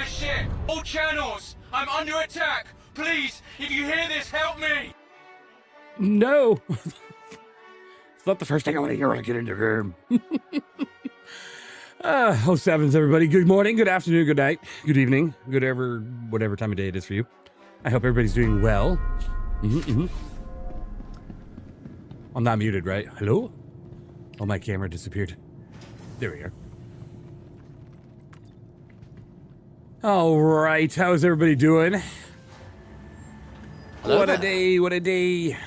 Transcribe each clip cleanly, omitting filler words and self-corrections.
shit! All channels! I'm under attack! Please, if you hear this, help me! No! It's not the first thing I want to hear when I get into the game. 07s, everybody. Good morning, good afternoon, good night, good evening, whatever time of day it is for you. I hope everybody's doing well. I'm not muted, right? Hello? Oh, my camera disappeared. There we are. All right, how's everybody doing? Hello what there. a day, what a day.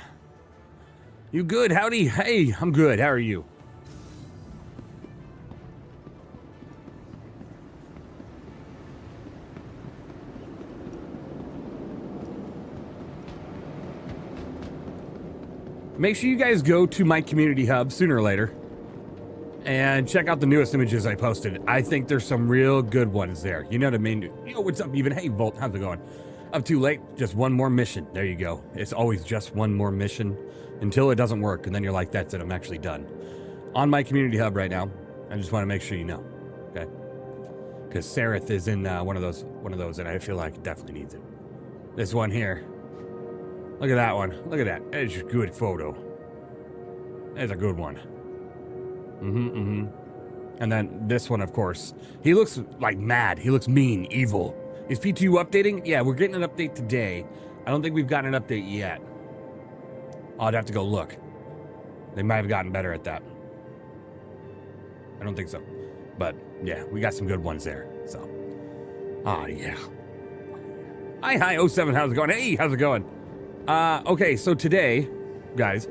You good? Howdy. Hey, I'm good. How are you? Make sure you guys go to my community hub sooner or later and check out the newest images I posted. I think there's some real good ones there. You know what I mean? You know what's up, even? Hey, Volt, how's it going? Up too late, just one more mission. There you go. It's always just one more mission until it doesn't work, and then you're like, that's it, I'm actually done. On my community hub right now, I just want to make sure you know, okay? Because Sereth is in one of those, and I feel like it definitely needs it. This one here. Look at that one. Look at that. That is a good photo. That's a good one. And then this one, of course. He looks like mad. He looks mean, evil. Is PTU updating? Yeah, we're getting an update today. I don't think we've gotten an update yet. I'd have to go look. They might have gotten better at that. I don't think so. But, yeah, we got some good ones there. So, yeah. Hi, 07, how's it going? Hey, how's it going? Okay, so today, guys,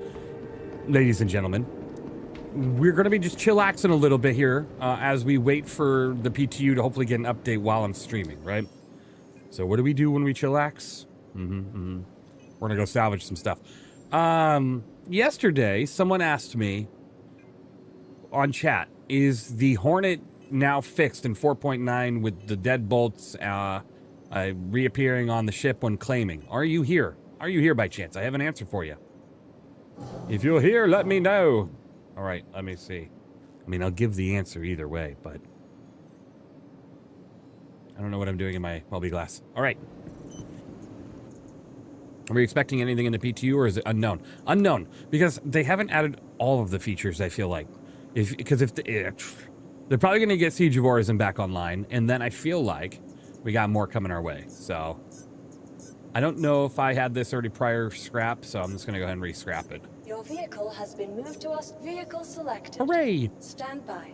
ladies and gentlemen, we're going to be just chillaxing a little bit here as we wait for the PTU to hopefully get an update while I'm streaming, right? So what do we do when we chillax? We're going to go salvage some stuff. Yesterday, someone asked me on chat, is the Hornet now fixed in 4.9 with the deadbolts reappearing on the ship when claiming? Are you here? Are you here by chance? I have an answer for you. If you're here, let me know. All right, let me see. I mean, I'll give the answer either way, but I don't know what I'm doing in my Moby glass. All right. Are we expecting anything in the PTU, or is it unknown? Unknown, because they haven't added all of the features, I feel like. Because they're probably going to get Siege of Orison back online, and then I feel like we got more coming our way, so I don't know if I had this already prior scrap, so I'm just going to go ahead and re-scrap it. Your vehicle has been moved to us. Vehicle selected. Hooray! Stand by.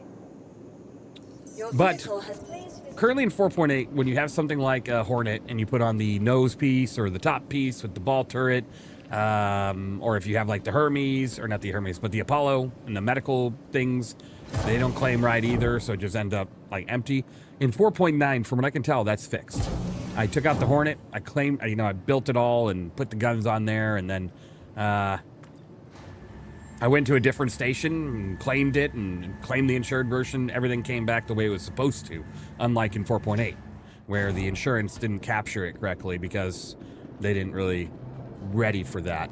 Your But vehicle has please currently in 4.8, when you have something like a Hornet and you put on the nose piece or the top piece with the ball turret, or if you have like the Hermes, or not the Hermes, but the Apollo and the medical things, they don't claim right either, so it just end up like empty. In 4.9, from what I can tell, that's fixed. I took out the Hornet, I claimed, I built it all and put the guns on there, and then I went to a different station and claimed it and claimed the insured version. Everything came back the way it was supposed to, unlike in 4.8, where the insurance didn't capture it correctly because they didn't really ready for that.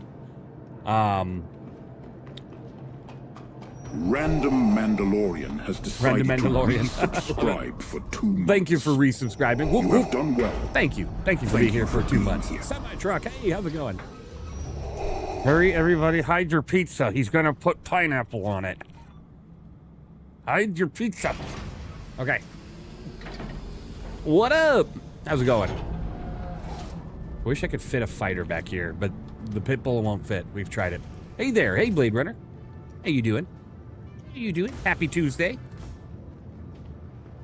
Random Mandalorian has decided to resubscribe for 2 months. Thank you for resubscribing. You have done well. Thank you. Thank you for being here for 2 months. Semi-truck, hey, how's it going? Hurry, everybody, hide your pizza. He's going to put pineapple on it. Hide your pizza. Okay. What up? How's it going? Wish I could fit a fighter back here, but the pit bull won't fit. We've tried it. Hey there. Hey, Blade Runner. How you doing? How you doing? Happy Tuesday.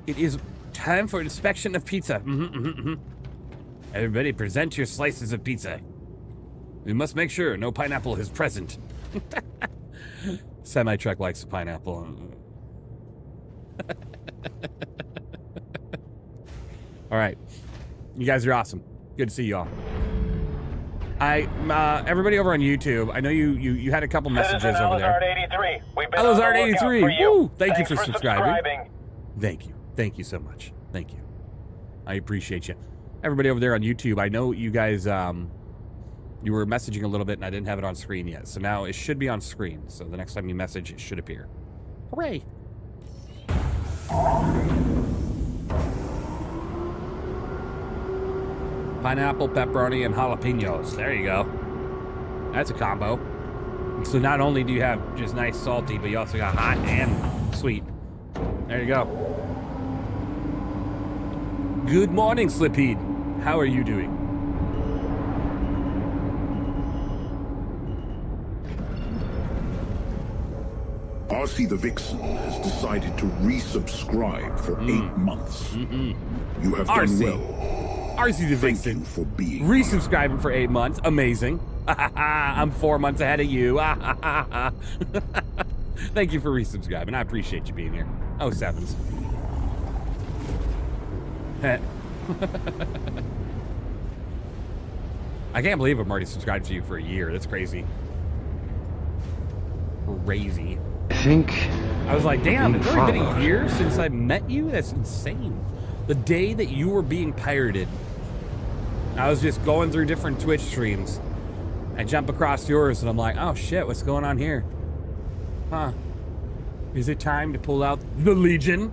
It is time for inspection of pizza. Everybody present your slices of pizza. We must make sure no pineapple is present. Semi-truck likes the pineapple. All right. You guys are awesome. Good to see you all. Everybody over on YouTube, I know you had a couple messages over there. Art83. We've been Hello, on the Art83. lookout for you. Woo! Thank you Thanks for subscribing. subscribing. Thank you. Thank you so much. Thank you. I appreciate you. Everybody over there on YouTube, I know you guys, you were messaging a little bit and I didn't have it on screen yet. So now it should be on screen. So the next time you message, it should appear. Hooray! Pineapple, pepperoni, and jalapenos. There you go. That's a combo. So not only do you have just nice salty, but you also got hot and sweet. There you go. Good morning, Slipheed. How are you doing? RC the Vixen has decided to resubscribe for 8 months. You have done RC. well. RC the Thank Vixen. you for being Resubscribing for 8 months. Amazing. I'm 4 months ahead of you. Thank you for resubscribing. I appreciate you being here. Oh, sevens. I can't believe I'm already subscribed to you for a year. That's crazy. Crazy. I was like, damn, it's already been a year since I met you? That's insane. The day that you were being pirated, I was just going through different Twitch streams. I jump across yours and I'm like, oh shit, what's going on here? Huh. Is it time to pull out the Legion?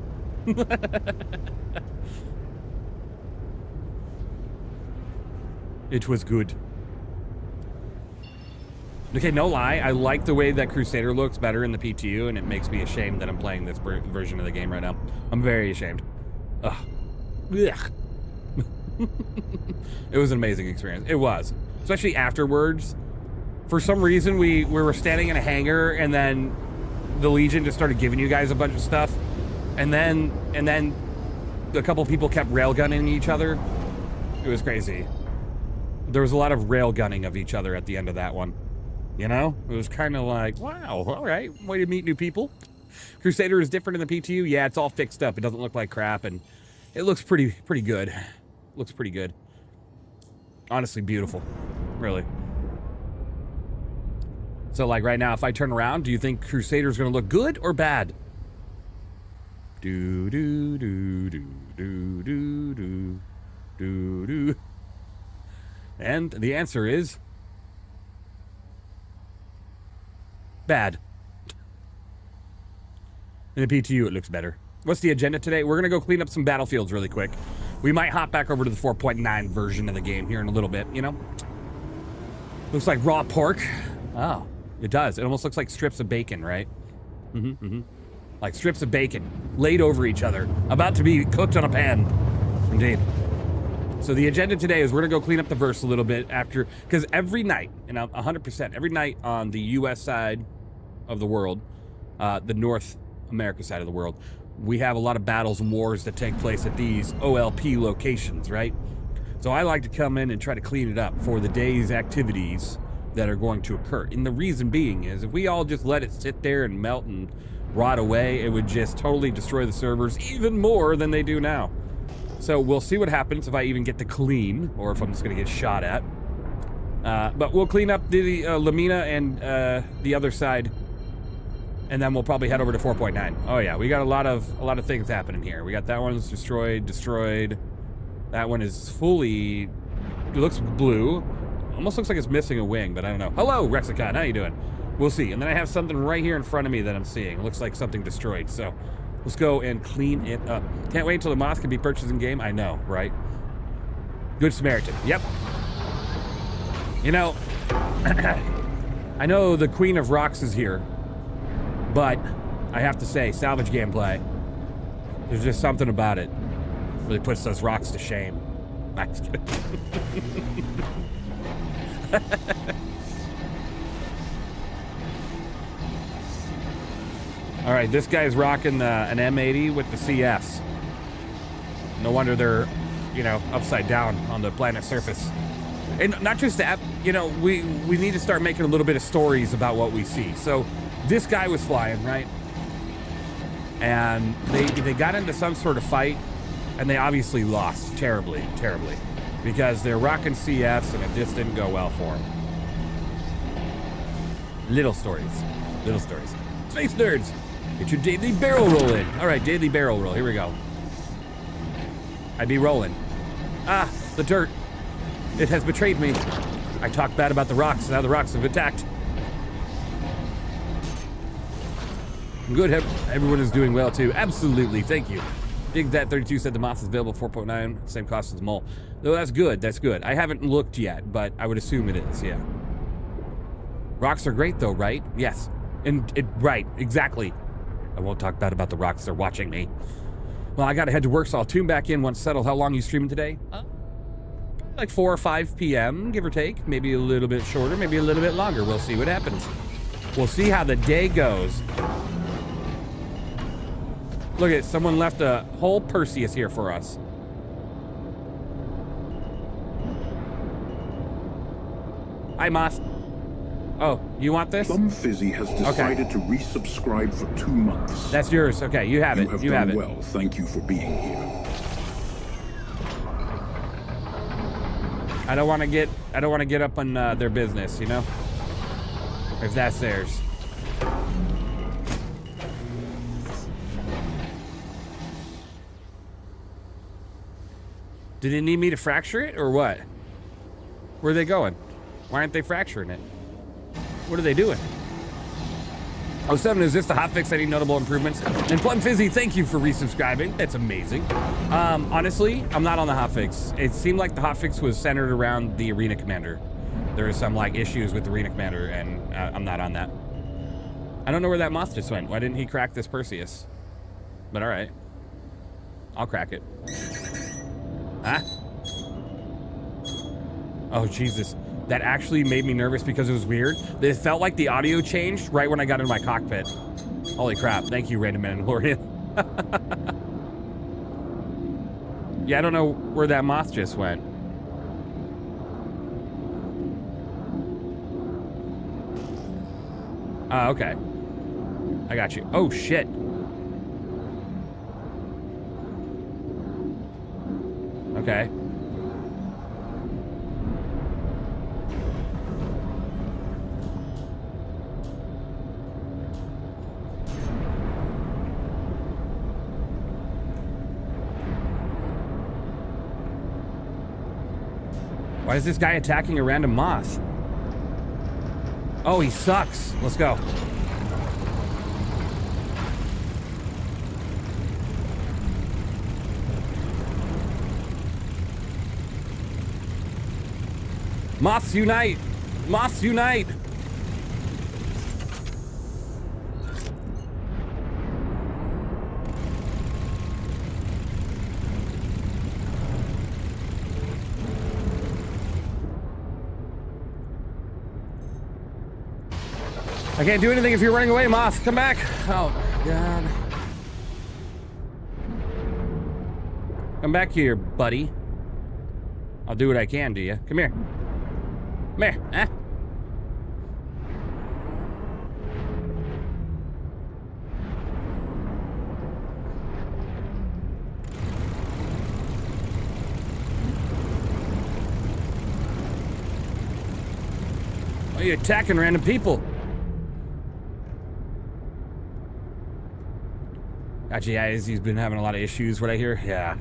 It was good. Okay, no lie, I like the way that Crusader looks better in the PTU, and it makes me ashamed that I'm playing this version of the game right now. I'm very ashamed. Ugh. Ugh. It was an amazing experience. It was. Especially afterwards. For some reason, we were standing in a hangar, and then the Legion just started giving you guys a bunch of stuff. And then a couple people kept railgunning each other. It was crazy. There was a lot of railgunning of each other at the end of that one. You know? It was kind of like, wow, all right, way to meet new people. Crusader is different in the PTU. Yeah, it's all fixed up. It doesn't look like crap, and it looks pretty good. Looks pretty good. Honestly, beautiful. Really. So, like, right now, if I turn around, do you think Crusader's gonna look good or bad? Do do do do do do do do do. And the answer is bad. In the PTU, it looks better. What's the agenda today? We're gonna go clean up some battlefields really quick. We might hop back over to the 4.9 version of the game here in a little bit, you know? Looks like raw pork. Oh, it does. It almost looks like strips of bacon, right? Like strips of bacon laid over each other, about to be cooked on a pan. Indeed. So the agenda today is we're gonna go clean up the verse a little bit after, because every night, and 100%, every night on the US side of the world, the North America side of the world, we have a lot of battles and wars that take place at these OLP locations, right? So I like to come in and try to clean it up for the day's activities that are going to occur. And the reason being is if we all just let it sit there and melt and rot away, it would just totally destroy the servers even more than they do now. So we'll see what happens if I even get to clean, or if I'm just gonna get shot at. But we'll clean up the Lamina and the other side, and then we'll probably head over to 4.9. Oh yeah, we got a lot of things happening here. We got that one's destroyed. That one is fully, it looks blue. Almost looks like it's missing a wing, but I don't know. Hello, Rexicon, how you doing? We'll see. And then I have something right here in front of me that I'm seeing. It looks like something destroyed, so let's go and clean it up. Can't wait until the moth can be purchased in game. I know, right? Good Samaritan. Yep. You know, I know the Queen of Rocks is here, but I have to say, salvage gameplay, there's just something about it. Really puts those rocks to shame. I'm just kidding. All right, this guy's rocking an M80 with the CFs. No wonder they're, you know, upside down on the planet's surface. And not just that, you know, we need to start making a little bit of stories about what we see. So this guy was flying, right? And they got into some sort of fight, and they obviously lost terribly, because they're rocking CFs, and it just didn't go well for them. Little stories. Space nerds, get your daily barrel roll in. All right, daily barrel roll, here we go. I be rolling. Ah, the dirt. It has betrayed me. I talked bad about the rocks, now the rocks have attacked. Good, everyone is doing well too. Absolutely, thank you. Big That 32 said the Moth is available 4.9, same cost as the Mole. No, that's good. That's good. I haven't looked yet, but I would assume it is. Yeah. Rocks are great, though, right? Yes. Right. Exactly. I won't talk bad about the rocks. They're watching me. Well, I got to head to work, so I'll tune back in once settled. How long are you streaming today? Like 4 or 5 p.m., give or take. Maybe a little bit shorter, maybe a little bit longer. We'll see what happens. We'll see how the day goes. Look at it. Someone left a whole Perseus here for us. Hi, Moth. Oh, you want this? Plum Fizzy has decided to resubscribe for 2 months. That's yours. Okay, you have it. You have done well. Thank you for being here. I don't want to get up on their business, you know? If that's theirs. Did it need me to fracture it or what? Where are they going? Why aren't they fracturing it? What are they doing? 07, is this the hotfix? Any notable improvements? And Plum Fizzy, thank you for resubscribing. That's amazing. Honestly, I'm not on the hotfix. It seemed like the hotfix was centered around the Arena Commander. There are some like issues with the Arena Commander, and I'm not on that. I don't know where that Moth just went. Why didn't he crack this Perseus? But all right, I'll crack it. Huh? Oh Jesus. That actually made me nervous because it was weird. It felt like the audio changed right when I got into my cockpit. Holy crap. Thank you, Random Mandalorian. Yeah, I don't know where that Moth just went. Oh, okay. I got you. Oh, shit. Okay. Why is this guy attacking a random Moth? Oh, he sucks. Let's go. Moths unite! Moths unite! I can't do anything if you're running away, Moth. Come back. Oh, God. Come back here, buddy. I'll do what I can to you. Come here. Come here, huh? Why are you attacking random people? Gotcha, yeah, he's been having a lot of issues, what I hear. Yeah.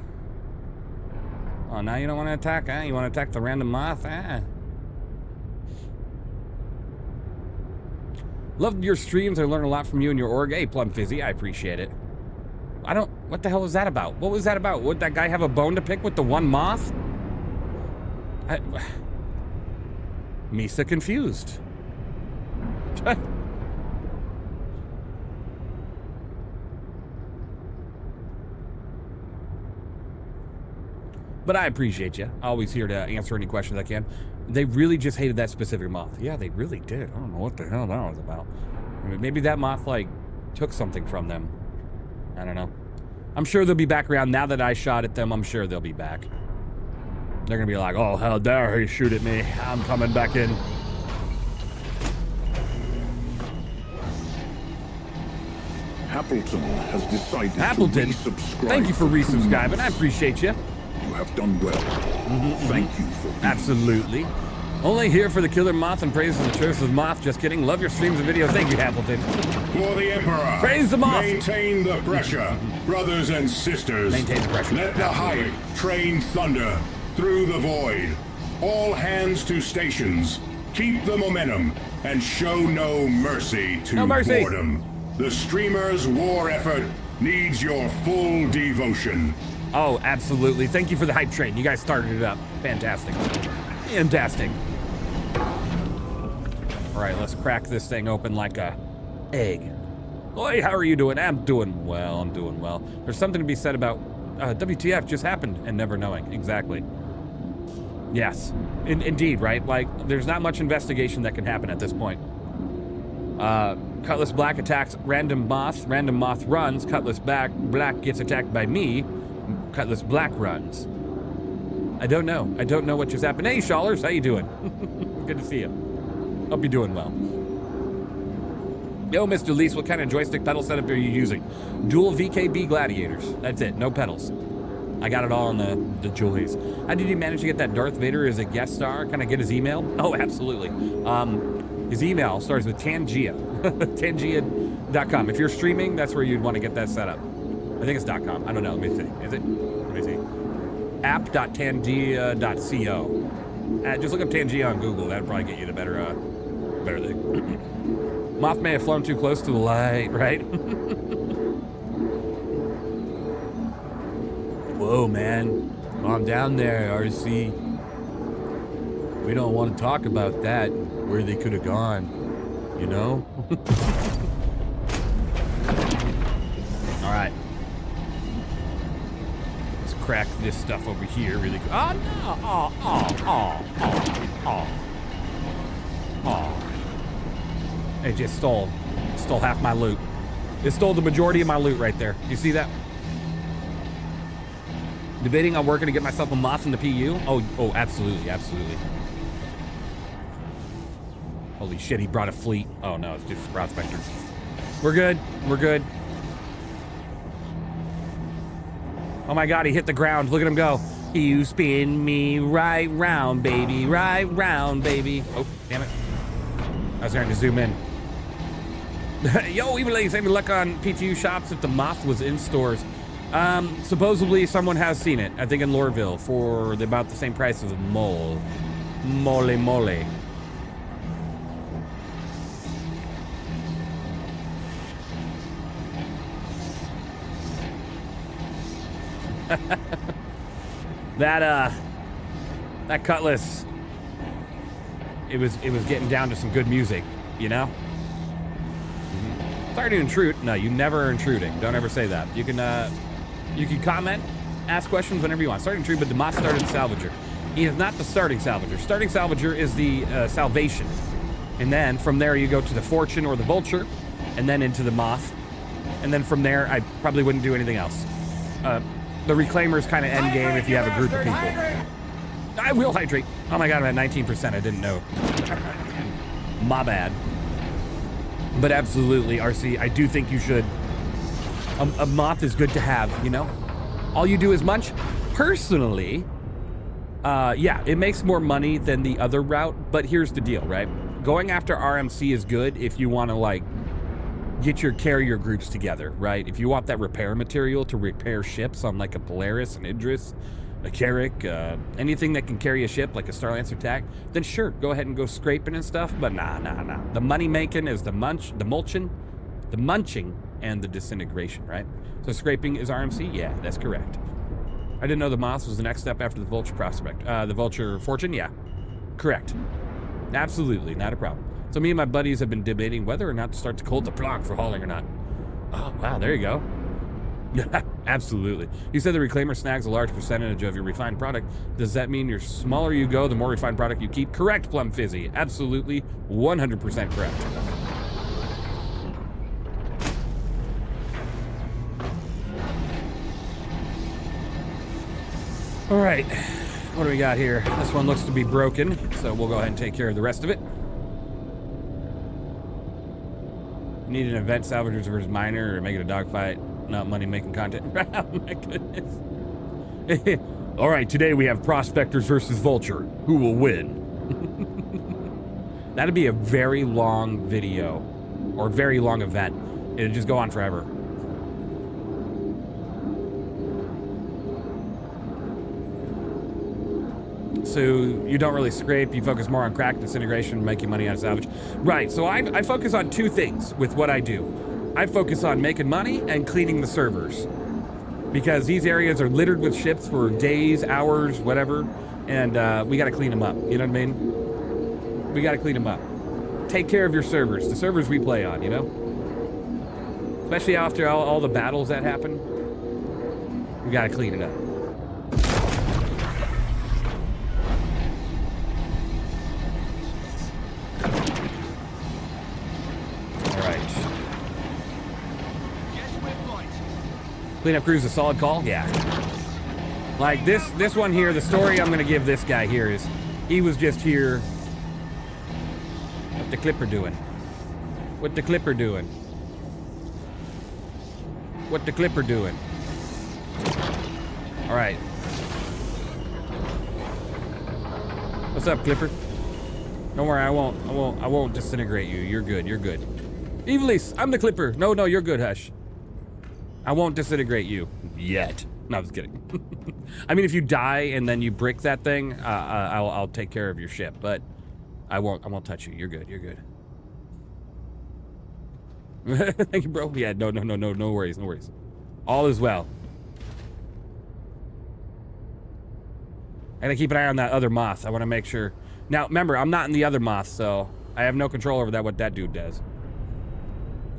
Oh, now you don't want to attack, huh? You want to attack the random Moth, huh? Love your streams. I learned a lot from you and your org. Hey, Plum Fizzy, I appreciate it. What the hell was that about? What was that about? Would that guy have a bone to pick with the one Moth? Misa confused. But I appreciate you. Always here to answer any questions I can. They really just hated that specific Moth. Yeah, they really did. I don't know what the hell that was about. Maybe that Moth, like, took something from them. I don't know. I'm sure they'll be back around. Now that I shot at them, I'm sure they'll be back. They're going to be like, oh, how dare he shoot at me. I'm coming back in. Appleton has decided Appleton, to resubscribe. thank you for resubscribing. I appreciate you. You have done well. Thank you for being Absolutely. Only here for the killer Moth and praise the truth of Moth. Just kidding. Love your streams and videos. Thank you, Appleton. For the Emperor. Praise the Moth. Maintain the pressure, brothers and sisters. Maintain the pressure. Let the height train thunder through the void. All hands to stations. Keep the momentum and show no mercy to boredom. The streamer's war effort needs your full devotion. Oh, absolutely. Thank you for the hype train. You guys started it up. Fantastic. Fantastic. All right, let's crack this thing open like a egg. Oi, how are you doing? I'm doing well. I'm doing well. There's something to be said about WTF just happened and never knowing. Exactly. Yes. Indeed, right? Like, there's not much investigation that can happen at this point. Cutlass Black attacks Random Moth. Random Moth runs. Cutlass Black gets attacked by me. Cutlass Black runs. I don't know. I don't know what just happened. Hey, Shawlers, how you doing? Good to see you. Hope you're doing well. Yo, Mr. Lease, what kind of joystick pedal setup are you using? Dual VKB Gladiators. That's it. No pedals. I got it all on the joys. How did you manage to get that Darth Vader as a guest star? Can I get his email? Oh, absolutely. His email starts with Tangia. Tangia.com. If you're streaming, that's where you'd want to get that set up. I think it's .com. I don't know. Let me see. Is it? Let me see. app.tangia.co. Just look up Tangia on Google. That'd probably get you the better thing. Moth may have flown too close to the light, right? Whoa, man. Calm down there, RC. We don't want to talk about that, where they could have gone, you know? All right. Let's crack this stuff over here really quick. Oh, no. Oh. It just stole half my loot. It stole the majority of my loot right there. You see that? Debating on working to get myself a moth in the PU? Oh, absolutely, absolutely. Holy shit, he brought a fleet. Oh no, it's just prospectors. We're good, we're good. Oh my God, he hit the ground. Look at him go. You spin me right round, baby, right round, baby. Oh, damn it. I was starting to zoom in. Yo, even ladies, any luck on PTU shops if the moth was in stores? Supposedly someone has seen it. I think in Loreville for about the same price as a mole. Mole. That Cutlass. It was getting down to some good music, you know? Sorry to intrude. No, you never are intruding. Don't ever say that. You can comment, ask questions whenever you want. Starting intrude, but the moth started salvager. He is not the starting salvager. Starting salvager is the salvation. And then from there you go to the fortune or the vulture, and then into the moth. And then from there, I probably wouldn't do anything else. The reclaimer is kind of end game if you have a group of people. I will hydrate. Oh my God, I'm at 19%. I didn't know. My bad. But absolutely, RC, I do think you should. A moth is good to have, you know? All you do is munch. Personally, yeah, it makes more money than the other route, but here's the deal, right? Going after RMC is good if you want to, like, get your carrier groups together, right? If you want that repair material to repair ships on, like, a Polaris, an Idris, a Carrick, anything that can carry a ship, like a Starlancer TAC, then sure, go ahead and go scraping and stuff, but nah. The money making is the mulching, and the disintegration, right? So scraping is RMC? Yeah, that's correct. I didn't know the moth was the next step after the vulture prospect. The vulture fortune? Yeah, correct. Absolutely, not a problem. So me and my buddies have been debating whether or not to start to cold the plug for hauling or not. Oh, wow, there you go. Absolutely. You said the reclaimer snags a large percentage of your refined product. Does that mean the smaller you go, the more refined product you keep? Correct, Plum Fizzy. Absolutely, 100% correct. All right, what do we got here? This one looks to be broken, so we'll go ahead and take care of the rest of it. You need an event salvagers versus miner or make it a dogfight. Not money making content. Oh my goodness. All right, today we have prospectors versus vulture. Who will win? That'd be a very long video or very long event. It'd just go on forever. So you don't really scrape, you focus more on crack, disintegration, making money on salvage. Right, so I focus on two things with what I do. I focus on making money and cleaning the servers. Because these areas are littered with ships for days, hours, whatever. And we got to clean them up. You know what I mean? We got to clean them up. Take care of your servers. The servers we play on, you know? Especially after all the battles that happen. We got to clean it up. Cleanup crew's a solid call? Yeah. Like this one here, the story I'm gonna give this guy here is he was just here. What the Clipper doing? What the Clipper doing? What the Clipper doing? Alright. What's up, Clipper? Don't worry, I won't disintegrate you. You're good, you're good. Evilise, I'm the Clipper. No, you're good, hush. I won't disintegrate you yet. No, I was kidding. I mean, if you die and then you brick that thing, I'll take care of your ship, but I won't touch you. You're good. You're good. Thank you, bro. Yeah, no worries, no worries. All is well. I gotta keep an eye on that other moth. I want to make sure. Now, remember, I'm not in the other moth, so I have no control over what that dude does.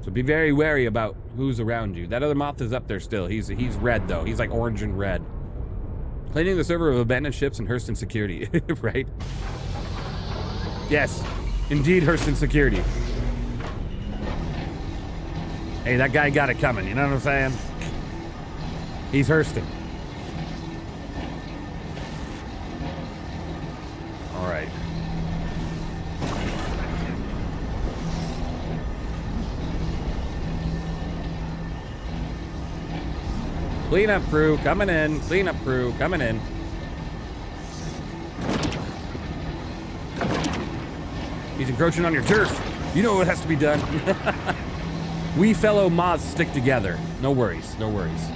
So be very wary about who's around you. That other moth is up there still. He's red, though. He's like orange and red. Cleaning the server of abandoned ships and Hurston Security, right? Yes, indeed, Hurston Security. Hey, that guy got it coming, you know what I'm saying? He's Hurston. All right. Cleanup crew coming in. Cleanup crew coming in. He's encroaching on your turf. You know what has to be done. We fellow moths stick together. No worries. No worries.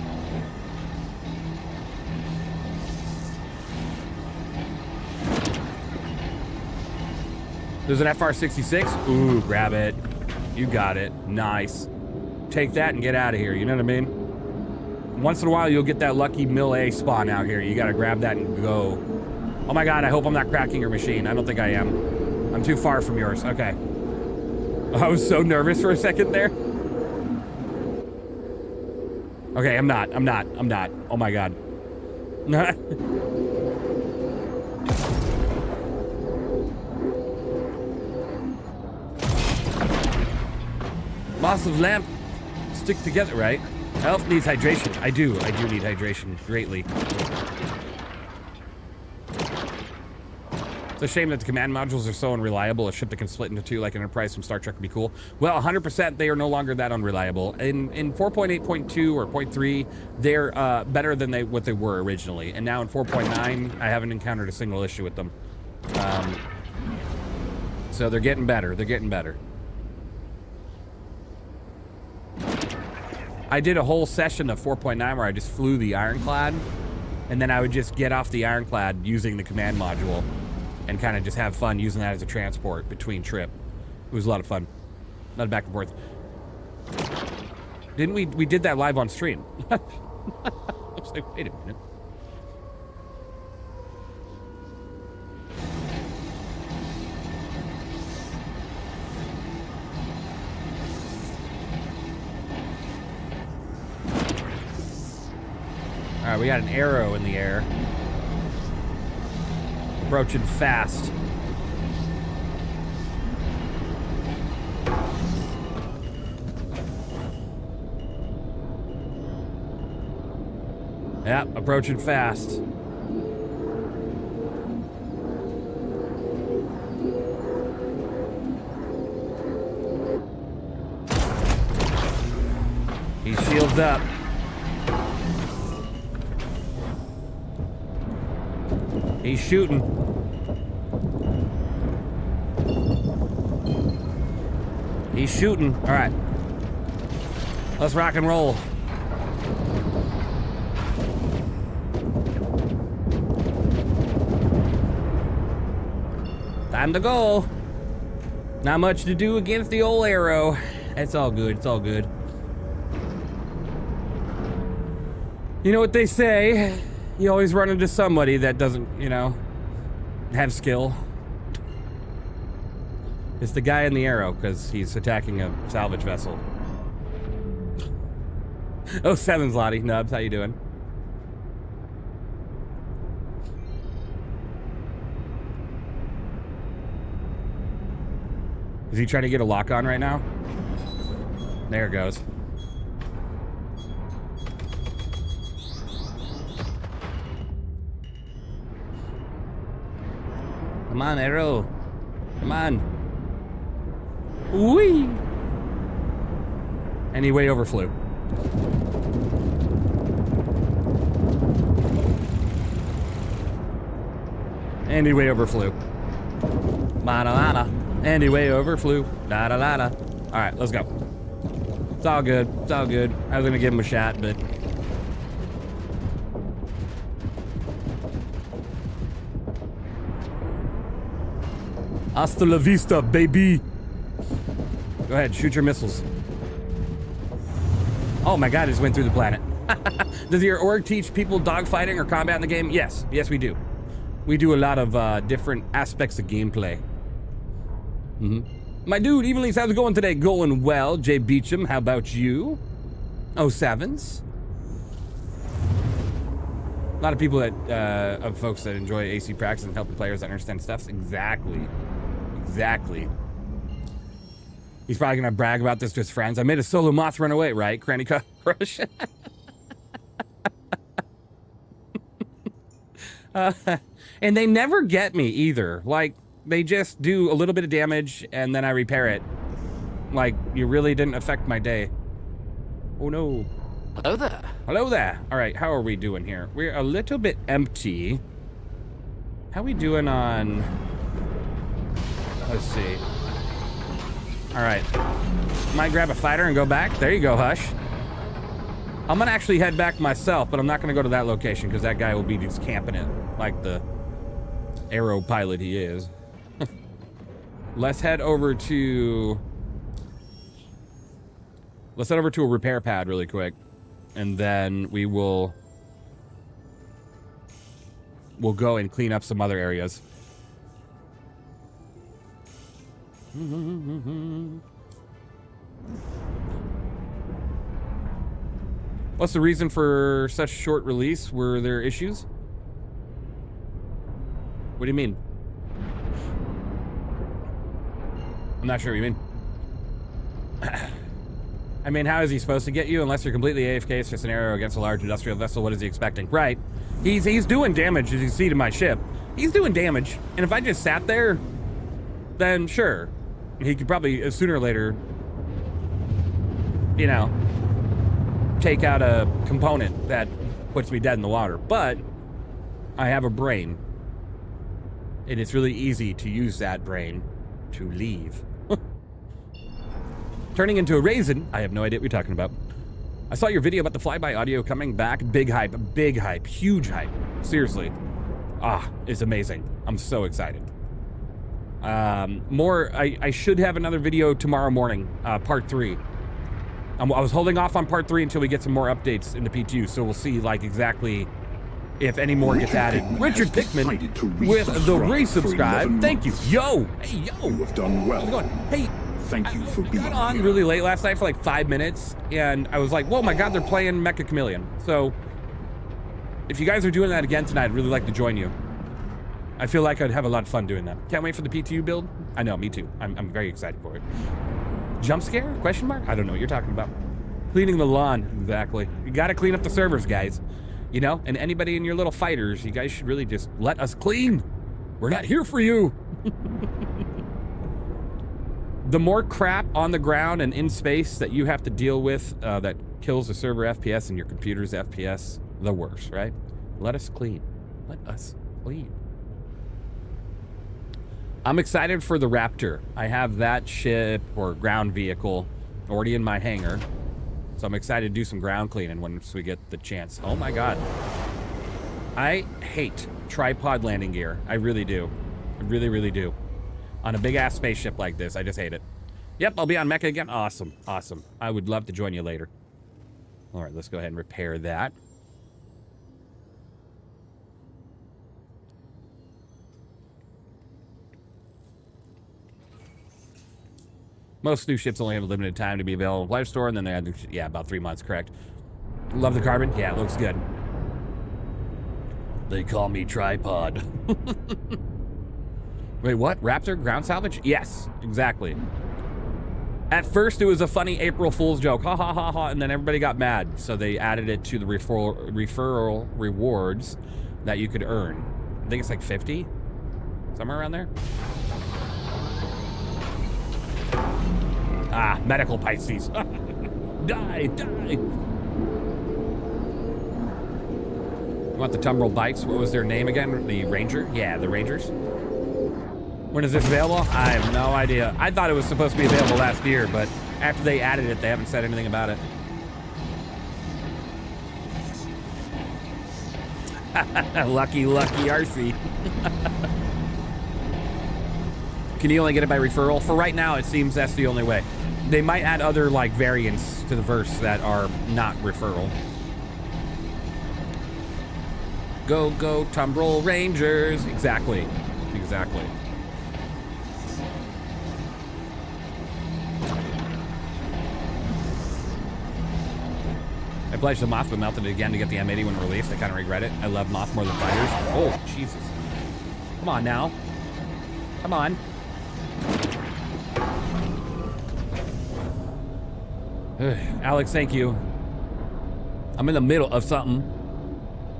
There's an FR66. Ooh, grab it. You got it. Nice. Take that and get out of here. You know what I mean? Once in a while, you'll get that lucky Mill A spawn out here. You gotta grab that and go. Oh my god, I hope I'm not cracking your machine. I don't think I am. I'm too far from yours. Okay. I was so nervous for a second there. Okay, I'm not. Oh my god. Moths of lamp stick together, right? Health needs hydration. I do need hydration greatly. It's a shame that the command modules are so unreliable. A ship that can split into two like Enterprise from Star Trek would be cool. Well, 100% they are no longer that unreliable. In 4.8.2 or 0.3, they're better than what they were originally. And now in 4.9, I haven't encountered a single issue with them. So they're getting better. They're getting better. I did a whole session of 4.9 where I just flew the Ironclad, and then I would just get off the Ironclad using the command module and kind of just have fun using that as a transport between trip. It was a lot of fun. Not back and forth. Didn't we did that live on stream? I was like, wait a minute. All right, we got an arrow in the air. Approaching fast. Yep, approaching fast. He shields up. He's shooting. He's shooting. All right. Let's rock and roll. Time to go. Not much to do against the old arrow. It's all good. It's all good. You know what they say? You always run into somebody that doesn't, you know, have skill. It's the guy in the arrow, because he's attacking a salvage vessel. Oh, 7's Lottie. Nubs, how you doing? Is he trying to get a lock on right now? There it goes. Come on, arrow. Come on. Whee! And he way overflew. And he way overflew. Mana mana. And he way overflew. Da da da da. Alright, let's go. It's all good. It's all good. I was gonna give him a shot, but. Hasta la vista, baby. Go ahead, shoot your missiles. Oh my god, it just went through the planet. Does your org teach people dogfighting or combat in the game? Yes. Yes, we do. We do a lot of different aspects of gameplay. My dude, Evenlease, how's it going today? Going well. Jay Beecham, how about you? Oh, 7s. A lot of people that, of folks that enjoy AC practice and helping players that understand stuff. Exactly. Exactly. He's probably gonna brag about this to his friends. I made a solo moth run away, right? Cranny Crush. And they never get me either. Like, they just do a little bit of damage and then I repair it. Like, you really didn't affect my day. Oh no. Hello there. Hello there. All right, how are we doing here? We're a little bit empty. How we doing on... Let's see. All right. Might grab a fighter and go back. There you go, Hush. I'm gonna actually head back myself, but I'm not gonna go to that location because that guy will be just camping it like the aero pilot he is. Let's head over to a repair pad really quick, and then we'll go and clean up some other areas. What's the reason for such short release? Were there issues? What do you mean? I'm not sure what you mean. I mean, how is he supposed to get you unless you're completely AFK? It's just an arrow against a large industrial vessel. What is he expecting? Right. He's doing damage, as you see, to my ship. He's doing damage. And if I just sat there, then sure. He could probably, sooner or later, you know, take out a component that puts me dead in the water. But I have a brain. And it's really easy to use that brain to leave. Turning into a Ryzen, I have no idea what you're talking about. I saw your video about the flyby audio coming back. Big hype, huge hype. Seriously. It's amazing. I'm so excited. I should have another video tomorrow morning, part 3. I was holding off on part 3 until we get some more updates in the PTU, so we'll see like exactly if any more gets added. Richard Pickman with the resubscribe. Thank you. Yo, hey, yo. You have done well. How's it going? Hey, Thank you for being I got on here. really late last night for like 5 minutes, and I was like, whoa, my God, they're playing Mecha Chameleon. So if you guys are doing that again tonight, I'd really like to join you. I feel like I'd have a lot of fun doing that. Can't wait for the PTU build. I know, me too. I'm very excited for it. Jump scare? Question mark? I don't know what you're talking about. Cleaning the lawn, exactly. You gotta clean up the servers, guys. You know, and anybody in your little fighters, you guys should really just let us clean. We're not here for you. The more crap on the ground and in space that you have to deal with that kills the server FPS and your computer's FPS, the worse, right? Let us clean. Let us clean. I'm excited for the Raptor. I have that ship or ground vehicle already in my hangar. So I'm excited to do some ground cleaning once we get the chance. Oh my God. I hate tripod landing gear. I really do. I really, really do. On a big ass spaceship like this, I just hate it. Yep, I'll be on Mecha again. Awesome, awesome. I would love to join you later. All right, let's go ahead and repair that. Most new ships only have a limited time to be available in Live Store, and then they had, yeah, about 3 months, correct. Love the Carbon? Yeah, it looks good. They call me tripod. Wait, what? Raptor ground salvage? Yes, exactly. At first, it was a funny April Fool's joke, ha ha ha ha, and then everybody got mad, so they added it to the referral rewards that you could earn. I think it's like 50, somewhere around there. Ah, medical Pisces. Die, die. Want the Tumbrel Bikes? What was their name again? The Ranger? Yeah, the Rangers. When is this available? I have no idea. I thought it was supposed to be available last year, but after they added it, they haven't said anything about it. Lucky RC. Can you only get it by referral? For right now, it seems that's the only way. They might add other like variants to the verse that are not referral. Go, go, Tumbrel Rangers. Exactly. Exactly. I pledged the Moth, but melted it again to get the M80 when released. I kind of regret it. I love Moth more than fighters. Oh, Jesus. Come on now. Come on. Alex, thank you. I'm in the middle of something.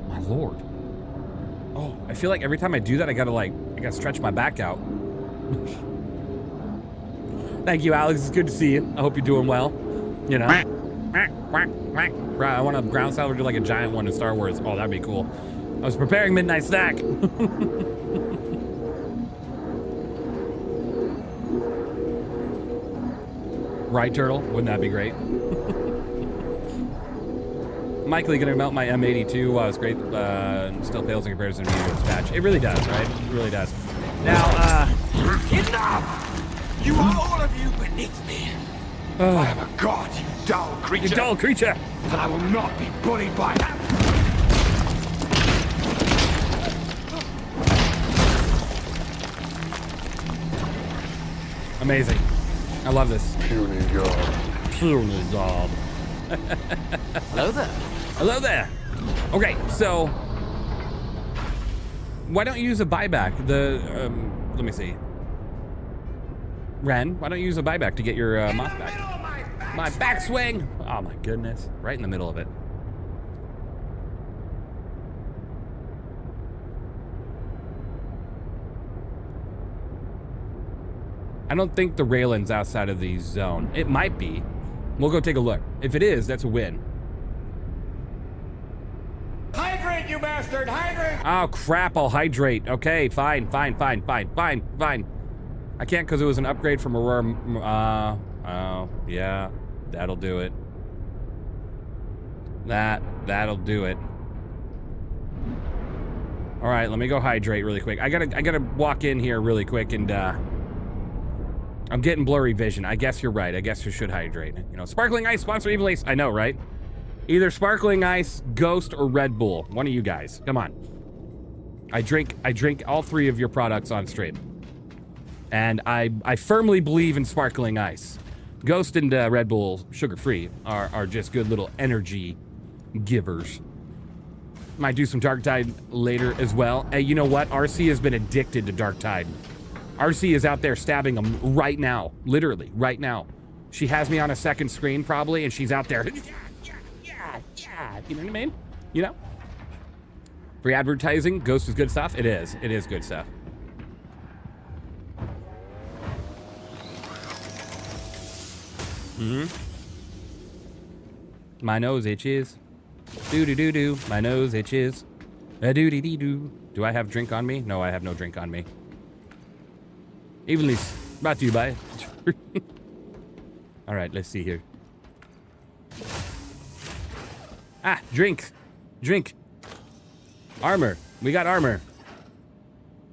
My Lord. Oh, I feel like every time I do that, I gotta stretch my back out. Thank you, Alex. It's good to see you. I hope you're doing well. You know. I want to ground salvage like a giant one in Star Wars. Oh, that'd be cool. I was preparing midnight snack. Right, Turtle? Wouldn't that be great? Mike Lee gonna melt my M82. Wow, it's great. Still pales in comparison to the patch. It really does, right? It really does. Now, Enough! You are all of you beneath me. I am a god, you dull creature. you dull creature. And I will not be bullied by that. Amazing. I love this. Puny god. Puny god. Hello there. Hello there. Okay, so why don't you use a buyback? Let me see. Ren, why don't you use a buyback to get your Moth back? My backswing! Oh my goodness. Right in the middle of it. I don't think the railing's outside of the zone. It might be. We'll go take a look. If it is, that's a win. Hydrate, you bastard! Hydrate! Oh crap, I'll hydrate. Okay, fine. I can't because it was an upgrade from Aurora. Oh, yeah. That'll do it. That'll do it. All right, let me go hydrate really quick. I gotta walk in here really quick and I'm getting blurry vision. I guess you're right. I guess you should hydrate. You know, Sparkling Ice sponsor evenleasesc. I know, right? Either Sparkling Ice, Ghost, or Red Bull. One of you guys. Come on. I drink all three of your products on stream. And I firmly believe in Sparkling Ice. Ghost and Red Bull, sugar-free, are just good little energy givers. Might do some Dark Tide later as well. Hey, you know what? RC has been addicted to Dark Tide. RC is out there stabbing them right now. Literally, right now. She has me on a second screen, probably, and she's out there. Yeah. You know what I mean? You know? Free advertising, Ghost is good stuff? It is. It is good stuff. My nose itches. Do-do-do-do. My nose itches. A-do-dee-dee-doo. Do I have drink on me? No, I have no drink on me. Evenly brought to you by... All right, let's see here. Ah, drink. Drink. Armor. We got armor.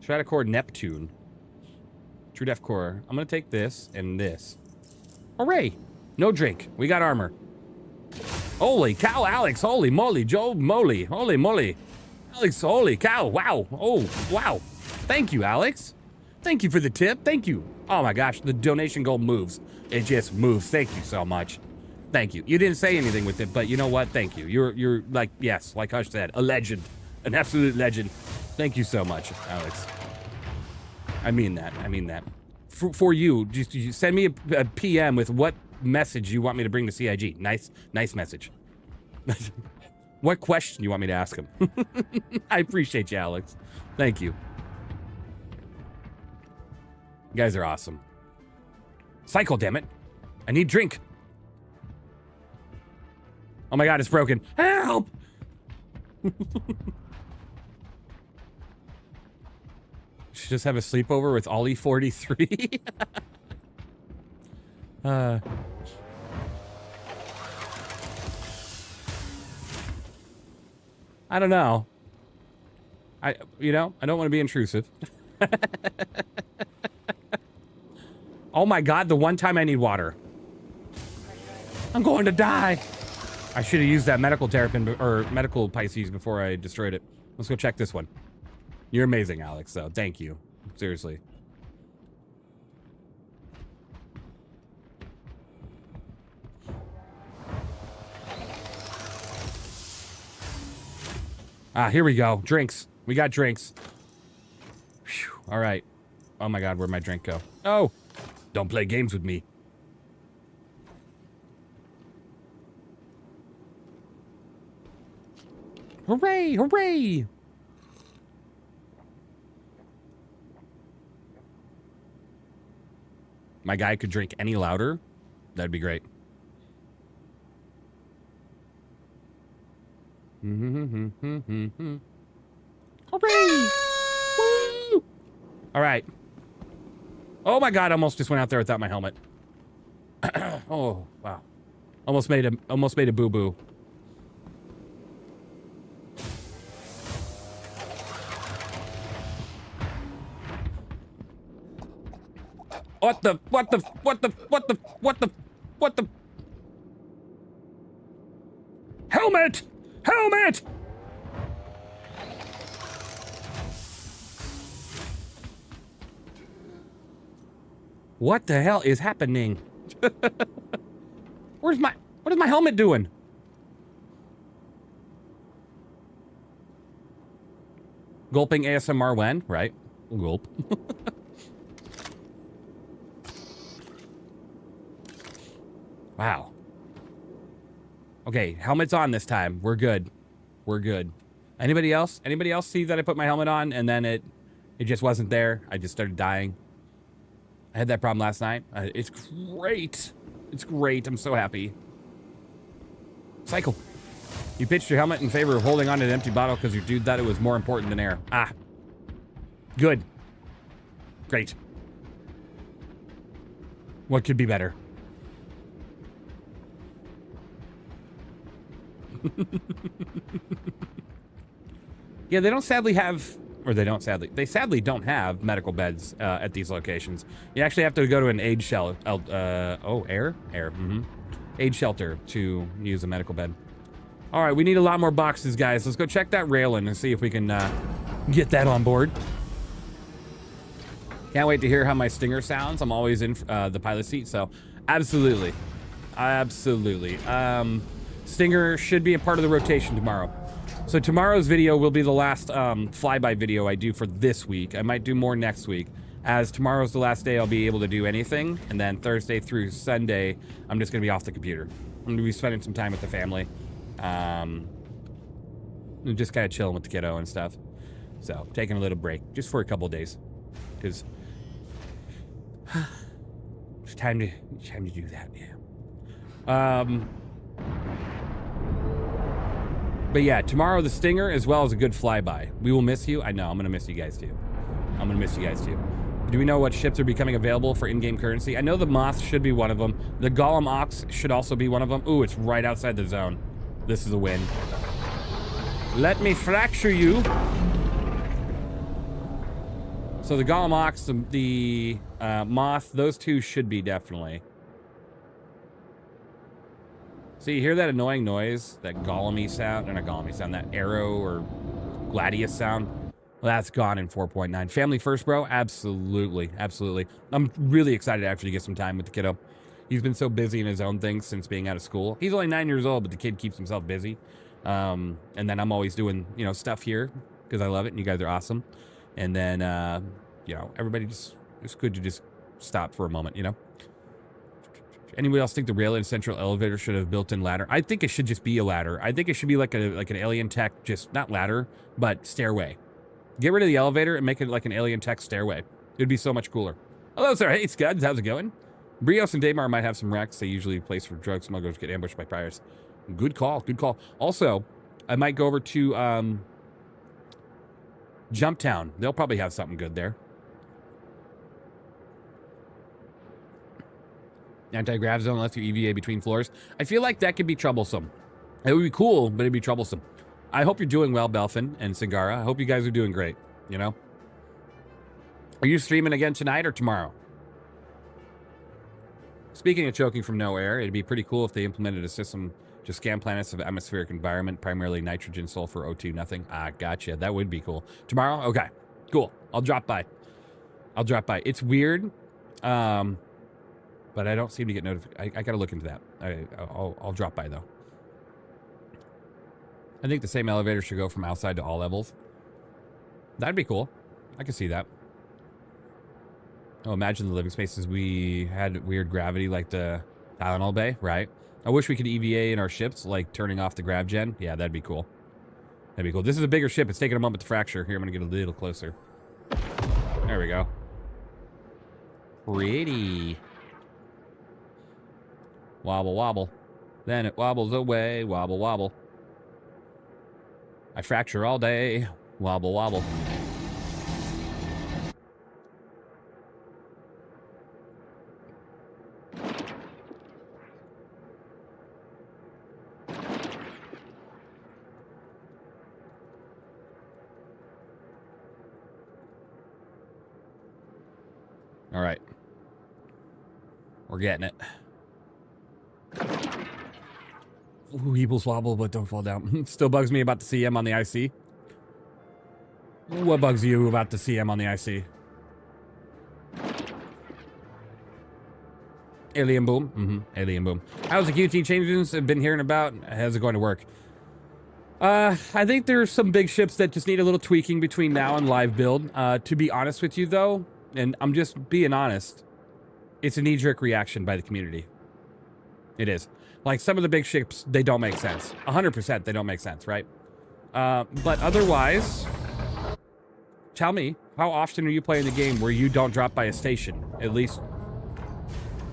Stratocore Neptune. True Def Core. I'm going to take this and this. Hooray. No drink. We got armor. Holy cow, Alex. Holy moly. Joe moly. Holy moly. Alex, holy cow. Wow. Oh, wow. Thank you, Alex. Thank you for the tip. Thank you. Oh my gosh, the donation goal moves. It just moves. Thank you so much. Thank you. You didn't say anything with it, but you know what? Thank you. You're like, yes, like Hush said, a legend. An absolute legend. Thank you so much, Alex. I mean that. I mean that. For you, just you send me a PM with what message you want me to bring to CIG. Nice message. What question you want me to ask him? I appreciate you, Alex. Thank you. You guys are awesome. Cycle, damn it. I need drink. Oh my god, it's broken. Help! Should just have a sleepover with Ollie 43. I don't know. I don't want to be intrusive. Oh my god, the one time I need water. I'm going to die. I should have used that medical terrapin or medical Pcie before I destroyed it. Let's go check this one. You're amazing, Alex, so thank you. Seriously. Ah, here we go. Drinks. We got drinks. Whew. All right. Oh my god, where'd my drink go? Oh! Don't play games with me. Hooray! Hooray! My guy could drink any louder. That'd be great. Hooray! Woo! All right. Oh my god! I almost just went out there without my helmet. Oh wow! Almost made a boo boo. What the helmet! Helmet! What the hell is happening? What is my helmet doing? Gulping ASMR when? Right. Gulp. Wow. Okay, helmet's on this time. We're good. We're good. Anybody else? Anybody else see that I put my helmet on and then it just wasn't there? I just started dying. I had that problem last night. It's great. It's great. I'm so happy. Cycle. You pitched your helmet in favor of holding on to an empty bottle because your dude thought it was more important than air. Ah. Good. Great. What could be better? Yeah, they don't sadly have, or they don't sadly, they sadly don't have medical beds at these locations. You actually have to go to an aid shelter, aid shelter to use a medical bed. All right, we need a lot more boxes, guys. Let's go check that railing and see if we can get that on board. Can't wait to hear how my Stinger sounds. I'm always in the pilot seat, so absolutely. Absolutely. Stinger should be a part of the rotation tomorrow. So tomorrow's video will be the last flyby video I do for this week. I might do more next week. As tomorrow's the last day I'll be able to do anything, and then Thursday through Sunday, I'm just gonna be off the computer. I'm gonna be spending some time with the family. Just kind of chilling with the kiddo and stuff. So taking a little break, just for a couple days. Because it's time to do that, yeah. But yeah, tomorrow the Stinger as well as a good flyby. We will miss you. I know, I'm gonna miss you guys too. I'm gonna miss you guys too. Do we know what ships are becoming available for in-game currency? I know the Moth should be one of them. The Golem Ox should also be one of them. Ooh, it's right outside the zone. This is a win. Let me fracture you. So the Golem Ox, the Moth, those two should be definitely. So you hear that annoying noise, that golem-y sound, or not golem-y sound, that arrow or gladius sound? That's gone in 4.9. Family first, bro? Absolutely. Absolutely. I'm really excited to actually get some time with the kiddo. He's been so busy in his own things since being out of school. He's only 9 years old, but the kid keeps himself busy. And then I'm always doing, you know, stuff here because I love it and you guys are awesome. And then, you know, everybody just, it's good to just stop for a moment, you know? Anybody else think the Ryujin central elevator should have built-in ladder? I think it should just be a ladder. I think it should be like an Alien Tech, just not ladder, but stairway. Get rid of the elevator and make it like an Alien Tech stairway. It'd be so much cooler. Hello, sir. Hey, Scuds. How's it going? Brios and Daymar might have some racks. They usually place for drug smugglers get ambushed by pirates. Good call. Good call. Also, I might go over to Jumptown. They'll probably have something good there. Anti-grav zone lets you EVA between floors. I feel like that could be troublesome. It would be cool, but it'd be troublesome. I hope you're doing well, Belfin and Sigara. I hope you guys are doing great, you know? Are you streaming again tonight or tomorrow? Speaking of choking from nowhere, it'd be pretty cool if they implemented a system to scan planets of atmospheric environment, primarily nitrogen, sulfur, O2, nothing. Ah, gotcha. That would be cool. Tomorrow? Okay, cool. I'll drop by. I'll drop by. It's weird, but I don't seem to get notified. I got to look into that. I'll drop by, though. I think the same elevator should go from outside to all levels. That'd be cool. I can see that. Oh, imagine the living spaces we had weird gravity like the Tylenol Bay, right? I wish we could EVA in our ships, like turning off the grav gen. Yeah, that'd be cool. That'd be cool. This is a bigger ship. It's taking a moment to fracture. Here, I'm going to get a little closer. There we go. Pretty. Wobble, wobble. Then it wobbles away. Wobble, wobble. I fracture all day. Wobble, wobble. All right. We're getting it. Ooh, Eebles wobble, but don't fall down. Still bugs me about the CM on the IC. What bugs you about the CM on the IC? Alien Boom. Alien Boom. How's the QT changes I've been hearing about? How's it going to work? I think there's some big ships that just need a little tweaking between now and live build. To be honest with you, though, and I'm just being honest, it's a knee-jerk reaction by the community. It is. Like, some of the big ships, they don't make sense. 100% they don't make sense, right? But otherwise, tell me, how often are you playing the game where you don't drop by a station at least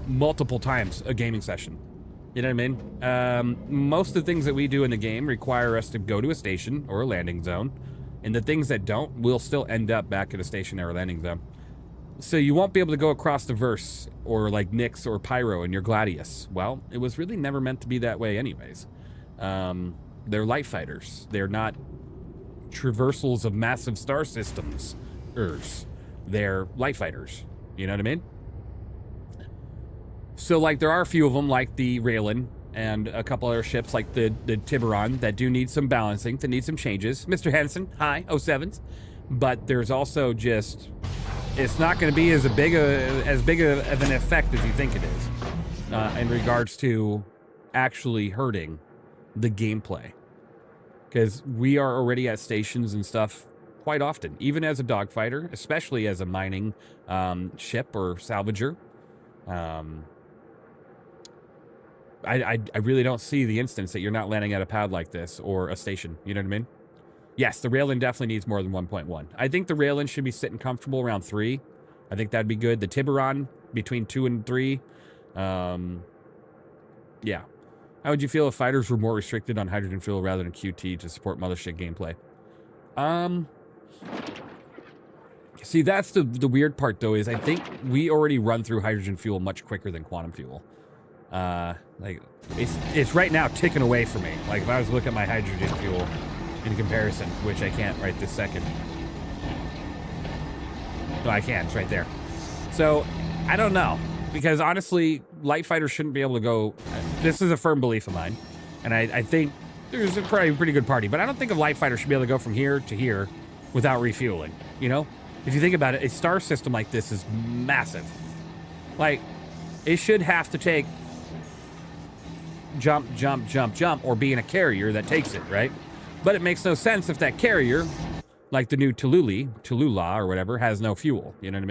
multiple times a gaming session? You know what I mean? Most of the things that we do in the game require us to go to a station or a landing zone, and the things that don't will still end up back at a station or a landing zone. So you won't be able to go across the verse or like Nyx or Pyro in your Gladius. Well, it was really never meant to be that way anyways. They're light fighters. They're not traversals of massive star systems. They're light fighters. You know what I mean? So like there are a few of them like the Ryujin and a couple other ships like the Tiburon that do need some balancing, that need some changes. Mr. Henson, hi, 07s. But there's also just... it's not going to be as big of an effect as you think it is in regards to actually hurting the gameplay. Because we are already at stations and stuff quite often, even as a dogfighter, especially as a mining ship or salvager. I really don't see the instance that you're not landing at a pad like this or a station. You know what I mean? Yes, the Ryujin definitely needs more than 1.1. I think the Ryujin should be sitting comfortable around 3. I think that'd be good. The Tiburon between 2 and 3. Yeah. How would you feel if fighters were more restricted on hydrogen fuel rather than QT to support mothership gameplay? See, that's the weird part, though, is I think we already run through hydrogen fuel much quicker than quantum fuel. Like, it's right now ticking away for me. Like, if I was looking at my hydrogen fuel in comparison, which I can't right this second. No, I can. It's right there. So, I don't know. Because, honestly, light fighters shouldn't be able to go... This is a firm belief of mine. And I think there's probably a pretty good party. But I don't think a light fighter should be able to go from here to here without refueling, you know? If you think about it, a star system like this is massive. Like, it should have to take jump, jump, jump, jump, or be in a carrier that takes it, right? But it makes no sense if that carrier, like the new Tallulah or whatever, has no fuel. You know what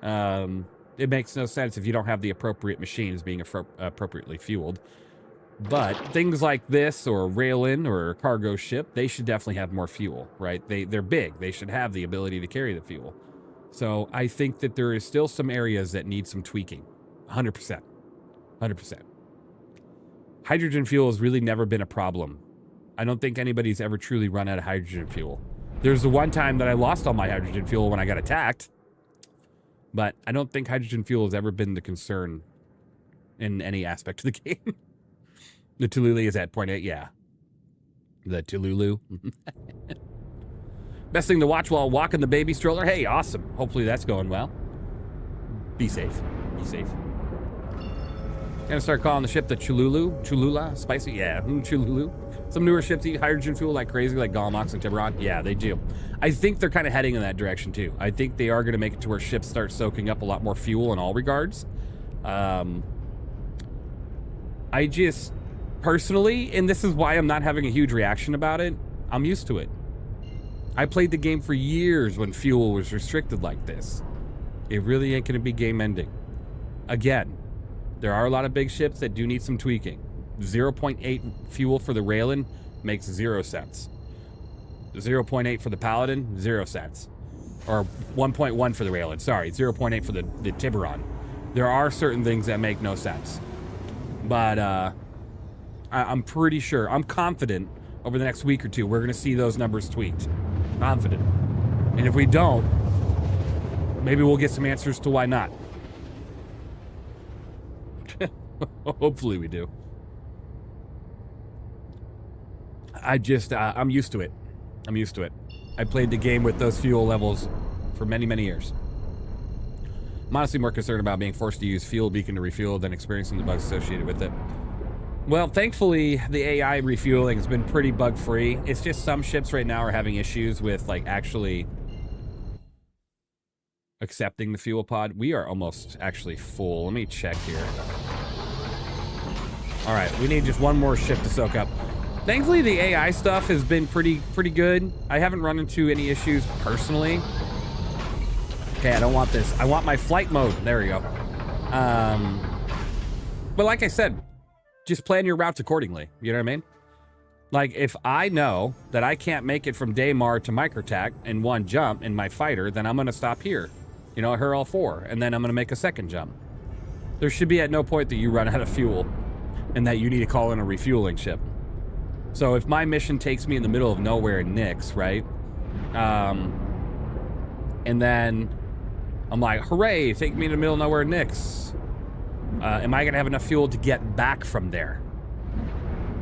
I mean? It makes no sense if you don't have the appropriate machines being appropriately fueled. But things like this, or rail-in, or cargo ship, they should definitely have more fuel, right? They're big. They should have the ability to carry the fuel. So I think that there is still some areas that need some tweaking. 100%. 100%. Hydrogen fuel has really never been a problem. I don't think anybody's ever truly run out of hydrogen fuel. There's the one time that I lost all my hydrogen fuel when I got attacked. But I don't think hydrogen fuel has ever been the concern in any aspect of the game. The Tallulah is at 0.8, yeah. The Tallulah. Best thing to watch while walking the baby stroller. Hey, awesome. Hopefully that's going well. Be safe. Be safe. Gonna start calling the ship the Cholula. Spicy? Yeah, Cholula. Some newer ships eat hydrogen fuel like crazy, like Galmox and Tiburon. Yeah, they do. I think they're kind of heading in that direction too. I think they are going to make it to where ships start soaking up a lot more fuel in all regards. I just, personally, and this is why I'm not having a huge reaction about it, I'm used to it. I played the game for years when fuel was restricted like this. It really ain't going to be game ending. Again, there are a lot of big ships that do need some tweaking. 0.8 fuel for the Railin makes 0 cents. 0.8 for the Paladin, 0 cents. Or 1.1 for the Railin, sorry, 0.8 for the Tiburon. There are certain things that make no sense. But I'm pretty sure, I'm confident over the next week or two, we're going to see those numbers tweaked. Confident. And if we don't, maybe we'll get some answers to why not. Hopefully we do. I'm used to it. I'm used to it. I played the game with those fuel levels for many, many years. I'm honestly more concerned about being forced to use fuel beacon to refuel than experiencing the bugs associated with it. Well, thankfully, the AI refueling has been pretty bug-free. It's just some ships right now are having issues with, like, actually accepting the fuel pod. We are almost actually full. Let me check here. All right, we need just one more ship to soak up. Thankfully, the AI stuff has been pretty good. I haven't run into any issues personally. Okay, I don't want this. I want my flight mode. There we go. But like I said, just plan your routes accordingly. You know what I mean? Like, if I know that I can't make it from Daymar to Microtac in one jump in my fighter, then I'm going to stop here. You know, her all 4, and then I'm going to make a second jump. There should be at no point that you run out of fuel and that you need to call in a refueling ship. So if my mission takes me in the middle of nowhere in Nyx, right? And then I'm like, hooray, take me in the middle of nowhere in Nyx. Am I gonna have enough fuel to get back from there?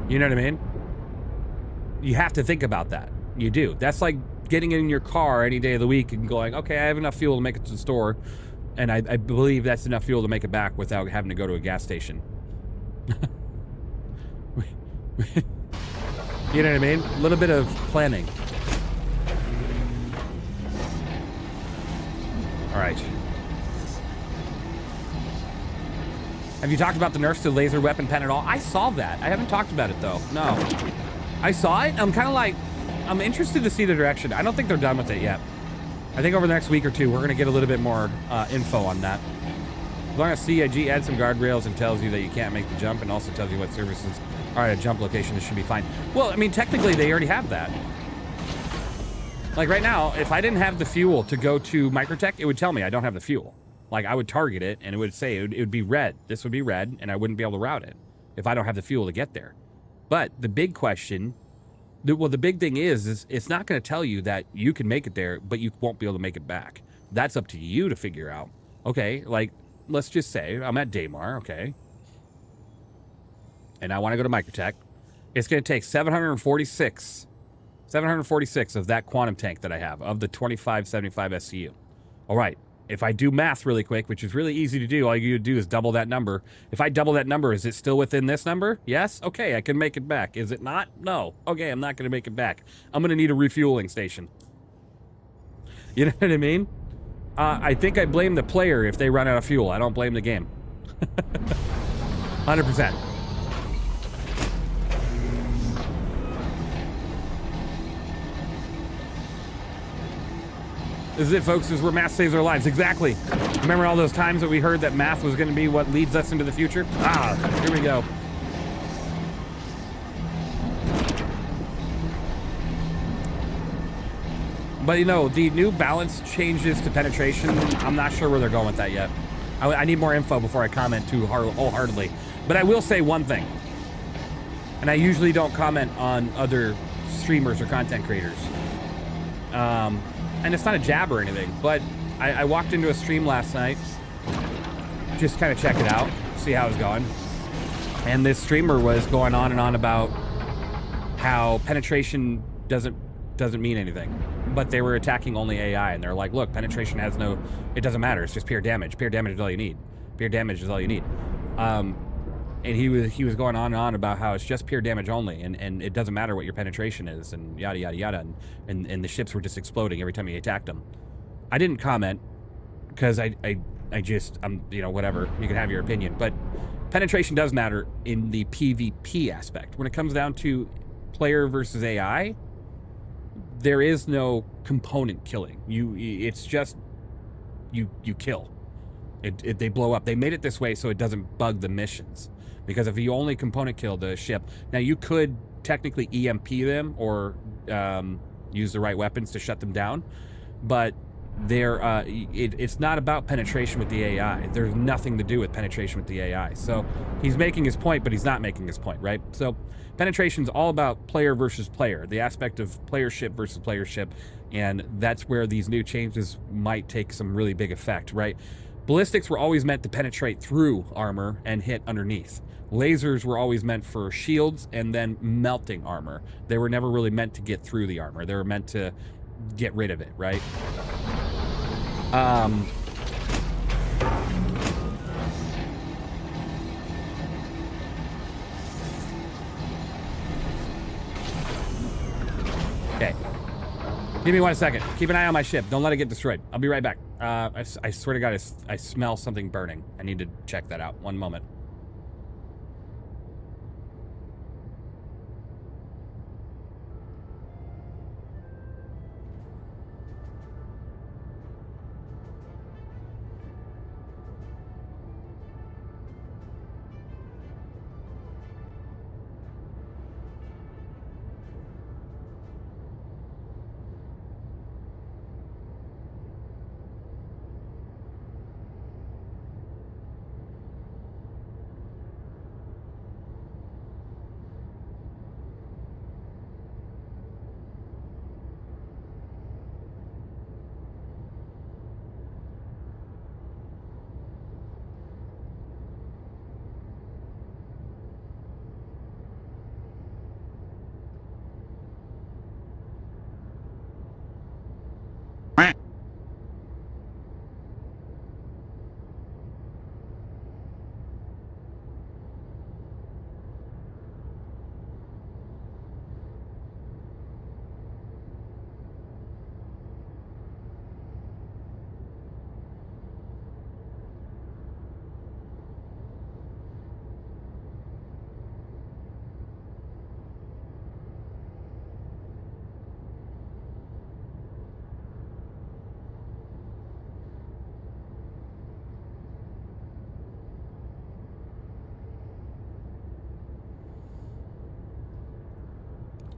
You know what I mean? You have to think about that. You do. That's like getting in your car any day of the week and going, okay, I have enough fuel to make it to the store. And I believe that's enough fuel to make it back without having to go to a gas station. You know what I mean? A little bit of planning. All right. Have you talked about the nerfs to laser weapon pen at all? I saw that. I haven't talked about it though. No. I saw it. I'm kind of like, I'm interested to see the direction. I don't think they're done with it yet. I think over the next week or two, we're going to get a little bit more info on that. As long as CIG adds some guardrails and tells you that you can't make the jump and also tells you what services are at a jump location, it should be fine. Well, I mean, technically, they already have that. Like right now, if I didn't have the fuel to go to Microtech, it would tell me I don't have the fuel. Like I would target it and it would say, it would be red. This would be red and I wouldn't be able to route it if I don't have the fuel to get there. But the big question, well, the big thing is it's not going to tell you that you can make it there, but you won't be able to make it back. That's up to you to figure out. Okay, like, let's just say I'm at Daymar, okay? And I want to go to Microtech. It's going to take 746 of that quantum tank that I have, of the 2575 SCU. All right, if I do math really quick, which is really easy to do, all you do is double that number. If I double that number, is it still within this number? Yes? Okay, I can make it back. Is it not? No. Okay, I'm not going to make it back. I'm going to need a refueling station. You know what I mean? I think I blame the player if they run out of fuel. I don't blame the game. 100%. This is it, folks. This is where math saves our lives. Exactly. Remember all those times that we heard that math was going to be what leads us into the future? Ah, here we go. But you know, the new balance changes to penetration, I'm not sure where they're going with that yet. I need more info before I comment too wholeheartedly. But I will say one thing. And I usually don't comment on other streamers or content creators. And it's not a jab or anything, but I walked into a stream last night, just kind of check it out, see how it's going. And this streamer was going on and on about how penetration doesn't mean anything. But they were attacking only AI, and they're like, look, penetration has no, it doesn't matter, it's just pure damage. Pure damage is all you need. Pure damage is all you need. And he was going on and on about how it's just pure damage only, and it doesn't matter what your penetration is, and yada yada yada, and the ships were just exploding every time he attacked them. I didn't comment because I'm you know, whatever, you can have your opinion, but penetration does matter in the PvP aspect. When it comes down to player versus AI, there is no component killing. It's just you kill. They blow up. They made it this way so it doesn't bug the missions. Because if you only component kill the ship, now you could technically EMP them or use the right weapons to shut them down, but it's not about penetration with the AI. There's nothing to do with penetration with the AI. So he's making his point, but he's not making his point, right? So penetration is all about player versus player, the aspect of player ship versus player ship, and that's where these new changes might take some really big effect, right? Ballistics were always meant to penetrate through armor and hit underneath. Lasers were always meant for shields and then melting armor. They were never really meant to get through the armor. They were meant to get rid of it, right? Okay. Give me 1 second. Keep an eye on my ship. Don't let it get destroyed. I'll be right back. I swear to God, I smell something burning. I need to check that out. 1 moment.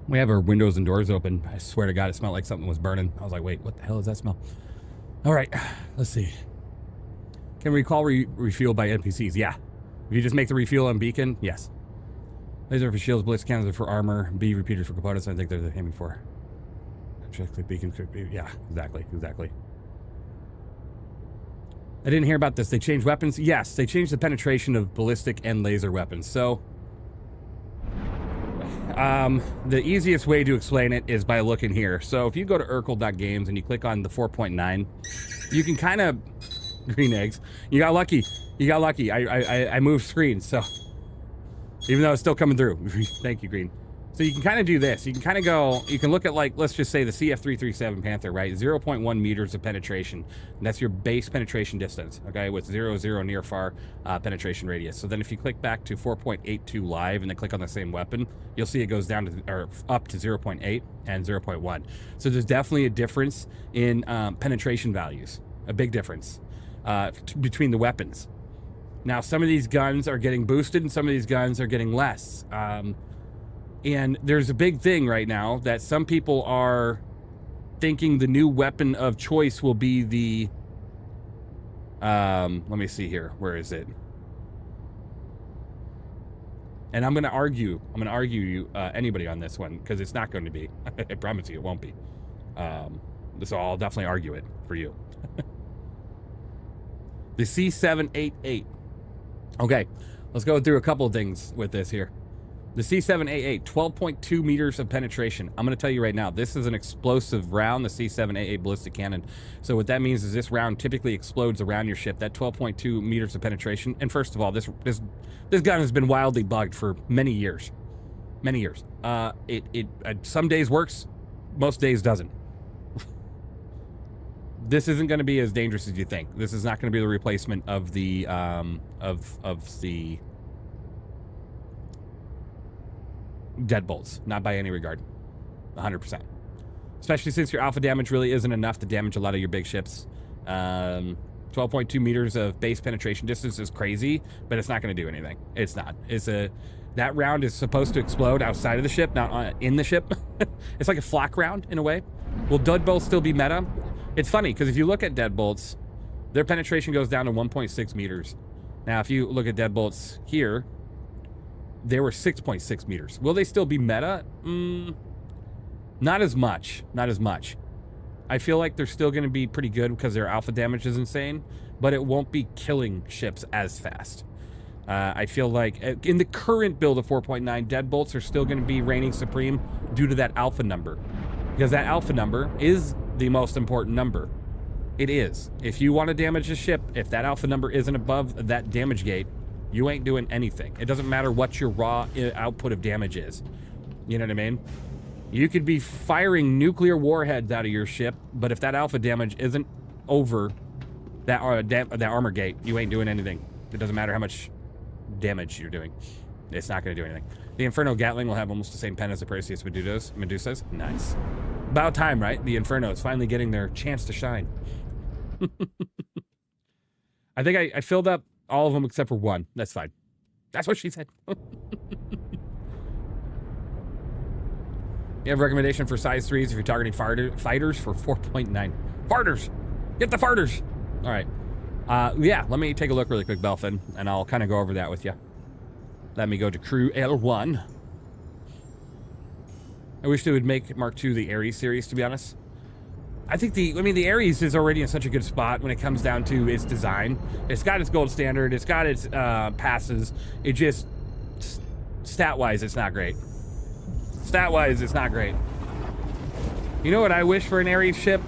We have our windows and doors open. I swear to God, it smelled like something was burning. I was like, wait, what the hell is that smell? All right, let's see. Can we recall refuel by NPCs? Yeah. If you just make the refuel on beacon, yes. Laser for shields, blitz cannons are for armor, B repeaters for components. I think they're aiming for. Beacon, yeah, exactly. I didn't hear about this. They changed weapons? Yes, they changed the penetration of ballistic and laser weapons. So the easiest way to explain it is by looking here. So if you go to urkel.games and you click on the 4.9, you can kind of green eggs. You got lucky. I moved screens, so even though it's still coming through. Thank you, green. So you can kind of do this. You can kind of go, you can look at like, let's just say the CF337 Panther, right? 0.1 meters of penetration. And that's your base penetration distance, okay? With 0, near far penetration radius. So then if you click back to 4.82 live and then click on the same weapon, you'll see it goes down to, or up to 0.8 and 0.1. So there's definitely a difference in penetration values, a big difference between the weapons. Now, some of these guns are getting boosted and some of these guns are getting less. And there's a big thing right now that some people are thinking the new weapon of choice will be the, let me see here. Where is it? And I'm going to argue anybody on this one because it's not going to be. I promise you it won't be. So I'll definitely argue it for you. The C788. Okay, let's go through a couple of things with this here. The C788, 12.2 meters of penetration. I'm going to tell you right now, this is an explosive round, the C788 ballistic cannon. So what that means is this round typically explodes around your ship. That 12.2 meters of penetration. And first of all, this gun has been wildly bugged for many years. Many years. It some days works, most days doesn't. This isn't going to be as dangerous as you think. This is not going to be the replacement of the the deadbolts, not by any regard. 100%. Especially since your alpha damage really isn't enough to damage a lot of your big ships. 12.2 meters of base penetration distance is crazy, but it's not going to do anything. It's not. That round is supposed to explode outside of the ship, not in the ship. It's like a flak round in a way. Will deadbolts still be meta? It's funny because if you look at deadbolts, their penetration goes down to 1.6 meters. Now, if you look at deadbolts here, they were 6.6 meters. Will they still be meta? Not as much. Not as much. I feel like they're still going to be pretty good because their alpha damage is insane, but it won't be killing ships as fast. I feel like in the current build of 4.9, deadbolts are still going to be reigning supreme due to that alpha number. Because that alpha number is the most important number. It is. If you want to damage a ship, if that alpha number isn't above that damage gate, you ain't doing anything. It doesn't matter what your raw output of damage is. You know what I mean? You could be firing nuclear warheads out of your ship, but if that alpha damage isn't over that armor gate, you ain't doing anything. It doesn't matter how much damage you're doing. It's not going to do anything. The Inferno Gatling will have almost the same pen as the Perseus Medusas. Nice. About time, right? The Inferno is finally getting their chance to shine. I think I filled up all of them except for one. That's fine. That's what she said. You have a recommendation for size 3s if you're targeting fighters for 4.9. Farters! Get the farters! All right. Yeah, let me take a look really quick, Belfin, and I'll kind of go over that with you. Let me go to Crew L1. I wish they would make Mark II the Ares series, to be honest. I think the Ares is already in such a good spot when it comes down to its design. It's got its gold standard. It's got its passes. It just, stat-wise, it's not great. Stat-wise, it's not great. You know what I wish for an Ares ship?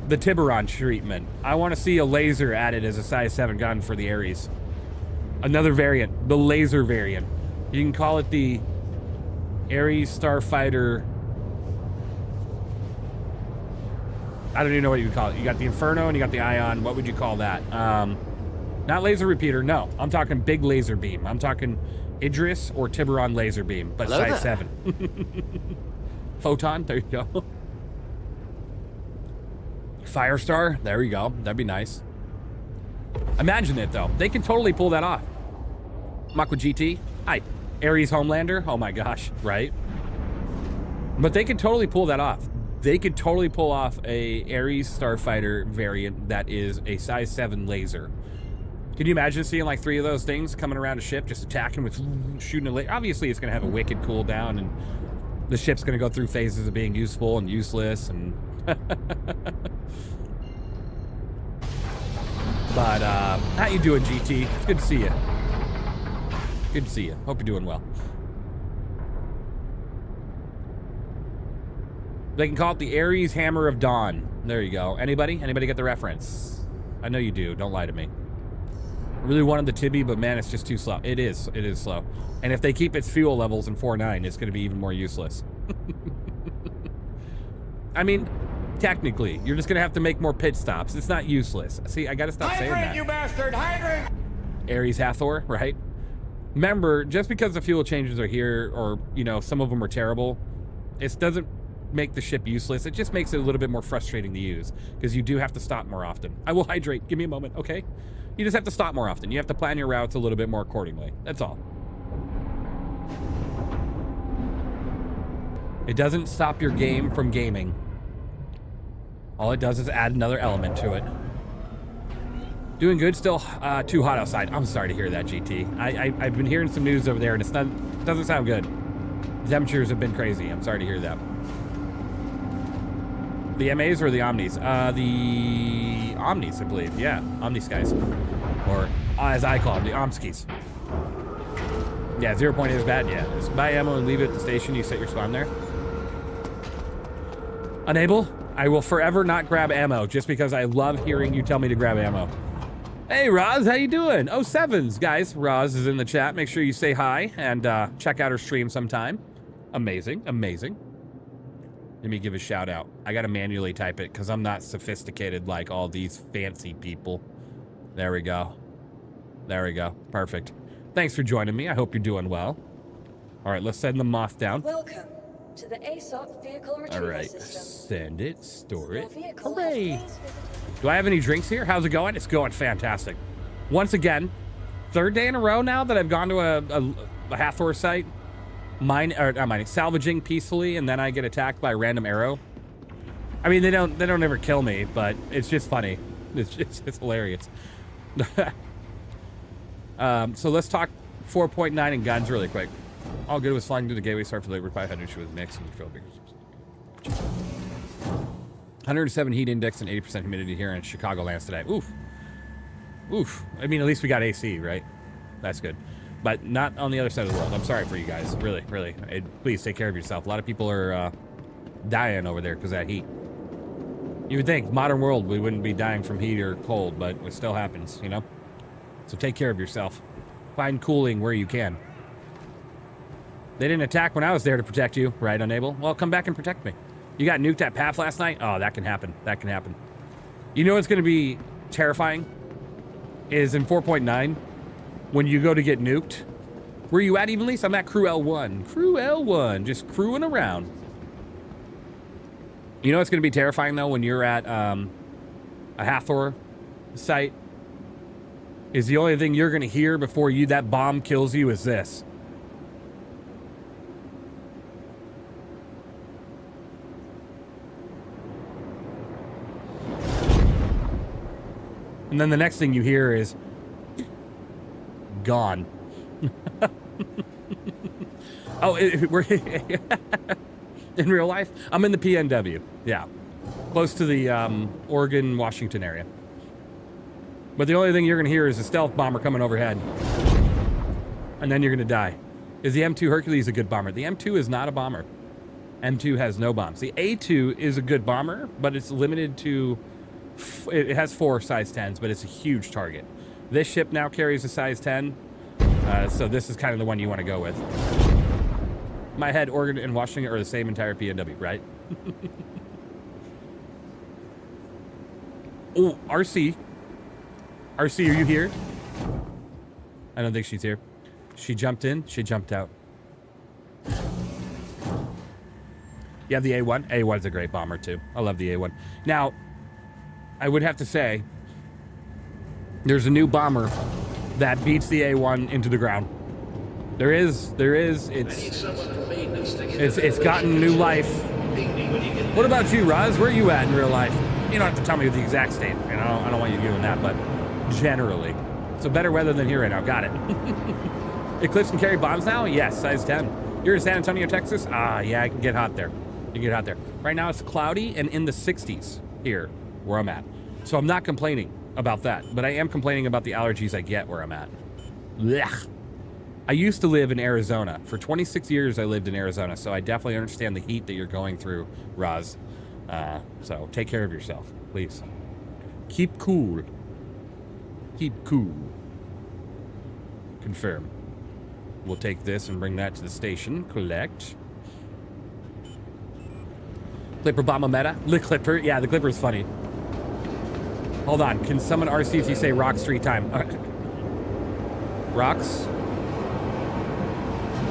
The Tiburon treatment. I want to see a laser added as a size 7 gun for the Ares. Another variant, the laser variant. You can call it the Ares Starfighter. I don't even know what you would call it. You got the Inferno and you got the Ion. What would you call that? Not laser repeater, no. I'm talking big laser beam. I'm talking Idris or Tiburon laser beam, but Hello size there. 7. Photon, there you go. Firestar, there you go. That'd be nice. Imagine it, though. They can totally pull that off. Makwa GT, hi. Ares Homelander, oh my gosh, right? But they could totally pull that off. They could totally pull off a Ares Starfighter variant that is a size 7 laser. Can you imagine seeing like 3 of those things coming around a ship, just attacking with shooting a laser? Obviously, it's going to have a wicked cooldown, and the ship's going to go through phases of being useful and useless, and but how you doing, GT? It's good to see you. Good to see you. Hope you're doing well. They can call it the Ares Hammer of Dawn. There you go. Anybody? Anybody get the reference? I know you do. Don't lie to me. Really wanted the Tibby, but man, it's just too slow. It is slow. And if they keep its fuel levels in 4.9, it's going to be even more useless. I mean, technically, you're just going to have to make more pit stops. It's not useless. See, I got to stop saying that. Hydrate, you bastard! Hydrate! Ares Hathor, right? Remember, just because the fuel changes are here, or, you know, some of them are terrible, it doesn't make the ship useless. It just makes it a little bit more frustrating to use, because you do have to stop more often. I will hydrate. Give me a moment, okay? You just have to stop more often. You have to plan your routes a little bit more accordingly. That's all. It doesn't stop your game from gaming. All it does is add another element to it. Doing good still. Too hot outside. I'm sorry to hear that, GT. I've been hearing some news over there, and it doesn't sound good. The temperatures have been crazy. I'm sorry to hear that. The MAs or the Omnis? The Omnis, I believe. Yeah, Omni Skies. Or, as I call them, the Omskis. Yeah, 0.8 is bad. Yeah, just buy ammo and leave it at the station. You set your spawn there. Unable? I will forever not grab ammo just because I love hearing you tell me to grab ammo. Hey, Roz, how you doing? Oh, sevens, guys. Roz is in the chat. Make sure you say hi and check out her stream sometime. Amazing, amazing. Let me give a shout out. I gotta manually type it because I'm not sophisticated like all these fancy people. There we go. There we go. Perfect. Thanks for joining me. I hope you're doing well. All right, let's send the moth down. Welcome to the ASOP vehicle retrieval All right, system. send it, store it. Your vehicle Hooray! has been visited. Do I have any drinks here? How's it going? It's going fantastic. Once again, third day in a row now that I've gone to a Hathor site, salvaging peacefully, and then I get attacked by a random arrow. I mean, they don't ever kill me, but it's just funny. It's hilarious. So let's talk 4.9 and guns really quick. All good was flying through the gateway, start for labor 500 with mix and field bigger. 107 heat index and 80% humidity here in Chicagoland today. Oof. Oof. I mean, at least we got AC, right? That's good. But not on the other side of the world. I'm sorry for you guys. Really, really. Please take care of yourself. A lot of people are dying over there because of that heat. You would think, modern world, we wouldn't be dying from heat or cold, but it still happens, you know? So take care of yourself. Find cooling where you can. They didn't attack when I was there to protect you, right, Unable? Well, come back and protect me. You got nuked at PAF last night? Oh, that can happen. That can happen. You know what's going to be terrifying? Is in 4.9, when you go to get nuked. Where you at, Evenlease? I'm at Crew L1. Crew L1, just crewing around. You know what's going to be terrifying, though, when you're at a Hathor site? Is the only thing you're going to hear before that bomb kills you is this. And then the next thing you hear is gone. Oh, we're in real life? I'm in the PNW. Yeah. Close to the Oregon, Washington area. But the only thing you're going to hear is a stealth bomber coming overhead. And then you're going to die. Is the M2 Hercules a good bomber? The M2 is not a bomber. M2 has no bombs. The A2 is a good bomber, but it's limited to... It has 4 size 10s, but it's a huge target. This ship now carries a size 10, so this is kind of the one you want to go with. My head, Oregon and Washington are the same entire PNW, right? Oh, RC. RC, are you here? I don't think she's here. She jumped in, she jumped out. You have the A1? A1's a great bomber, too. I love the A1. Now, I would have to say, there's a new bomber that beats the A1 into the ground. There is. It's gotten new life. What about you, Roz? Where are you at in real life? You don't have to tell me the exact state. You know, I don't want you doing that, but generally. So better weather than here right now. Got it. Eclipse can carry bombs now? Yes, size 10. You're in San Antonio, Texas? Ah, yeah, I can get hot there. You can get hot there. Right now it's cloudy and in the 60s here where I'm at. So I'm not complaining about that, but I am complaining about the allergies I get where I'm at. Blech. I used to live in Arizona. For 26 years I lived in Arizona, so I definitely understand the heat that you're going through, Roz. So take care of yourself, please. Keep cool. Keep cool. Confirm. We'll take this and bring that to the station. Collect. Clipper Bomba meta? The Clipper? Yeah, the Clipper is funny. Hold on. Can someone RC if you say rocks 3 times? Okay. Rocks.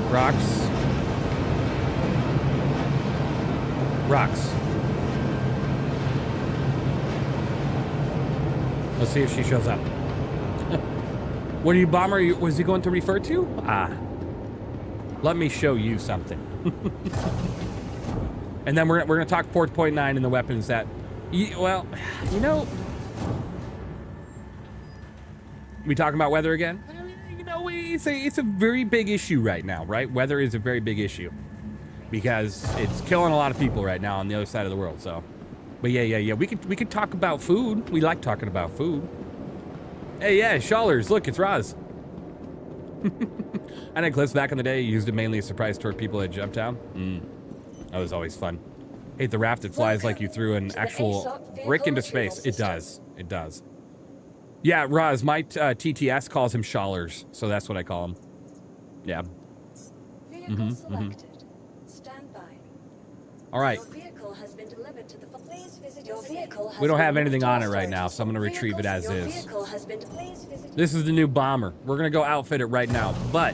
Rocks. Rocks. Let's see if she shows up. What are you, Bomber? Was he going to refer to? Ah. Let me show you something. And then we're going to talk 4.9 and the weapons that... Well, you know... We talking about weather again? You know, it's a very big issue right now, right? Weather is a very big issue. Because it's killing a lot of people right now on the other side of the world, so... But yeah. We could talk about food. We like talking about food. Hey, yeah, Shawlers. Look, it's Roz. I had clips back in the day. Used it mainly as surprise toward people at Jumptown. That was always fun. Hate the raft that flies like you threw an actual brick into space. It does. It does. Yeah, Roz, my TTS calls him Shawlers, so that's what I call him. Yeah. Stand by. All right. Your vehicle has been delivered to the... Please visit your vehicle. We don't have anything on it right now, so I'm going to retrieve it as is. This is the new bomber. We're going to go outfit it right now. But,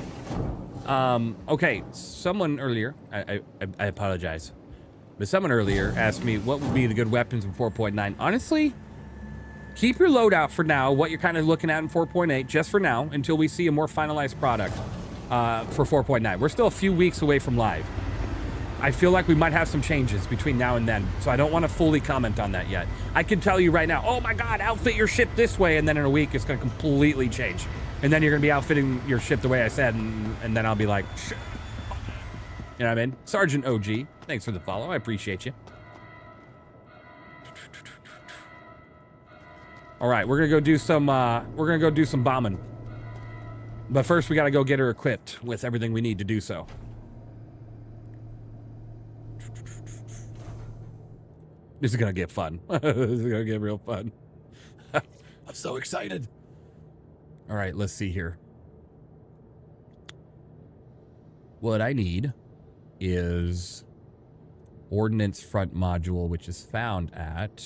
okay, someone earlier, I apologize, but someone earlier asked me what would be the good weapons in 4.9. Honestly, keep your loadout for now, what you're kind of looking at in 4.8, just for now, until we see a more finalized product for 4.9. We're still a few weeks away from live. I feel like we might have some changes between now and then, so I don't want to fully comment on that yet. I can tell you right now, oh my god, outfit your ship this way, and then in a week it's going to completely change. And then you're going to be outfitting your ship the way I said, and then I'll be like, shit. You know what I mean? Sergeant OG, thanks for the follow. I appreciate you. All right, we're going to go do some, bombing. But first, we got to go get her equipped with everything we need to do so. This is gonna get fun. This is gonna get real fun. I'm so excited. All right, let's see here. What I need is Ordnance Front Module, which is found at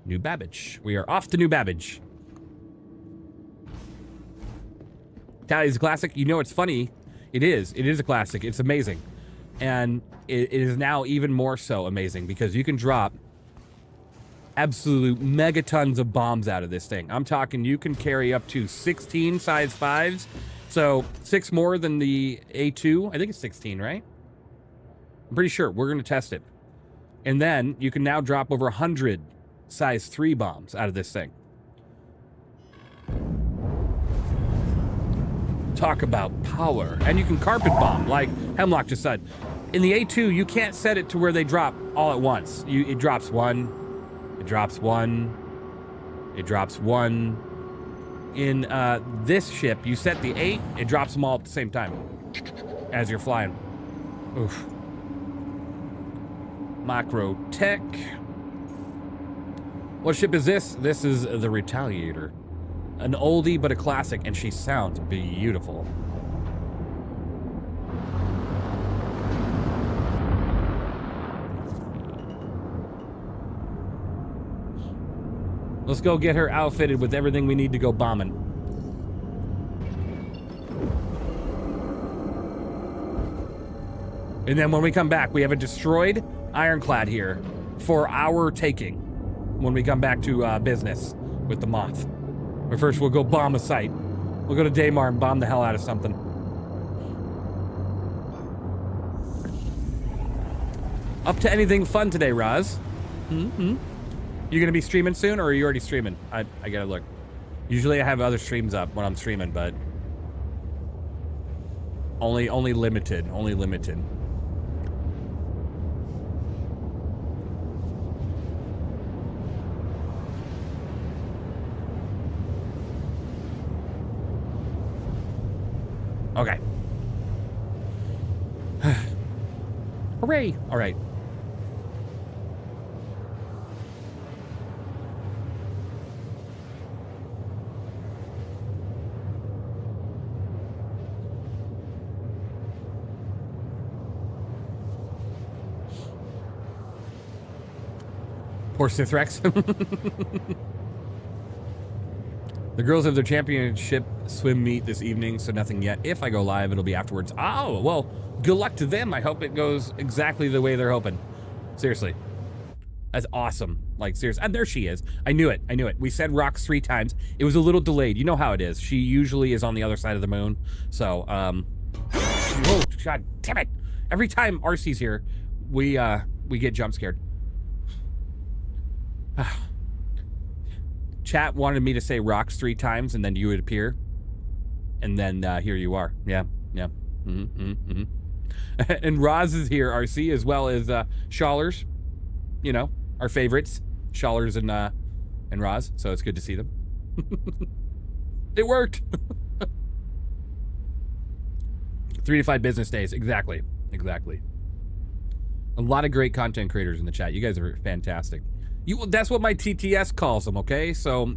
New Babbage. We are off to New Babbage. Tally's a classic. You know, it's funny. It is. It is a classic. It's amazing. And it is now even more so amazing because you can drop absolute megatons of bombs out of this thing. I'm talking you can carry up to 16 size 5s. So 6 more than the A2. I think it's 16, right? I'm pretty sure. We're going to test it. And then you can now drop over 100 size 3 bombs out of this thing. Talk about power. And you can carpet bomb, like Hemlock just said. In the A2, you can't set it to where they drop all at once. It drops 1. It drops 1. It drops 1. In this ship, you set the 8, it drops them all at the same time as you're flying. Oof. Macro Tech. What ship is this? This is the Retaliator. An oldie but a classic, and she sounds beautiful. Let's go get her outfitted with everything we need to go bombing. And then when we come back, we have a destroyed ironclad here for our taking when we come back to business with the Moth. But first, we'll go bomb a site. We'll go to Daymar and bomb the hell out of something. Up to anything fun today, Roz? Mm-hmm. You gonna be streaming soon, or are you already streaming? I gotta look. Usually I have other streams up when I'm streaming, but only limited. Only limited. Okay. Hooray! All right. Poor Sithrex. The girls have their championship swim meet this evening, so nothing yet. If I go live, it'll be afterwards. Oh, well, good luck to them. I hope it goes exactly the way they're hoping. Seriously. That's awesome. Like, seriously. And there she is. I knew it. I knew it. We said rocks 3 times. It was a little delayed. You know how it is. She usually is on the other side of the moon. So, oh, God damn it. Every time RC's here, we get jump scared. Chat wanted me to say rocks 3 times, and then you would appear. And then here you are. Yeah, yeah. And Roz is here, RC, as well as Shawlers. You know, our favorites, Shawlers and Roz. So it's good to see them. It worked. 3 to 5 business days. Exactly. Exactly. A lot of great content creators in the chat. You guys are fantastic. That's what my TTS calls them, okay? So,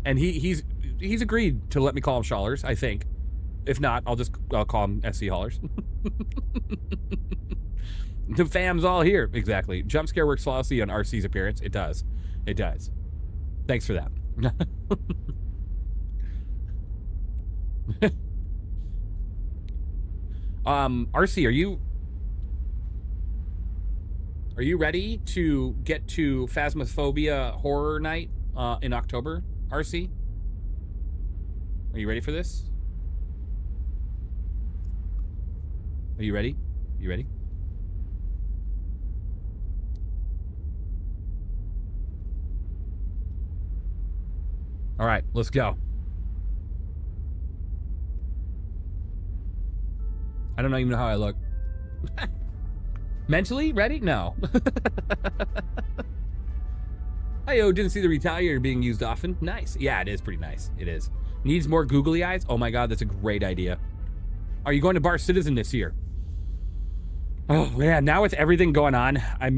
and he's agreed to let me call him Shawlers, I think. If not, I'll call him SC Haulers. The fam's all here. Exactly. Jump scare works flawlessly on RC's appearance. It does. It does. Thanks for that. RC, are you ready to get to Phasmophobia Horror Night in October, RC? Are you ready for this? Are you ready? You ready? All right, let's go. I don't even know how I look. Mentally ready? No. Hi-yo, didn't see the Retaliator being used often. Nice. Yeah, it is pretty nice. It is. Needs more googly eyes? Oh my God, that's a great idea. Are you going to Bar Citizen this year? Oh yeah, now with everything going on, I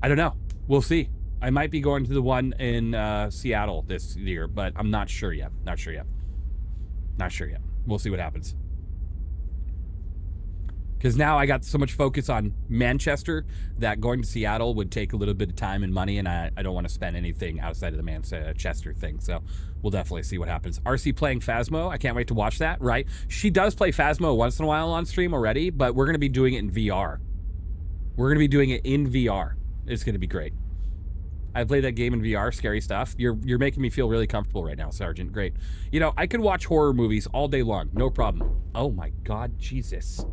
don't know. We'll see. I might be going to the one in Seattle this year, but I'm not sure yet. Not sure yet. Not sure yet. We'll see what happens. Because now I got so much focus on Manchester that going to Seattle would take a little bit of time and money, and I don't want to spend anything outside of the Manchester thing. So we'll definitely see what happens. RC playing Phasmo. I can't wait to watch that, right? She does play Phasmo once in a while on stream already, but we're going to be doing it in VR. We're going to be doing it in VR. It's going to be great. I played that game in VR, scary stuff. You're making me feel really comfortable right now, Sergeant. Great. You know, I could watch horror movies all day long, no problem. Oh my God, Jesus.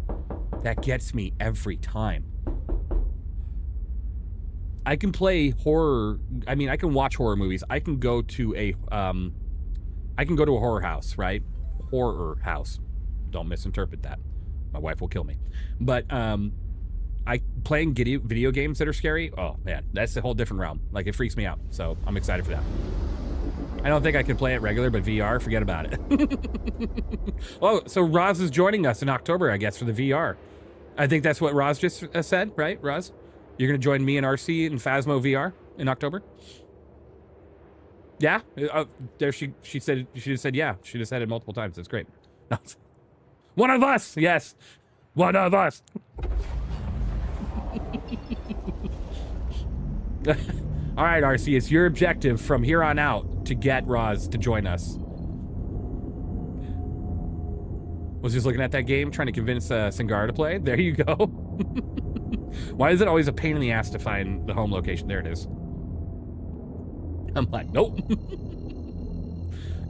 That gets me every time. I can play horror, I mean, I can watch horror movies. I can go to a horror house, right? Horror house. Don't misinterpret that. My wife will kill me. But, playing video games that are scary, oh man, that's a whole different realm. Like, it freaks me out, so I'm excited for that. I don't think I can play it regular, but VR, forget about it. Oh, so Roz is joining us in October, I guess, for the VR. I think that's what Roz just said, right, Roz? You're gonna join me and RC in Phasmo VR in October? Yeah? There she said, she just said yeah. She just said it multiple times. That's great. One of us, yes. One of us. All right, RC, it's your objective from here on out to get Roz to join us. Was just looking at that game, trying to convince Singara to play. There you go. Why is it always a pain in the ass to find the home location? There it is. I'm like, nope.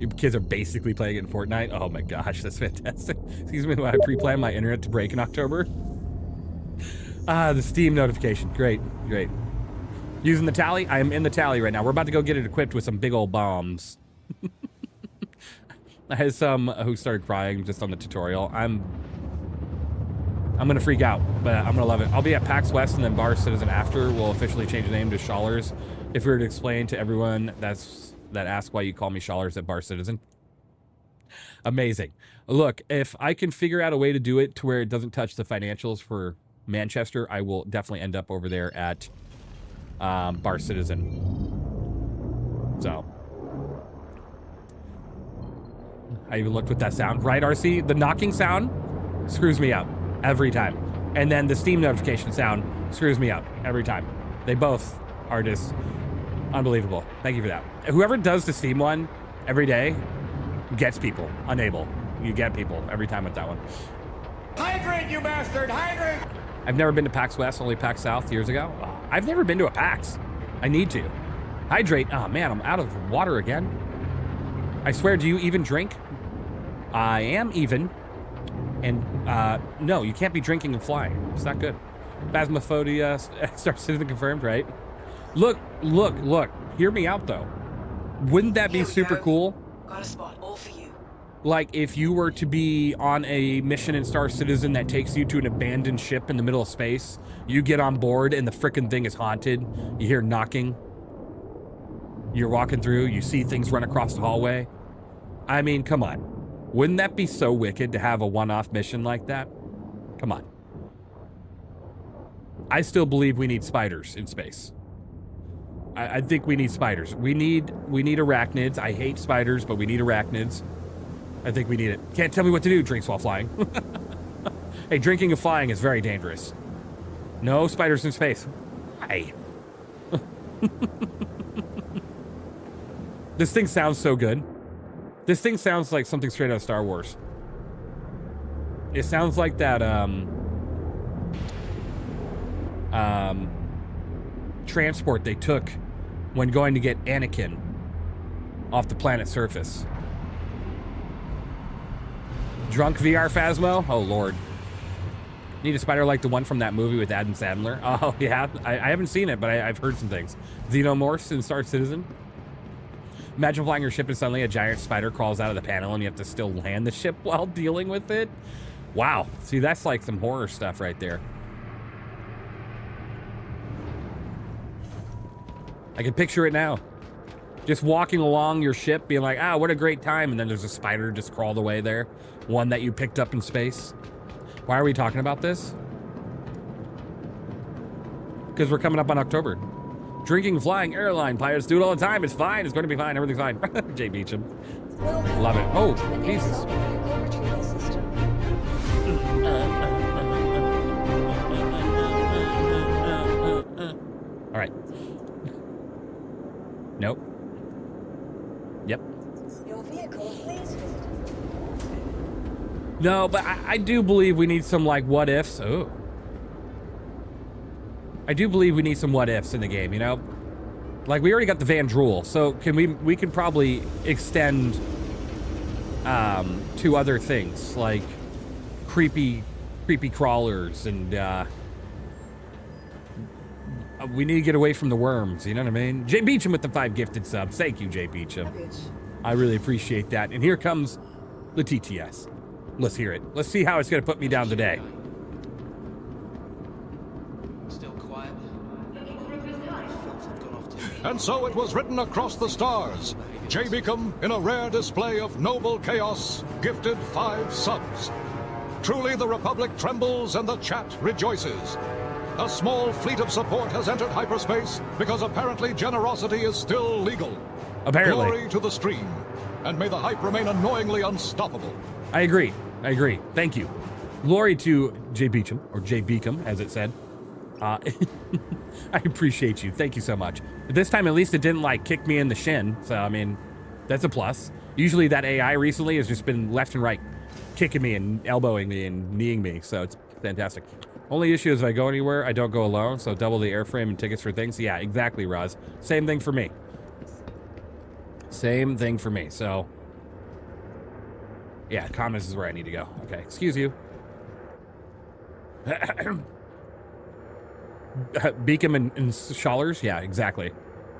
You kids are basically playing it in Fortnite. Oh my gosh, that's fantastic. Excuse me while I pre-plan my internet to break in October. The Steam notification. Great, great. Using the tally? I am in the tally right now. We're about to go get it equipped with some big old bombs. I had some who started crying just on the tutorial. I'm gonna freak out, but I'm gonna love it. I'll be at PAX West and then Bar Citizen after. We'll officially change the name to Shawlers. If we were to explain to everyone that asks why you call me Shawlers at Bar Citizen. Amazing. Look, if I can figure out a way to do it to where it doesn't touch the financials for Manchester, I will definitely end up over there at Bar Citizen. So I even looked with that sound, right, RC? The knocking sound screws me up every time. And then the Steam notification sound screws me up every time. They both are just unbelievable. Thank you for that. Whoever does the Steam one every day gets people. Unable. You get people every time with that one. Hydrate, you bastard! Hydrate! I've never been to PAX West, only PAX South years ago. I've never been to a PAX. I need to. Hydrate. Oh man, I'm out of water again. I swear, do you even drink? I am even. And no, you can't be drinking and flying. It's not good. Phasmophobia, Star Citizen confirmed, right? Look. Hear me out though. Wouldn't that be super cool? Got a spot all for you. Like if you were to be on a mission in Star Citizen that takes you to an abandoned ship in the middle of space, you get on board and the frickin' thing is haunted. You hear knocking. You're walking through, you see things run across the hallway. I mean, come on. Wouldn't that be so wicked to have a one-off mission like that? Come on. I still believe we need spiders in space. I think we need spiders. We need arachnids. I hate spiders, but we need arachnids. I think we need it. Can't tell me what to do, drinks while flying. Hey, drinking and flying is very dangerous. No spiders in space. Hey. This thing sounds so good. This thing sounds like something straight out of Star Wars. It sounds like that, transport they took when going to get Anakin off the planet's surface. Drunk VR Phasmo? Oh, Lord. Need a spider like the one from that movie with Adam Sandler? Oh, yeah. I haven't seen it, but I've heard some things. Xenomorphs in Star Citizen. Imagine flying your ship and suddenly a giant spider crawls out of the panel and you have to still land the ship while dealing with it. Wow. See, that's like some horror stuff right there. I can picture it now. Just walking along your ship being like, what a great time. And then there's a spider just crawled away there. One that you picked up in space. Why are we talking about this? Because we're coming up on October. Drinking, flying, airline, pilots do it all the time. It's fine. It's going to be fine. Everything's fine. Jay Beecham. Love it. Oh, Jesus. All right. Nope. Yep. Your vehicle, please visit. No, but I do believe we need some, like, what ifs. Oh. I do believe we need some what ifs in the game, you know? Like, we already got the Van Drool, so we can probably extend to other things, like creepy crawlers, and we need to get away from the worms, you know what I mean? Jay Beecham with the 5 gifted subs. Thank you, Jay Beecham. I really appreciate that. And here comes the TTS. Let's hear it. Let's see how it's going to put me down today. And so it was written across the stars. J. Beacom, in a rare display of noble chaos, gifted 5 subs. Truly the Republic trembles and the chat rejoices. A small fleet of support has entered hyperspace because apparently generosity is still legal. Apparently. Glory to the stream, and may the hype remain annoyingly unstoppable. I agree. Thank you. Glory to J. Beecham, or J. Beacom, as it said. I appreciate you. Thank you so much. This time, at least it didn't, like, kick me in the shin. So, I mean, that's a plus. Usually that AI recently has just been left and right, kicking me and elbowing me and kneeing me. So it's fantastic. Only issue is if I go anywhere, I don't go alone. So double the airframe and tickets for things. Yeah, exactly, Roz. Same thing for me. Same thing for me. So, yeah, comments is where I need to go. Okay, excuse you. Beacom and Schallers? Yeah, exactly.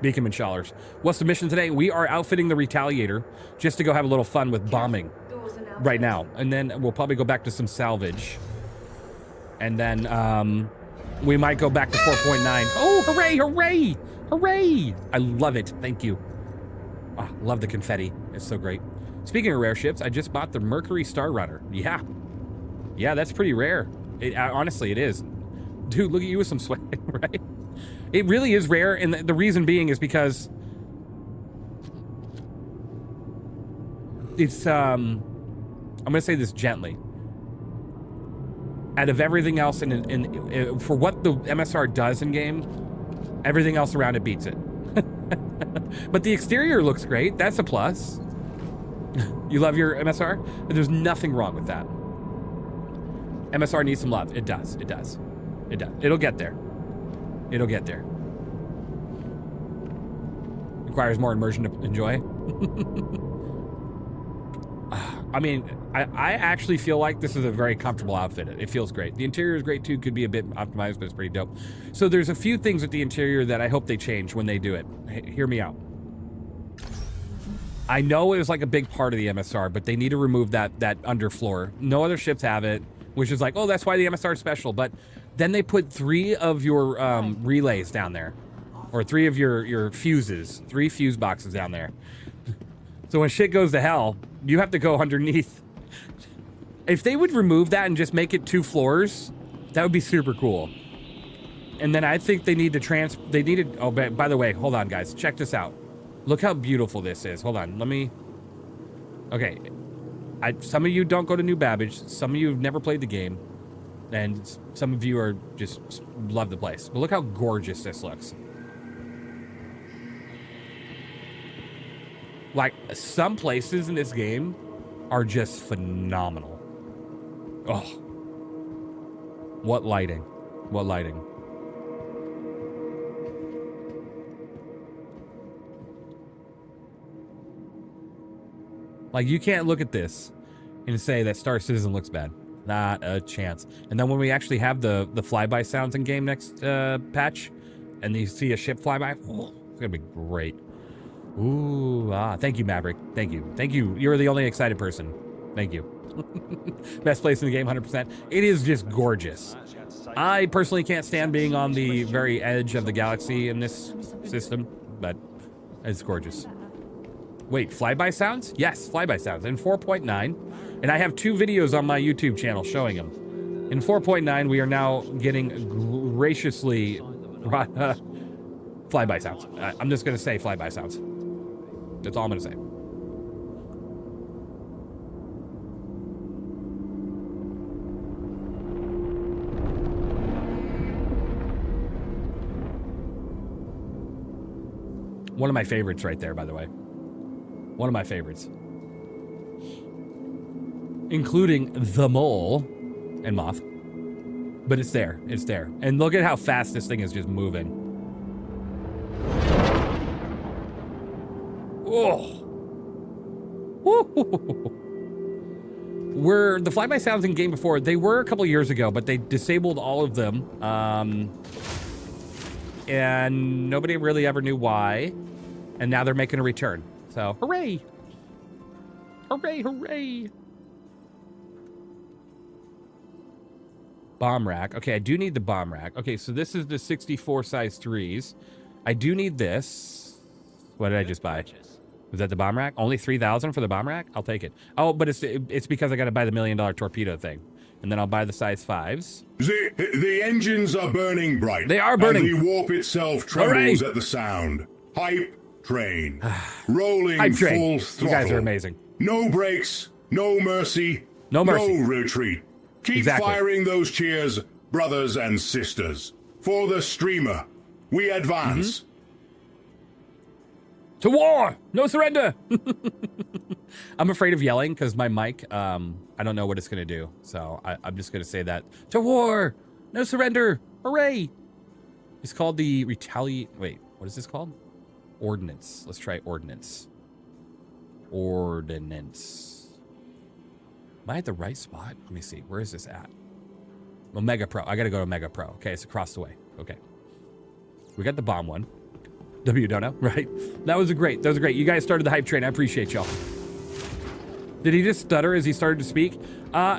Beacom and Schallers. What's the mission today? We are outfitting the Retaliator just to go have a little fun with bombing right now. And then we'll probably go back to some salvage. And then we might go back to 4.9. Oh, hooray, hooray, hooray. I love it. Thank you. Oh, love the confetti. It's so great. Speaking of rare ships, I just bought the Mercury Star Runner. Yeah. Yeah, that's pretty rare. Honestly, it is. Dude, look at you with some sweat, right? It really is rare, and the reason being is because it's, I'm going to say this gently. out of everything else for what the MSR does in game, everything else around it beats it. But the exterior looks great. That's a plus. You love your MSR? But there's nothing wrong with that. MSR needs some love. It does. It does. It does. It'll get there. It'll get there. Requires more immersion to enjoy. I mean, I actually feel like this is a very comfortable outfit. It feels great. The interior is great too. Could be a bit optimized, but it's pretty dope. So there's a few things with the interior that I hope they change when they do it. Hear me out. I know it was like a big part of the MSR, but they need to remove that underfloor. No other ships have it, which is like, oh, that's why the MSR is special. But then they put 3 of your relays down there, or 3 of your fuses, 3 fuse boxes down there. So when shit goes to hell, you have to go underneath. If they would remove that and just make it 2 floors, that would be super cool. And then I think they need to oh, by the way, hold on guys, check this out. Look how beautiful this is. Hold on, okay. Some of you don't go to New Babbage, some of you have never played the game, and some of you are just love the place. But look how gorgeous this looks. Like, some places in this game are just phenomenal. Oh. What lighting. What lighting. Like, you can't look at this and say that Star Citizen looks bad. Not a chance. And then when we actually have the flyby sounds in game next patch, and you see a ship flyby, oh, it's gonna be great. Ooh, thank you, Maverick. Thank you. Thank you. You're the only excited person. Thank you. Best place in the game, 100%. It is just gorgeous. I personally can't stand being on the very edge of the galaxy in this system, but it's gorgeous. Wait, flyby sounds? Yes, flyby sounds in 4.9. And I have 2 videos on my YouTube channel showing them. In 4.9, we are now getting graciously flyby sounds. I'm just going to say flyby sounds. That's all I'm going to say. One of my favorites right there, by the way. One of my favorites. Including the mole and moth. But it's there. It's there. And look at how fast this thing is just moving. Oh. Were the flyby sounds in game before? They were a couple years ago, but they disabled all of them. And nobody really ever knew why. And now they're making a return. So, hooray! Hooray, hooray! Bomb rack. Okay, I do need the bomb rack. Okay, so this is the 64 size 3s. I do need this. What did I just buy? Was that the bomb rack? Only 3,000 for the bomb rack? I'll take it. Oh, but it's because I got to buy the $1 million torpedo thing. And then I'll buy the size 5s. The engines are burning bright. They are burning. And the warp itself trembles at the sound. Hype train. Rolling Hype train. full throttle. You guys are amazing. No brakes, no mercy, no mercy. No retreat. Keep firing those cheers, brothers and sisters. For the streamer, we advance. Mm-hmm. To war! No surrender! I'm afraid of yelling because my mic, I don't know what it's going to do. So I'm just going to say that. To war! No surrender! Hooray! It's called the retaliate... Wait, what is this called? Ordnance. Let's try ordnance. Ordnance. Am I at the right spot? Let me see. Where is this at? Omega Pro. I got to go to Omega Pro. Okay, it's across the way. Okay. We got the bomb one. W don't know, right? That was great. That was great. You guys started the hype train. I appreciate y'all. Did he just stutter as he started to speak?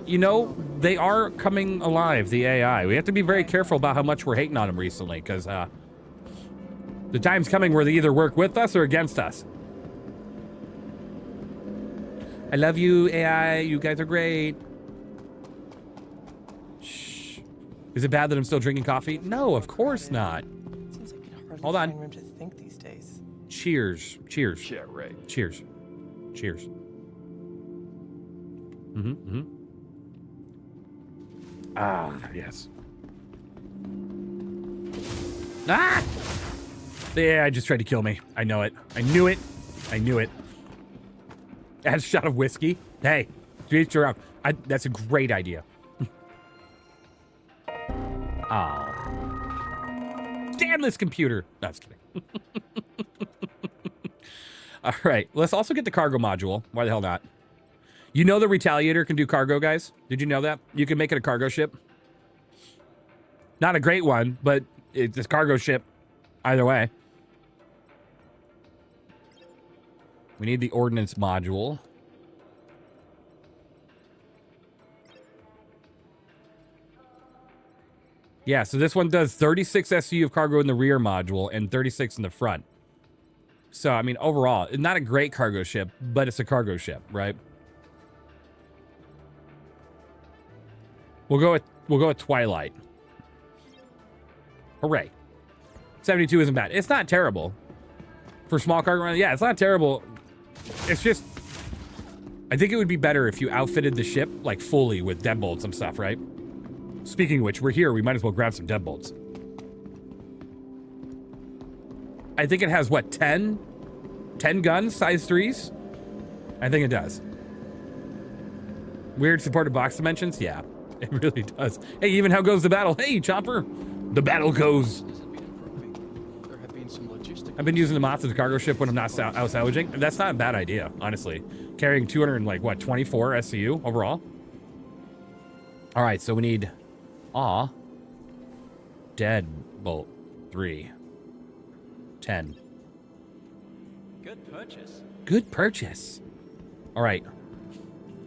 You know, they are coming alive, the AI. We have to be very careful about how much we're hating on them recently, because the time's coming where they either work with us or against us. I love you, AI. You guys are great. Shh. Is it bad that I'm still drinking coffee? No, of course not. Seems like you hardly Hold on. find room to think these days. Cheers. Cheers. Yeah, right. Cheers. Cheers. Ah, yes. Ah! Yeah, I just tried to kill me. I know it. I knew it. I knew it. Add a shot of whiskey. Hey, reach around. That's a great idea. Oh. Damn this computer. No, I was kidding. All right, let's also get the cargo module. Why the hell not? You know the Retaliator can do cargo, guys? Did you know that? You can make it a cargo ship. Not a great one, but it's a cargo ship either way. We need the ordnance module. Yeah, so this one does 36 SCU of cargo in the rear module and 36 in the front. So, I mean, overall, it's not a great cargo ship, but it's a cargo ship, right? We'll go with Twilight. Hooray. 72 isn't bad. It's not terrible. For small cargo, yeah, it's not terrible. It's just, I think it would be better if you outfitted the ship, like, fully with deadbolts and stuff, right? Speaking of which, we're here. We might as well grab some deadbolts. I think it has, what, 10? 10 guns, size 3s? I think it does. Weird supported box dimensions? Yeah, it really does. Hey, even how goes the battle? Hey, Chopper! The battle goes. I've been using the mods as a cargo ship when I'm not out salvaging. That's not a bad idea, honestly. Carrying 200 and, like, what, 24 SCU overall? All right, so we need... Deadbolt 3. 10. Good purchase. Good purchase. All right.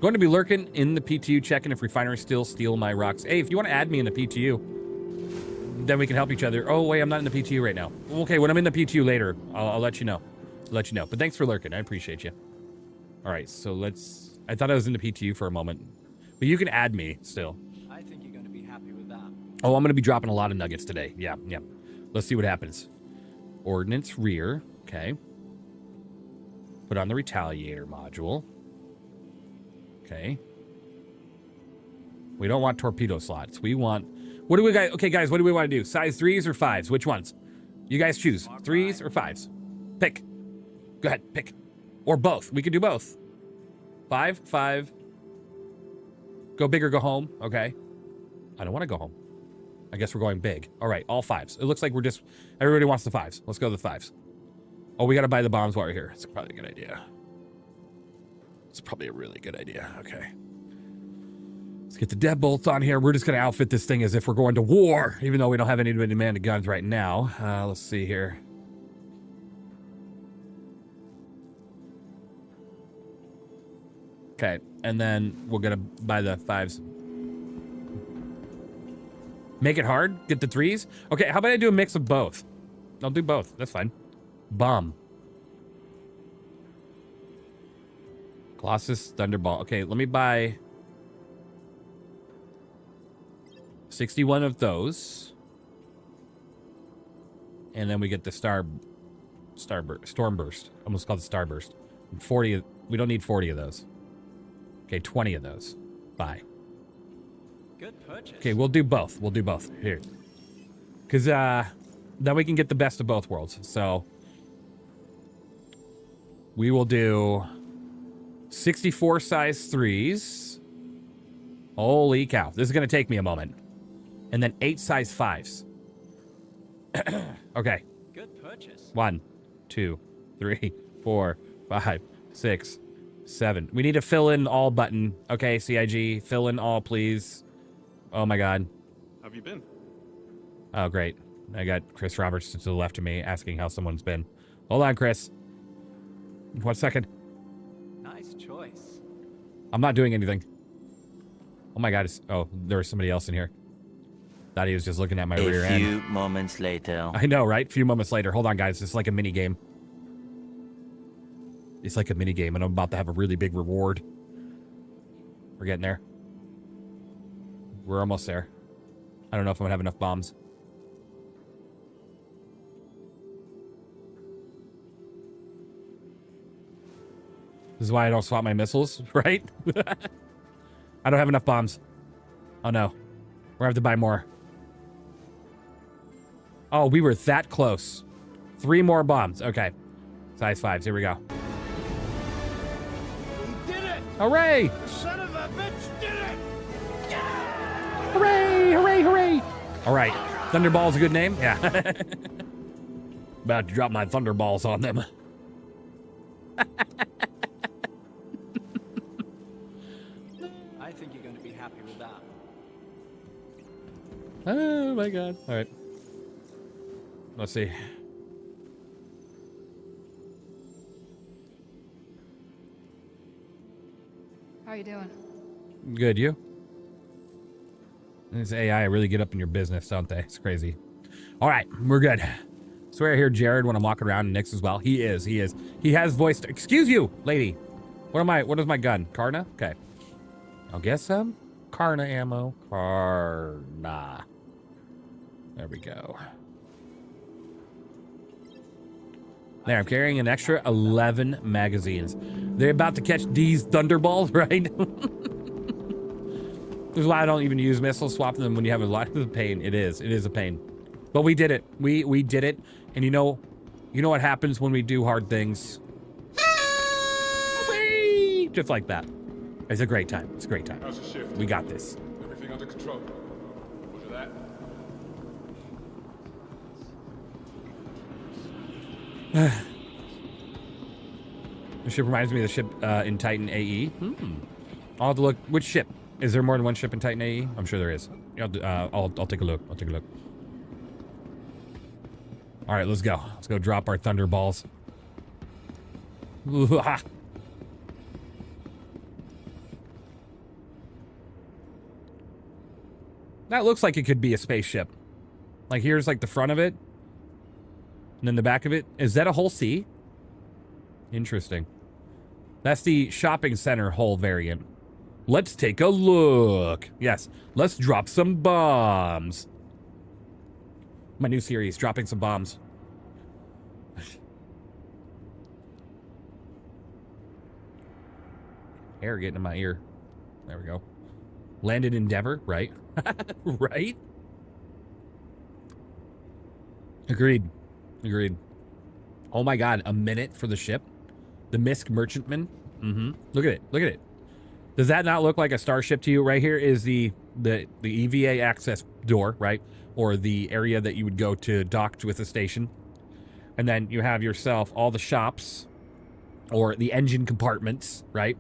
Going to be lurking in the PTU, checking if refineries still steal my rocks. Hey, if you want to add me in the PTU, then we can help each other. Oh, wait, I'm not in the PTU right now. Okay, when I'm in the PTU later, I'll let you know. But thanks for lurking. I appreciate you. All right, so let's... I thought I was in the PTU for a moment. But you can add me still. I think you're going to be happy with that. Oh, I'm going to be dropping a lot of nuggets today. Yeah. Let's see what happens. Ordnance rear. Okay. Put on the Retaliator module. Okay. We don't want torpedo slots. We want... What do we got? Okay, guys, what do we want to do? Size 3s or 5s? Which ones? You guys choose. 3s or 5s? Pick. Go ahead, pick. Or both. We could do both. 5. Go big or go home. Okay. I don't want to go home. I guess we're going big. All right, all 5s. It looks like we're just... Everybody wants the 5s. Let's go to the 5s. Oh, we got to buy the bombs while we're here. It's probably a good idea. It's probably a really good idea. Okay. Let's get the deadbolts on here. We're just going to outfit this thing as if we're going to war, even though we don't have any demanded guns right now. Let's see here. Okay, and then we're going to buy the 5s. Make it hard? Get the 3s? Okay, how about I do a mix of both? I'll do both. That's fine. Bomb. Colossus, Thunderball. Okay, let me buy 61 of those. And then we get the Stormburst. Almost called the Starburst. 40. We don't need 40 of those. Okay, 20 of those. Buy. Good purchase. Okay, we'll do both. We'll do both. Here. Because then we can get the best of both worlds. So we will do 64 size 3s. Holy cow. This is going to take me a moment. And then 8 size 5s. Okay. Good purchase. 1, 2, 3, 4, 5, 6, 7. We need to fill in all button. Okay, CIG, fill in all, please. Oh my God. How have you been? Oh, great. I got Chris Roberts to the left of me asking how someone's been. Hold on, Chris. 1 second. Nice choice. I'm not doing anything. Oh my God. Oh, there was somebody else in here. Thought he was just looking at my rear end. A few moments later. I know, right? A few moments later. Hold on, guys. It's like a mini game. It's like a mini game, and I'm about to have a really big reward. We're getting there. We're almost there. I don't know if I'm gonna have enough bombs. This is why I don't swap my missiles, right? I don't have enough bombs. Oh no. We're gonna have to buy more. Oh, we were that close. 3 more bombs. Okay. Size 5s. Here we go. We did it! Hooray! The son of a bitch did it! Hooray! Hooray! Hooray! All right. Thunderball's a good name? Yeah. About to drop my thunderballs on them. I think you're going to be happy with that. Oh my god. All right. Let's see. How you doing? Good, you? This AI really get up in your business, don't they? It's crazy. All right, we're good. Swear I hear Jared when I'm walking around and Nick's as well. He is. He has voiced. Excuse you, lady. What is my gun? Karna? Okay. I'll get some Karna ammo. Karna. There we go. There, I'm carrying an extra 11 magazines. They're about to catch these thunderballs, right? This is why I don't even use missile swapping them when you have a lot of pain. It is a pain. But we did it. We did it. And you know what happens when we do hard things? Just like that. It's a great time. It's a great time. How's the shift? We got this. Everything under control. Roger that. The ship reminds me of the ship in Titan AE. I'll have to look. Which ship? Is there more than one ship in Titan AE? I'm sure there is. I'll take a look. I'll take a look. All right, let's go. Let's go drop our thunderballs. That looks like it could be a spaceship. Like here's like the front of it. And then the back of it. Is that a whole C? Interesting. That's the shopping center hull variant. Let's take a look. Yes, let's drop some bombs. My new series, dropping some bombs. Air getting in my ear. There we go. Landed Endeavor, right? Right? Agreed. Agreed. Oh my god, a minute for the ship? The Misk Merchantman? Look at it. Look at it. Does that not look like a starship to you? Right here is the EVA access door, right? Or the area that you would go to dock with the station. And then you have yourself all the shops or the engine compartments, right?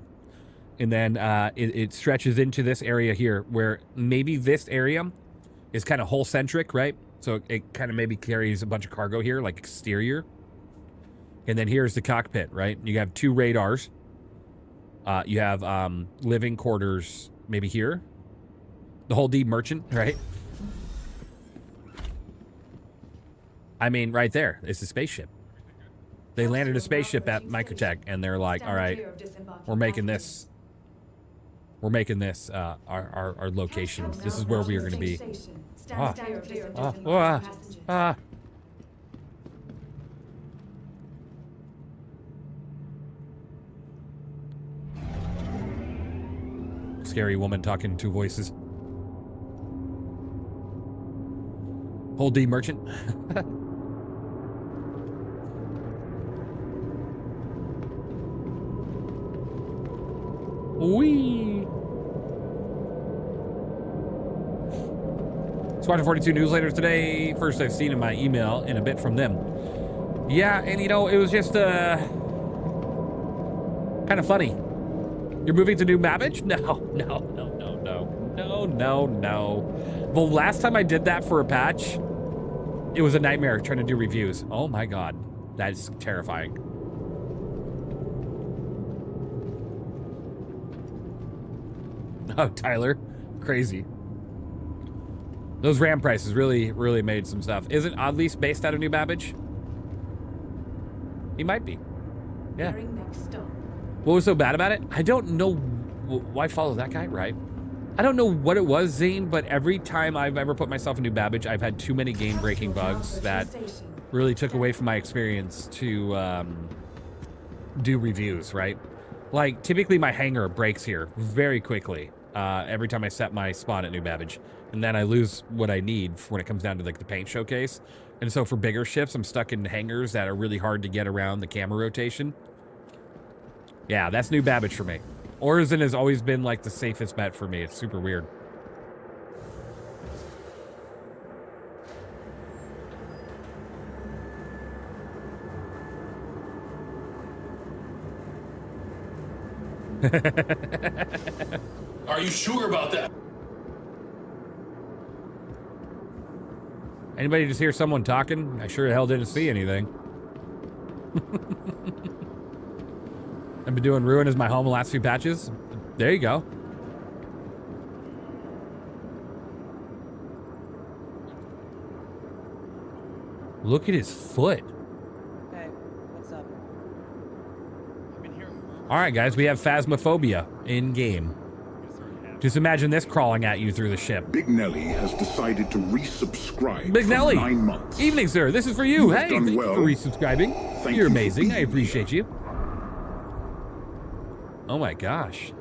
And then it stretches into this area here where maybe this area is kind of hull-centric, right? So it kind of maybe carries a bunch of cargo here, like exterior. And then here's the cockpit, right? You have 2 radars. You have living quarters maybe here. The whole D merchant, right? I mean, right there. It's a spaceship. They landed a spaceship at Microtech, and they're like, all right, we're making this. We're making this our location. This is where we are going to be. Scary woman talking in 2 voices. Whole D merchant. Wee. Squadron 42 newsletters today. First I've seen in my email and a bit from them. Yeah, and you know, it was just kind of funny. You're moving to New Babbage? No. The last time I did that for a patch, it was a nightmare trying to do reviews. Oh my god. That's terrifying. Oh, Tyler. Crazy. Those RAM prices really made some stuff. Isn't Oddly based out of New Babbage? He might be. Yeah. What was so bad about it? I don't know. Why follow that guy, right? I don't know what it was, Zane, but every time I've ever put myself in New Babbage, I've had too many game-breaking bugs that really took away from my experience to do reviews, right? Like, typically my hanger breaks here very quickly. every time I set my spawn at New Babbage. And then I lose what I need when it comes down to like the paint showcase. And so for bigger ships, I'm stuck in hangars that are really hard to get around the camera rotation. Yeah, that's New Babbage for me. Orison has always been like the safest bet for me. It's super weird. Are you sure about that? Anybody just hear someone talking? I sure the hell didn't see anything. I've been doing Ruin as my home the last few patches. There you go. Look at his foot. Hey, what's up? I've been hearing rumors. All right, guys, we have phasmophobia in game. Just imagine this crawling at you through the ship. Big Nelly has decided to resubscribe Big for Nelly. 9 months. Evening, sir. This is for you. You have Hey, done thank you well. for resubscribing. Thank You're you for amazing. I being appreciate you. Oh my gosh.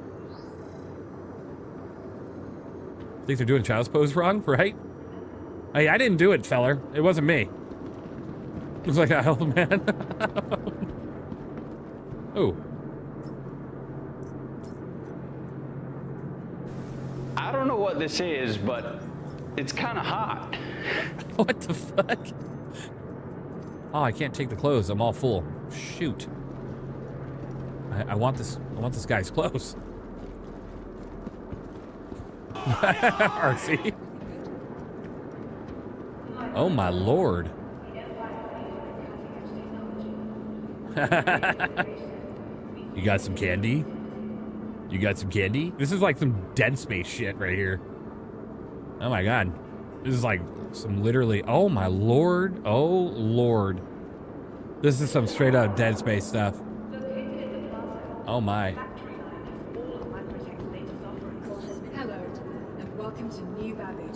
Think they're doing child's pose wrong, right? Hey, I didn't do it, feller. It wasn't me. It was like a hell, man. Oh. I don't know what this is, but it's kind of hot. What the fuck? Oh, I can't take the clothes. I'm all full. Shoot. I want this guy's clothes. RC. Oh my lord. You got some candy? You got some candy? This is like some Dead Space shit right here. Oh my god. This is like some literally, oh my lord. Oh lord. This is some straight up Dead Space stuff. Oh my.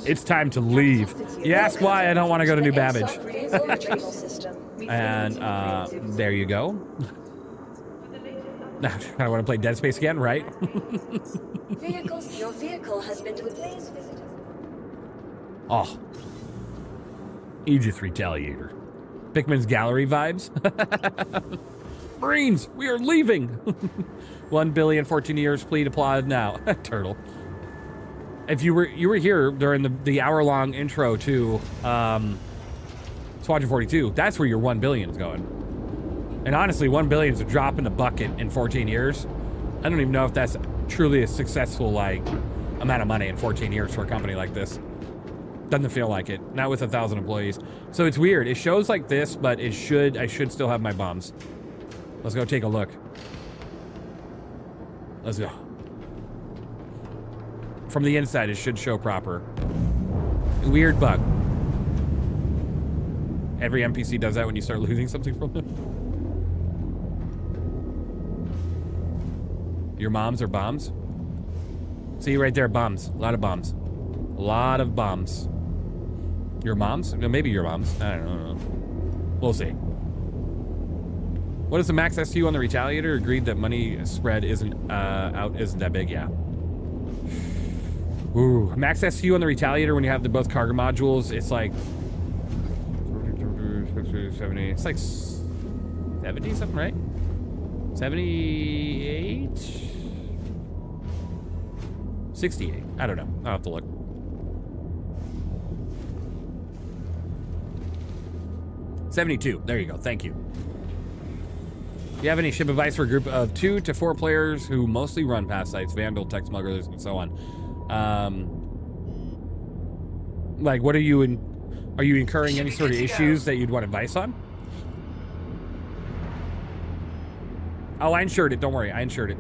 It's time to leave. You ask why I don't want to go to New Babbage. And there you go. I want to play Dead Space again, right? Your vehicle has been please visit. Oh. Aegis Retaliator. Pikmin's Gallery vibes. Marines, we are leaving. 1 billion, 14 years, please applaud now. Turtle. If you were here during the hour-long intro to Squadron 42, that's where your 1 billion is going. And honestly, 1 billion is a drop in the bucket in 14 years. I don't even know if that's truly a successful like amount of money in 14 years for a company like this. Doesn't feel like it. Not with 1,000 employees. So it's weird. It shows like this, but I should still have my bombs. Let's go take a look. Let's go. From the inside, it should show proper. Weird bug. Every NPC does that when you start losing something from them. Your moms are bombs? See right there, bombs. A lot of bombs. A lot of bombs. Your moms? No, maybe your moms. I don't know. We'll see. What is the max SU on the Retaliator? Agreed that money spread isn't that big, yeah. Ooh, max SU on the Retaliator when you have both cargo modules, it's like 70. It's like 70 something, right? 78? 68. I don't know. I'll have to look. $72. There you go. Thank you. Do you have any ship advice for a group of 2 to 4 players who mostly run past sites, Vandal, tech smugglers, and so on? Like, what are you incurring any sort of issues that you'd want advice on? Oh, I insured it. Don't worry. I insured it.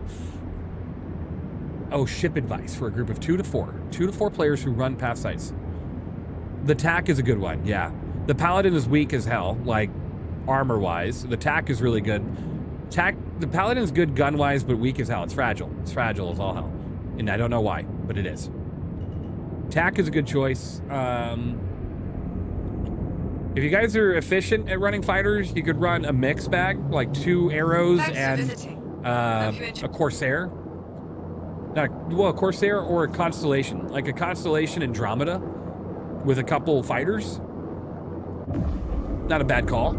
Oh, ship advice for a group of 2 to 4. 2 to 4 players who run past sites. The TAC is a good one, yeah. The Paladin is weak as hell, like, armor-wise. The TAC is really good. The Paladin is good gun-wise, but weak as hell. It's fragile. It's fragile as all hell. And I don't know why, but it is. TAC is a good choice. If you guys are efficient at running fighters, you could run a mix bag, like 2 arrows and a Corsair. Well, a Corsair or a Constellation. Like a Constellation Andromeda with a couple fighters. Not a bad call.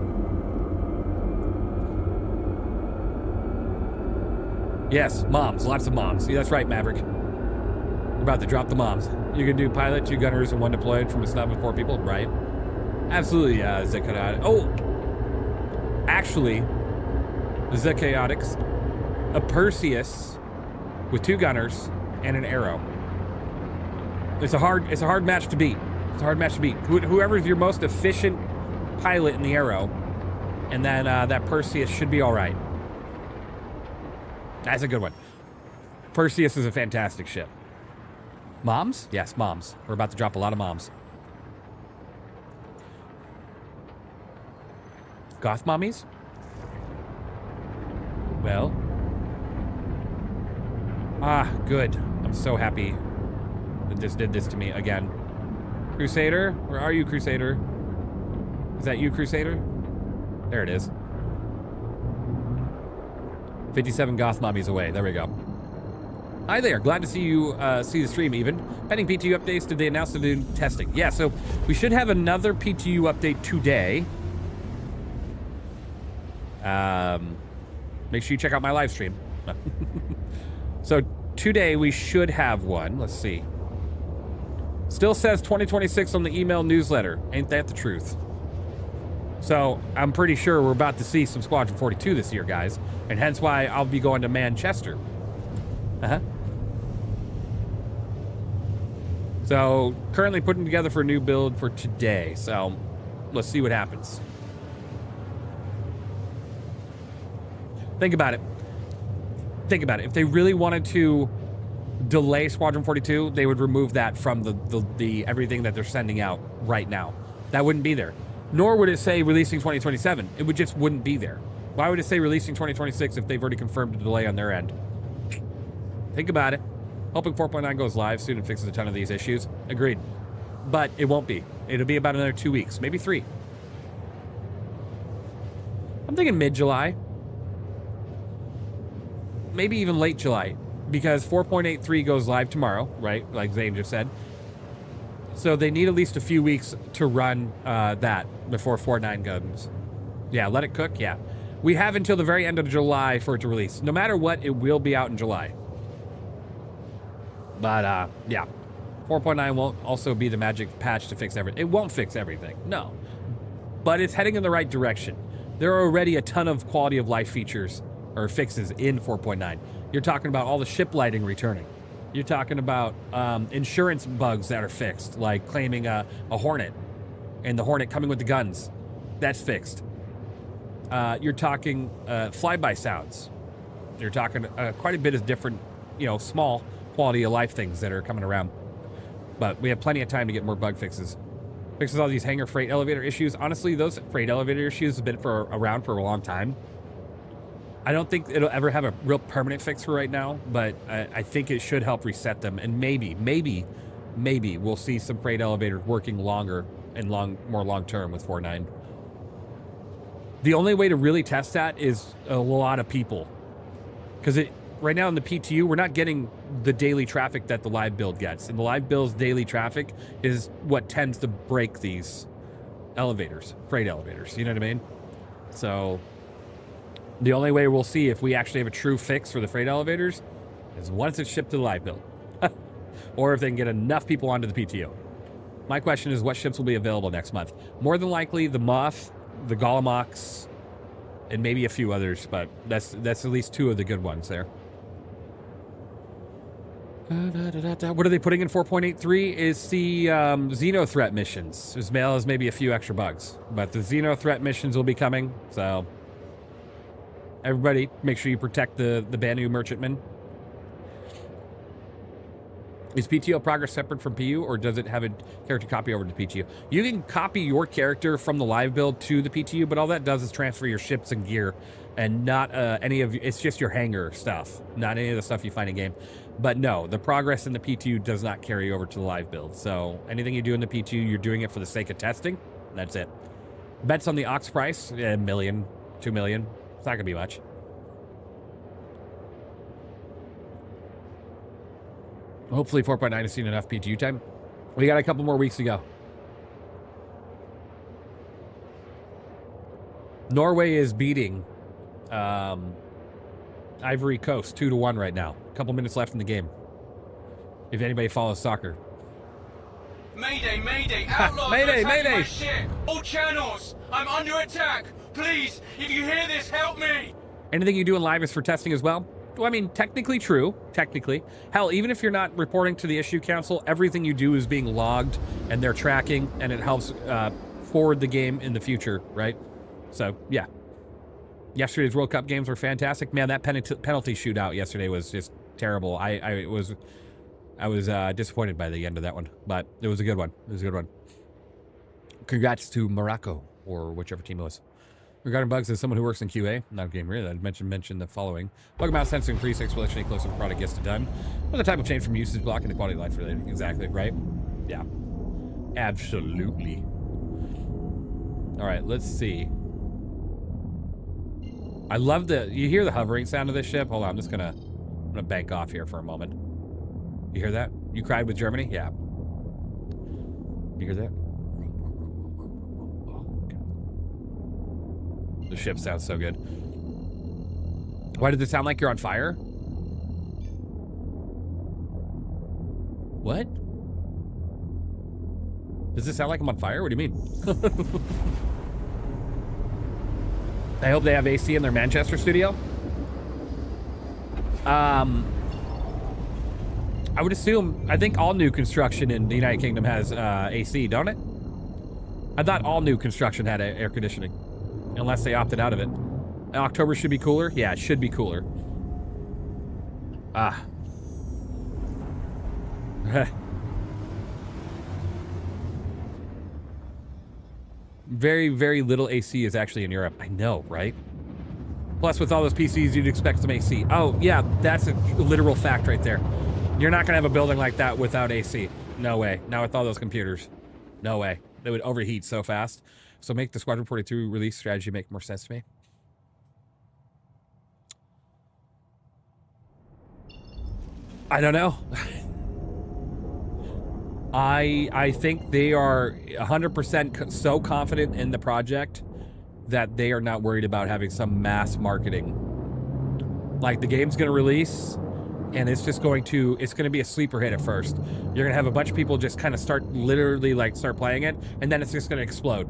Yes, moms. Lots of moms. See, that's right, Maverick. We're about to drop the moms. You can do pilot, 2 gunners, and 1 deployed from a snub with 4 people, right? Absolutely, Zekchaotic. Oh! Actually, Zekchaotics, a Perseus with 2 gunners and an arrow. It's a hard match to beat. It's a hard match to beat. Whoever's your most efficient pilot in the arrow, and then that Perseus should be all right. That's a good one. Perseus is a fantastic ship. Moms? Yes, moms. We're about to drop a lot of moms. Goth mommies? Well. Ah, good. I'm so happy that this did this to me again. Crusader? Where are you, Crusader? Is that you, Crusader? There it is. 57 goth mommies away. There we go. Hi there. Glad to see you see the stream even. Pending PTU updates. Did they announce the new testing? Yeah, so we should have another PTU update today. Make sure you check out my live stream. So today we should have one. Let's see. Still says 2026 on the email newsletter. Ain't that the truth? So I'm pretty sure we're about to see some Squadron 42 this year, guys. And hence why I'll be going to Manchester. So currently putting together for a new build for today. So let's see what happens. Think about it. Think about it. If they really wanted to delay Squadron 42, they would remove that from the everything that they're sending out right now. That wouldn't be there. Nor would it say releasing 2027. It would just wouldn't be there. Why would it say releasing 2026 if they've already confirmed a delay on their end? Think about it. Hoping 4.9 goes live soon and fixes a ton of these issues. Agreed. But it won't be. It'll be about another 2 weeks, maybe 3. I'm thinking mid-July. Maybe even late July. Because 4.83 goes live tomorrow, right? Like Zane just said. So they need at least a few weeks to run that before 4.9 comes. Yeah, let it cook, yeah. We have until the very end of July for it to release. No matter what, it will be out in July. But, yeah. 4.9 won't also be the magic patch to fix everything. It won't fix everything, no. But it's heading in the right direction. There are already a ton of quality of life features or fixes in 4.9. You're talking about all the ship lighting returning. You're talking about insurance bugs that are fixed, like claiming a Hornet and the Hornet coming with the guns. That's fixed. You're talking flyby sounds. You're talking quite a bit of different, small quality of life things that are coming around. But we have plenty of time to get more bug fixes. Fixes all these hangar freight elevator issues. Honestly, those freight elevator issues have been around for a long time. I don't think it'll ever have a real permanent fix for right now, but I think it should help reset them. And maybe we'll see some freight elevators working longer and more long-term with 4.9. The only way to really test that is a lot of people. Because right now in the PTU, we're not getting the daily traffic that the live build gets. And the live build's daily traffic is what tends to break these elevators, freight elevators. You know what I mean? So the only way we'll see if we actually have a true fix for the freight elevators is once it's shipped to the live build. Or if they can get enough people onto the PTU. My question is, what ships will be available next month? More than likely, the Moth, the Golomox, and maybe a few others, but that's at least 2 of the good ones there. What are they putting in 4.83 is the Xeno threat missions, as well as maybe a few extra bugs. But the Xeno threat missions will be coming, so everybody, make sure you protect the Banu merchantmen. Is PTO progress separate from PU, or does it have a character copy over to PTU? You can copy your character from the live build to the PTU, but all that does is transfer your ships and gear, and not any of it's just your hangar stuff, not any of the stuff you find in game. But no, the progress in the PTU does not carry over to the live build. So anything you do in the PTU, you're doing it for the sake of testing. That's it. Bets on the Ox price, $1 million, $2 million. It's not gonna be much. Hopefully 4.9 has seen enough PTU time. We got a couple more weeks to go. Norway is beating Ivory Coast 2-1 right now. A couple minutes left in the game. If anybody follows soccer. Mayday, mayday, outlaws Mayday, are attacking mayday. my ship. All channels, I'm under attack. Please, if you hear this, help me. Anything you do in live is for testing as well? Well, I mean, technically true. Technically. Hell, even if you're not reporting to the issue council, everything you do is being logged and they're tracking and it helps forward the game in the future, right? So, yeah. Yesterday's World Cup games were fantastic. Man, that penalty shootout yesterday was just terrible. I was disappointed by the end of that one, but it was a good one. It was a good one. Congrats to Morocco, or whichever team it was. Regarding bugs, as someone who works in QA, not a game really, I'd mention the following. Bug amount sensing increase exponentially closer the product gets to done. What the type of change from usage blocking to quality of life related? Exactly, right? Yeah. Absolutely. All right, let's see. I love you hear the hovering sound of this ship? Hold on, I'm gonna bank off here for a moment. You hear that? You cried with Germany? Yeah. You hear that? The ship sounds so good. Why does it sound like you're on fire? What? Does it sound like I'm on fire? What do you mean? I hope they have AC in their Manchester studio. I would assume, I think all new construction in the United Kingdom has AC, don't it? I thought all new construction had air conditioning. Unless they opted out of it. October should be cooler? Yeah, it should be cooler. Ah. Very, very little AC is actually in Europe. I know, right? Plus, with all those PCs, you'd expect some AC. Oh, yeah, that's a literal fact right there. You're not going to have a building like that without AC. No way. Not with all those computers. No way. They would overheat so fast. So make the Squadron 42 release strategy make more sense to me. I don't know. I think they are 100% so confident in the project that they are not worried about having some mass marketing. Like, the game's going to release, and it's going to be a sleeper hit at first. You're going to have a bunch of people just kind of start playing it, and then it's just going to explode.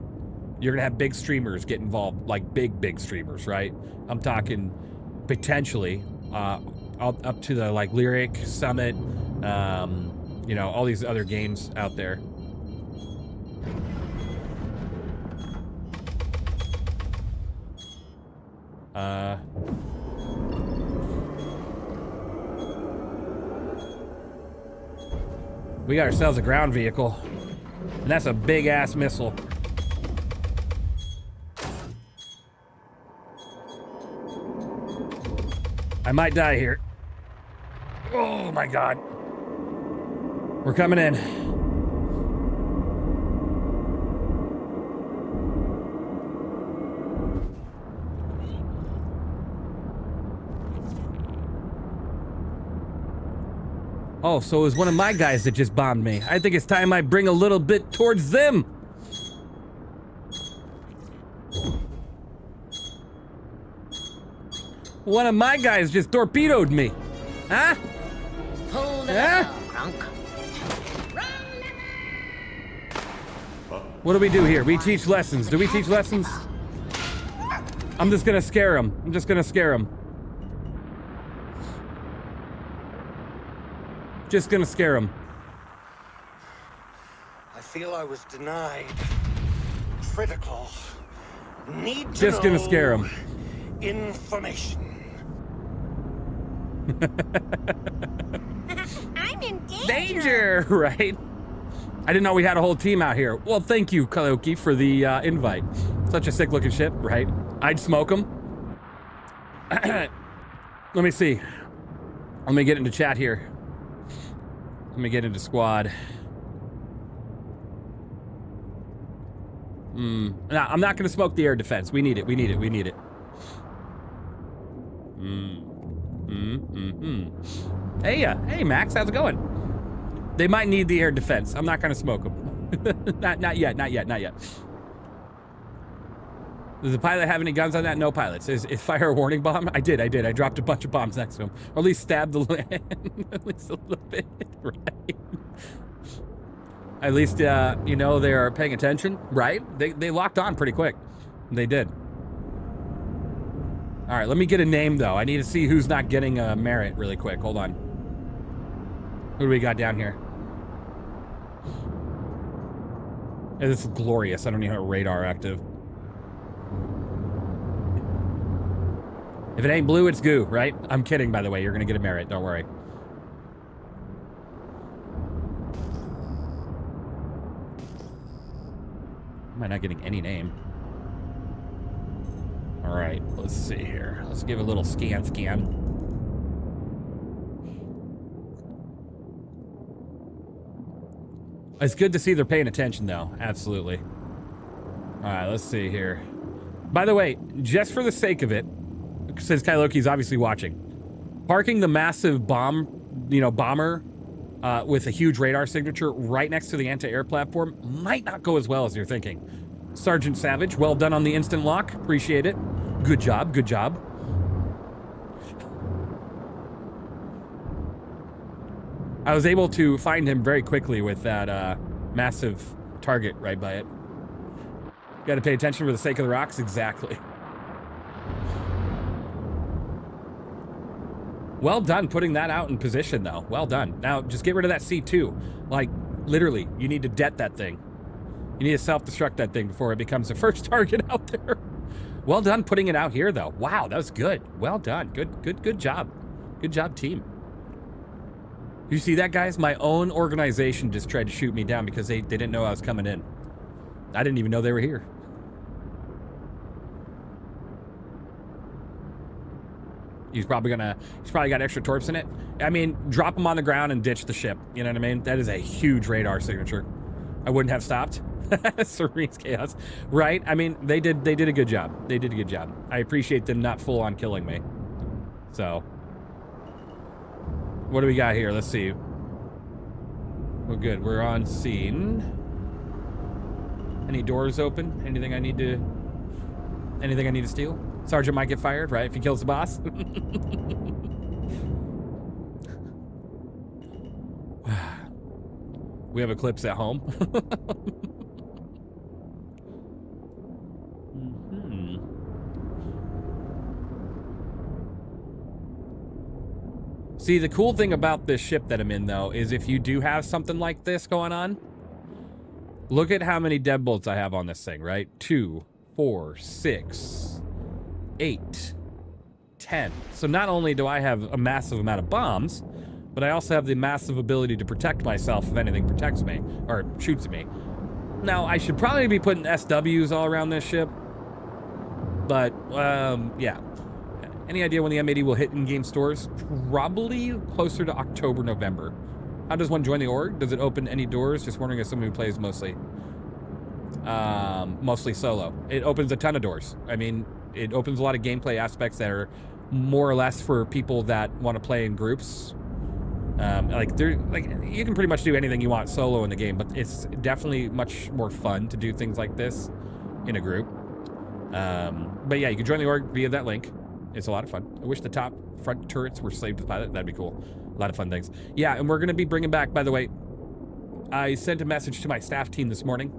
You're going to have big streamers get involved, like big streamers, right? I'm talking potentially up to the like Lyric, Summit, you know, all these other games out there. We got ourselves a ground vehicle, and that's a big ass missile. I might die here. Oh my God. We're coming in. Oh, so it was one of my guys that just bombed me. I think it's time I bring a little bit towards them. One of my guys just torpedoed me. Huh? Hold it Huh? up, What do we do here? We teach lessons. Do we teach lessons? I'm just gonna scare him. I'm just gonna scare him. Just gonna scare him. I feel I was denied critical need to Just gonna scare him. information. I'm in Danger, right? I didn't know we had a whole team out here. Well, thank you, Kaloki, for the invite. Such a sick looking ship, right? I'd smoke them. Let me see. Let me get into chat here. Let me get into squad. No, I'm not going to smoke the air defense. We need it. We need it. We need it. Hey, hey, Max, how's it going? They might need the air defense. I'm not going to smoke them. not yet. Does the pilot have any guns on that? No pilots. Is fire a warning bomb? I did. I dropped a bunch of bombs next to him. Or at least stabbed the land. At least a little bit, right? At least, you know, they're paying attention, right? They locked on pretty quick. They did. All right, let me get a name, though. I need to see who's not getting a merit really quick. Hold on. Who do we got down here? Hey, this is glorious. I don't even have a radar active. If it ain't blue, it's goo, right? I'm kidding, by the way. You're going to get a merit. Don't worry. Am I not getting any name? All right, let's see here. Let's give it a little scan. It's good to see they're paying attention, though. Absolutely. All right, let's see here. By the way, just for the sake of it, since Kailoki's obviously watching, parking the massive bomber with a huge radar signature right next to the anti-air platform might not go as well as you're thinking. Sergeant Savage, well done on the instant lock. Appreciate it. Good job. I was able to find him very quickly with that massive target right by it. Got to pay attention for the sake of the rocks. Exactly. Well done putting that out in position, though. Well done. Now, just get rid of that C2. Like, literally, you need to det that thing. You need to self-destruct that thing before it becomes the first target out there. Well done putting it out here, though. Wow, that was good. Well done. Good job. Good job, team. You see that, guys? My own organization just tried to shoot me down because they didn't know I was coming in. I didn't even know they were here. He's probably got extra torps in it. I mean, drop them on the ground and ditch the ship. You know what I mean? That is a huge radar signature. I wouldn't have stopped. Serene's chaos. Right? I mean, they did a good job. They did a good job. I appreciate them not full on killing me. So, what do we got here? Let's see. Well, good. We're on scene. Any doors open? Anything I need to steal? Sergeant might get fired, right? If he kills the boss. We have Eclipse at home. See, the cool thing about this ship that I'm in, though, is if you do have something like this going on, look at how many deadbolts I have on this thing, right? 2, 4, 6, 8, 10. So not only do I have a massive amount of bombs, but I also have the massive ability to protect myself if anything protects me, or shoots at me. Now, I should probably be putting SWs all around this ship, but, yeah. Any idea when the M80 will hit in-game stores? Probably closer to October, November. How does one join the org? Does it open any doors? Just wondering if someone who plays mostly solo. It opens a ton of doors. I mean, it opens a lot of gameplay aspects that are more or less for people that want to play in groups. You can pretty much do anything you want solo in the game, but it's definitely much more fun to do things like this in a group. But yeah, you can join the org via that link. It's a lot of fun. I wish the top front turrets were slaved to the pilot. That'd be cool. A lot of fun things. Yeah, and we're going to be bringing back, by the way, I sent a message to my staff team this morning,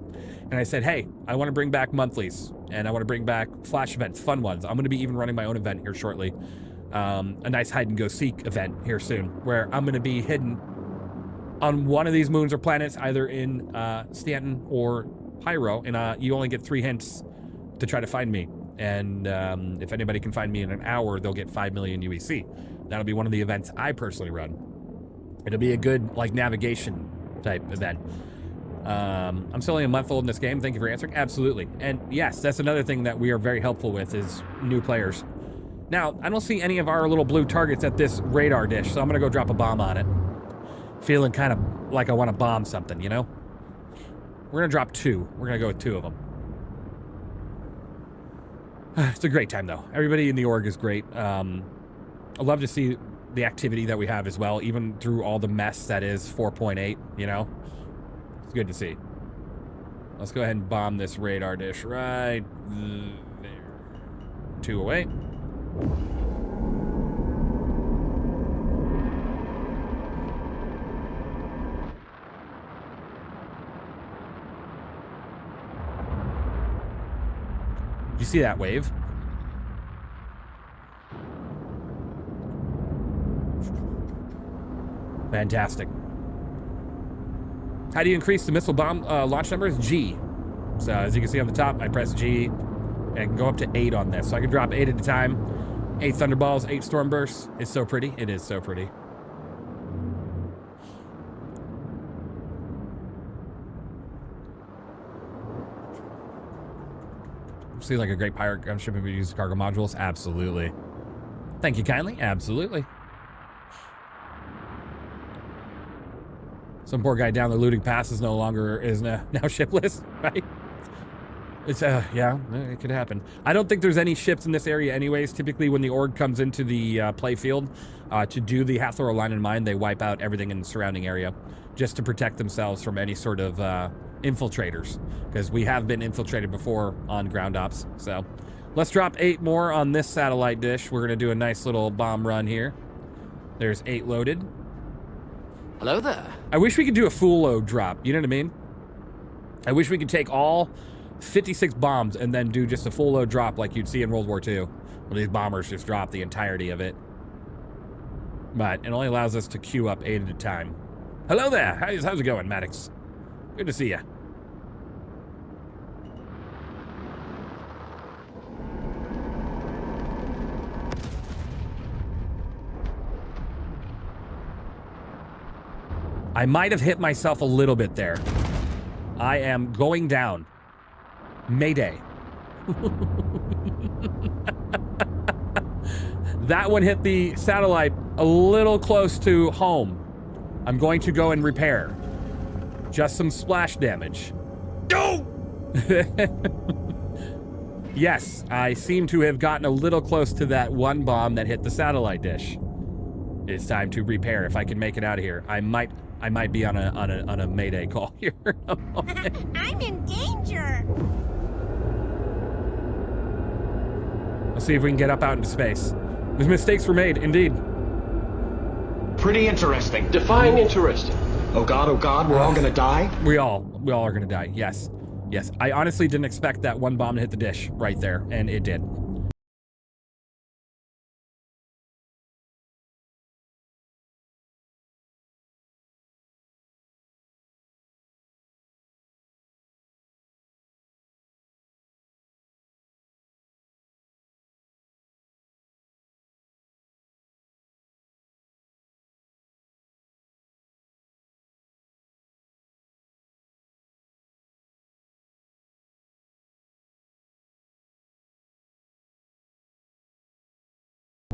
and I said, hey, I want to bring back monthlies, and I want to bring back flash events, fun ones. I'm going to be even running my own event here shortly. A nice hide-and-go-seek event here soon, where I'm going to be hidden on one of these moons or planets, either in Stanton or Pyro, and you only get 3 hints to try to find me. And if anybody can find me in an hour, they'll get 5 million UEC. That'll be one of the events I personally run. It'll be a good, like, navigation type event. I'm still only a month old in this game. Thank you for answering. Absolutely. And yes, that's another thing that we are very helpful with is new players. Now, I don't see any of our little blue targets at this radar dish, so I'm going to go drop a bomb on it. Feeling kind of like I want to bomb something, you know? We're going to drop 2. We're going to go with 2 of them. It's a great time, though. Everybody in the org is great. I'd love to see the activity that we have as well, even through all the mess that is 4.8, you know? It's good to see. Let's go ahead and bomb this radar dish right there. 2 away. You see that wave? Fantastic. How do you increase the missile bomb launch numbers? G. So as you can see on the top, I press G and I can go up to 8 on this. So I can drop 8 at a time. 8 thunderballs, 8 storm bursts. It's so pretty. It is so pretty. Seems like a great pirate gunship if we use cargo modules. Absolutely. Thank you kindly. Absolutely. Some poor guy down the looting pass is now shipless, right? It's yeah, it could happen. I don't think there's any ships in this area anyways. Typically when the org comes into the play field to do the Hathor line in mine, they wipe out everything in the surrounding area just to protect themselves from any sort of infiltrators, because we have been infiltrated before on ground ops. So let's drop 8 more on this satellite dish. We're gonna do a nice little bomb run here. There's 8 loaded. Hello there. I wish we could do a full load drop, you know what I mean? I wish we could take all 56 bombs and then do just a full load drop like you'd see in World War II, where these bombers just drop the entirety of it. But it only allows us to queue up 8 at a time. Hello there, how's it going, Maddox? Good to see ya. I might have hit myself a little bit there. I am going down. Mayday. That one hit the satellite a little close to home. I'm going to go and repair. Just some splash damage. No! Yes, I seem to have gotten a little close to that one bomb that hit the satellite dish. It's time to repair. If I can make it out of here, I might be on a mayday call here. I'm in danger. Let's see if we can get up out into space. Those mistakes were made, indeed. Pretty interesting. Define interesting. Oh God, we're all gonna die? We all are gonna die, yes. Yes, I honestly didn't expect that one bomb to hit the dish right there, and it did.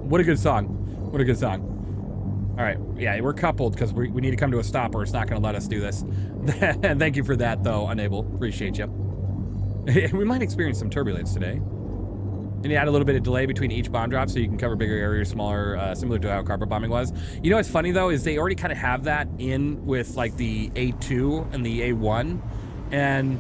What a good song. What a good song. All right. Yeah, we're coupled because we need to come to a stop or it's not going to let us do this. Thank you for that, though, Unable. Appreciate you. We might experience some turbulence today. And you add a little bit of delay between each bomb drop so you can cover bigger areas, smaller, similar to how carpet bombing was. You know what's funny, though, is they already kind of have that in with, like, the A2 and the A1. And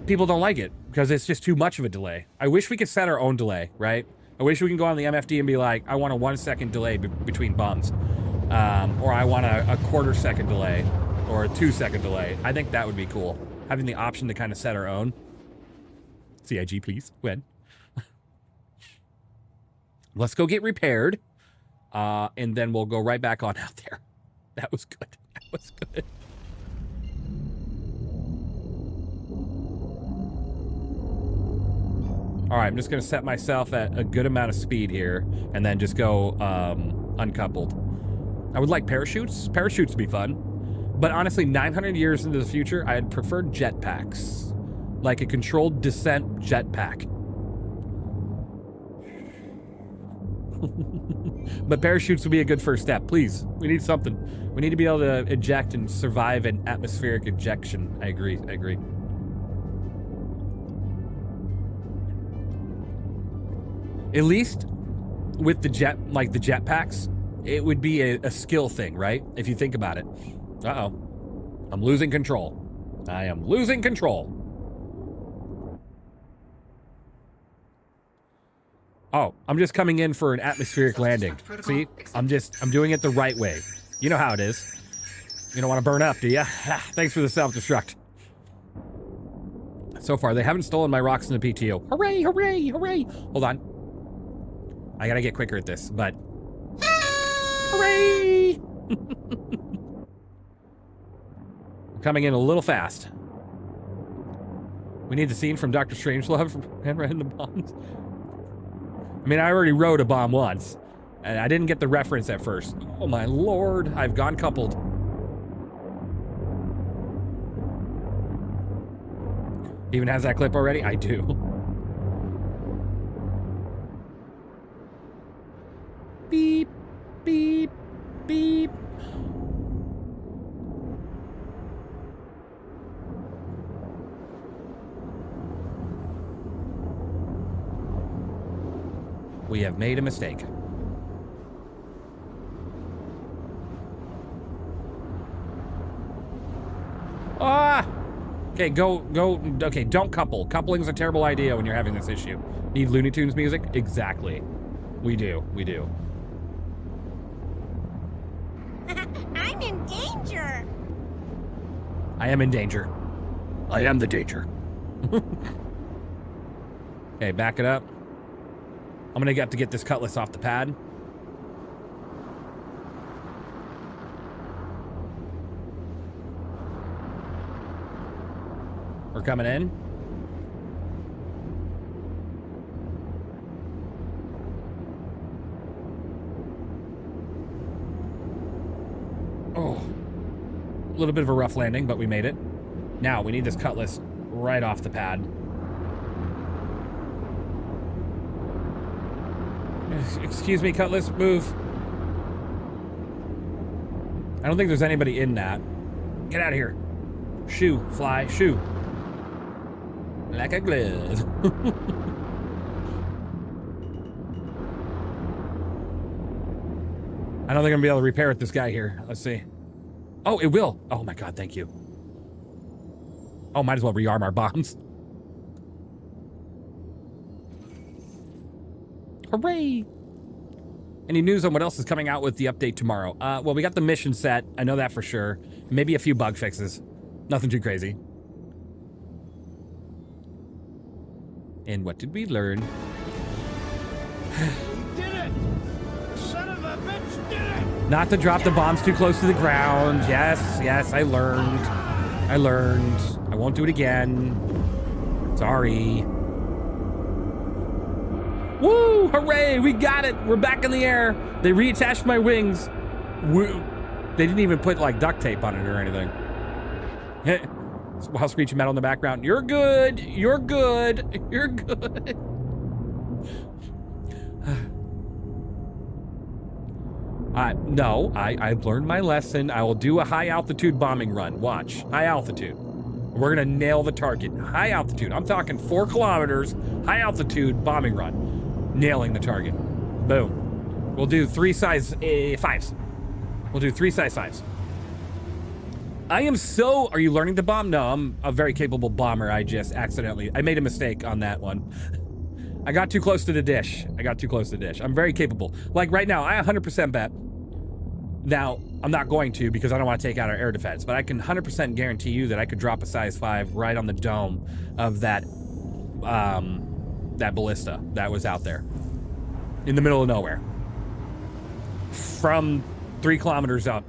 people don't like it because it's just too much of a delay. I wish we could set our own delay, right? I wish we can go on the MFD and be like, I want a 1 second delay between bombs. Or I want a quarter second delay or a 2 second delay. I think that would be cool. Having the option to kind of set our own. CIG, please. Go ahead. Let's go get repaired. And then we'll go right back on out there. That was good. That was good. All right, I'm just gonna set myself at a good amount of speed here and then just go uncoupled. I would like parachutes. Parachutes would be fun. But honestly, 900 years into the future, I'd prefer jetpacks. Like a controlled descent jetpack. But parachutes would be a good first step. Please, we need something. We need to be able to eject and survive an atmospheric ejection. I agree, I agree. At least with the jetpacks, it would be a skill thing, right? If you think about it. Uh-oh. I'm losing control. I am losing control. Oh, I'm just coming in for an atmospheric landing. See? I'm doing it the right way. You know how it is. You don't want to burn up, do you? Thanks for the self-destruct. So far, they haven't stolen my rocks in the PTU. Hooray, hooray, hooray. Hold on. I gotta get quicker at this, but... Hooray! I'm coming in a little fast. We need the scene from Dr. Strangelove from Handwriting the Bombs. I mean, I already wrote a bomb once, and I didn't get the reference at first. Oh my lord, I've gone coupled. Even has that clip already? I do. Beep, beep, beep. We have made a mistake. Ah! Okay, go. Okay, don't couple. Coupling's a terrible idea when you're having this issue. Need Looney Tunes music? Exactly. We do. I'm in danger. I am in danger. I am the danger. Okay, back it up. I'm gonna have to get this cutlass off the pad. We're coming in. Oh, a little bit of a rough landing, but we made it. Now we need this cutlass right off the pad. Excuse me, cutlass, move. I don't think there's anybody in that. Get out of here. Shoo, fly, shoo. Like a glove. I don't think I'm gonna be able to repair it, this guy here. Let's see. Oh, it will. Oh my god, thank you. Oh, might as well rearm our bombs. Hooray! Any news on what else is coming out with the update tomorrow? Well, we got the mission set. I know that for sure. Maybe a few bug fixes. Nothing too crazy. And what did we learn? We did it! Son of a bitch did it! Not to drop the bombs too close to the ground. Yes, I learned. I won't do it again. Sorry. Woo! Hooray! We got it! We're back in the air. They reattached my wings. Woo! They didn't even put like duct tape on it or anything. While screeching metal in the background. You're good. You're good. You're good. No, I've learned my lesson. I will do a high altitude bombing run. Watch. High altitude. We're gonna nail the target. High altitude. I'm talking 4 kilometers. High altitude bombing run. Nailing the target. Boom. We'll do 3 size 5s. We'll do 3 size 5s. I am so... Are you learning to bomb? No, I'm a very capable bomber. I just accidentally... I made a mistake on that one. I got too close to the dish. I'm very capable. Like right now, I 100% bet. Now, I'm not going to because I don't want to take out our air defense, but I can 100% guarantee you that I could drop a size 5 right on the dome of that that ballista that was out there in the middle of nowhere from 3 kilometers up.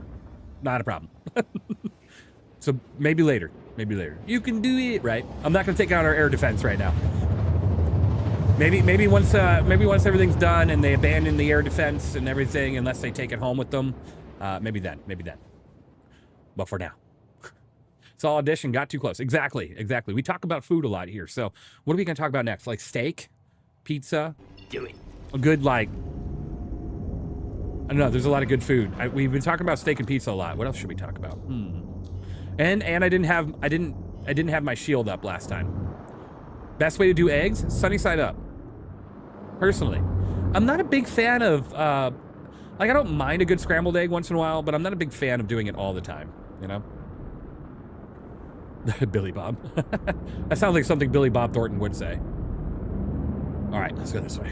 Not a problem. So maybe later. You can do it, right? I'm not going to take out our air defense right now. Maybe once everything's done and they abandon the air defense and everything, unless they take it home with them, maybe then. But for now, solid dish and got too close. Exactly. We talk about food a lot here. So what are we gonna talk about next? Like steak, pizza. Do it. A good like. I don't know. There's a lot of good food. We've been talking about steak and pizza a lot. What else should we talk about? And I didn't have my shield up last time. Best way to do eggs, sunny side up. Personally, I'm not a big fan of, like, I don't mind a good scrambled egg once in a while, but I'm not a big fan of doing it all the time, you know? Billy Bob. That sounds like something Billy Bob Thornton would say. All right, let's go this way.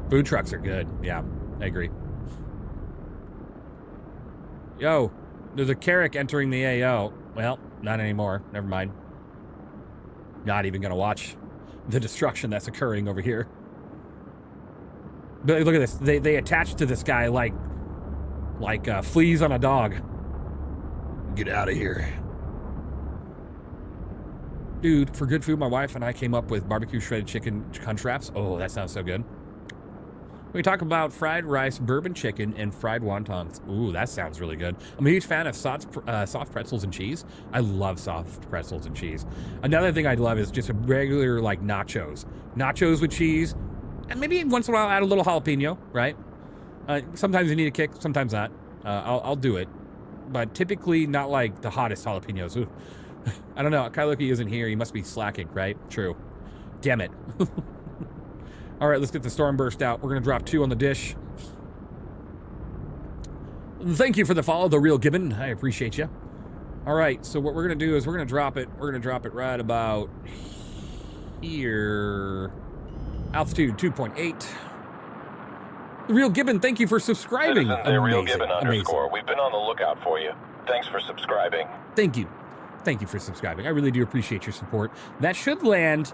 Food trucks are good. Yeah, I agree. Yo, there's a Carrick entering the AO. Well, not anymore. Never mind. Not even gonna watch the destruction that's occurring over here. But look at this. They attach to this guy like fleas on a dog. Get out of here. Dude, for good food, my wife and I came up with barbecue shredded chicken crunch wraps. Oh, that sounds so good. We talk about fried rice, bourbon chicken, and fried wontons. Ooh, that sounds really good. I'm a huge fan of soft pretzels and cheese. I love soft pretzels and cheese. Another thing I'd love is just a regular, like, nachos. Nachos with cheese, and maybe once in a while add a little jalapeno, right? Sometimes you need a kick, sometimes not. I'll do it. But typically not like the hottest jalapenos. Ooh. I don't know. Kailuki isn't here. He must be slacking, right? True. Damn it. All right, let's get the storm burst out. We're going to drop 2 on the dish. Thank you for the follow, The Real Gibbon. I appreciate you. All right, so what we're going to do is we're going to drop it. We're going to drop it right about here. Altitude 2.8. The Real Gibbon, thank you for subscribing. The Real Gibbon underscore. We've been on the lookout for you. Thanks for subscribing. Thank you. Thank you for subscribing. I really do appreciate your support. That should land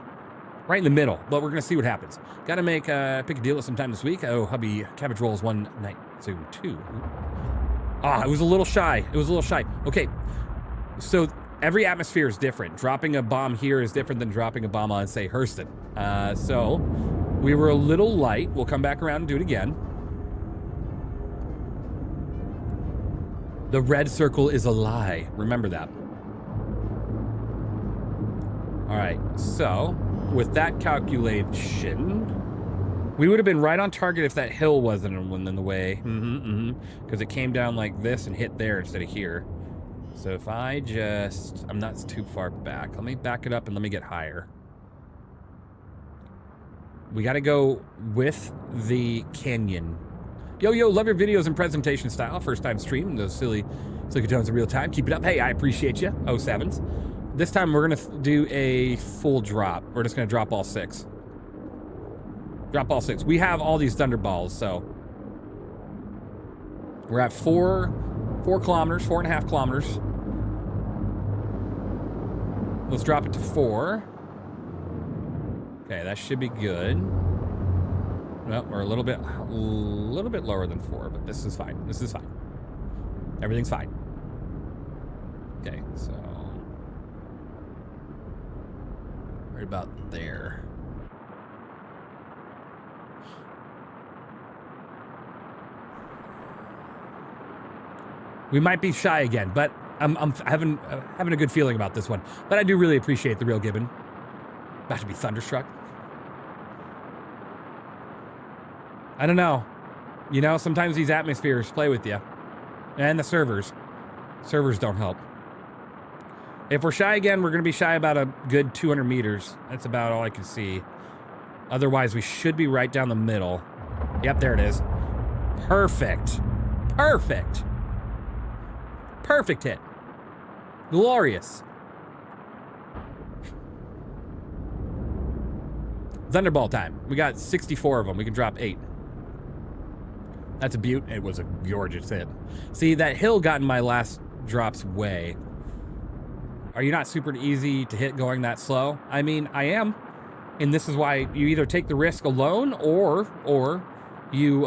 right in the middle, but we're going to see what happens. Got to make pick a deal at some time this week. Oh, hubby, cabbage rolls 1 night, so 2. Ah, it was a little shy. It was a little shy. Okay, so every atmosphere is different. Dropping a bomb here is different than dropping a bomb on, say, Hurston. So we were a little light. We'll come back around and do it again. The red circle is a lie. Remember that. All right, so with that calculation, we would have been right on target if that hill wasn't in the way. Because it came down like this and hit there instead of here. So if I just, I'm not too far back. Let me back it up and let me get higher. We got to go with the canyon. Yo, love your videos and presentation style. First time streaming those silly tones in real time. Keep it up. Hey, I appreciate you. 07s. This time we're going to do a full drop. We're just going to drop all 6. Drop all 6. We have all these thunderballs, so we're at 4 kilometers, 4.5 kilometers. Let's drop it to 4. Okay, that should be good. Well, we're a little bit lower than 4, but this is fine. This is fine. Everything's fine. Okay, so right about there. We might be shy again, but I'm having a good feeling about this one. But I do really appreciate the Real Gibbon. About to be thunderstruck. I don't know. You know, sometimes these atmospheres play with you. And the servers. Servers don't help. If we're shy again, we're going to be shy about a good 200 meters. That's about all I can see. Otherwise, we should be right down the middle. Yep, there it is. Perfect. Perfect. Perfect hit. Glorious. Thunderball time. We got 64 of them. We can drop 8. That's a beaut. It was a gorgeous hit. See, that hill got in my last drop's way. Are you not super easy to hit going that slow? I mean, I am. And this is why you either take the risk alone or you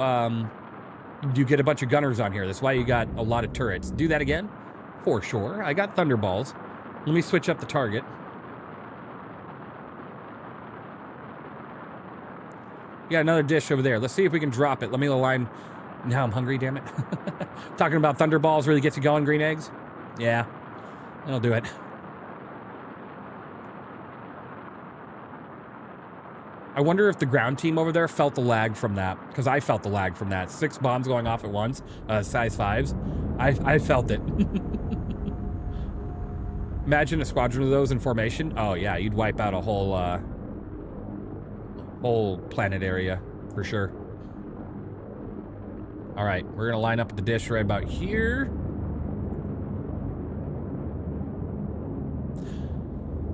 get a bunch of gunners on here. That's why you got a lot of turrets. Do that again? For sure. I got thunderballs. Let me switch up the target. We got another dish over there. Let's see if we can drop it. Let me align. Now I'm hungry, damn it. Talking about thunderballs really gets you going, green eggs? Yeah, that'll do it. I wonder if the ground team over there felt the lag from that, because I felt the lag from that. 6 bombs going off at once, size 5s. I felt it. Imagine a squadron of those in formation. Oh yeah, you'd wipe out a whole whole planet area for sure. All right, we're gonna line up at the dish right about here.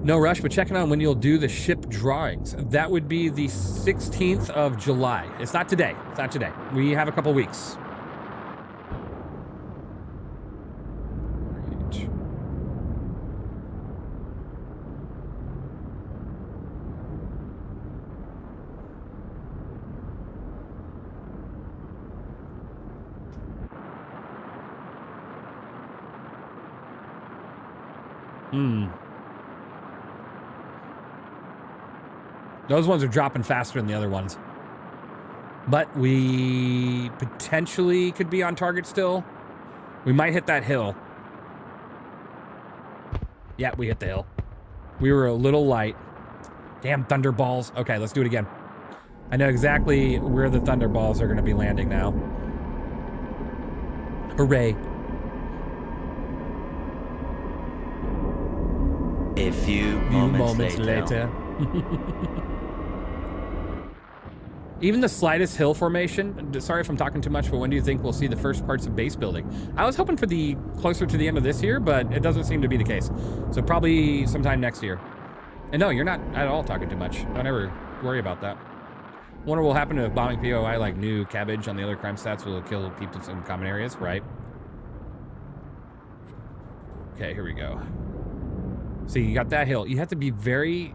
No rush, but checking on when you'll do the ship drawings. That would be the 16th of July. It's not today. It's not today. We have a couple weeks. Those ones are dropping faster than the other ones. But we potentially could be on target still. We might hit that hill. Yeah, we hit the hill. We were a little light. Damn thunderballs. Okay, let's do it again. I know exactly where the thunderballs are going to be landing now. Hooray. A few moments later. Even the slightest hill formation, sorry if I'm talking too much, but when do you think we'll see the first parts of base building? I was hoping for the closer to the end of this year, but it doesn't seem to be the case. So probably sometime next year. And no, you're not at all talking too much. Don't ever worry about that. Wonder what will happen if bombing POI like new cabbage on the other crime stats will kill people in common areas, right? Okay, here we go. See, you got that hill. You have to be very...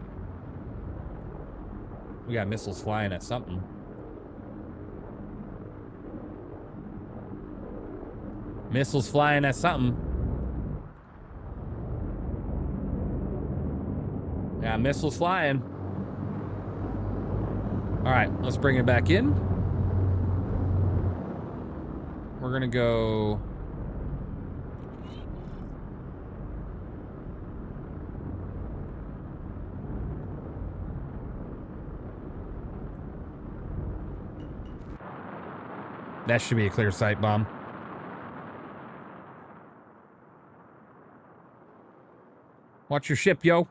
We got missiles flying at something. Missiles flying at something. Yeah, missiles flying. All right, let's bring it back in. We're gonna go... That should be a clear sight bomb. Watch your ship, yo.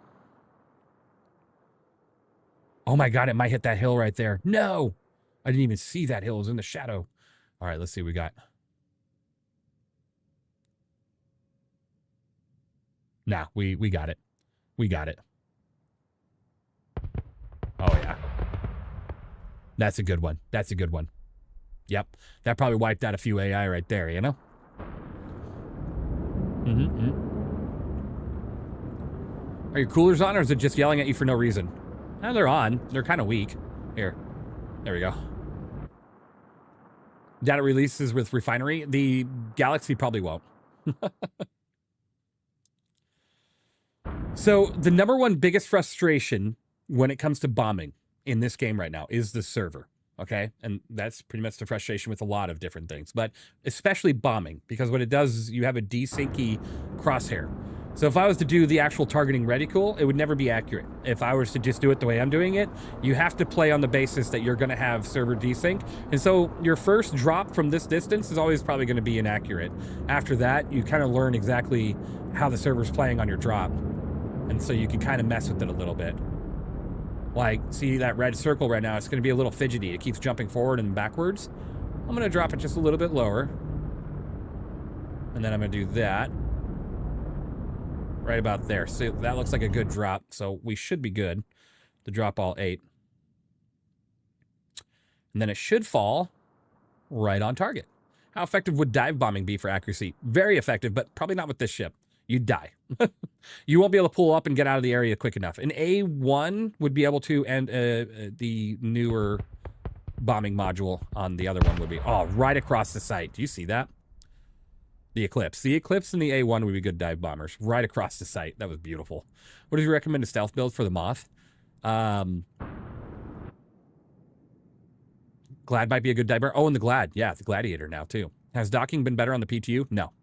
Oh my god, it might hit that hill right there. No! I didn't even see that hill. It was in the shadow. All right, let's see what we got. Nah, we got it. We got it. Oh, yeah. That's a good one. That's a good one. Yep. That probably wiped out a few AI right there, you know? Are your coolers on, or is it just yelling at you for no reason? No, they're on. They're kind of weak. Here. There we go. Data releases with refinery. The Galaxy probably won't. So, the number one biggest frustration when it comes to bombing in this game right now is the server. Okay, and that's pretty much the frustration with a lot of different things, but especially bombing, because what it does is you have a desyncy crosshair. So if I was to do the actual targeting reticle, it would never be accurate. If I was to just do it the way I'm doing it, you have to play on the basis that you're going to have server desync. And so your first drop from this distance is always probably going to be inaccurate. After that, you kind of learn exactly how the server's playing on your drop. And so you can kind of mess with it a little bit. Like, see that red circle right now? It's going to be a little fidgety. It keeps jumping forward and backwards. I'm going to drop it just a little bit lower. And then I'm going to do that. Right about there. So that looks like a good drop. So we should be good to drop all 8. And then it should fall right on target. How effective would dive bombing be for accuracy? Very effective, but probably not with this ship. You'd die. You won't be able to pull up and get out of the area quick enough. An A1 would be able to, and the newer bombing module on the other one would be. Oh, right across the site. Do you see that? The Eclipse. The Eclipse and the A1 would be good dive bombers. Right across the site. That was beautiful. What do you recommend a stealth build for the Moth? Glad might be a good diver. Oh, and the Glad. Yeah, the Gladiator now, too. Has docking been better on the PTU? No.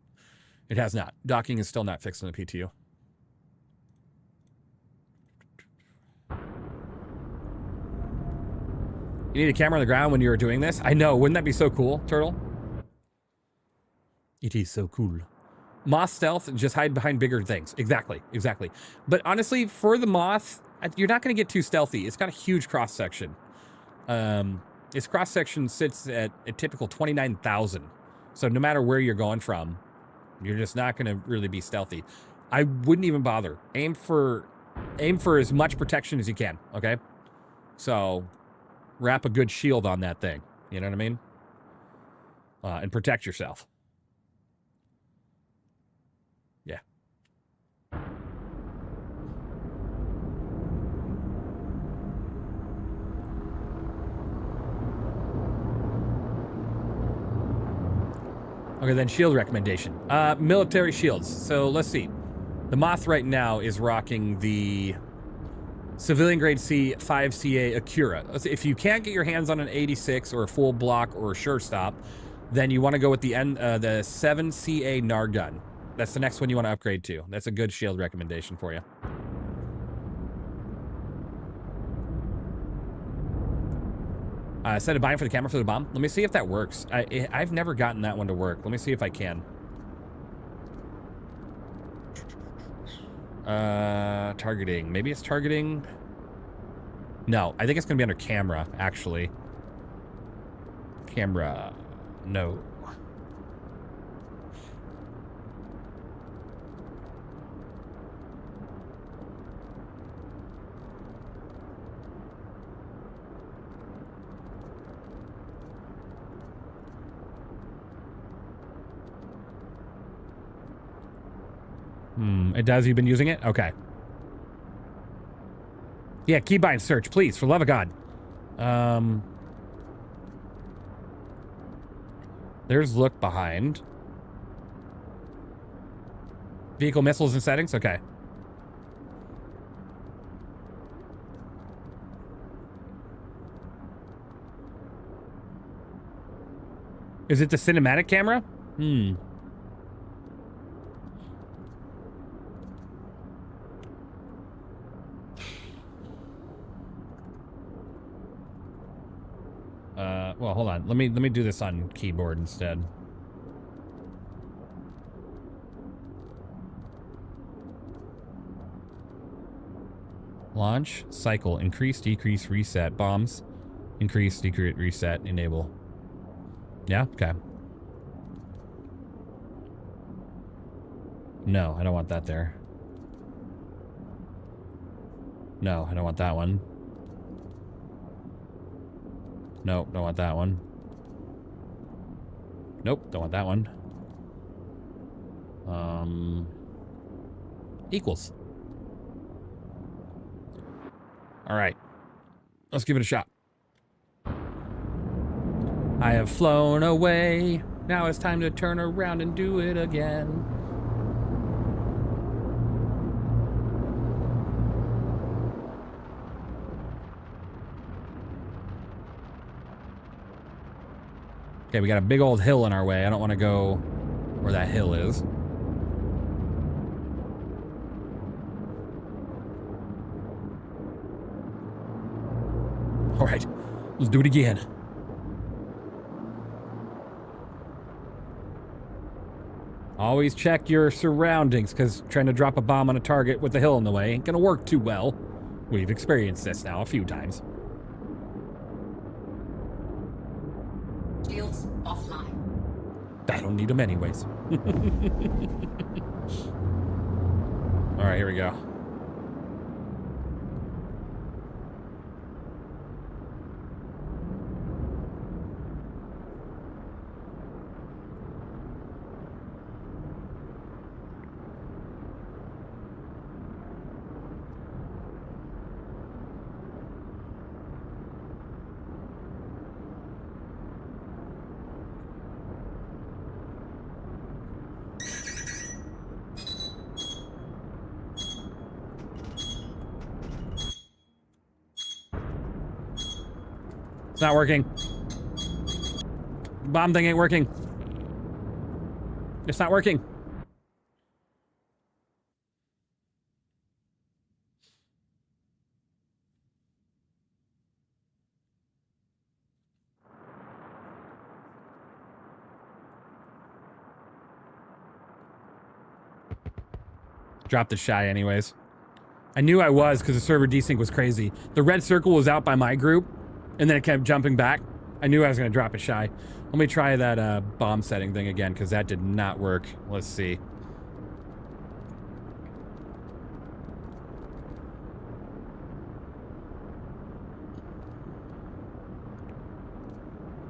It has not. Docking is still not fixed on the PTU. You need a camera on the ground when you're doing this? I know. Wouldn't that be so cool, Turtle? It is so cool. Moth stealth, just hide behind bigger things. Exactly. Exactly. But honestly, for the Moth, you're not going to get too stealthy. It's got a huge cross-section. its cross-section sits at a typical 29,000. So no matter where you're going from, you're just not going to really be stealthy. I wouldn't even bother. Aim for as much protection as you can, okay? So wrap a good shield on that thing. You know what I mean? And protect yourself. Yeah. Okay, then shield recommendation. Military shields. So let's see. The Moth right now is rocking the civilian grade C5 CA Acura. If you can't get your hands on an 86 or a full block or a sure stop, then you want to go with the 7 CA NAR gun. That's the next one you want to upgrade to. That's a good shield recommendation for you. Instead of buying for the camera for the bomb, let me see if that works. I've never gotten that one to work. Let me see if I can. Targeting. Maybe it's targeting. No, I think it's going to be under camera, actually. Camera. No. It does. You've been using it? Okay. Yeah, keybind search, please, for love of God. There's look behind. Vehicle missiles and settings? Okay. Is it the cinematic camera? Well, hold on. Let me do this on keyboard instead. Launch, cycle, increase, decrease, reset, bombs, increase, decrease, reset, enable. Yeah, okay. No, I don't want that there. No, I don't want that one. Nope, don't want that one. Nope, don't want that one. Equals. All right, let's give it a shot. I have flown away. Now it's time to turn around and do it again. Okay, we got a big old hill in our way. I don't want to go where that hill is. All right, let's do it again. Always check your surroundings, because trying to drop a bomb on a target with a hill in the way ain't gonna work too well. We've experienced this now a few times. Shields offline. I don't need them anyways. All right, here we go. It's not working. Bomb thing ain't working. It's not working. Dropped the Pcie anyways. I knew I was because the server desync was crazy. The red circle was out by my group, And then it kept jumping back. I knew I was going to drop it shy. Let me try that bomb setting thing again, because that did not work. Let's see.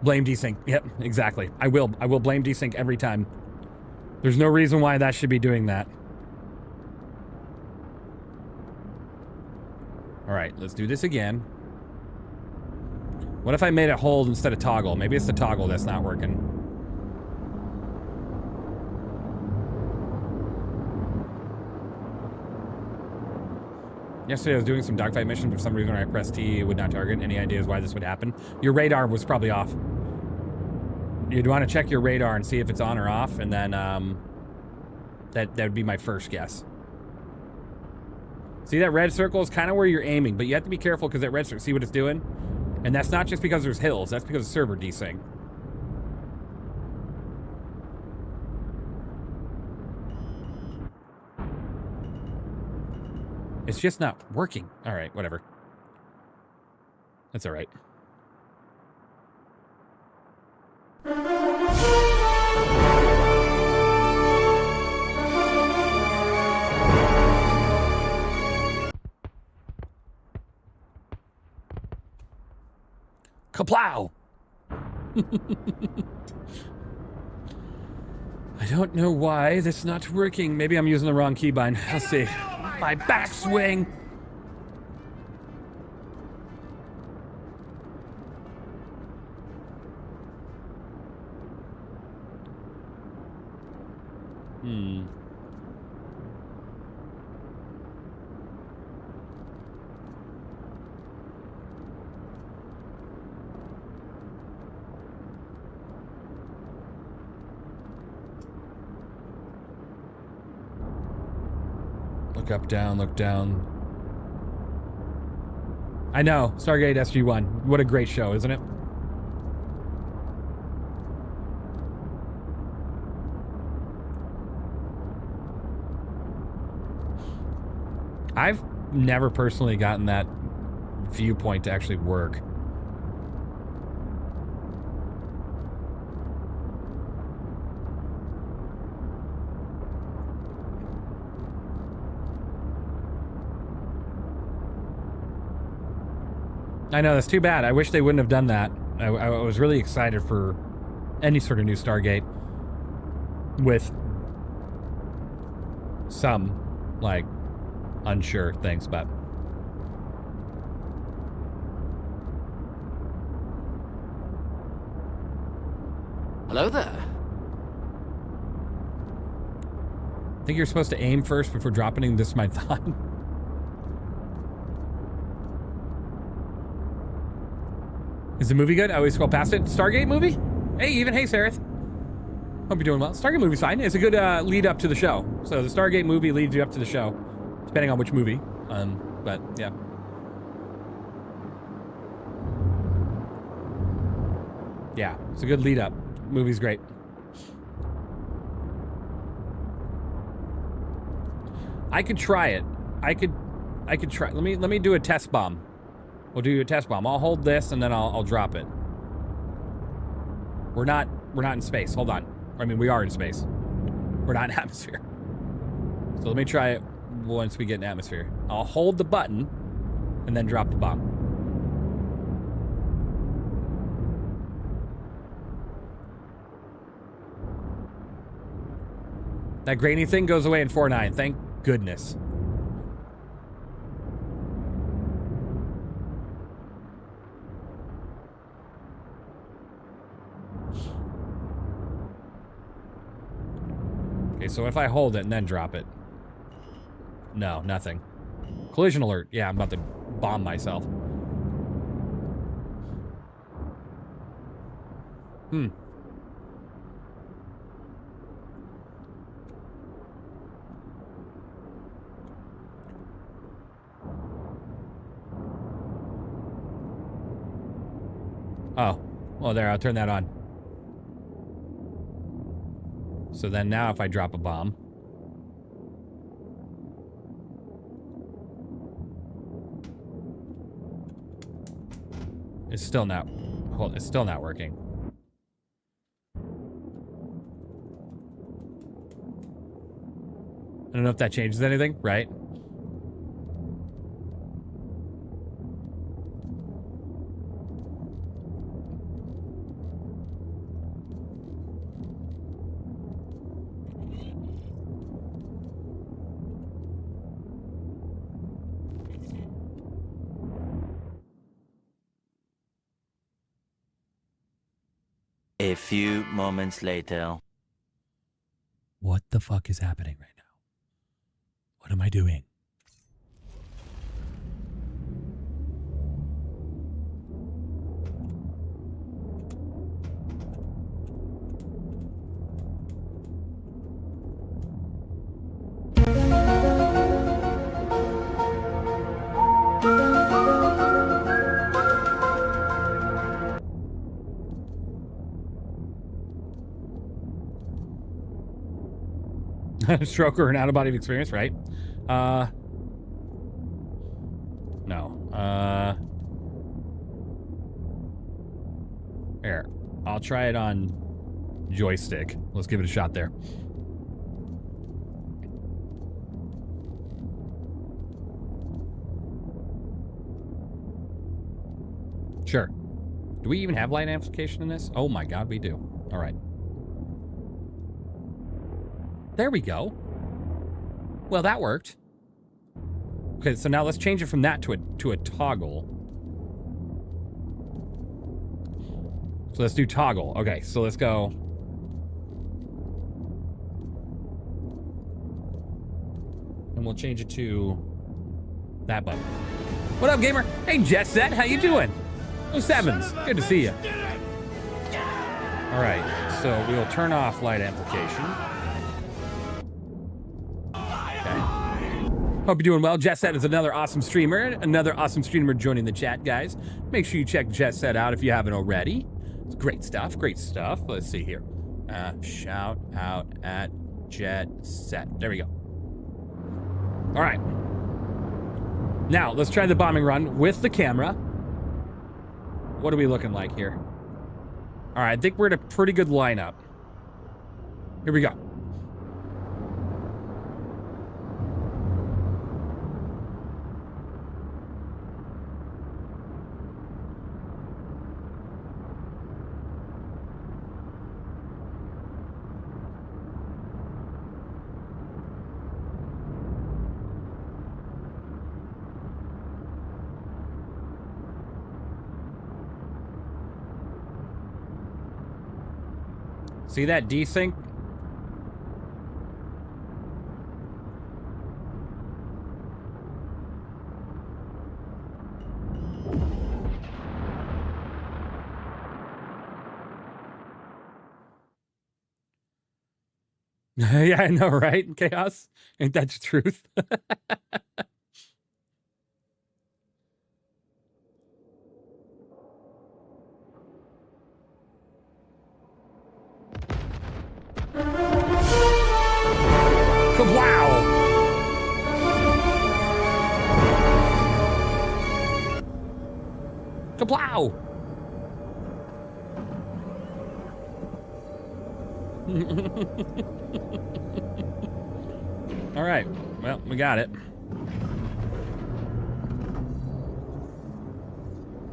Blame desync. Yep, exactly. I will blame desync every time. There's no reason why that should be doing that. All right, let's do this again. What if I made it hold instead of toggle? Maybe it's the toggle that's not working. Yesterday I was doing some dogfight mission. For some reason when I pressed T, it would not target. Any ideas why this would happen? Your radar was probably off. You'd want to check your radar and see if it's on or off, and then that would be my first guess. See, that red circle is kind of where you're aiming, but you have to be careful because that red circle, see what it's doing? And that's not just because there's hills, that's because of server desync. It's just not working. All right, whatever. That's all right. Kaplow! I don't know why this is not working. Maybe I'm using the wrong keybind. I'll see. My backswing! Look up, down, look down. I know, Stargate SG-1. What a great show, isn't it? I've never personally gotten that viewpoint to actually work. I know, that's too bad. I wish they wouldn't have done that. I was really excited for any sort of new Stargate with some, like, unsure things, but... Hello there. I think you're supposed to aim first before dropping this, my thought. Is the movie good? I always scroll past it. Stargate movie? Hey, Sareth. Hope you're doing well. Stargate movie's fine. It's a good lead up to the show. So the Stargate movie leads you up to the show, depending on which movie. But yeah. Yeah, it's a good lead up. Movie's great. I could try it. I could try. Let me do a test bomb. We'll do a test bomb. I'll hold this and then I'll drop it. We're not in space. Hold on. I mean, we are in space. We're not in atmosphere. So let me try it once we get in atmosphere. I'll hold the button and then drop the bomb. That grainy thing goes away in 4.9. Thank goodness. Okay, so if I hold it and then drop it. No, nothing. Collision alert. Yeah, I'm about to bomb myself. Oh, well there, I'll turn that on. So then now if I drop a bomb. It's still not. Hold. It's still not working. I don't know if that changes anything, right? A few moments later. What the fuck is happening right now? What am I doing? Stroke or an out-of-body experience, right? No. Here, I'll try it on joystick. Let's give it a shot there. Sure. Do we even have light amplification in this? Oh my god, we do. All right. There we go. Well, that worked. Okay, so now let's change it from that to a toggle. So let's do toggle. Okay, so let's go. And we'll change it to that button. What up, gamer? Hey, Jet Set, how you doing? Oh, Sevens, good to see you. All right, so we'll turn off light amplification. Hope you're doing well. Jet Set is another awesome streamer joining the chat, guys. Make sure you check Jet Set out if you haven't already. It's great stuff, great stuff. Let's see here. Shout out at Jet Set. There we go. All right. Now, let's try the bombing run with the camera. What are we looking like here? All right, I think we're in a pretty good lineup. Here we go. See that desync? Yeah, I know, right? Chaos? Ain't that the truth? Wow! Kablow! All right. Well, we got it.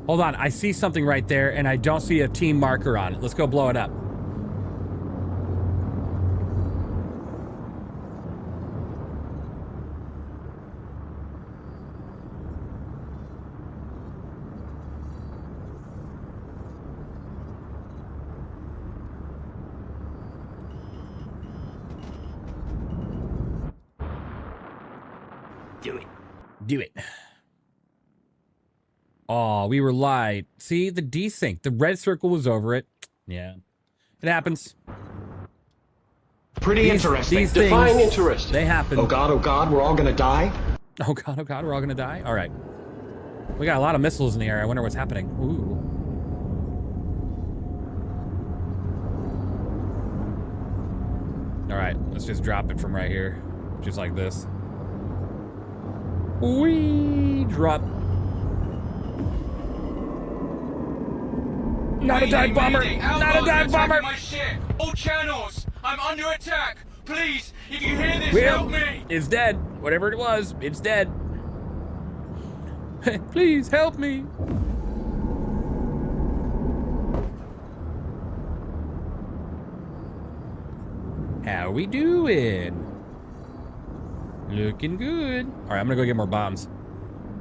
Hold on. I see something right there, and I don't see a team marker on it. Let's go blow it up. Do it. Oh, we were lied. See, the desync. The red circle was over it. Yeah. It happens. Pretty interesting. These Define things, interesting. They happen. Oh God, we're all gonna die? Oh God, we're all gonna die? All right. We got a lot of missiles in the air. I wonder what's happening. Ooh. All right, let's just drop it from right here. Just like this. We drop. Not a dive bomber. Not a dive bomber. My ship. All channels. I'm under attack. Please, if you hear this, help me. It's dead. Whatever it was, it's dead. Please help me. How we doing? Looking good. All right, I'm gonna go get more bombs.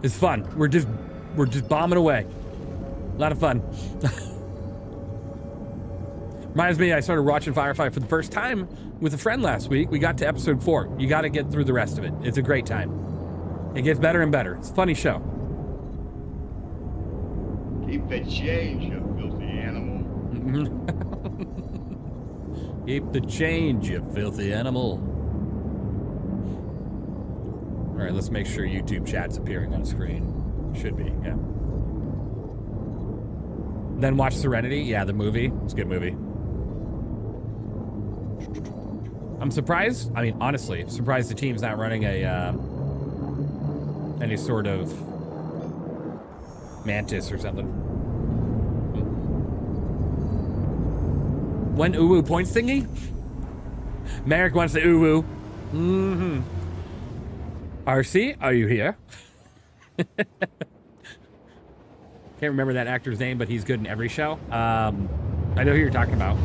It's fun. We're just bombing away. A lot of fun. Reminds me, I started watching Firefly for the first time with a friend last week. We got to episode 4. You got to get through the rest of it. It's a great time. It gets better and better. It's a funny show. Keep the change, you filthy animal. Keep the change, you filthy animal. All right, let's make sure YouTube chat's appearing on screen. Should be, yeah. Then watch Serenity. Yeah, the movie. It's a good movie. I'm surprised. I mean, honestly, surprised the team's not running a any sort of Mantis or something. When uwu points thingy? Merrick wants the uwu. Mm-hmm. RC, are you here? Can't remember that actor's name, but he's good in every show. I know who you're talking about.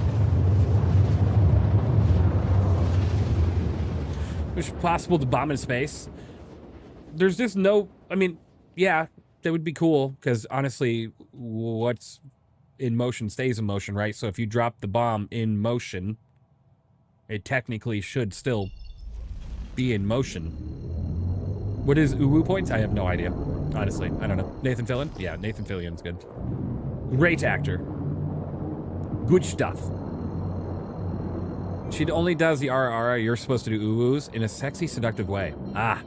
It's possible to bomb in space. There's just no, I mean, yeah, that would be cool, because honestly, what's in motion stays in motion, right? So if you drop the bomb in motion, it technically should still be in motion. What is uwu points? I have no idea. Honestly, I don't know. Nathan Fillion? Yeah, Nathan Fillion's good. Great actor. Good stuff. She only does the RRR. You're supposed to do uwus in a sexy, seductive way. Ah.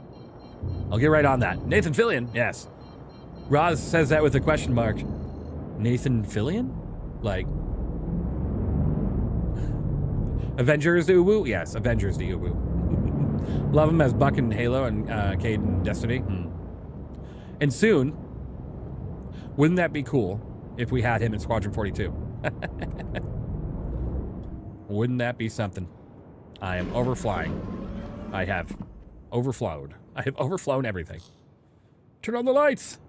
I'll get right on that. Nathan Fillion? Yes. Roz says that with a question mark. Nathan Fillion? Like... Avengers do uwu? Yes, Avengers do uwu. Love him as Buck in Halo and Cade in Destiny. And soon, wouldn't that be cool if we had him in Squadron 42? Wouldn't that be something? I am overflying. I have overflowed. I have overflown everything. Turn on the lights.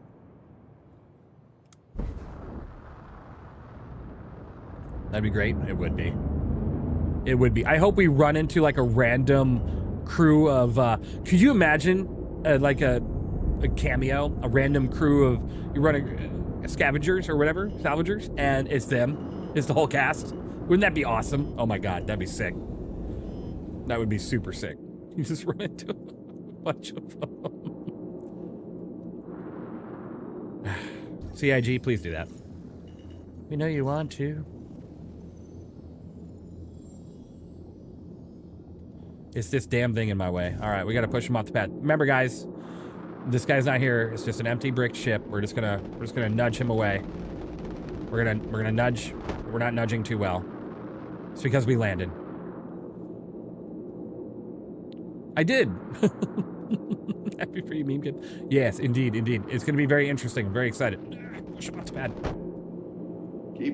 That'd be great. It would be. It would be. I hope we run into like a random crew of, could you imagine like a cameo, a random crew of, you're running scavengers or whatever, salvagers, and it's them. It's the whole cast. Wouldn't that be awesome? Oh my God, that'd be sick. That would be super sick. You just run into a bunch of them. CIG, please do that. We know you want to. It's this damn thing in my way. All right, we got to push him off the path. Remember, guys, this guy's not here. It's just an empty brick ship. We're just gonna nudge him away. We're gonna nudge. We're not nudging too well. It's because we landed. I did. Happy for you, meme kid. Yes, indeed, indeed. It's gonna be very interesting. I'm very excited. Push him off the pad.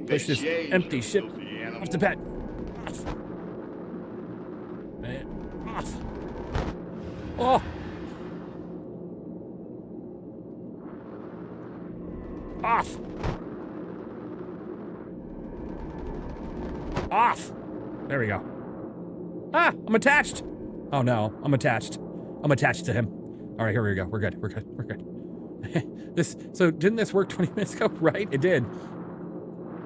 Push this empty ship off the pad. Off. Off. Oh. Off. Off. There we go. Ah, I'm attached. Oh no, I'm attached. I'm attached to him. All right, here we go. We're good. We're good. We're good. So didn't this work 20 minutes ago? Right? It did.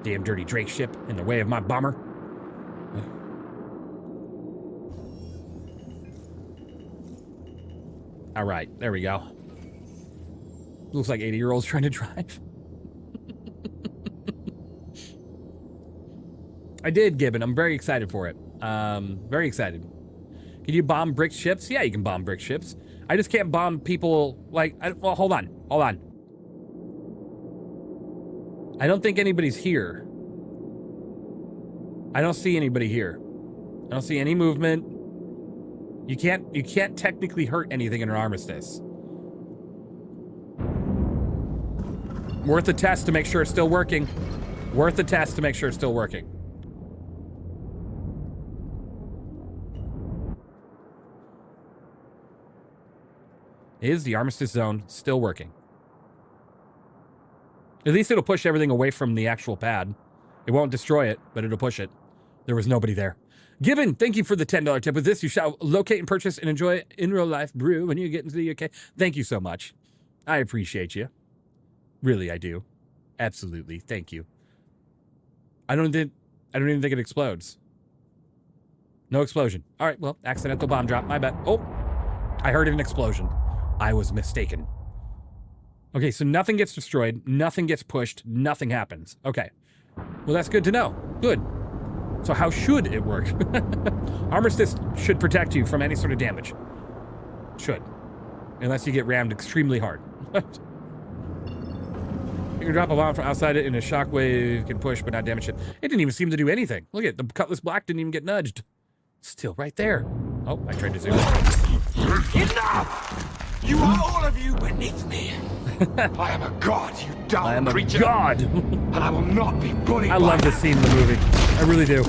Damn dirty Drake ship in the way of my bomber. All right, there we go. Looks like 80-year-olds trying to drive. I did, Gibbon. I'm very excited for it. Very excited. Can you bomb brick ships? Yeah, you can bomb brick ships. I just can't bomb people like... well, hold on. Hold on. I don't think anybody's here. I don't see anybody here. I don't see any movement. You can't technically hurt anything in an armistice. Worth a test to make sure it's still working. Worth the test to make sure it's still working. Is the armistice zone still working? At least it'll push everything away from the actual pad. It won't destroy it, but it'll push it. There was nobody there. Gibbon, thank you for the $10 tip. With this, you shall locate and purchase and enjoy in real life brew when you get into the UK. Thank you so much. I appreciate you. Really, I do. Absolutely. Thank you. I don't even think it explodes. No explosion. All right, well, accidental bomb drop. My bad. Oh, I heard an explosion. I was mistaken. Okay, so nothing gets destroyed, nothing gets pushed, nothing happens. Okay. Well, that's good to know. Good. So how should it work? Armistice should protect you from any sort of damage. Should. Unless you get rammed extremely hard. You can drop a bomb from outside it and a shockwave can push but not damage it. It didn't even seem to do anything. Look at it, the Cutlass Black didn't even get nudged. Still right there. Oh, I tried to zoom. Enough! You are all of you beneath me. I am a god, you dumb creature. I am a god. And I will not be bullied. I love this scene in the movie. I really do.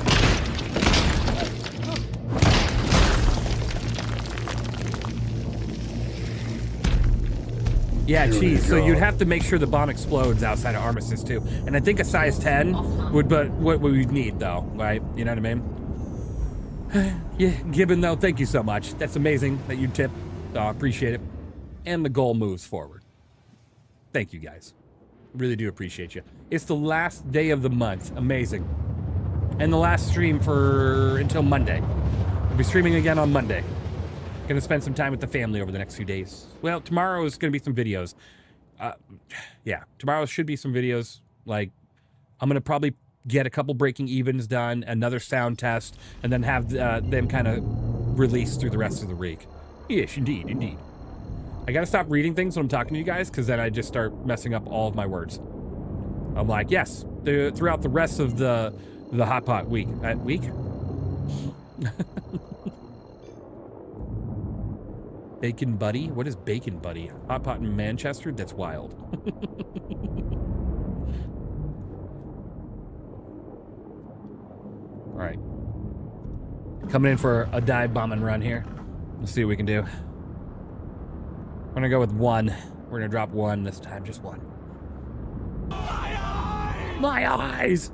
Yeah, geez. So you'd have to make sure the bomb explodes outside of Armistice too. And I think a size 10 would, but what we'd need though, right? You know what I mean? Yeah, Gibbon though, thank you so much. That's amazing that you tip. I appreciate it. And the goal moves forward. Thank you guys. Really do appreciate you. It's the last day of the month. Amazing. And the last stream until Monday. We'll be streaming again on Monday. Gonna spend some time with the family over the next few days. Well, tomorrow is gonna be some videos. Yeah, tomorrow should be some videos. Like, I'm gonna probably get a couple breaking evens done, another sound test, and then have them kind of released through the rest of the week. Yes, indeed, indeed. I gotta stop reading things when I'm talking to you guys, because then I just start messing up all of my words. I'm like, yes, throughout the rest of the hot pot week. Bacon Buddy? What is Bacon Buddy? Hot pot in Manchester? That's wild. All right. Coming in for a dive bomb and run here. Let's see what we can do. We're gonna go with one. We're gonna drop one this time, just one. My eyes! My eyes!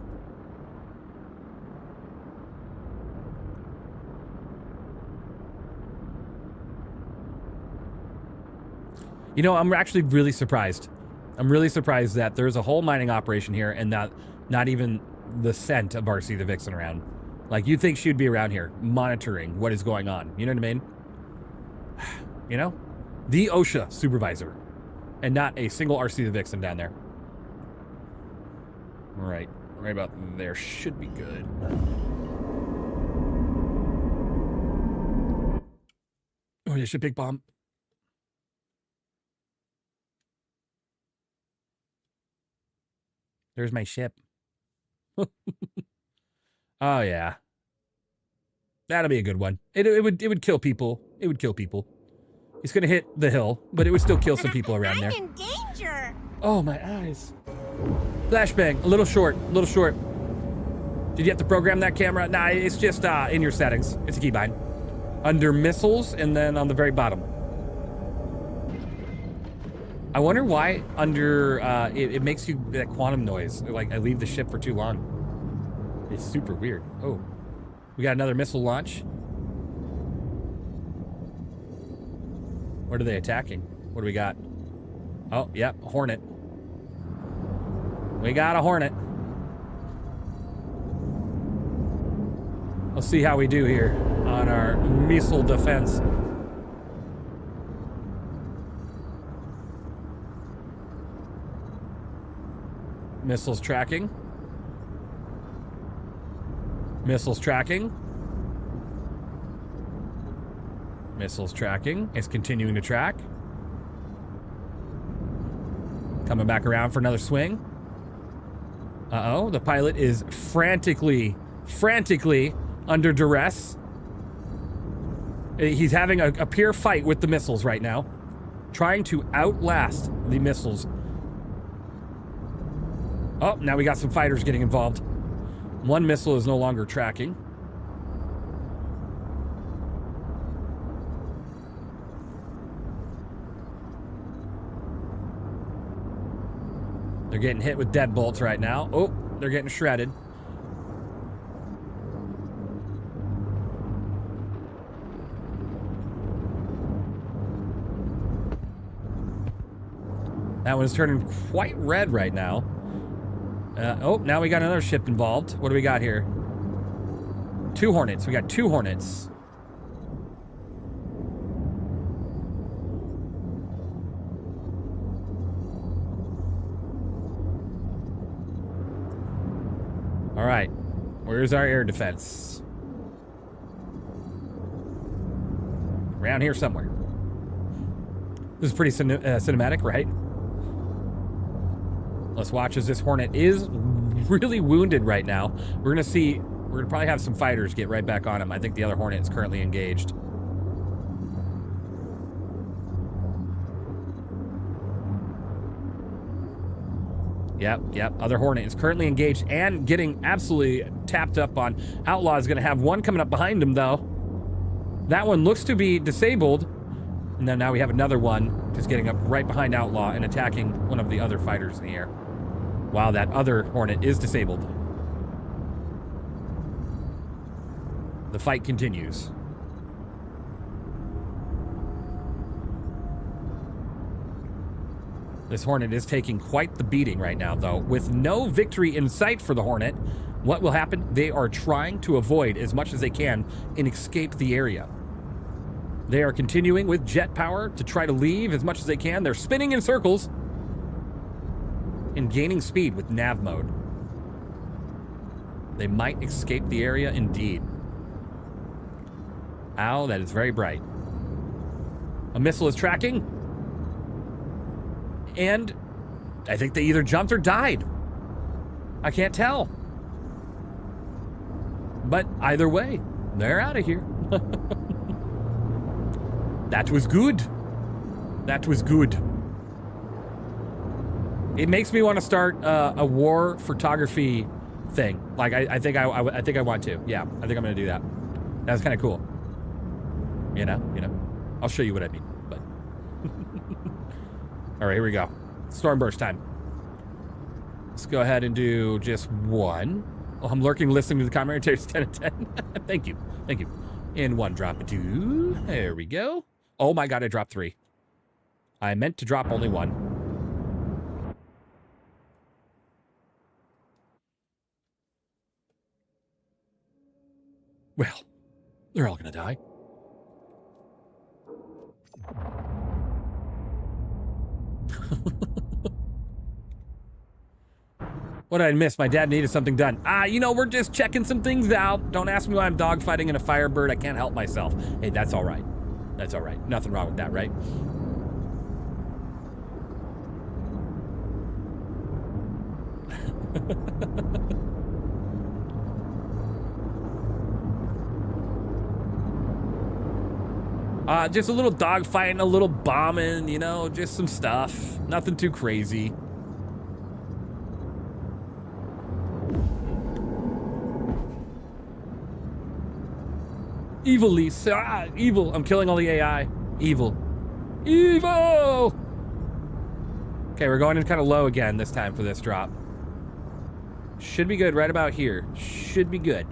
You know, I'm actually really surprised. I'm really surprised that there's a whole mining operation here and not even the scent of RC the Vixen around. Like, you'd think she'd be around here monitoring what is going on. You know what I mean? You know? The OSHA supervisor. And not a single RC the Vixen down there. All right. Right about there should be good. Oh, there's a big bomb. There's my ship. Oh, yeah. That'll be a good one. It would kill people. It would kill people. It's gonna hit the hill, but it would still kill some people around there. I'm in danger. Oh, my eyes. Flashbang. A little short. A little short. Did you have to program that camera? Nah, it's just in your settings. It's a keybind. Under missiles, and then on the very bottom. I wonder why under it makes you that quantum noise. Like, I leave the ship for too long. It's super weird. Oh, we got another missile launch. What are they attacking? What do we got? Oh, yeah, a Hornet. We got a Hornet. Let's see how we do here on our missile defense. Missiles tracking. Missiles tracking. Missiles tracking. It's continuing to track. Coming back around for another swing. Uh-oh, the pilot is frantically under duress. He's having a pure fight with the missiles right now. Trying to outlast the missiles. Oh, now we got some fighters getting involved. One missile is no longer tracking. They're getting hit with deadbolts right now. Oh, they're getting shredded. That one's turning quite red right now. Oh, now we got another ship involved. What do we got here? 2 Hornets. We got 2 Hornets. All right. Where's our air defense? Around here somewhere. This is pretty cinematic, right? Let's watch as this Hornet is really wounded right now. We're gonna probably have some fighters get right back on him. I think the other Hornet is currently engaged. Yep. Other Hornet is currently engaged and getting absolutely tapped up on. Outlaw is gonna have one coming up behind him though. That one looks to be disabled. And then now we have another one just getting up right behind Outlaw and attacking one of the other fighters in the air. While that other Hornet is disabled. The fight continues. This Hornet is taking quite the beating right now, though. With no victory in sight for the Hornet, what will happen? They are trying to avoid as much as they can and escape the area. They are continuing with jet power to try to leave as much as they can. They're spinning in circles and gaining speed with nav mode. They might escape the area indeed. Ow, that is very bright. A missile is tracking. And I think they either jumped or died. I can't tell. But either way, they're out of here. That was good. That was good. It makes me want to start a war photography thing. Like I think I want to. Yeah, I think I'm gonna do that. That's kind of cool. You know. I'll show you what I mean. But all right, here we go. Stormburst time. Let's go ahead and do just one. Oh, I'm lurking, listening to the commentaries. 10 of 10. Thank you. And one drop of 2. There we go. Oh my God, I dropped 3. I meant to drop only 1. Well, they're all gonna die. What did I miss? My dad needed something done. We're just checking some things out. Don't ask me why I'm dogfighting in a Firebird. I can't help myself. Hey, that's all right. That's all right. Nothing wrong with that, right? Just a little dogfighting, a little bombing, just some stuff. Nothing too crazy. Evil. I'm killing all the AI. Evil. Okay, we're going in kind of low again this time for this drop. Should be good right about here. Should be good.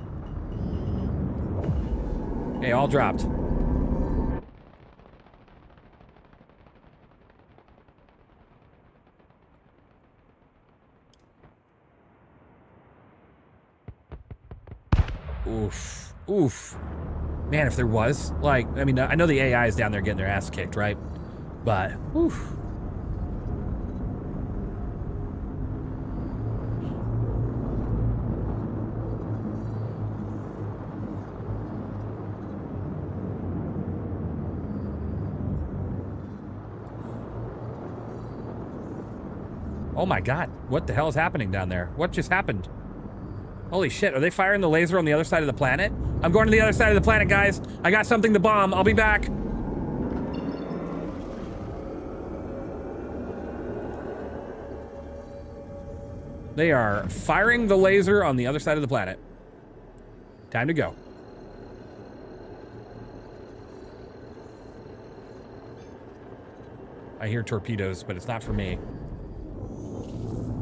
Okay, all dropped. Oof. Man, if there was, I know the AI is down there getting their ass kicked, right? But, oof. Oh my God, what the hell is happening down there? What just happened? Holy shit, are they firing the laser on the other side of the planet? I'm going to the other side of the planet, guys. I got something to bomb. I'll be back. They are firing the laser on the other side of the planet. Time to go. I hear torpedoes, but it's not for me.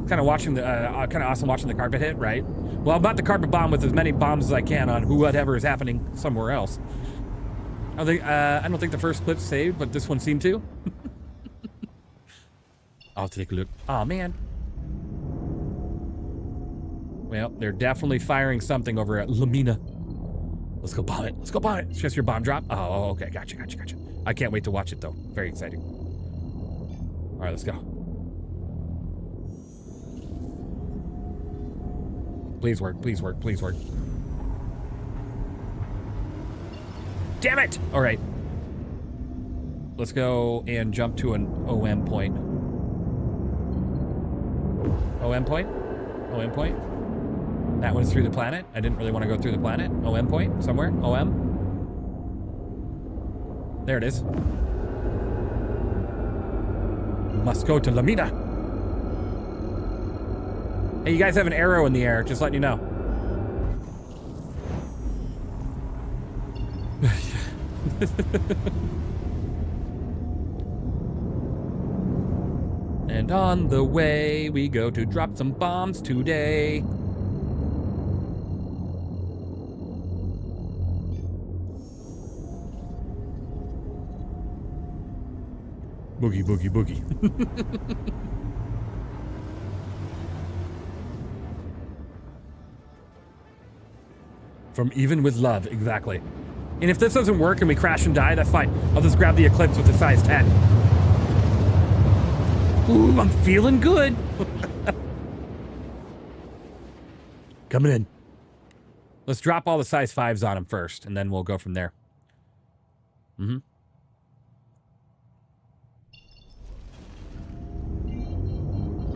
Kind of watching the, kind of awesome watching the carpet hit, right? Well, I'm about to carpet bomb with as many bombs as I can on whatever is happening somewhere else. I don't think the first clip saved, but this one seemed to. I'll take a look. Oh man. Well, they're definitely firing something over at Lamina. Let's go bomb it. Let's go bomb it. It's just your bomb drop. Oh, okay. Gotcha. I can't wait to watch it though. Very exciting. All right, let's go. Please work. Damn it! All right. Let's go and jump to an OM point. OM point? That one's through the planet. I didn't really want to go through the planet. OM point? Somewhere? OM? There it is. Must go to Lamina. Hey, you guys have an arrow in the air. Just letting you know. And on the way, we go to drop some bombs today. Boogie, boogie, boogie. From Even with Love, exactly. And if this doesn't work and we crash and die, that's fine. I'll just grab the Eclipse with the size 10. Ooh, I'm feeling good. Coming in. Let's drop all the size 5s on him first, and then we'll go from there. Mm-hmm.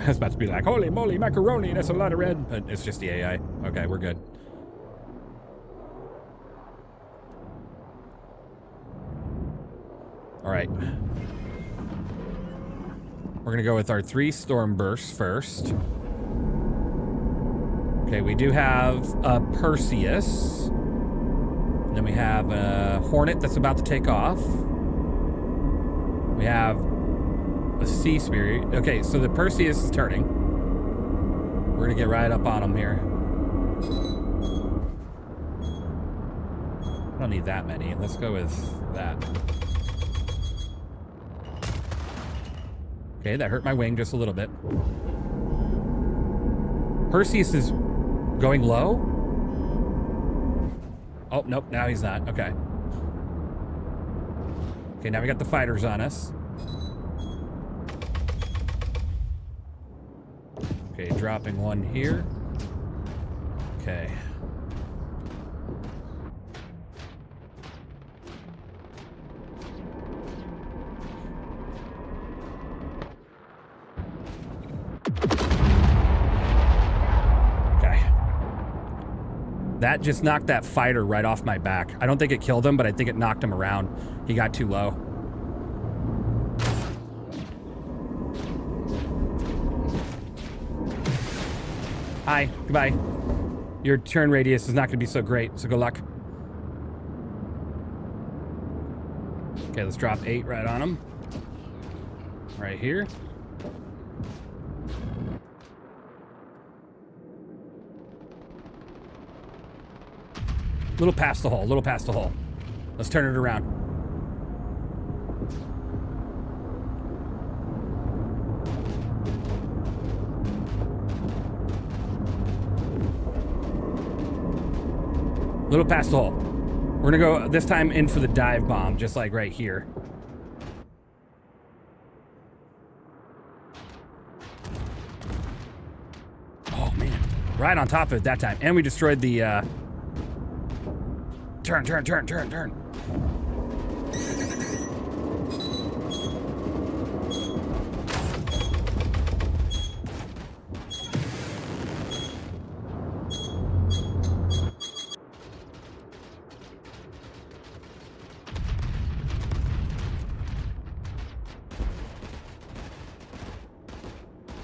I was about to be like, holy moly, macaroni, that's a lot of red. But it's just the AI. Okay, we're good. All right. We're gonna go with our 3 storm bursts first. Okay, we do have a Perseus. And then we have a Hornet that's about to take off. We have a Sea Spirit. Okay, so the Perseus is turning. We're gonna get right up on him here. I don't need that many. Let's go with that. Okay, that hurt my wing just a little bit. Perseus is going low? Oh, nope, now he's not. Okay. Okay, now we got the fighters on us. Okay, dropping one here. Okay. That just knocked that fighter right off my back. I don't think it killed him, but I think it knocked him around. He got too low. Hi, goodbye. Your turn radius is not going to be so great, so good luck. Okay, let's drop 8 right on him. Right here. Little past the hole, little past the hole. Let's turn it around. Little past the hole. We're gonna go this time in for the dive bomb, just like right here. Oh man, right on top of it that time. And we destroyed the, Turn.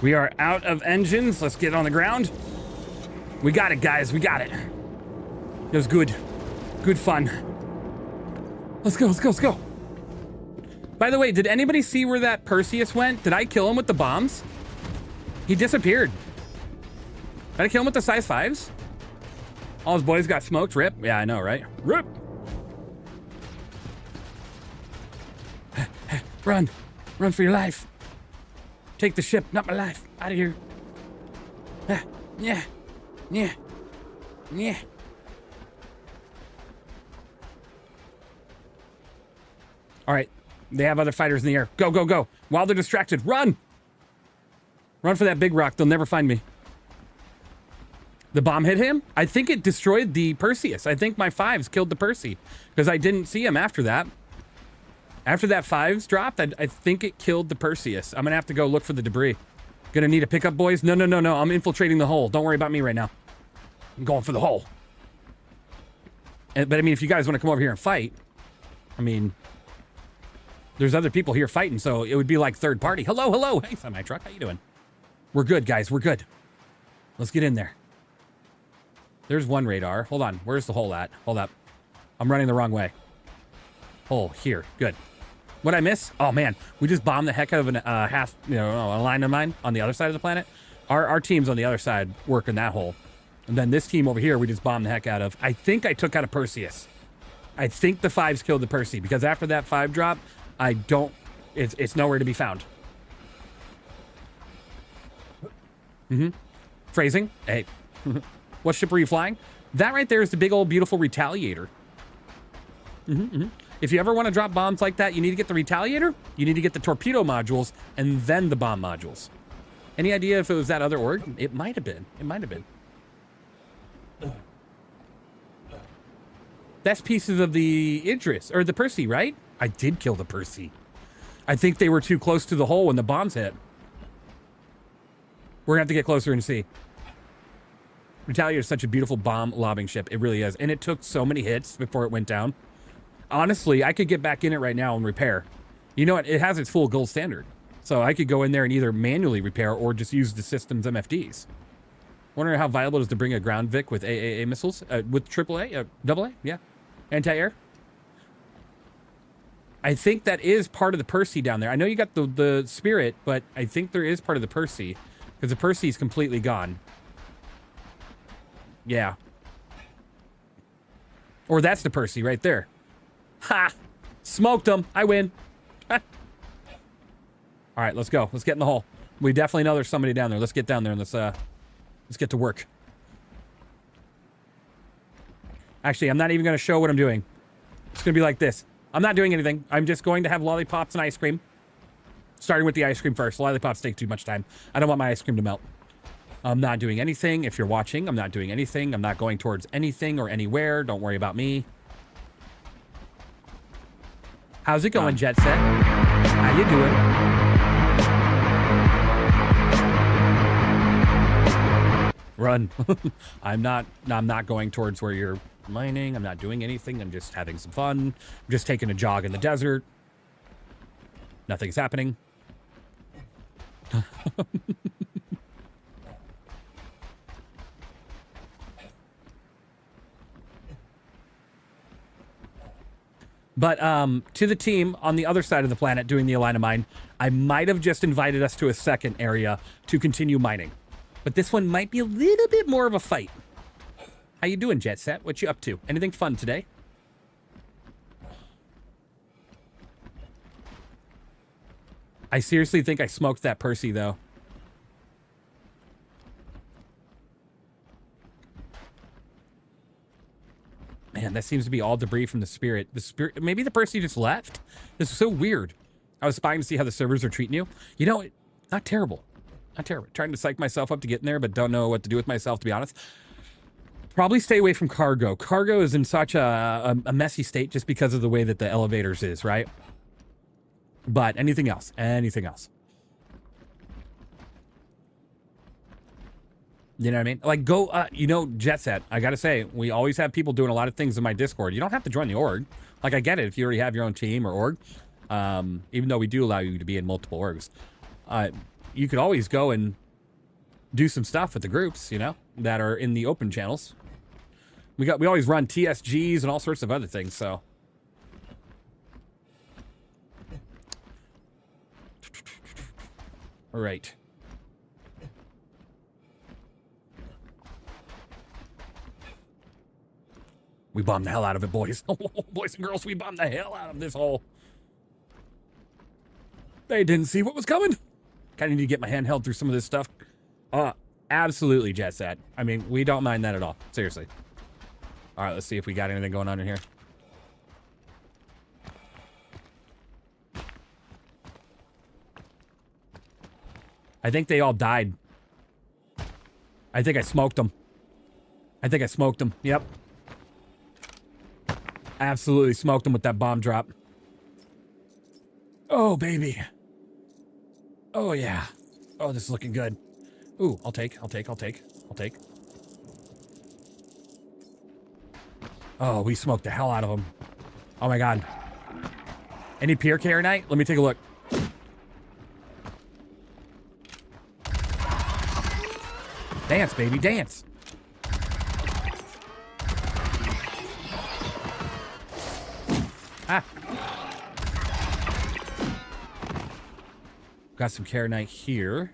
We are out of engines. Let's get on the ground. We got it, guys. We got it. It was good. Good fun. Let's go, let's go, let's go. By the way, did anybody see where that Perseus went? Did I kill him with the bombs? He disappeared. Did I kill him with the size 5s? All his boys got smoked. Rip. Yeah, I know, right? Rip. Run. Run for your life. Take the ship, not my life. Out of here. Yeah. Yeah. Yeah. All right. They have other fighters in the air. Go, go, go. While they're distracted, run. Run for that big rock. They'll never find me. The bomb hit him? I think it destroyed the Perseus. I think my 5s killed the Percy because I didn't see him after that. After that 5s dropped, I think it killed the Perseus. I'm going to have to go look for the debris. Gonna need a pickup, boys? No, no, no, no. I'm infiltrating the hole. Don't worry about me right now. I'm going for the hole. But I mean, if you guys want to come over here and fight, I mean, there's other people here fighting, so it would be like third party. Hello, hello. Hey, semi-truck. How you doing? We're good, guys. We're good. Let's get in there. There's one radar. Hold on. Where's the hole at? Hold up. I'm running the wrong way. Hole here. Good. What'd I miss? Oh, man. We just bombed the heck out of a line of mine on the other side of the planet. Our team's on the other side working that hole. And then this team over here, we just bombed the heck out of. I think I took out a Perseus. I think the 5s killed the Percy because after that 5 drop, I don't... It's nowhere to be found. Phrasing. Hey. What ship were you flying? That right there is the big old beautiful Retaliator. If you ever want to drop bombs like that, you need to get the Retaliator, you need to get the torpedo modules, and then the bomb modules. Any idea if it was that other org? It might have been. It might have been. Best pieces of the Idris, or the Percy, right? I did kill the Percy. I think they were too close to the hole when the bombs hit. We're gonna have to get closer and see. Retaliator is such a beautiful bomb lobbing ship. It really is. And it took so many hits before it went down. Honestly, I could get back in it right now and repair. You know what? It has its full gold standard. So I could go in there and either manually repair or just use the system's MFDs. Wondering how viable it is to bring a ground Vic with AAA missiles? With AAA? AA? Yeah. Anti-air? I think that is part of the Percy down there. I know you got the Spirit, but I think there is part of the Percy. Because the Percy is completely gone. Yeah. Or that's the Percy right there. Ha! Smoked them. I win. All right, let's go. Let's get in the hole. We definitely know there's somebody down there. Let's get down there and let's get to work. Actually, I'm not even going to show what I'm doing. It's going to be like this. I'm not doing anything. I'm just going to have lollipops and ice cream. Starting with the ice cream first. Lollipops take too much time. I don't want my ice cream to melt. I'm not doing anything. If you're watching, I'm not doing anything. I'm not going towards anything or anywhere. Don't worry about me. How's it going, Jet Set? How you doing? Run. I'm not going towards where you're mining. I'm not doing anything. I'm just having some fun. I'm just taking a jog in the desert. Nothing's happening. But to the team on the other side of the planet doing the Align of Mine, I might have just invited us to a second area to continue mining. But this one might be a little bit more of a fight. How you doing, Jet Set? What you up to? Anything fun today? I seriously think I smoked that Percy, though. Man, that seems to be all debris from the Spirit. The Spirit, maybe the Percy just left. This is so weird. I was spying to see how the servers are treating you. You know, not terrible. Not terrible. Trying to psych myself up to get in there, but don't know what to do with myself, to be honest. Probably stay away from cargo. Cargo is in such a messy state just because of the way that the elevators is, right? But anything else? Anything else? You know what I mean? Like, go, you know, Jet Set, I gotta say, we always have people doing a lot of things in my Discord. You don't have to join the org. Like, I get it if you already have your own team or org. Even though we do allow you to be in multiple orgs. you could always go and do some stuff with the groups, you know, that are in the open channels. We always run TSGs and all sorts of other things, so. All right. We bombed the hell out of it, boys. Boys and girls, we bombed the hell out of this hole. They didn't see what was coming. Kind of need to get my hand held through some of this stuff. Absolutely, Jet Set. I mean, we don't mind that at all. Seriously. All right, let's see if we got anything going on in here. I think they all died. I think I smoked them. Yep. Absolutely smoked them with that bomb drop. Oh, baby. Oh, yeah. Oh, this is looking good. Ooh, I'll take. Oh, we smoked the hell out of them. Oh, my God. Any peer care night? Let me take a look. Dance, baby, dance. Ah. Got some care night here.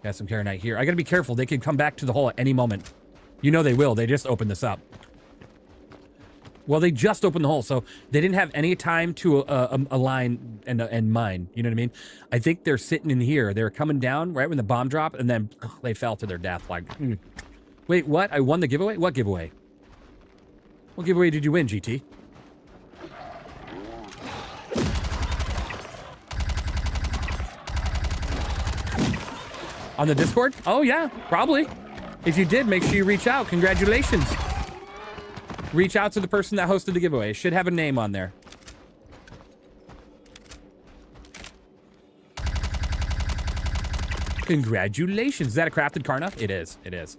I gotta be careful. They could come back to the hole at any moment. You know they will. They just opened this up. Well, they just opened the hole, so they didn't have any time to align and mine. You know what I mean? I think they're sitting in here. They were coming down right when the bomb dropped, and then they fell to their death. Like, wait, what? I won the giveaway? What giveaway? What giveaway did you win, GT? On the Discord? Oh, yeah, probably. If you did, make sure you reach out. Congratulations. Reach out to the person that hosted the giveaway. It should have a name on there. Congratulations. Is that a crafted Karna? It is. It is.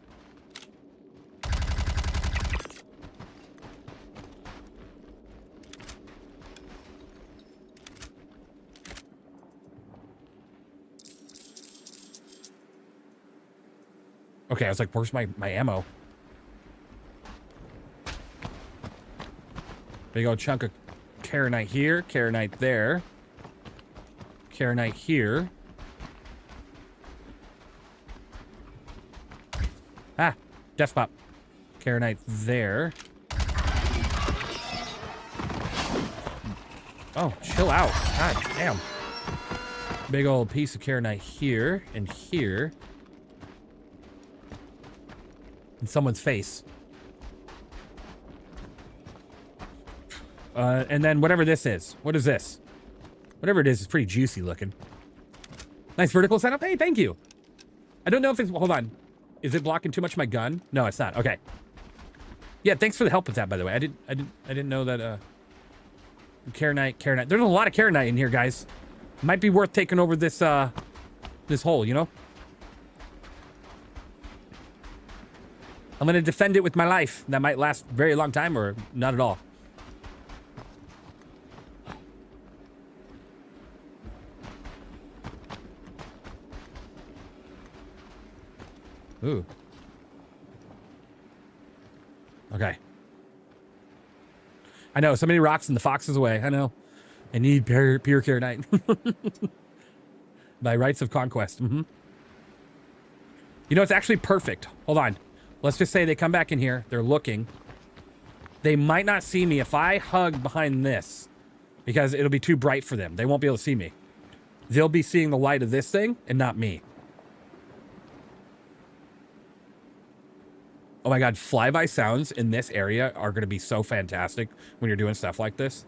Okay, I was like, where's my ammo? Big old chunk of Karenite here, Karenite there. Karenite here. Ah, Death Pop. Karenite there. Oh, chill out. God damn. Big old piece of Karenite here and here. In someone's face. And then whatever this is. What is this? Whatever it is pretty juicy looking. Nice vertical setup. Hey, thank you. I don't know if it's... Hold on. Is it blocking too much of my gun? No, it's not. Okay. Yeah, thanks for the help with that, by the way. I didn't know that... Karenite. There's a lot of Karenite in here, guys. Might be worth taking over this, this hole, you know? I'm going to defend it with my life. That might last a very long time or not at all. Ooh. Okay. I know, so many rocks and the fox is away. I know. I need pure care night. By rights of conquest. You know, it's actually perfect. Hold on. Let's just say they come back in here. They're looking. They might not see me if I hug behind this. Because it'll be too bright for them. They won't be able to see me. They'll be seeing the light of this thing and not me. Oh my God, flyby sounds in this area are going to be so fantastic when you're doing stuff like this.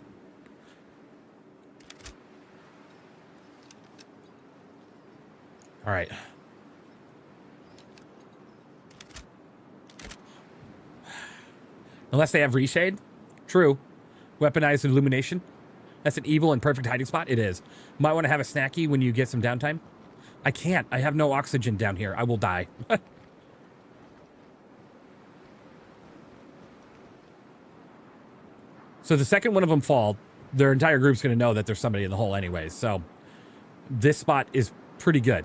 All right. Unless they have reshade. True. Weaponized illumination. That's an evil and perfect hiding spot. It is. Might want to have a snacky when you get some downtime. I can't. I have no oxygen down here. I will die. So the second one of them fall, their entire group's going to know that there's somebody in the hole anyways. So this spot is pretty good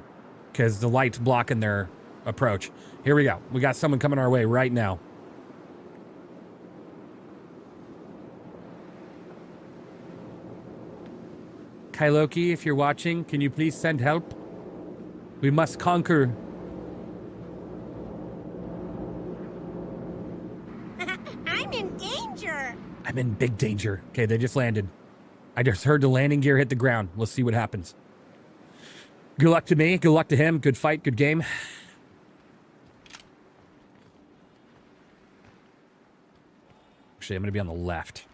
because the light's blocking their approach. Here we go. We got someone coming our way right now. Kailoki, if you're watching, can you please send help? We must conquer. I'm in danger. I'm in big danger. Okay, they just landed. I just heard the landing gear hit the ground. We'll see what happens. Good luck to me. Good luck to him. Good fight. Good game. Actually, I'm going to be on the left.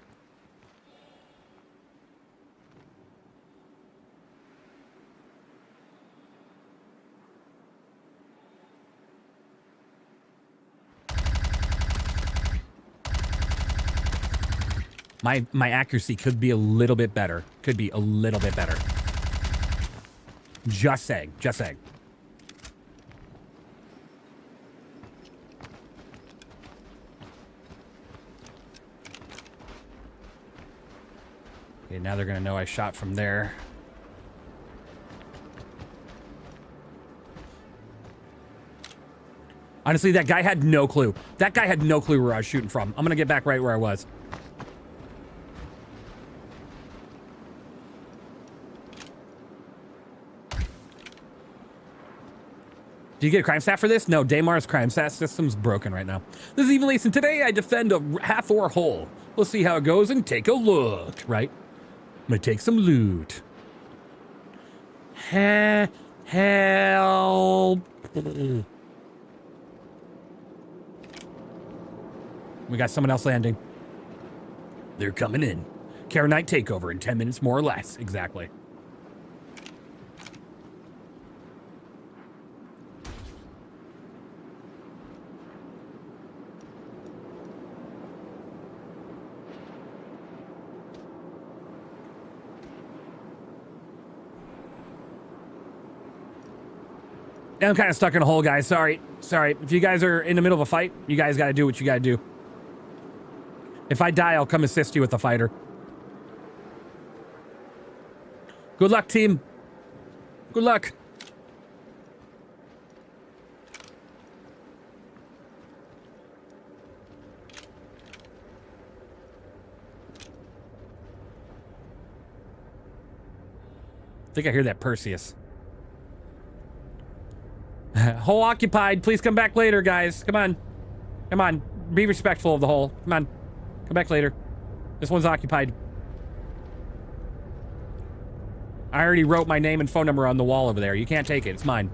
My accuracy could be a little bit better. Could be a little bit better. Just saying. Just saying. Okay, now they're going to know I shot from there. Honestly, that guy had no clue. That guy had no clue where I was shooting from. I'm going to get back right where I was. Do you get a crime stat for this? No, Daymar's crime stat system's broken right now. This is Evenleast, and today I defend a half-ore hole. We'll see how it goes and take a look, right? I'm gonna take some loot. Help. We got someone else landing. They're coming in. Kara Knight takeover in 10 minutes, more or less. Exactly. I'm kind of stuck in a hole, guys. Sorry. Sorry. If you guys are in the middle of a fight, you guys got to do what you got to do. If I die, I'll come assist you with the fighter. Good luck, team. Good luck. I think I hear that Perseus. Hole occupied. Please come back later, guys. Come on. Come on. Be respectful of the hole. Come on. Come back later. This one's occupied. I already wrote my name and phone number on the wall over there. You can't take it. It's mine.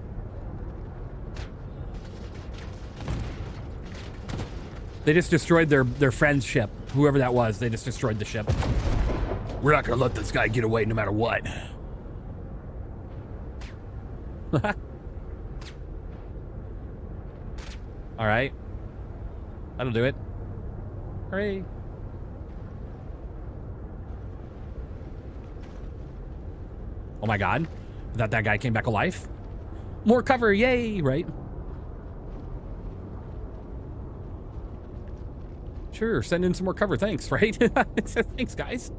They just destroyed their friend's ship. Whoever that was, they just destroyed the ship. We're not gonna let this guy get away no matter what. All right. That'll do it. Hooray. Oh my god. That guy came back alive? More cover, yay, right? Sure, send in some more cover, thanks, right? Thanks, guys.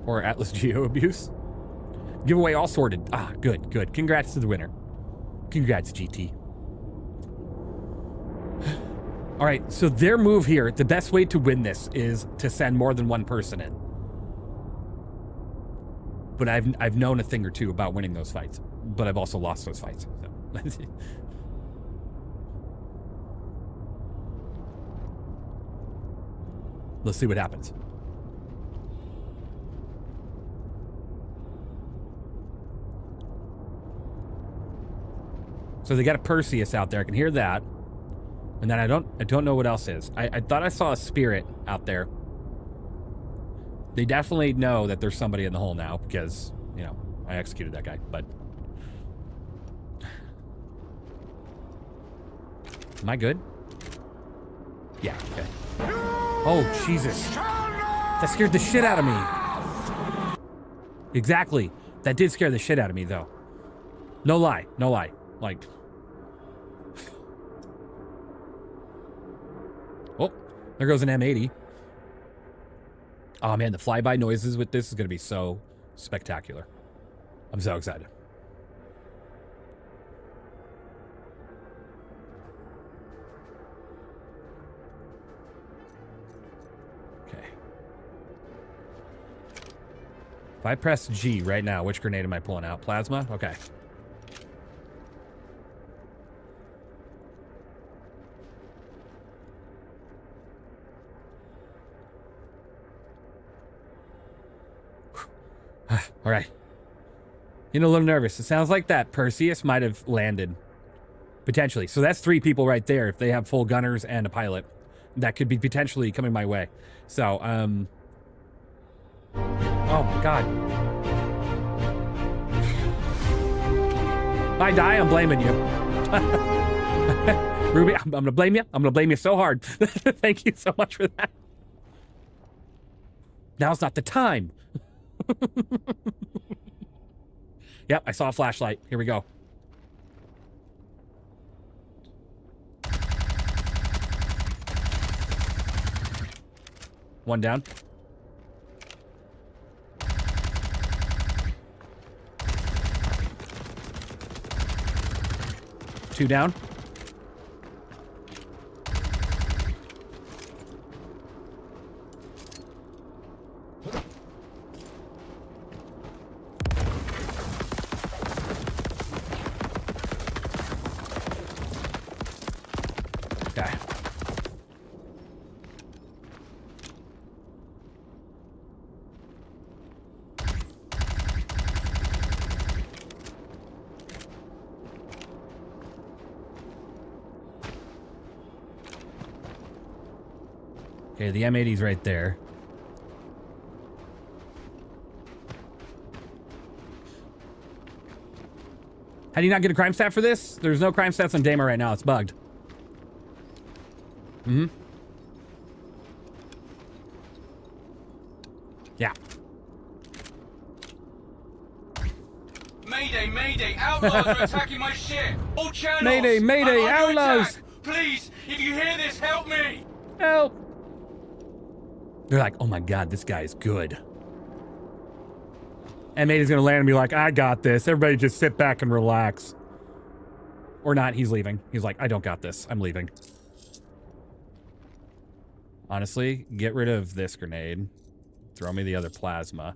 Or Atlas Geo abuse. Giveaway all sorted. Ah, good, good. Congrats to the winner. Congrats, GT. All right, so their move here, the best way to win this is to send more than one person in. But I've known a thing or two about winning those fights, but I've also lost those fights. So. Let's see what happens. So they got a Perseus out there. I can hear that. And then I don't know what else is. I thought I saw a Spirit out there. They definitely know that there's somebody in the hole now because, you know, I executed that guy, but... Am I good? Yeah, okay. Oh, Jesus. That scared the shit out of me. Exactly. That did scare the shit out of me, though. No lie. No lie. Like... Oh, There goes an M80. Oh man, the flyby noises with this is going to be so spectacular. I'm so excited. Okay. If I press G right now, which grenade am I pulling out? Plasma? Okay. All right. Getting a little nervous. It sounds like that Perseus might have landed. Potentially. So that's 3 people right there. If they have full gunners and a pilot, that could be potentially coming my way. So, oh my God. If I die, I'm blaming you. Ruby, I'm going to blame you. I'm going to blame you so hard. Thank you so much for that. Now's not the time. Yep, I saw a flashlight. Here we go. One down. Two down. Okay, the M80's right there. How do you not get a crime stat for this? There's no crime stats on Dama right now. It's bugged. Mm-hmm. Yeah. Mayday, mayday, outlaws are attacking my ship. All channels. Mayday, mayday, outlaws. Attack. Please, if you hear this, help me. Help. They're like, oh my God, this guy is good. M8 is going to land and be like, I got this. Everybody just sit back and relax. Or not, he's leaving. He's like, I don't got this. I'm leaving. Honestly, get rid of this grenade. Throw me the other plasma.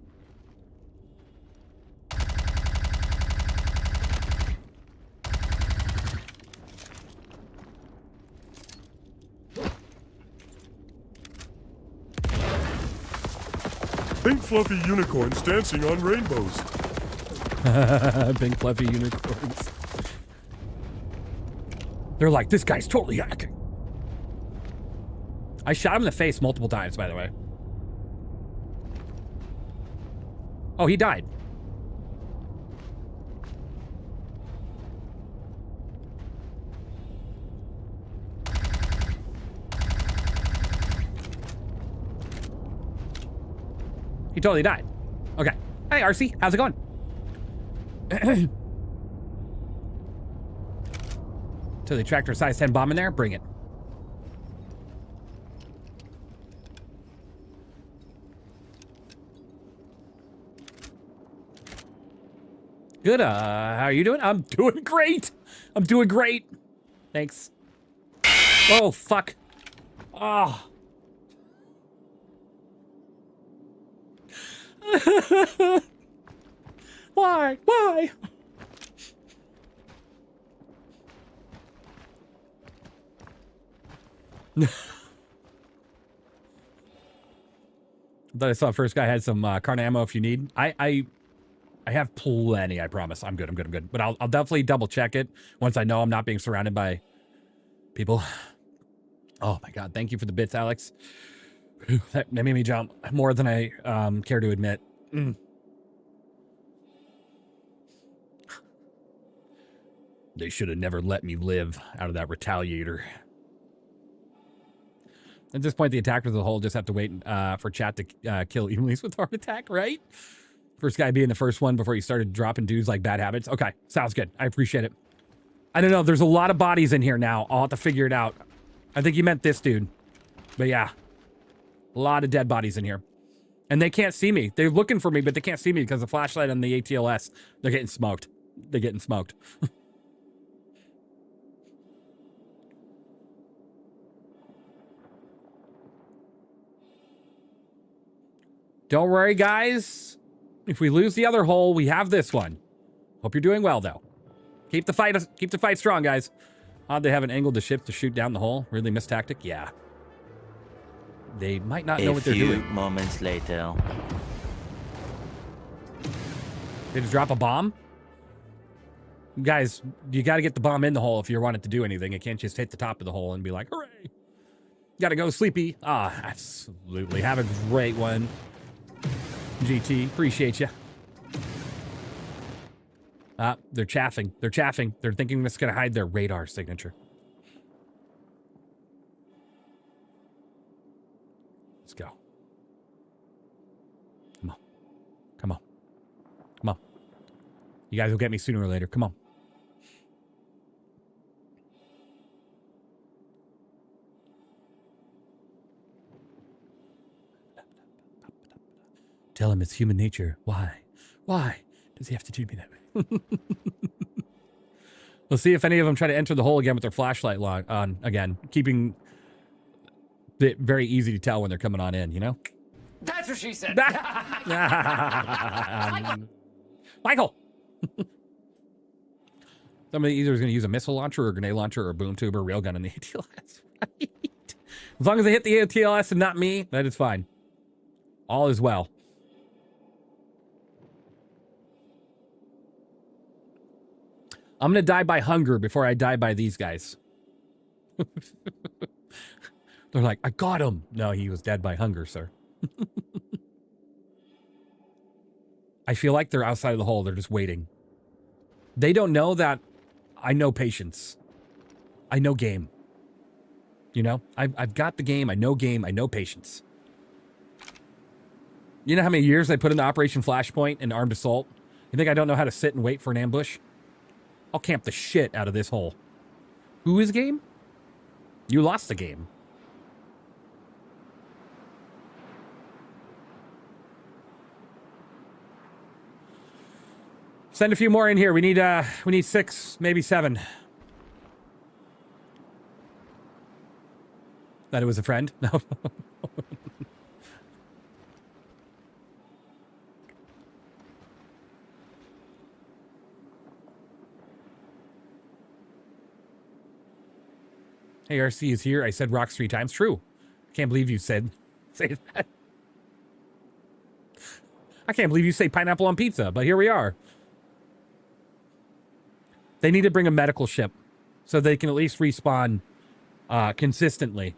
Pink fluffy unicorns dancing on rainbows. Pink fluffy unicorns. They're like, this guy's totally hacking. I shot him in the face multiple times, by the way. Oh, he died. He totally died. Okay. Hey, RC, how's it going? To the tractor size 10 bomb in there? Bring it. Good, how are you doing? I'm doing great. I'm doing great. Thanks. Oh, fuck. Oh. Why? Why? I thought I saw first guy had some carne ammo if you need. I have plenty, I promise. I'm good, I'm good, I'm good. But I'll definitely double check it once I know I'm not being surrounded by people. Oh my God, thank you for the bits, Alex. That made me jump more than I care to admit. They should have never let me live out of that retaliator. At this point, the attackers as a whole just have to wait for chat to kill evenleast with heart attack, right? First guy being the first one before you started dropping dudes like bad habits. Okay, sounds good. I appreciate it. I don't know. There's a lot of bodies in here now. I'll have to figure it out. I think you meant this dude. But yeah, a lot of dead bodies in here. And they can't see me. They're looking for me, but they can't see me because the flashlight on the ATLS, they're getting smoked. They're getting smoked. Don't worry, guys. If we lose the other hole, we have this one. Hope you're doing well, though. Keep the fight strong, guys. Odd they haven't angled the ship to shoot down the hole. Really missed tactic? Yeah. They might not know what they're doing. A few moments later. They just drop a bomb? Guys, you got to get the bomb in the hole if you want it to do anything. It can't just hit the top of the hole and be like, hooray. Got to go, Sleepy. Ah, absolutely. Have a great one. GT, appreciate you. They're chaffing. They're chaffing. They're thinking this is going to hide their radar signature. Let's go. Come on. Come on. Come on. You guys will get me sooner or later. Come on. Tell him it's human nature. Why? Why does he have to treat me that way? We'll see if any of them try to enter the hole again with their flashlight on again, keeping it very easy to tell when they're coming on in, you know? That's what she said. Michael! Somebody either is going to use a missile launcher or a grenade launcher or a boom tube or a railgun in the ATLS, right? As long as they hit the ATLS and not me, that is fine. All is well. I'm going to die by hunger before I die by these guys. They're like, I got him. No, he was dead by hunger, sir. I feel like they're outside of the hole. They're just waiting. They don't know that I know patience. I know game. You know, I've got the game. I know patience. You know how many years I put into Operation Flashpoint and Armed Assault? You think I don't know how to sit and wait for an ambush? I'll camp the shit out of this hole. Who is game? You lost the game. Send a few more in here. We need 6, maybe 7. That it was a friend? No. Hey, RC is here. I said rocks 3 times. True. Can't believe you say that. I can't believe you say pineapple on pizza, but here we are. They need to bring a medical ship so they can at least respawn consistently.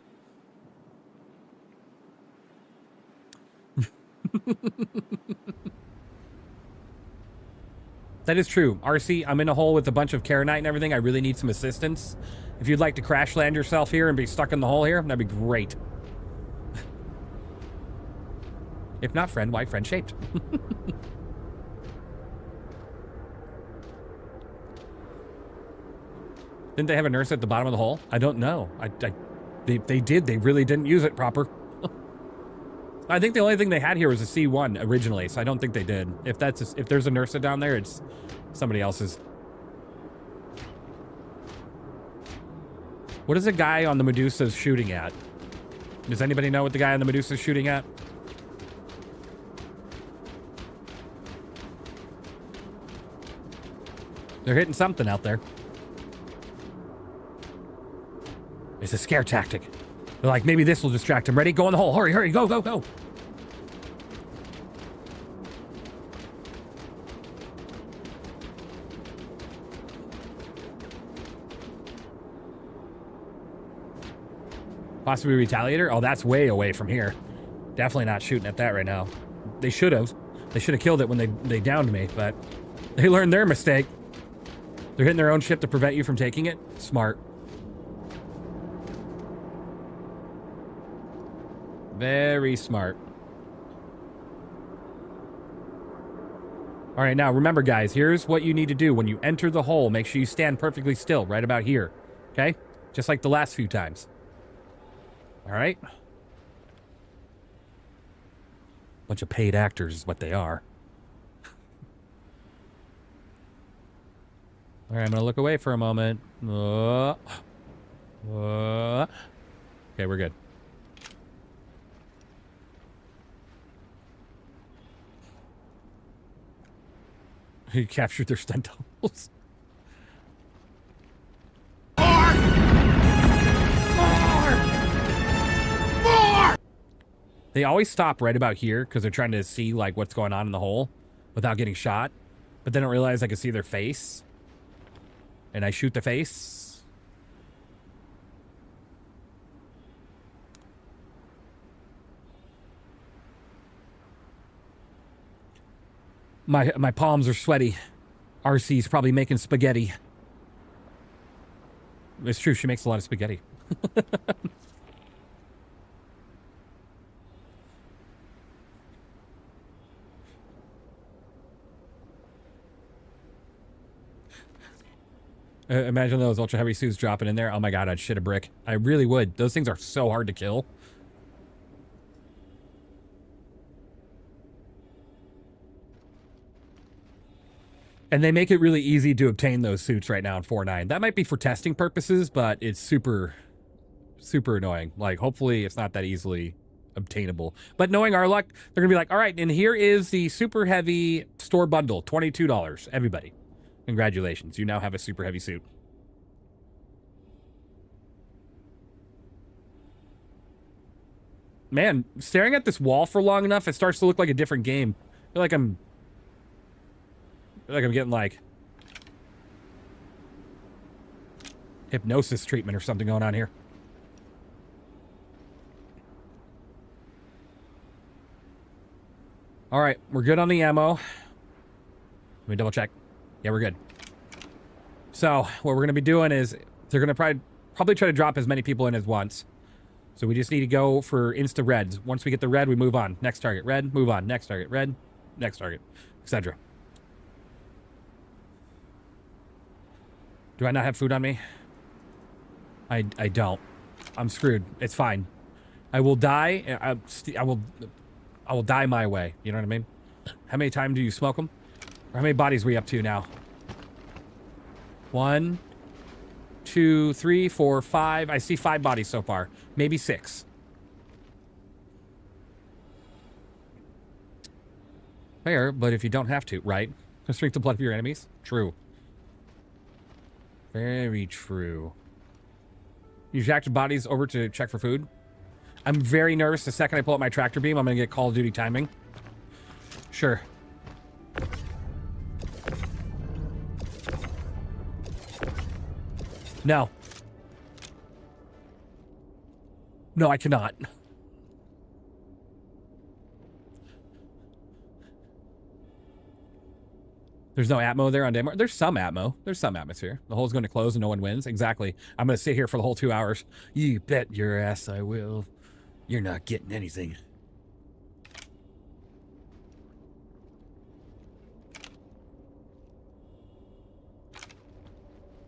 That is true. RC, I'm in a hole with a bunch of Karenite and everything. I really need some assistance. If you'd like to crash land yourself here and be stuck in the hole here, that'd be great. If not friend, why friend shaped? Didn't they have a nurse at the bottom of the hole? I don't know. They did. They really didn't use it proper. I think the only thing they had here was a C1 originally, so I don't think they did. If there's a nurse down there, it's somebody else's. What is the guy on the Medusa shooting at? Does anybody know what the guy on the Medusa is shooting at? They're hitting something out there. It's a scare tactic. They're like, maybe this will distract him. Ready? Go in the hole. Hurry, hurry. Go, go, go. Possibly Retaliator? Oh, that's way away from here. Definitely not shooting at that right now. They should have. They should have killed it when they downed me, but they learned their mistake. They're hitting their own ship to prevent you from taking it? Smart. Very smart. All right, now remember, guys, here's what you need to do. When you enter the hole, make sure you stand perfectly still right about here, okay? Just like the last few times. All right? Bunch of paid actors is what they are. All right, I'm going to look away for a moment. Okay, we're good. You captured their stunt doubles. They always stop right about here because they're trying to see like what's going on in the hole without getting shot. But they don't realize I can see their face. And I shoot the face. My palms are sweaty. RC's probably making spaghetti. It's true, she makes a lot of spaghetti. Imagine those ultra heavy suits dropping in there. Oh my god, I'd shit a brick. I really would. Those things are so hard to kill. And they make it really easy to obtain those suits right now in 4.9. That might be for testing purposes, but it's super, super annoying. Like, hopefully it's not that easily obtainable. But knowing our luck, they're going to be like, all right, and here is the super heavy store bundle, $22. Everybody. Congratulations, you now have a super heavy suit. Man, staring at this wall for long enough, it starts to look like a different game. I feel like I'm getting like hypnosis treatment or something going on here. All right, we're good on the ammo. Let me double check. Yeah, we're good. So what we're going to be doing is they're going to probably try to drop as many people in as once. So we just need to go for insta reds. Once we get the red, we move on. Next target, red, move on. Next target, red, next target, etc. Do I not have food on me? I don't. I'm screwed. It's fine. I will die. I will die my way. You know what I mean? How many times do you smoke them? Or how many bodies are we up to now? 1, 2, 3, 4, 5. I see 5 bodies so far. Maybe 6. Fair, but if you don't have to, right? Restrict the blood of your enemies? True. Very true. You jacked bodies over to check for food? I'm very nervous. The second I pull up my tractor beam, I'm going to get Call of Duty timing. Sure. No. No, I cannot. There's no atmo there on Denmark. There's some atmo. There's some atmosphere. The hole's going to close and no one wins. Exactly. I'm going to sit here for the whole 2 hours. You bet your ass I will. You're not getting anything.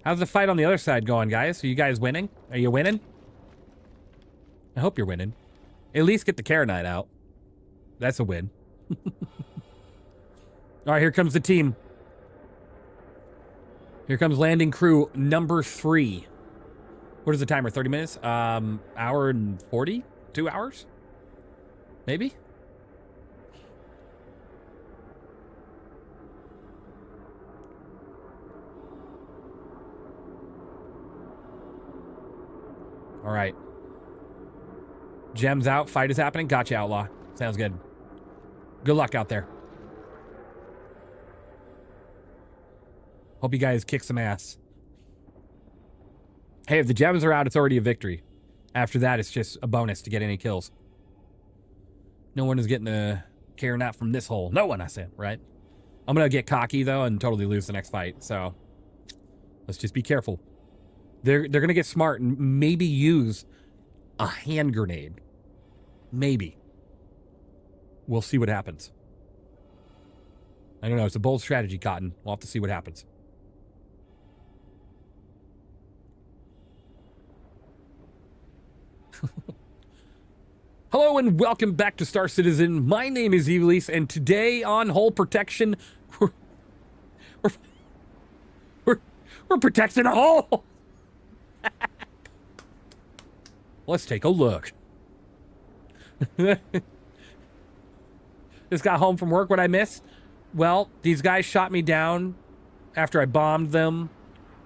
How's the fight on the other side going, guys? Are you guys winning? Are you winning? I hope you're winning. At least get the Karenite out. That's a win. All right, here comes the team. Here comes landing crew number 3. What is the timer? 30 minutes? Hour and 40? 2 hours? Maybe? All right. Gems out. Fight is happening. Gotcha, Outlaw. Sounds good. Good luck out there. Hope you guys kick some ass. Hey, if the gems are out, it's already a victory. After that, it's just a bonus to get any kills. No one is getting a care not from this hole. No one, I said, right? I'm going to get cocky, though, and totally lose the next fight. So let's just be careful. They're going to get smart and maybe use a hand grenade. Maybe. We'll see what happens. I don't know. It's a bold strategy, Cotton. We'll have to see what happens. Hello and welcome back to Star Citizen. My name is evenleasesc, and today on Hull Protection, we're protecting a hull. Let's take a look. Just got home from work. What'd I miss? Well, these guys shot me down after I bombed them,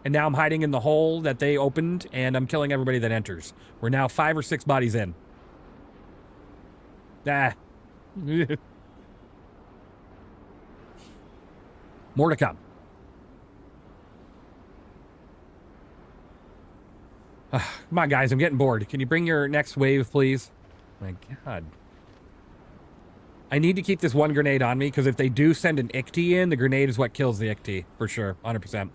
and now I'm hiding in the hole that they opened, and I'm killing everybody that enters. We're now 5 or 6 bodies in. Ah. More to come. Come on, guys. I'm getting bored. Can you bring your next wave, please? My God. I need to keep this one grenade on me, because if they do send an ICT in, the grenade is what kills the ICT, for sure. 100%.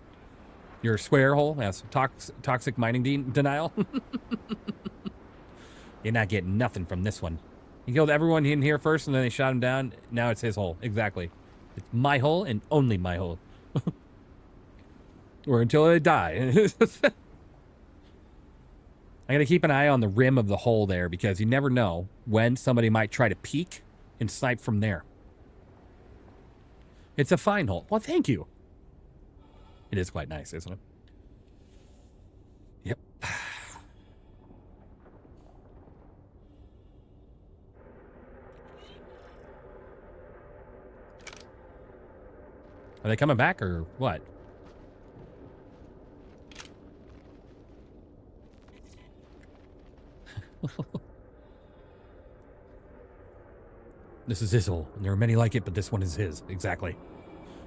Your square hole? Yes. Toxic mining denial? You're not getting nothing from this one. He killed everyone in here first, and then they shot him down. Now it's his hole. Exactly. It's my hole, and only my hole. Or until I die. I gotta keep an eye on the rim of the hole there, because you never know when somebody might try to peek and snipe from there. It's a fine hole. Well, thank you. It is quite nice, isn't it? Yep. Are they coming back or what? This is his hole, and there are many like it, but this one is his. Exactly.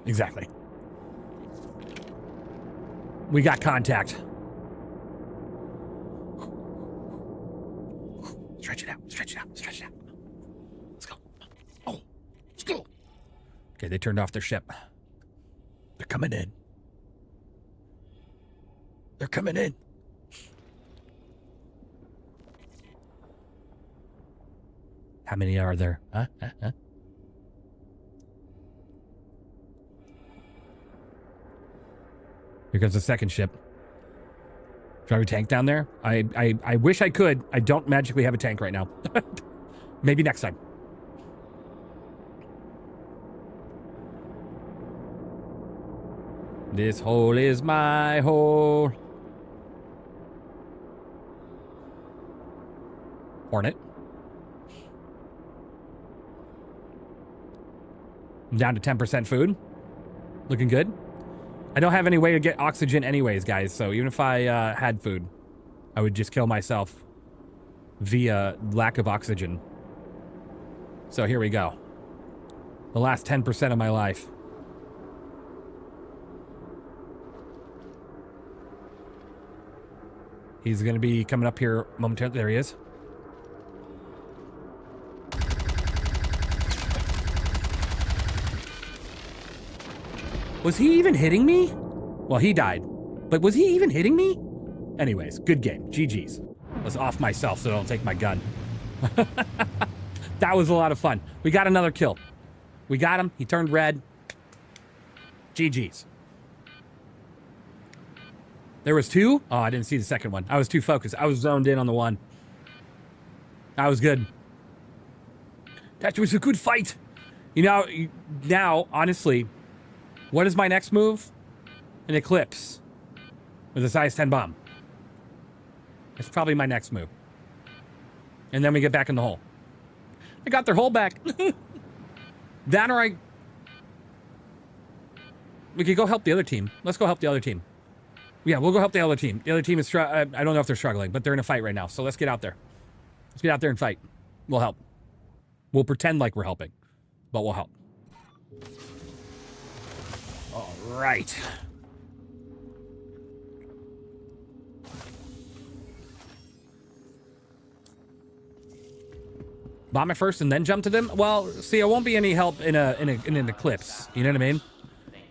Exactly. We got contact. Stretch it out. Stretch it out. Stretch it out. Let's go. Oh, let's go. Okay, they turned off their ship. They're coming in. They're coming in. How many are there? Huh? Here comes the second ship. Do I have a tank down there? I wish I could. I don't magically have a tank right now. Maybe next time. This hole is my hole. Hornet. I'm down to 10% food. Looking good. I don't have any way to get oxygen anyways, guys, so even if I had food, I would just kill myself via lack of oxygen. So here we go. The last 10% of my life. He's going to be coming up here momentarily. There he is. Was he even hitting me? Well, he died. But was he even hitting me? Anyways, good game. GG's. I was off myself, so don't take my gun. That was a lot of fun. We got another kill. We got him. He turned red. GG's. There was 2? Oh, I didn't see the second one. I was too focused. I was zoned in on the one. That was good. That was a good fight. You know, now, honestly, what is my next move? An Eclipse with a size 10 bomb. It's probably my next move. And then we get back in the hole. I got their hole back. That or we could go help the other team. Let's go help the other team. Yeah, we'll go help the other team. The other team is I don't know if they're struggling, but they're in a fight right now. So let's get out there. Let's get out there and fight. We'll help. We'll pretend like we're helping, but we'll help. All right. Bomb it first and then jump to them? Well, see, it won't be any help in an Eclipse. You know what I mean?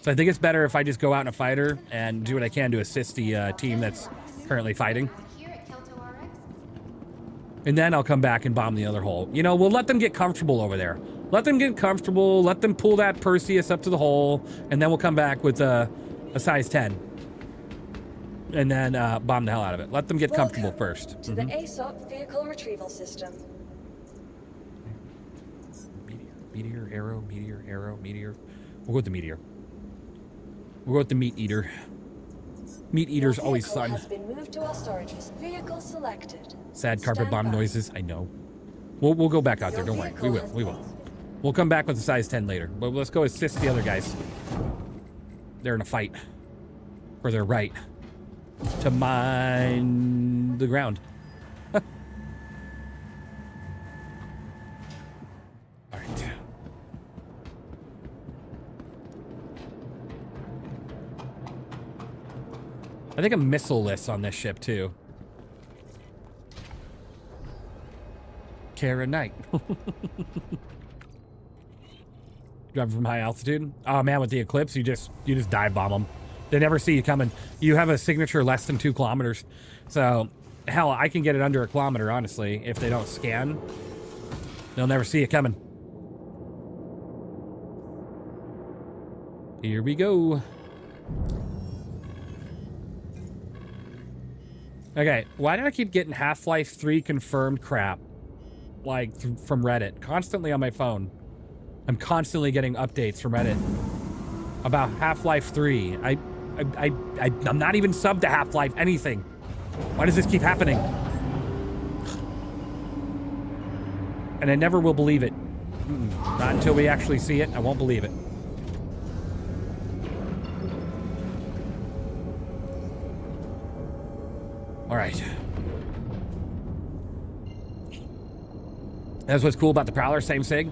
So I think it's better if I just go out in a fighter and do what I can to assist the team that's currently fighting. And then I'll come back and bomb the other hole. You know, we'll let them get comfortable over there. Let them get comfortable. Let them pull that Perseus up to the hole. And then we'll come back with a size 10. And then bomb the hell out of it. Let them get comfortable first. To the ASOP vehicle retrieval system. Meteor, arrow, meteor, arrow, meteor. We'll go with the meteor. We'll go with the meat eater. Meat eater's always fun. Has been moved to our storage vehicle selected. Sad carpet bomb noises. I know. We'll go back out there. Don't worry. We will. We will. We'll come back with a size 10 later. But let's go assist the other guys. They're in a fight. For their right to mine the ground. All right. I think a missile-less on this ship, too. Kara Knight. Driving from high altitude. Oh, man, with the Eclipse, you just dive bomb them. They never see you coming. You have a signature less than 2 kilometers. So, hell, I can get it under 1 kilometer, honestly. If they don't scan, they'll never see it coming. Here we go. Okay, why do I keep getting Half-Life 3 confirmed crap? Like, from Reddit. Constantly on my phone. I'm constantly getting updates from Reddit about Half-Life 3. I'm not even subbed to Half-Life anything. Why does this keep happening? And I never will believe it. Not until we actually see it. I won't believe it. All right. That's what's cool about the Prowler, same sig.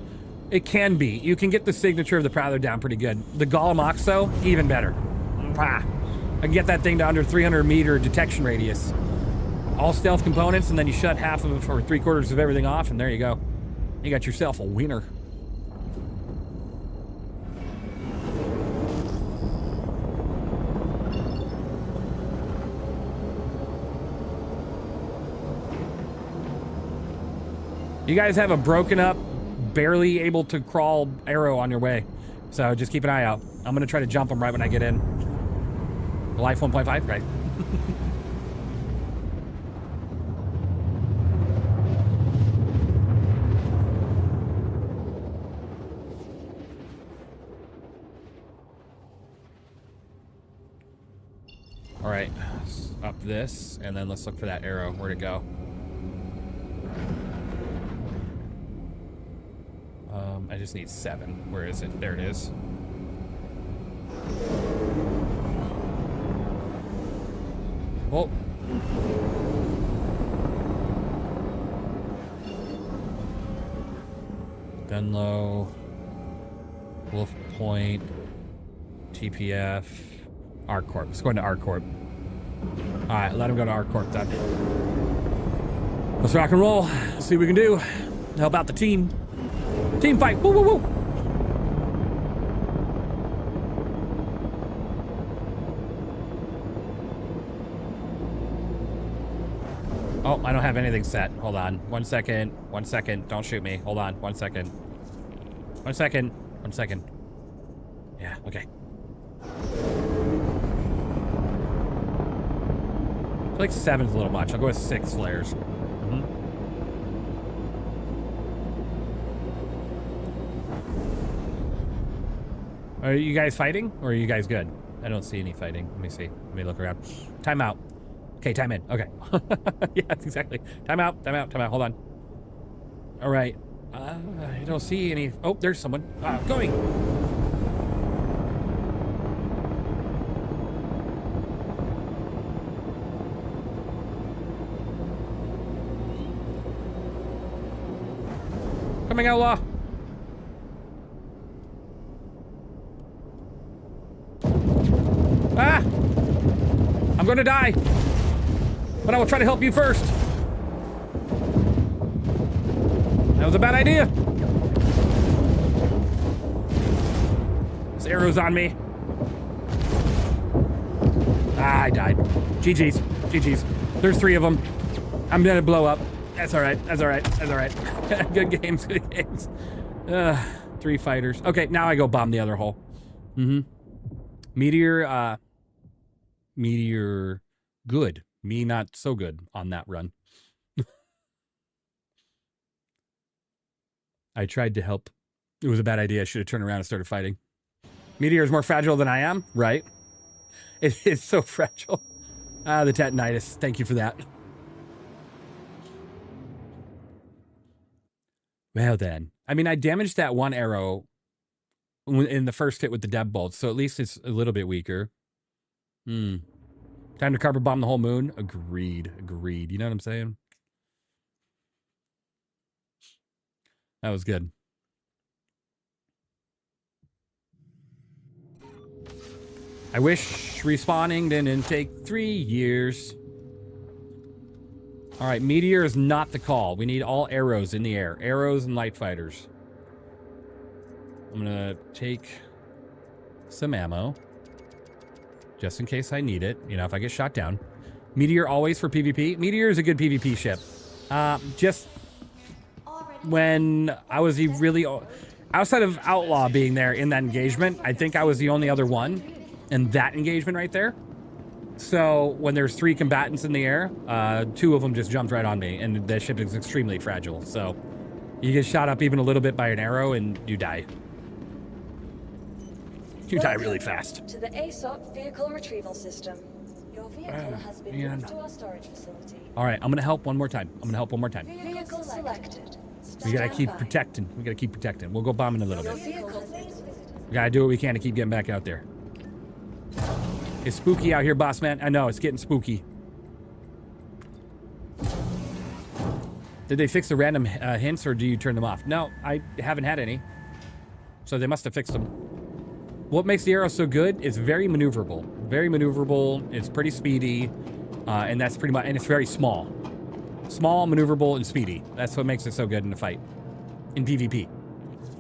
It can be. You can get the signature of the Prowler down pretty good. The Golem Ox, though, even better. I can get that thing to under 300 meter detection radius. All stealth components, and then you shut half of or 3/4 of everything off, and there you go. You got yourself a winner. You guys have a broken up, barely able to crawl arrow on your way. So just keep an eye out. I'm going to try to jump them right when I get in. Life 1.5, right? All right, up this, and then let's look for that arrow. Where'd it go? I just need 7. Where is it? There it is. Oh. Venlo. Wolf Point. TPF. ArcCorp. Let's go into ArcCorp. Alright, let him go to ArcCorp then. Let's rock and roll. See what we can do. Help out the team. Team fight. Woo, woo, woo. Oh, I don't have anything set. Hold on. 1 second. 1 second. Don't shoot me. Hold on. 1 second. 1 second. 1 second. Yeah, okay. I feel like 7's a little much. I'll go with 6 flares. Are you guys fighting, or are you guys good? I don't see any fighting. Let me see. Let me look around. Time out. Okay, time in. Okay. Yeah, exactly. Time out, time out, time out. Hold on. All right. I don't see any. Oh, there's someone. Going. Coming, outlaw. Ah! I'm going to die. But I will try to help you first. That was a bad idea. This arrow's on me. Ah, I died. GG's. GG's. There's 3 of them. I'm going to blow up. That's all right. That's all right. That's all right. Good games. Good games. 3 fighters. Okay, now I go bomb the other hole. Meteor, Meteor, good. Me not so good on that run. I tried to help It was a bad idea. I should have turned around and started fighting. Meteor is more fragile than I am, right? It is so fragile. The tetanitis. Thank you for that. Well then. I mean, I damaged that one arrow in the first hit with the deadbolt, so at least it's a little bit weaker. Time to carpet bomb the whole moon? Agreed. Agreed. You know what I'm saying? That was good. I wish respawning didn't take 3 years. All right, meteor is not the call. We need all arrows in the air. Arrows and light fighters. I'm gonna take some ammo. Just in case I need it. You know, if I get shot down. Meteor always for PvP. Meteor is a good PvP ship. Just when I was really... Outside of Outlaw being there in that engagement, I think I was the only other one in that engagement right there. So when there's 3 combatants in the air, 2 of them just jumped right on me, and the ship is extremely fragile. So you get shot up even a little bit by an arrow and you die. You die really fast. To the ASOP vehicle retrieval system. Your vehicle has been moved to our storage facility. All right, I'm gonna help one more time. Vehicle selected. We gotta keep protecting. We'll go bombing a little bit. We gotta do what we can to keep getting back out there. It's spooky out here, boss man. I know, it's getting spooky. Did they fix the random hints, or do you turn them off? No, I haven't had any. So they must have fixed them. What makes the arrow so good? It's very maneuverable. It's pretty speedy. And that's pretty much, and it's very small. Small, maneuverable, and speedy. That's what makes it so good in the fight. In PvP.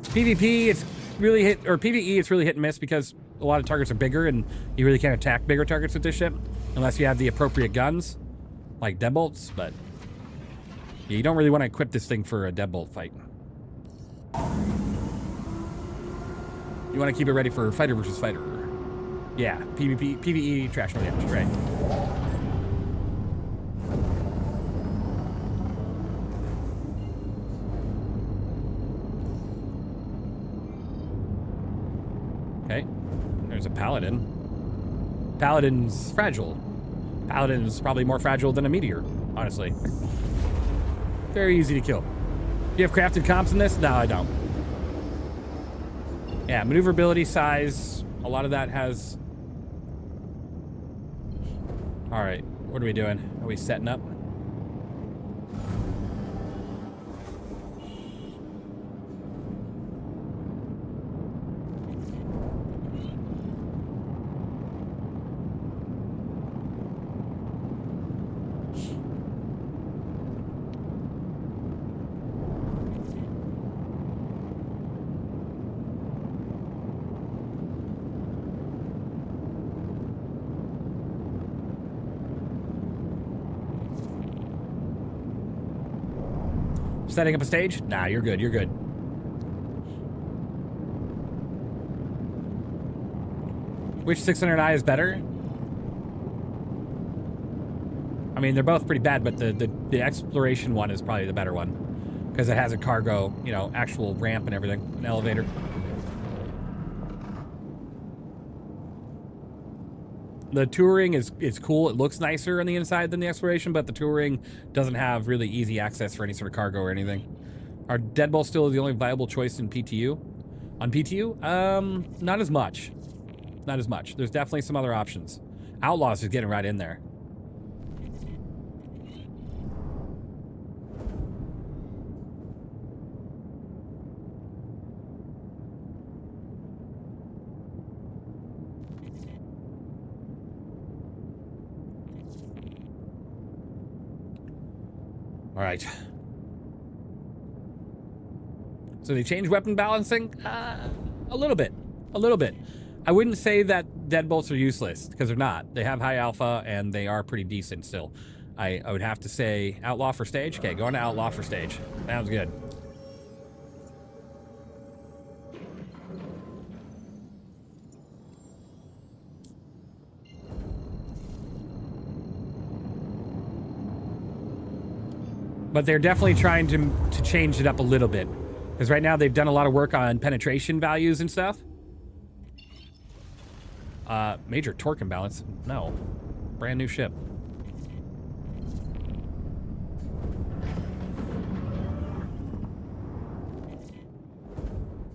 PvP, it's really hit, or PvE, it's really hit and miss because a lot of targets are bigger and you really can't attack bigger targets with this ship unless you have the appropriate guns, like deadbolts, but yeah, you don't really want to equip this thing for a deadbolt fight. You want to keep it ready for fighter versus fighter. Yeah, PvP, PvE, trash no damage, right. Okay, there's a paladin. Paladin's fragile. Paladin's probably more fragile than a meteor, honestly. Very easy to kill. Do you have crafted comps in this? No, I don't. Yeah, maneuverability, size, a lot of that has... All right, what are we doing? Are we setting up? Setting up a stage? Nah, you're good, you're good. Which 600i is better? I mean, they're both pretty bad, but the exploration one is probably the better one. Because it has a cargo, you know, actual ramp and everything, an elevator. The touring is cool. It looks nicer on the inside than the exploration, but the touring doesn't have really easy access for any sort of cargo or anything. Are deadbolts still the only viable choice in PTU? On PTU? Not as much. Not as much. There's definitely some other options. Outlaws is getting right in there. All right. So they changed weapon balancing? A little bit. A little bit. I wouldn't say that deadbolts are useless, because they're not. They have high alpha, and they are pretty decent still. I would have to say outlaw for stage. Okay, going to outlaw for stage. Sounds good. But they're definitely trying to change it up a little bit. Because right now they've done a lot of work on penetration values and stuff. Major torque imbalance. No. Brand new ship.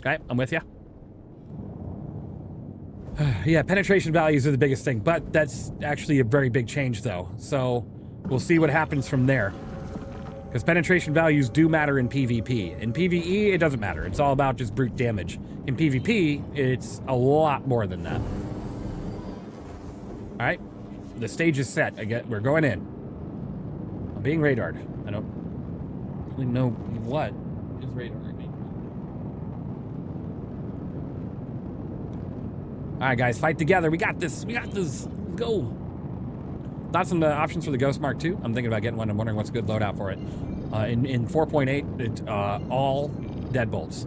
Okay, I'm with you. Yeah, penetration values are the biggest thing, but that's actually a very big change though. So we'll see what happens from there. Because penetration values do matter in PvP. In PvE, it doesn't matter. It's all about just brute damage. In PvP, it's a lot more than that. All right, the stage is set. We're going in. I'm being radared. I don't really know what is radaring me. All right, guys, fight together. We got this. We got this. Let's go. Thoughts on the options for the Ghost Mark II? I'm thinking about getting one. I'm wondering what's a good loadout for it. In 4.8, it's all deadbolts.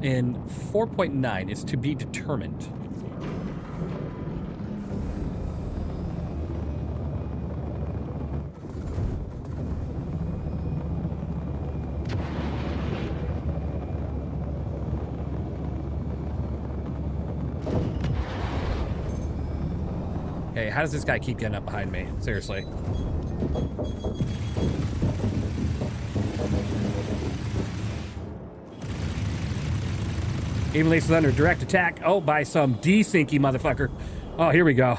In 4.9, it's to be determined. Hey, how does this guy keep getting up behind me? Seriously. Evenly is under direct attack. Oh, by some desinky motherfucker. Oh, here we go.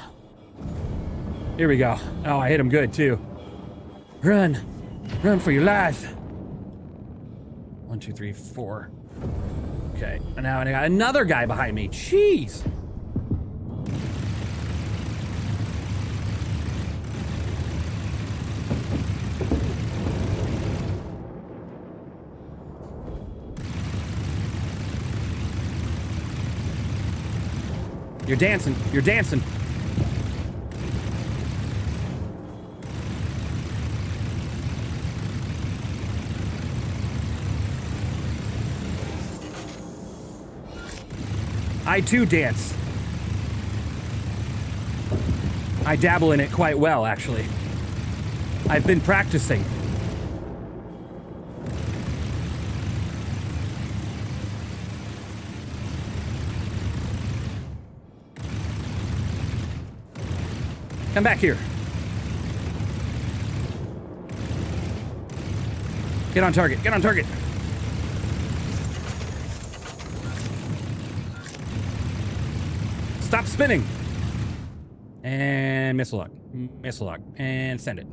Here we go. Oh, I hit him good, too. Run. Run for your life. 1, 2, 3, 4. Okay. And now I got another guy behind me. Jeez. You're dancing. You're dancing. I too dance. I dabble in it quite well, actually. I've been practicing. Come back here. Get on target. Get on target. Stop spinning. And missile lock. Missile lock. And send it.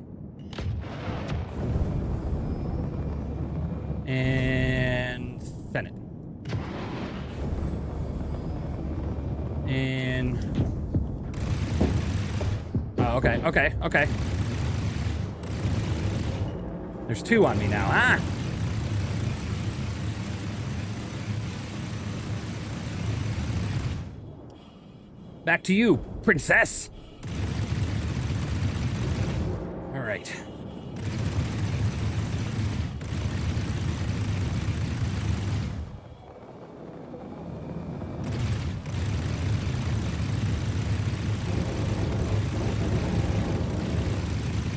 And send it. And... Oh, okay, okay, okay. There's two on me now, huh? Back to you, princess. All right.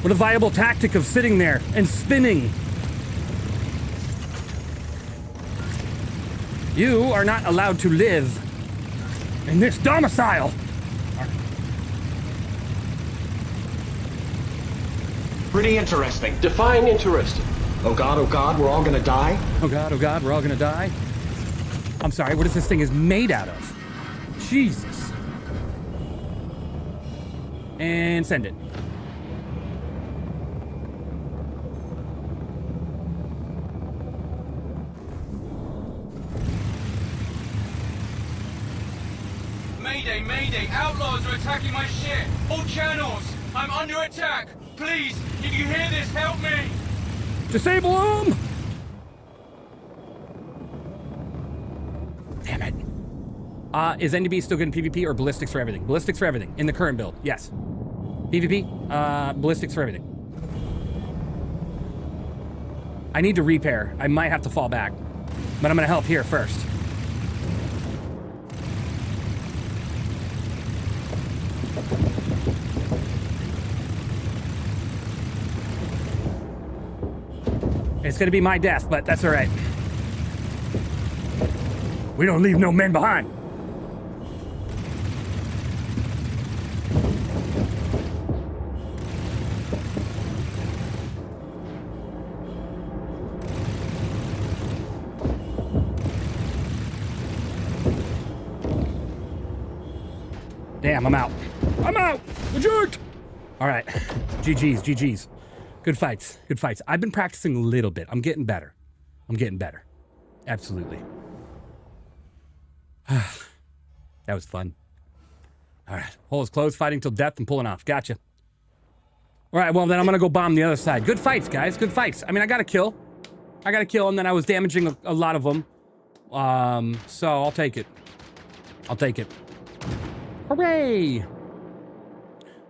What a viable tactic of sitting there and spinning. You are not allowed to live in this domicile. Pretty interesting. Define interesting. Oh God, we're all gonna die? Oh God, we're all gonna die? I'm sorry, what is this thing is made out of? Jesus. And send it. Mayday, mayday, outlaws are attacking my ship. All channels, I'm under attack. Please, if you hear this, help me. Disable them! Damn it. Is NDB still good in PvP or ballistics for everything? Ballistics for everything, in the current build, yes. PvP, ballistics for everything. I need to repair. I might have to fall back, but I'm gonna help here first. It's gonna be my death, but that's all right. We don't leave no men behind. Damn, I'm out. I'm out! Legit! All right. GG's, GG's. Good fights, good fights. I've been practicing a little bit. I'm getting better. I'm getting better. Absolutely. That was fun. All right. Hole is closed, fighting till death and pulling off. Gotcha. All right, well, then I'm going to go bomb the other side. Good fights, guys. Good fights. I mean, I got a kill. I got a kill, and then I was damaging a lot of them. So I'll take it. I'll take it. Hooray!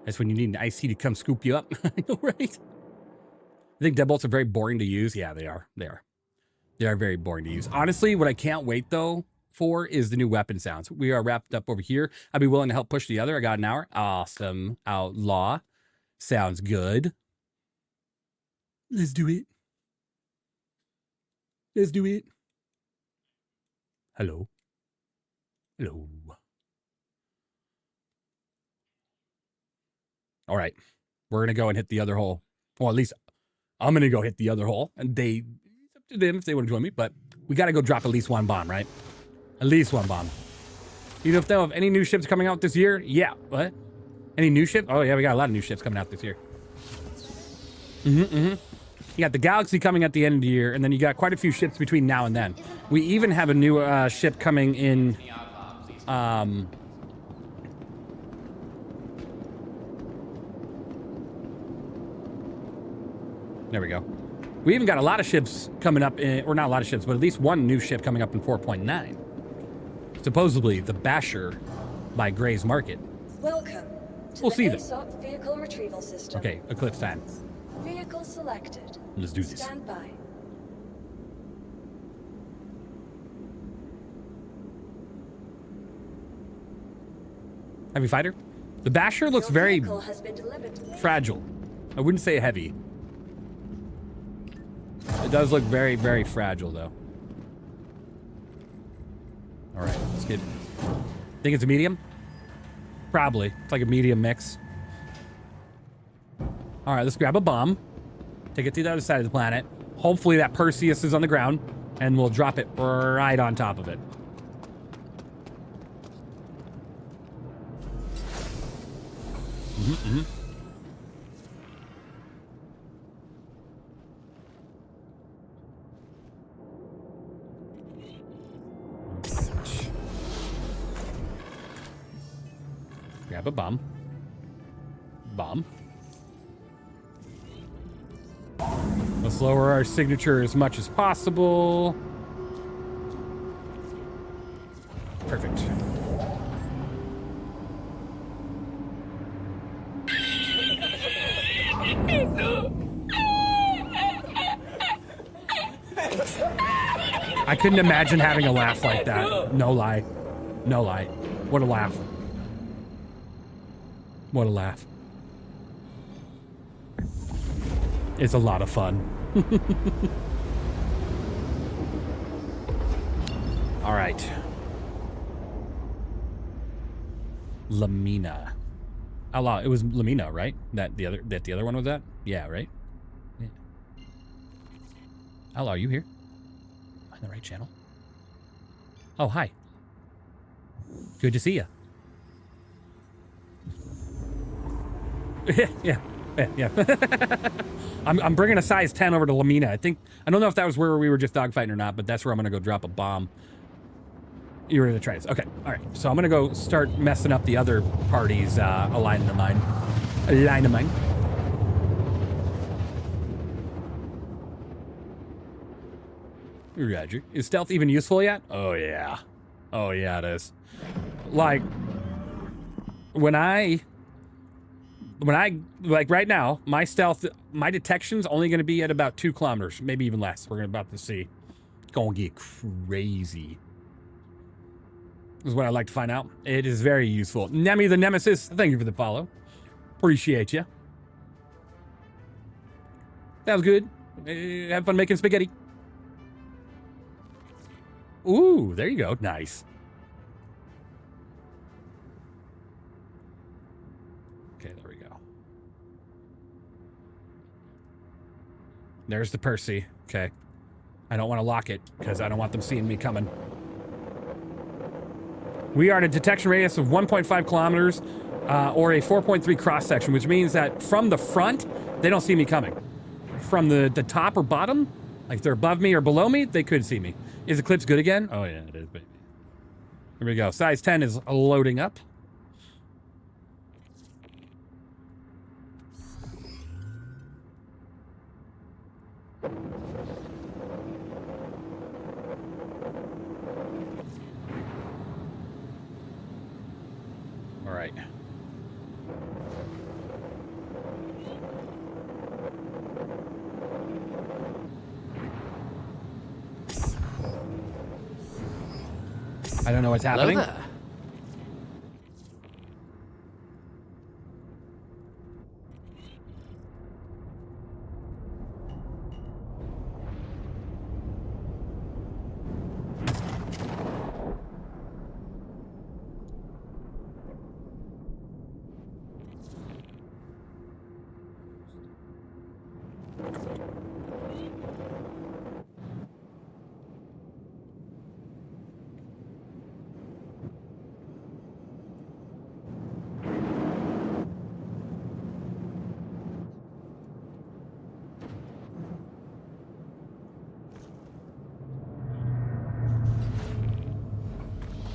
That's when you need an IC to come scoop you up. I know, right? I think deadbolts are very boring to use. Yeah, they are. They are. They are very boring to use. Honestly, what I can't wait, though, for is the new weapon sounds. We are wrapped up over here. I'd be willing to help push the other. I got an hour. Awesome. Outlaw. Sounds good. Let's do it. Let's do it. Hello. Hello. All right. We're going to go and hit the other hole. Well, at least I'm going to go hit the other hole. And it's up to them if they want to join me. But we got to go drop at least one bomb, right? At least one bomb. You know if they'll have any new ships coming out this year? Yeah. What? Any new ships? Oh, yeah, we got a lot of new ships coming out this year. You got the Galaxy coming at the end of the year, and then you got quite a few ships between now and then. We even have a new ship coming in. There we go. We even got a lot of ships coming up in, or not a lot of ships, but at least one new ship coming up in 4.9. Supposedly the Basher by Gray's Market. Welcome to we'll see them. ASOC vehicle retrieval system. Okay, Eclipse time. Vehicle selected. Let's do this. Stand by. Heavy fighter. The Basher looks very Has been delivered to fragile. I wouldn't say heavy. It does look very, very fragile, though. All right, let's get. Think it's a medium? Probably. It's like a medium mix. All right, let's grab a bomb. Take it to the other side of the planet. Hopefully that Perseus is on the ground, and we'll drop it right on top of it. Grab a bomb. Bomb. Let's lower our signature as much as possible. Perfect. I couldn't imagine having a laugh like that. No lie. No lie. What a laugh. What a laugh. It's a lot of fun. All right. Lamina. It was Lamina, right? That the other one was that? Yeah, right? Yeah. Hello, are you here? Am I on the right channel? Oh, hi. Good to see you. Yeah. I'm bringing a size 10 over to Lamina. I don't know if that was where we were just dogfighting or not, but that's where I'm going to go drop a bomb. You're ready to try this. Okay. All right. So I'm going to go start messing up the other party's alignment of mine. Roger. Is stealth even useful yet? Oh, yeah. Oh, yeah, it is. Like, like right now, my stealth, my detection's only going to be at about 2 kilometers, maybe even less. We're about to see. It's going to get crazy. This is what I'd like to find out. It is very useful. Nemi the Nemesis, thank you for the follow. Appreciate you. That was good. Have fun making spaghetti. Ooh, there you go. Nice. Okay, there we go. There's the Pcie. Okay. I don't want to lock it because I don't want them seeing me coming. We are at a detection radius of 1.5 kilometers or a 4.3 cross section, which means that from the front, they don't see me coming. From the top or bottom, like if they're above me or below me, they could see me. Is the clips good again? Oh yeah, it is, baby. Here we go. Size 10 is loading up. All right. I don't know what's happening. Hello there.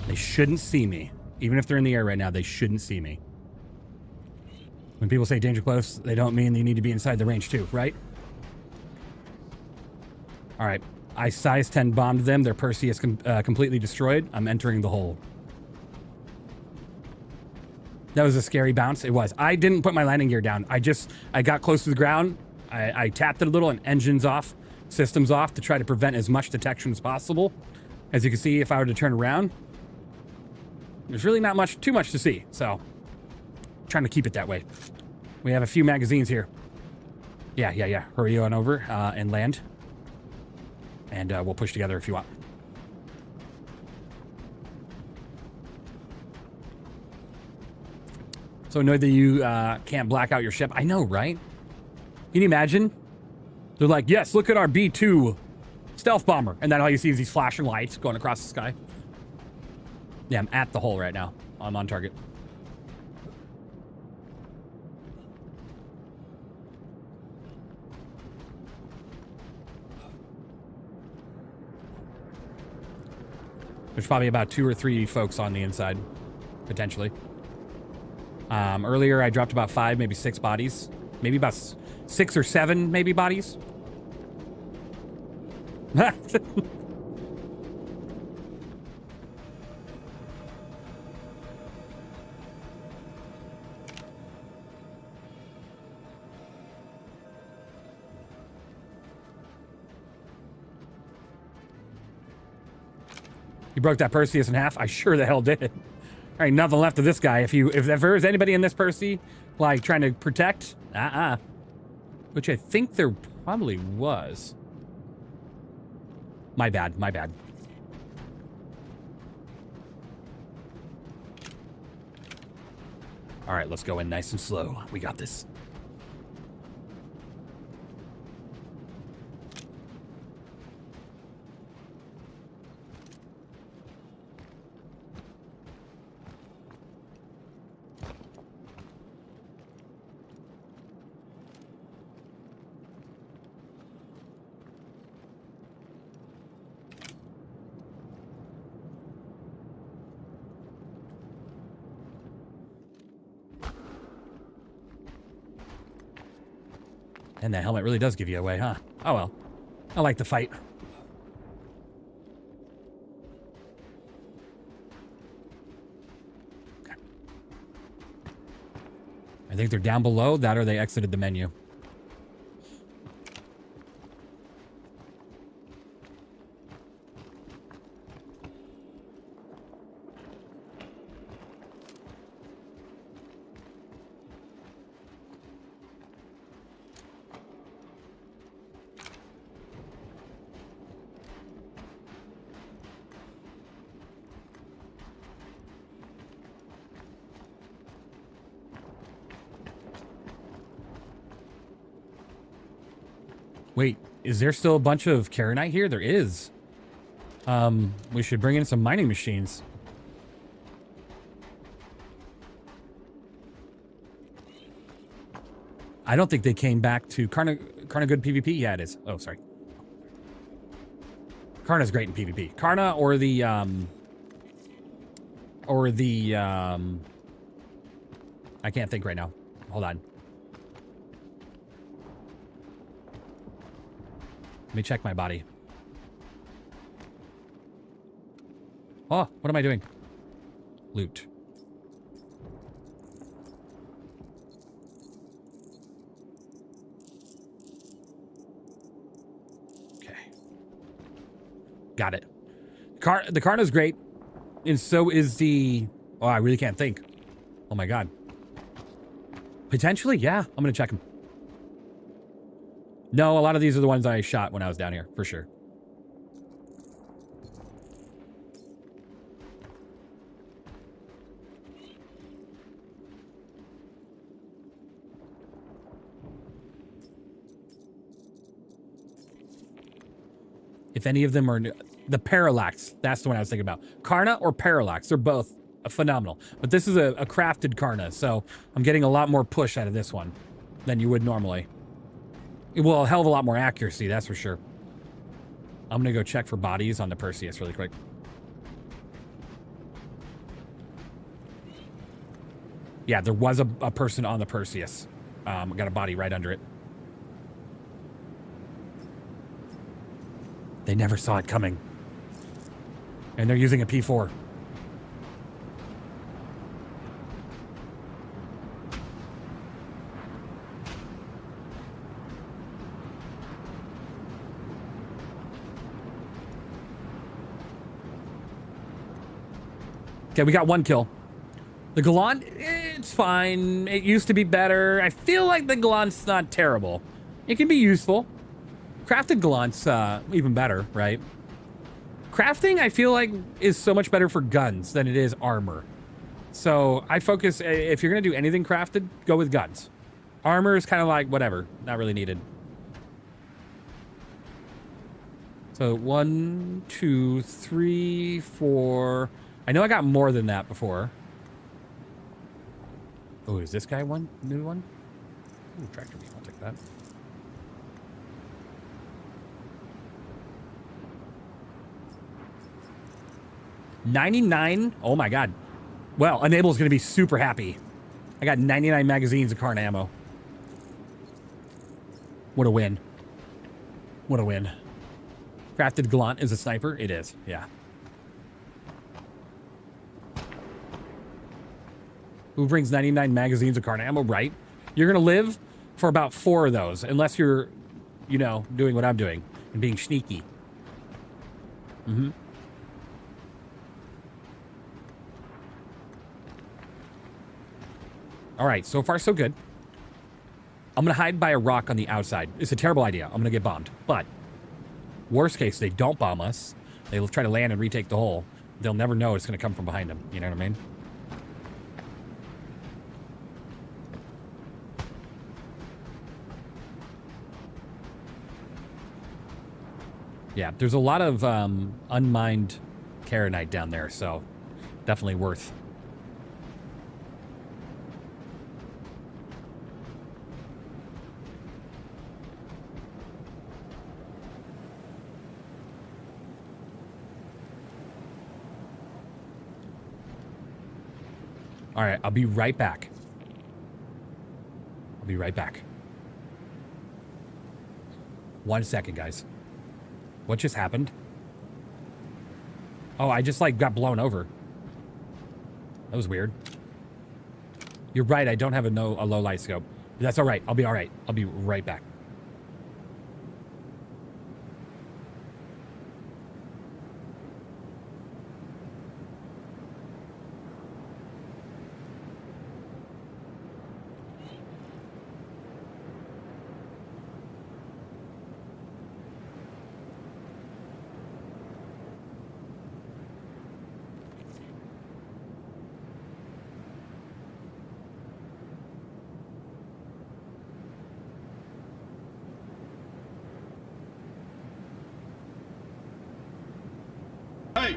They shouldn't see me. Even if they're in the air right now, they shouldn't see me. When people say danger close, they don't mean they need to be inside the range too, right? All right. I size 10 bombed them. Their Pcie is completely destroyed. I'm entering the hole. That was a scary bounce. It was. I didn't put my landing gear down. I got close to the ground. I tapped it a little and engines off, systems off to try to prevent as much detection as possible. As you can see, if I were to turn around, there's really not too much to see, so trying to keep it that way. We have a few magazines here. Yeah. Hurry on over and land. And we'll push together if you want. So annoyed that you can't black out your ship. I know, right? Can you imagine? They're like, yes, look at our B-2 stealth bomber. And then all you see is these flashing lights going across the sky. Yeah, I'm at the hole right now. I'm on target. There's probably about 2 or 3 folks on the inside, potentially. Earlier, I dropped about 5, maybe 6 bodies. Maybe about 6 or 7, maybe, bodies. You broke that Perseus in half? I sure the hell did. All right, nothing left of this guy. If there is anybody in this Pcie, like, trying to protect, which I think there probably was. My bad. All right, let's go in nice and slow. We got this. And the helmet really does give you away, huh? Oh well. I like the fight. I think they're down below that, or they exited the menu. Wait, is there still a bunch of Karenite here? There is. We should bring in some mining machines. I don't think they came back to Karna good PvP. Yeah, it is. Oh, sorry. Karna's great in PvP. Karna or the I can't think right now. Hold on. Let me check my body. Oh, what am I doing? Loot. Okay. Got it. The Karna's great. And so is the... Oh, I really can't think. Oh my god. Potentially, yeah. I'm gonna check them. No, a lot of these are the ones I shot when I was down here, for sure. If any of them are... The Parallax, that's the one I was thinking about. Karna or Parallax, they're both phenomenal. But this is a crafted Karna, so I'm getting a lot more push out of this one than you would normally. Well, a hell of a lot more accuracy, that's for sure. I'm gonna go check for bodies on the Perseus really quick. Yeah, there was a person on the Perseus. Got a body right under it. They never saw it coming. And they're using a P4. Okay, we got one kill. The Gallant, it's fine. It used to be better. I feel like the Gallant's not terrible. It can be useful. Crafted Gallant's even better, right? Crafting, I feel like, is so much better for guns than it is armor. So I focus, if you're going to do anything crafted, go with guns. Armor is kind of like, whatever, not really needed. So 1, 2, 3, 4... I know I got more than that before. Oh, is this guy one? New one? Ooh, tractor beam, I'll take that. $99? Oh my god. Well, Enable's gonna be super happy. I got 99 magazines of Karna ammo. What a win. What a win. Crafted Gallant is a sniper? It is, yeah. Who brings 99 magazines of Karna ammo? Right. You're going to live for about 4 of those, unless you're, you know, doing what I'm doing and being sneaky. Mm-hmm. All right, so far so good. I'm going to hide by a rock on the outside. It's a terrible idea. I'm going to get bombed. But worst case, they don't bomb us. They'll try to land and retake the hole. They'll never know it's going to come from behind them. You know what I mean? Yeah, there's a lot of unmined Karenite down there, so definitely worth. All right, I'll be right back. I'll be right back. 1 second, guys. What just happened? Oh, I just, like, got blown over. That was weird. You're right, I don't have a low light scope. That's all right. I'll be all right. I'll be right back.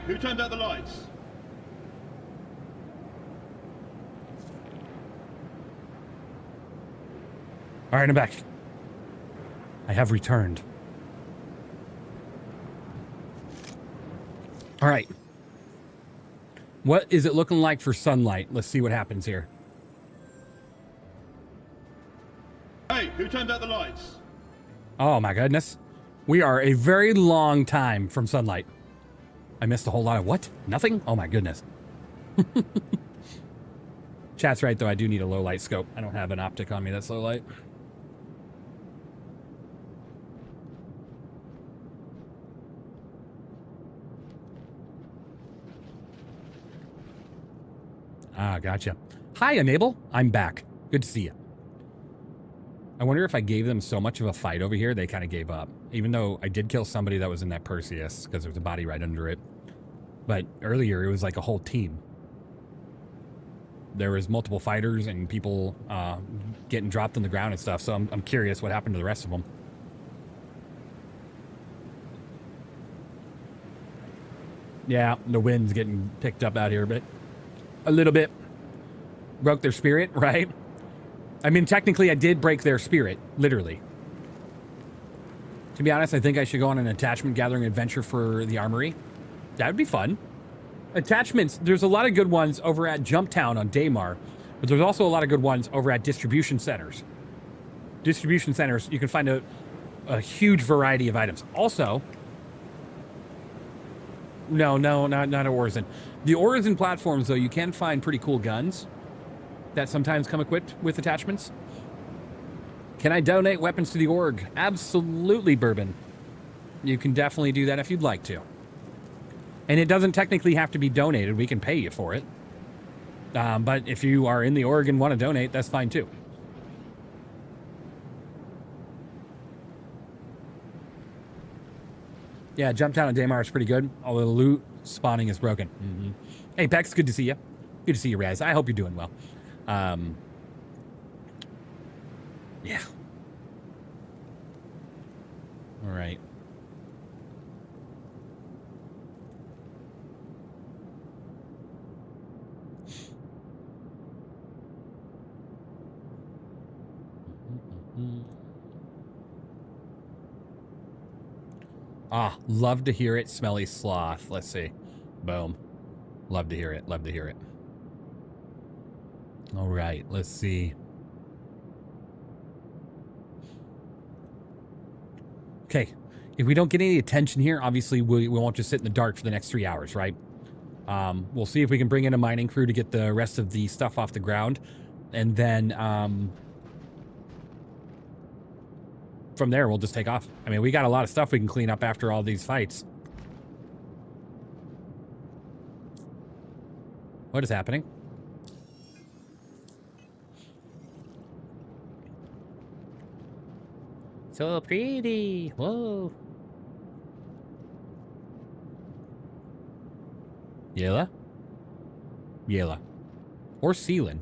who turned out the lights? All right, I'm back. I have returned. All right. What is it looking like for sunlight? Let's see what happens here. Hey, who turned out the lights? Oh my goodness. We are a very long time from sunlight. I missed a whole lot of what? Nothing? Oh my goodness. Chat's right though, I do need a low light scope. I don't have an optic on me that's low light. Ah, gotcha. Hi, Enable. I'm back. Good to see you. I wonder if I gave them so much of a fight over here, they kind of gave up. Even though I did kill somebody that was in that Perseus, because there was a body right under it. But earlier, it was like a whole team. There was multiple fighters and people getting dropped on the ground and stuff, so I'm curious what happened to the rest of them. Yeah, the wind's getting picked up out here, but a little bit. Broke their spirit, right? I mean, technically, I did break their spirit, literally. To be honest, I think I should go on an attachment gathering adventure for the armory. That would be fun. Attachments, there's a lot of good ones over at Jumptown on Daymar, but there's also a lot of good ones over at distribution centers. Distribution centers, you can find a huge variety of items. Also, no, not at Orison. The Orison platforms, though, you can find pretty cool guns that sometimes come equipped with attachments. Can I donate weapons to the org? Absolutely, Bourbon. You can definitely do that if you'd like to. And it doesn't technically have to be donated. We can pay you for it. But if you are in the org and want to donate, that's fine too. Yeah, Jumptown and Daymar is pretty good, although the loot spawning is broken. Mm-hmm. Hey, Pex, good to see you. Good to see you, Raz. I hope you're doing well. Yeah. All right. Ah, love to hear it, Smelly Sloth. Let's see. Boom. Love to hear it. Love to hear it. All right, let's see. Okay, if we don't get any attention here, obviously we won't just sit in the dark for the next 3 hours, right? We'll see if we can bring in a mining crew to get the rest of the stuff off the ground. And then from there, we'll just take off. I mean, we got a lot of stuff we can clean up after all these fights. What is happening? So pretty. Whoa. Yella? Yella. Or Sealand.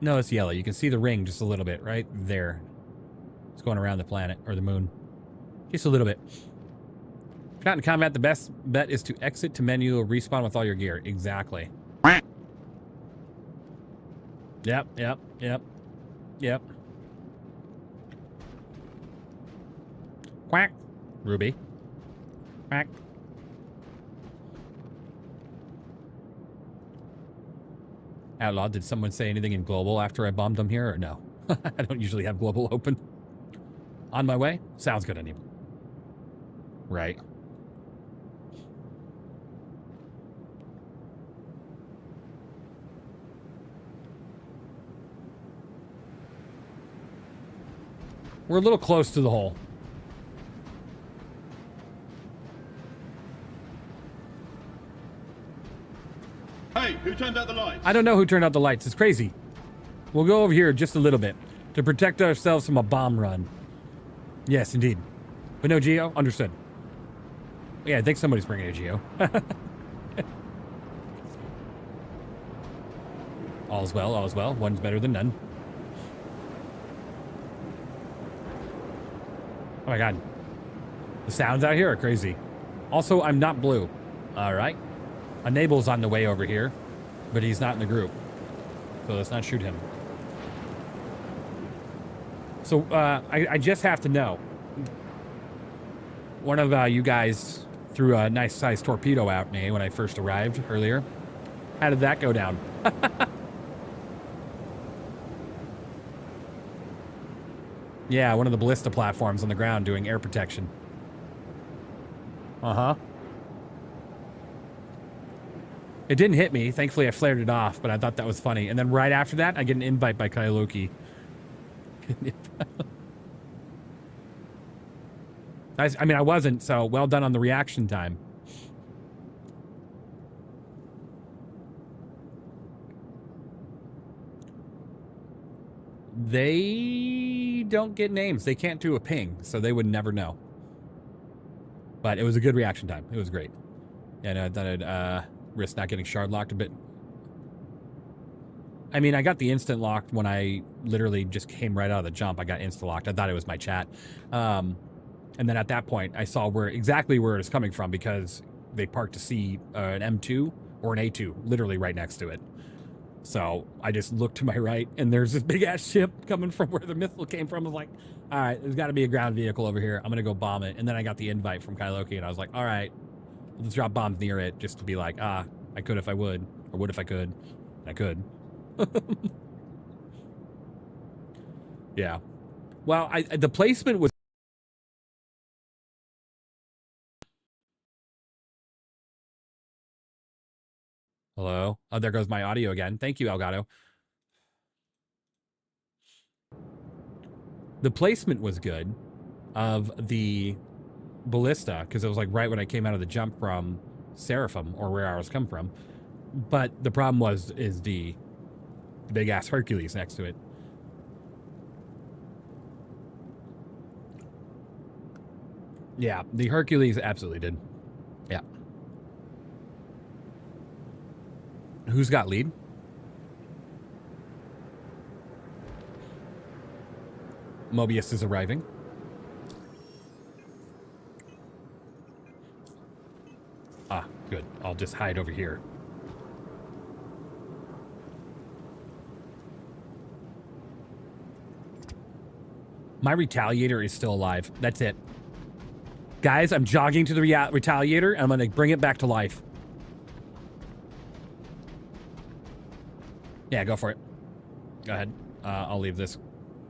No, it's yellow. You can see the ring just a little bit right there. It's going around the planet or the moon. Just a little bit. If you're not in combat, the best bet is to exit to menu or respawn with all your gear. Exactly. Yep. Quack. Ruby. Quack. Outlaw, did someone say anything in global after I bombed them here or no? I don't usually have global open. On my way? Sounds good, anyway. Right. We're a little close to the hole. Hey, who turned out the lights? I don't know who turned out the lights. It's crazy. We'll go over here just a little bit to protect ourselves from a bomb run. Yes, indeed. But no Geo? Understood. Yeah, I think somebody's bringing a Geo. All's well, all's well. One's better than none. Oh my god. The sounds out here are crazy. Also, I'm not blue. All right. Enable's on the way over here, but he's not in the group. So let's not shoot him. So I just have to know. One of you guys threw a nice sized torpedo at me when I first arrived earlier. How did that go down? Yeah, one of the ballista platforms on the ground doing air protection. Uh-huh. It didn't hit me. Thankfully, I flared it off, but I thought that was funny. And then right after that, I get an invite by Kailoki. I mean, I wasn't, so well done on the reaction time. They don't get names. They can't do a ping, so they would never know. But it was a good reaction time. It was great. And I thought I'd risk not getting shard locked a bit. I mean, I got the instant locked when I literally just came right out of the jump. I got insta locked. I thought it was my chat. And then at that point, I saw exactly where it was coming from because they parked to see an M2 or an A2 literally right next to it. So I just looked to my right, and there's this big-ass ship coming from where the missile came from. I was like, all right, there's got to be a ground vehicle over here. I'm going to go bomb it. And then I got the invite from Kailoki, and I was like, all right, let's drop bombs near it just to be like, I could if I would, or would if I could. I could. Yeah. Well, the placement was... Hello? Oh, there goes my audio again. Thank you, Elgato. The placement was good of the ballista, because it was like right when I came out of the jump from Seraphim, or where I was come from. But the problem is the big-ass Hercules next to it. Yeah, the Hercules absolutely did. Yeah. Who's got lead? Mobius is arriving. Ah, good. I'll just hide over here. My Retaliator is still alive. That's it. Guys, I'm jogging to the Retaliator, and I'm going to bring it back to life. Yeah, go for it. Go ahead. I'll leave this.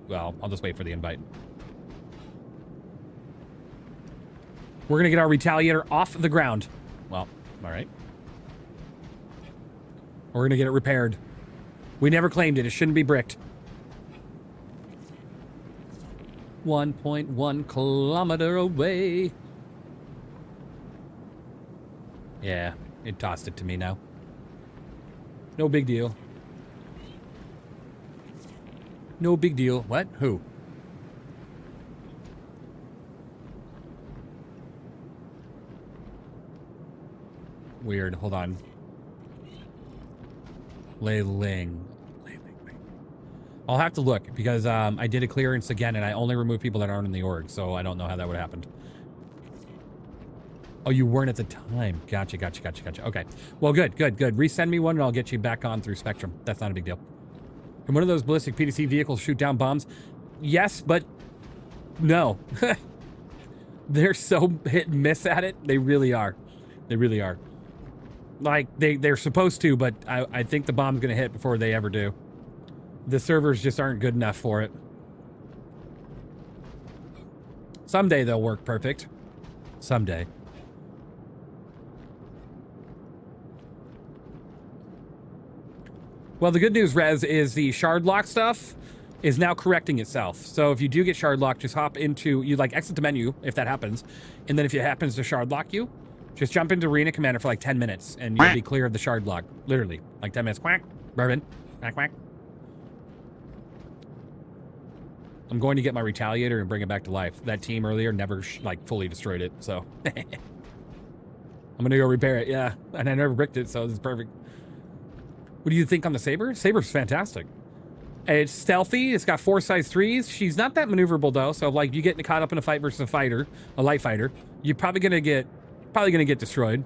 Well, I'll just wait for the invite. We're going to get our Retaliator off the ground. Well, all right. We're going to get it repaired. We never claimed it. It shouldn't be bricked. 1.1 kilometer away. Yeah, it tossed it to me now. No big deal. No big deal. What? Who? Weird. Hold on. Lei Ling. I'll have to look because I did a clearance again and I only removed people that aren't in the org, so I don't know how that would have happened. Oh, you weren't at the time. Gotcha, gotcha, gotcha, gotcha. Okay. Well, good, good, good. Resend me one and I'll get you back on through Spectrum. That's not a big deal. Can one of those ballistic PTC vehicles shoot down bombs? Yes, but no. They're so hit and miss at it. They really are. They really are. Like, they're supposed to, but I think the bomb's going to hit before they ever do. The servers just aren't good enough for it. Someday they'll work perfect. Someday. Well, the good news, Rez, is the shard lock stuff is now correcting itself. So if you do get shard lock, just hop into, you like exit the menu if that happens. And then if it happens to shard lock you, just jump into Arena Commander for like 10 minutes and you'll be clear of the shard lock. Literally. Like 10 minutes. Quack. Bourbon. Quack, quack. I'm going to get my Retaliator and bring it back to life. That team earlier never like fully destroyed it, so. I'm going to go repair it, yeah. And I never bricked it, so this is perfect. What do you think on the Saber? Saber's fantastic. It's stealthy. It's got 4 size 3s. She's not that maneuverable though. So like you get caught up in a fight versus a fighter, a light fighter, you're probably gonna get destroyed.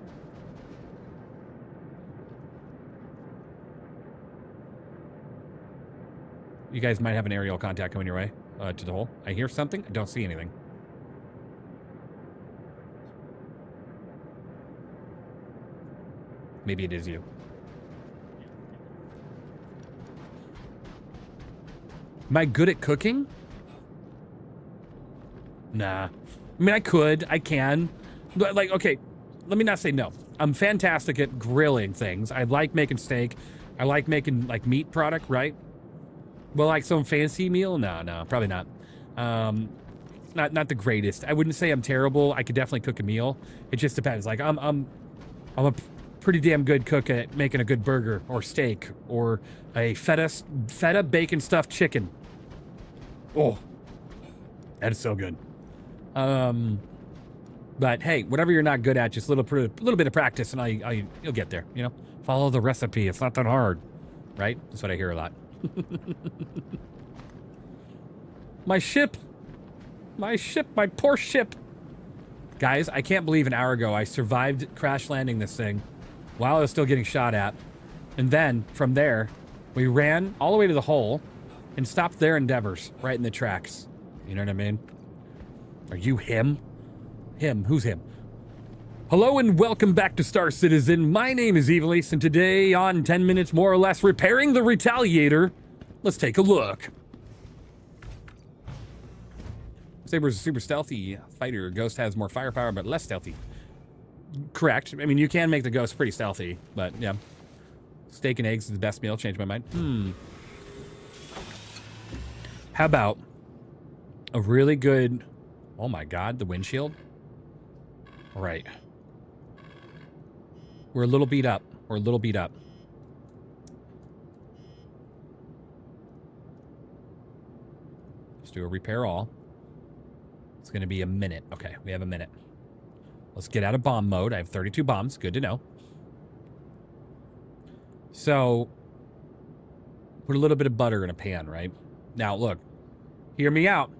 You guys might have an aerial contact coming your way to the hole. I hear something. I don't see anything. Maybe it is you. Am I good at cooking? Nah. I mean, I could. I can. But, like, okay, let me not say no. I'm fantastic at grilling things. I like making steak. I like making, like, meat product, right? Well, like some fancy meal? No, probably not. Not the greatest. I wouldn't say I'm terrible. I could definitely cook a meal. It just depends. Like, I'm a pretty damn good cook at making a good burger or steak or a feta bacon stuffed chicken. Oh, that is so good. But hey, whatever you're not good at, just a little bit of practice and you'll get there, you know? Follow the recipe. It's not that hard, right? That's what I hear a lot. My poor ship. Guys, I can't believe an hour ago I survived crash landing this thing while I was still getting shot at. And then from there, we ran all the way to the hole and stopped their endeavors right in the tracks. You know what I mean? Are you him? Him? Who's him? Hello and welcome back to Star Citizen. My name is Evenleast, and today on 10 minutes more or less repairing the Retaliator, let's take a look. Saber's a super stealthy fighter. Ghost has more firepower but less stealthy. Correct. I mean, you can make the Ghost pretty stealthy, but yeah. Steak and eggs is the best meal. Changed my mind. How about a really good... Oh my god, the windshield? All right. We're a little beat up. Let's do a repair all. It's going to be a minute. Okay, we have a minute. Let's get out of bomb mode. I have 32 bombs. Good to know. So, put a little bit of butter in a pan, right? Now, look. Hear me out.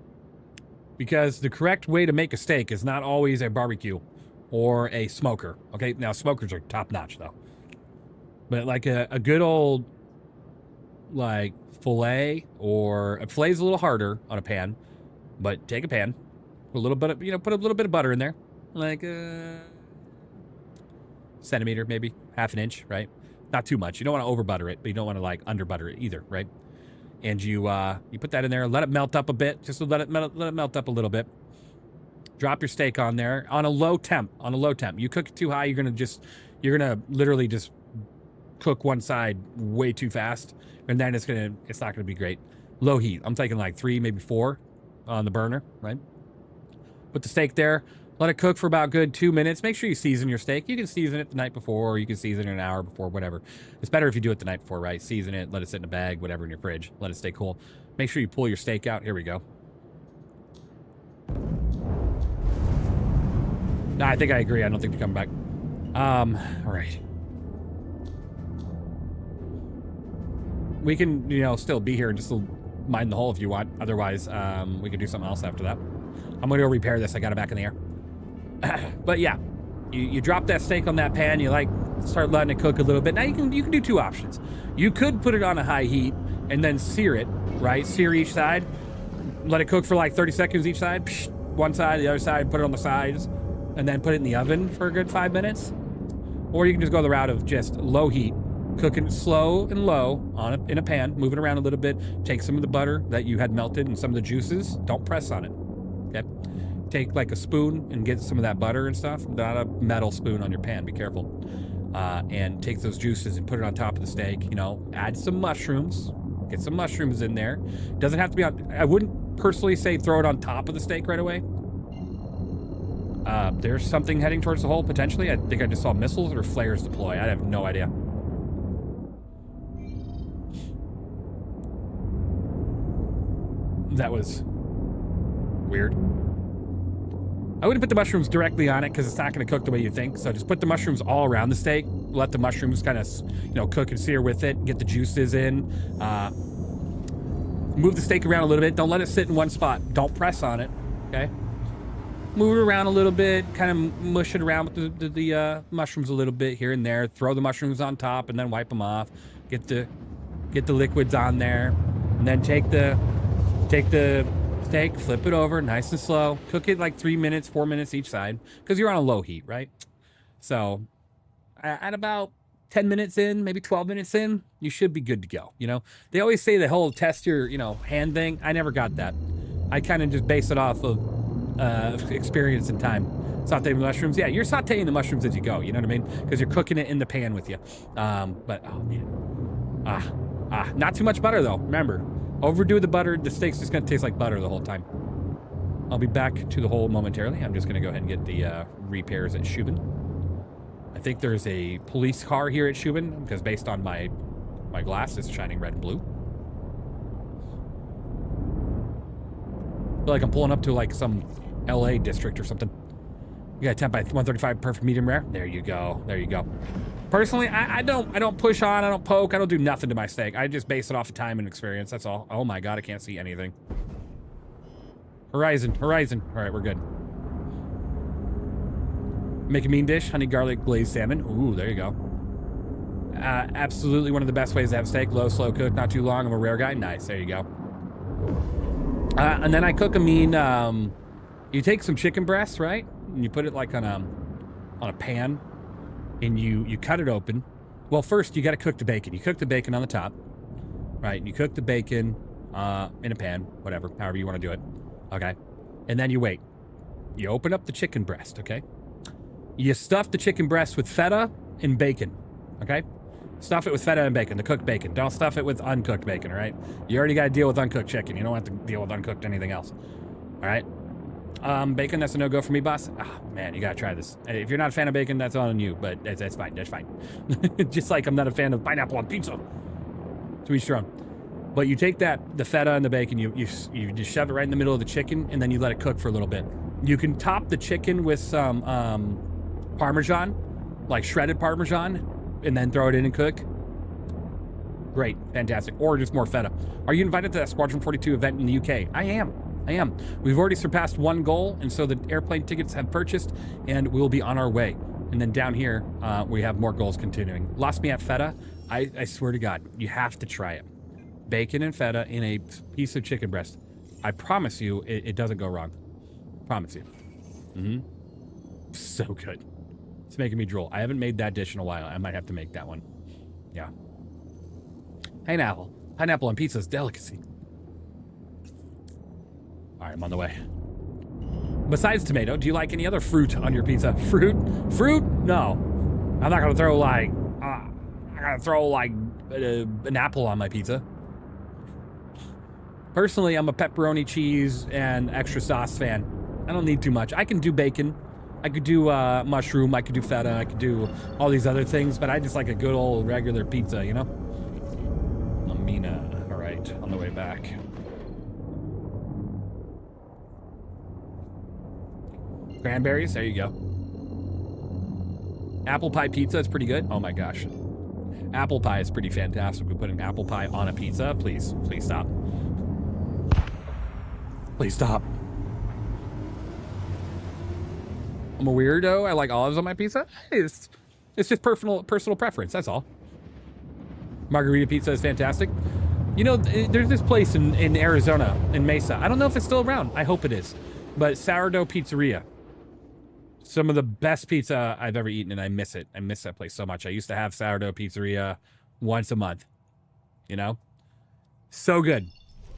Because the correct way to make a steak is not always a barbecue or a smoker. Okay, now smokers are top notch though. But like a good old like fillet, or a fillet's a little harder on a pan, but take a pan, put a little bit of, put a little bit of butter in there, like a centimeter, maybe half an inch, right? Not too much. You don't want to over butter it, but you don't want to like under butter it either, right? And you put that in there, let it melt up a bit, just to let it melt up a little bit. Drop your steak on there on a low temp. You cook it too high, you're gonna literally just cook one side way too fast, and then it's not gonna be great. Low heat. I'm taking like 3, maybe 4 on the burner, right? Put the steak there. Let it cook for about good 2 minutes. Make sure you season your steak. You can season it the night before, or you can season it an hour before, whatever. It's better if you do it the night before, right? Season it, let it sit in a bag, whatever, in your fridge. Let it stay cool. Make sure you pull your steak out. Here we go. No, I think I agree. I don't think they're coming back. All right. We can, still be here and just mine the hole if you want. Otherwise, we can do something else after that. I'm going to go repair this. I got it back in the air. But yeah, you drop that steak on that pan. You start letting it cook a little bit. Now you can do 2 options. You could put it on a high heat and then sear it, right? Sear each side. Let it cook for like 30 seconds each side. Psh, one side, the other side, put it on the sides, and then put it in the oven for a good 5 minutes. Or you can just go the route of just low heat, cooking slow and low in a pan, moving around a little bit. Take some of the butter that you had melted and some of the juices. Don't press on it. Okay? Take like a spoon and get some of that butter and stuff. Not a metal spoon on your pan. Be careful. And take those juices and put it on top of the steak. Add some mushrooms. Get some mushrooms in there. Doesn't have to be on. I wouldn't personally say throw it on top of the steak right away. There's something heading towards the hole potentially. I think I just saw missiles or flares deploy. I have no idea. That was weird. I wouldn't put the mushrooms directly on it because it's not going to cook the way you think. So just put the mushrooms all around the steak. Let the mushrooms kind of, cook and sear with it. Get the juices in. Move the steak around a little bit. Don't let it sit in one spot. Don't press on it. Okay. Move it around a little bit. Kind of mush it around with the mushrooms a little bit here and there. Throw the mushrooms on top and then wipe them off. Get the liquids on there. And then take the steak, flip it over nice and slow. Cook it like 3 minutes, 4 minutes each side, because you're on a low heat, right? So at about 10 minutes in, maybe 12 minutes in, you should be good to go. You know, they always say the whole test your, you know, hand thing. I never got that. I kind of just base it off of experience and time. Saute the mushrooms. Yeah, you're sauteing the mushrooms as you go. You know what I mean? Because you're cooking it in the pan with you. But, oh, man. Not too much butter, though. Remember, overdo the butter. The steak's just going to taste like butter the whole time. I'll be back to the hole momentarily. I'm just going to go ahead and get the repairs at Shubin. I think there's a police car here at Shubin, because based on my glass, it's shining red and blue. I feel like I'm pulling up to like some LA district or something. You got a temp by 135, perfect medium rare. There you go. There you go. Personally, I don't push on, I don't poke, I don't do nothing to my steak. I just base it off of time and experience. That's all. Oh my god, I can't see anything. Horizon. All right, we're good. Make a mean dish, honey garlic glazed salmon. Ooh, there you go. Absolutely one of the best ways to have steak. Low, slow cook, not too long. I'm a rare guy. Nice, there you go. And then I cook a mean, you take some chicken breasts, right? And you put it like on a pan, and you cut it open. Well, first you got to cook the bacon. You cook the bacon on the top, right? And you cook the bacon in a pan, whatever, however you want to do it, okay? And then you wait. You open up the chicken breast, okay? You stuff the chicken breast with feta and bacon, okay? Stuff it with feta and bacon, the cooked bacon. Don't stuff it with uncooked bacon, all right? You already got to deal with uncooked chicken. You don't have to deal with uncooked anything else, all right? Bacon, that's a no-go for me, boss. Oh, man, you got to try this. If you're not a fan of bacon, that's on you, but that's fine. That's fine. Just like I'm not a fan of pineapple on pizza. To each their own. But you take the feta and the bacon, you just shove it right in the middle of the chicken, and then you let it cook for a little bit. You can top the chicken with some Parmesan, like shredded Parmesan, and then throw it in and cook. Great, fantastic. Or just more feta. Are you invited to that Squadron 42 event in the UK? I am. We've already surpassed one goal, and so the airplane tickets have purchased, and we'll be on our way. And then down here, we have more goals continuing. Lost me at feta. I swear to God, you have to try it. Bacon and feta in a piece of chicken breast. I promise you, it doesn't go wrong. Promise you. So good. It's making me drool. I haven't made that dish in a while. I might have to make that one. Yeah. Pineapple. Pineapple on pizza is delicacy. All right, I'm on the way. Besides tomato, do you like any other fruit on your pizza? Fruit? No. I'm not gonna throw like, an apple on my pizza. Personally, I'm a pepperoni, cheese, and extra sauce fan. I don't need too much. I can do bacon. I could do mushroom. I could do feta. I could do all these other things, but I just like a good old regular pizza, you know? Amina. All right, on the way back. Cranberries, there you go. Apple pie pizza is pretty good. Oh my gosh. Apple pie is pretty fantastic. We put an apple pie on a pizza. Please stop. Please stop. I'm a weirdo. I like olives on my pizza. It's just personal preference, that's all. Margarita pizza is fantastic. You know, there's this place in Arizona, in Mesa. I don't know if it's still around. I hope it is. But Sourdough Pizzeria. Some of the best pizza I've ever eaten, and I miss it. I miss that place so much. I used to have Sourdough Pizzeria once a month. You know? So good.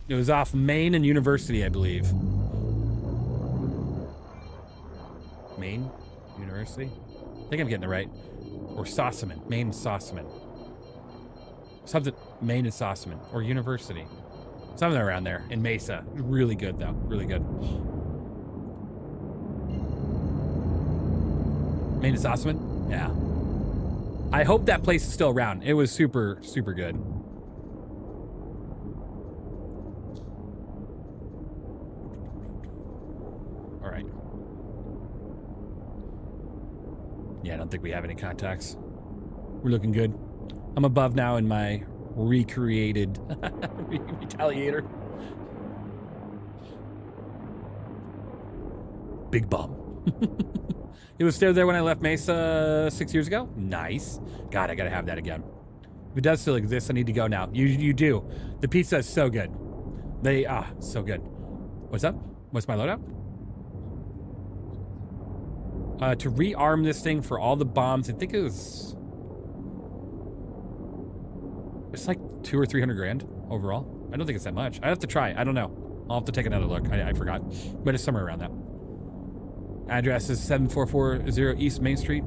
It was off Main and University, I believe. Main? University? I think I'm getting it right. Or Sossaman. Main Sossaman. Something. Main and Sossaman. Or University. Something around there. In Mesa. Really good, though. Really good. Main and Sossaman? Yeah. I hope that place is still around. It was super, super good. All right. Yeah, I don't think we have any contacts. We're looking good. I'm above now in my recreated retaliator. Big bomb. It was still there when I left Mesa 6 years ago. Nice. God, I gotta have that again. If it does still exist, I need to go now. You do. The pizza is so good. So good. What's up? What's my loadout? To rearm this thing for all the bombs, I think it's like 200 or 300 grand overall. I don't think it's that much. I have to try. I don't know. I'll have to take another look. I forgot, but it's somewhere around that. Address is 7440 East Main Street.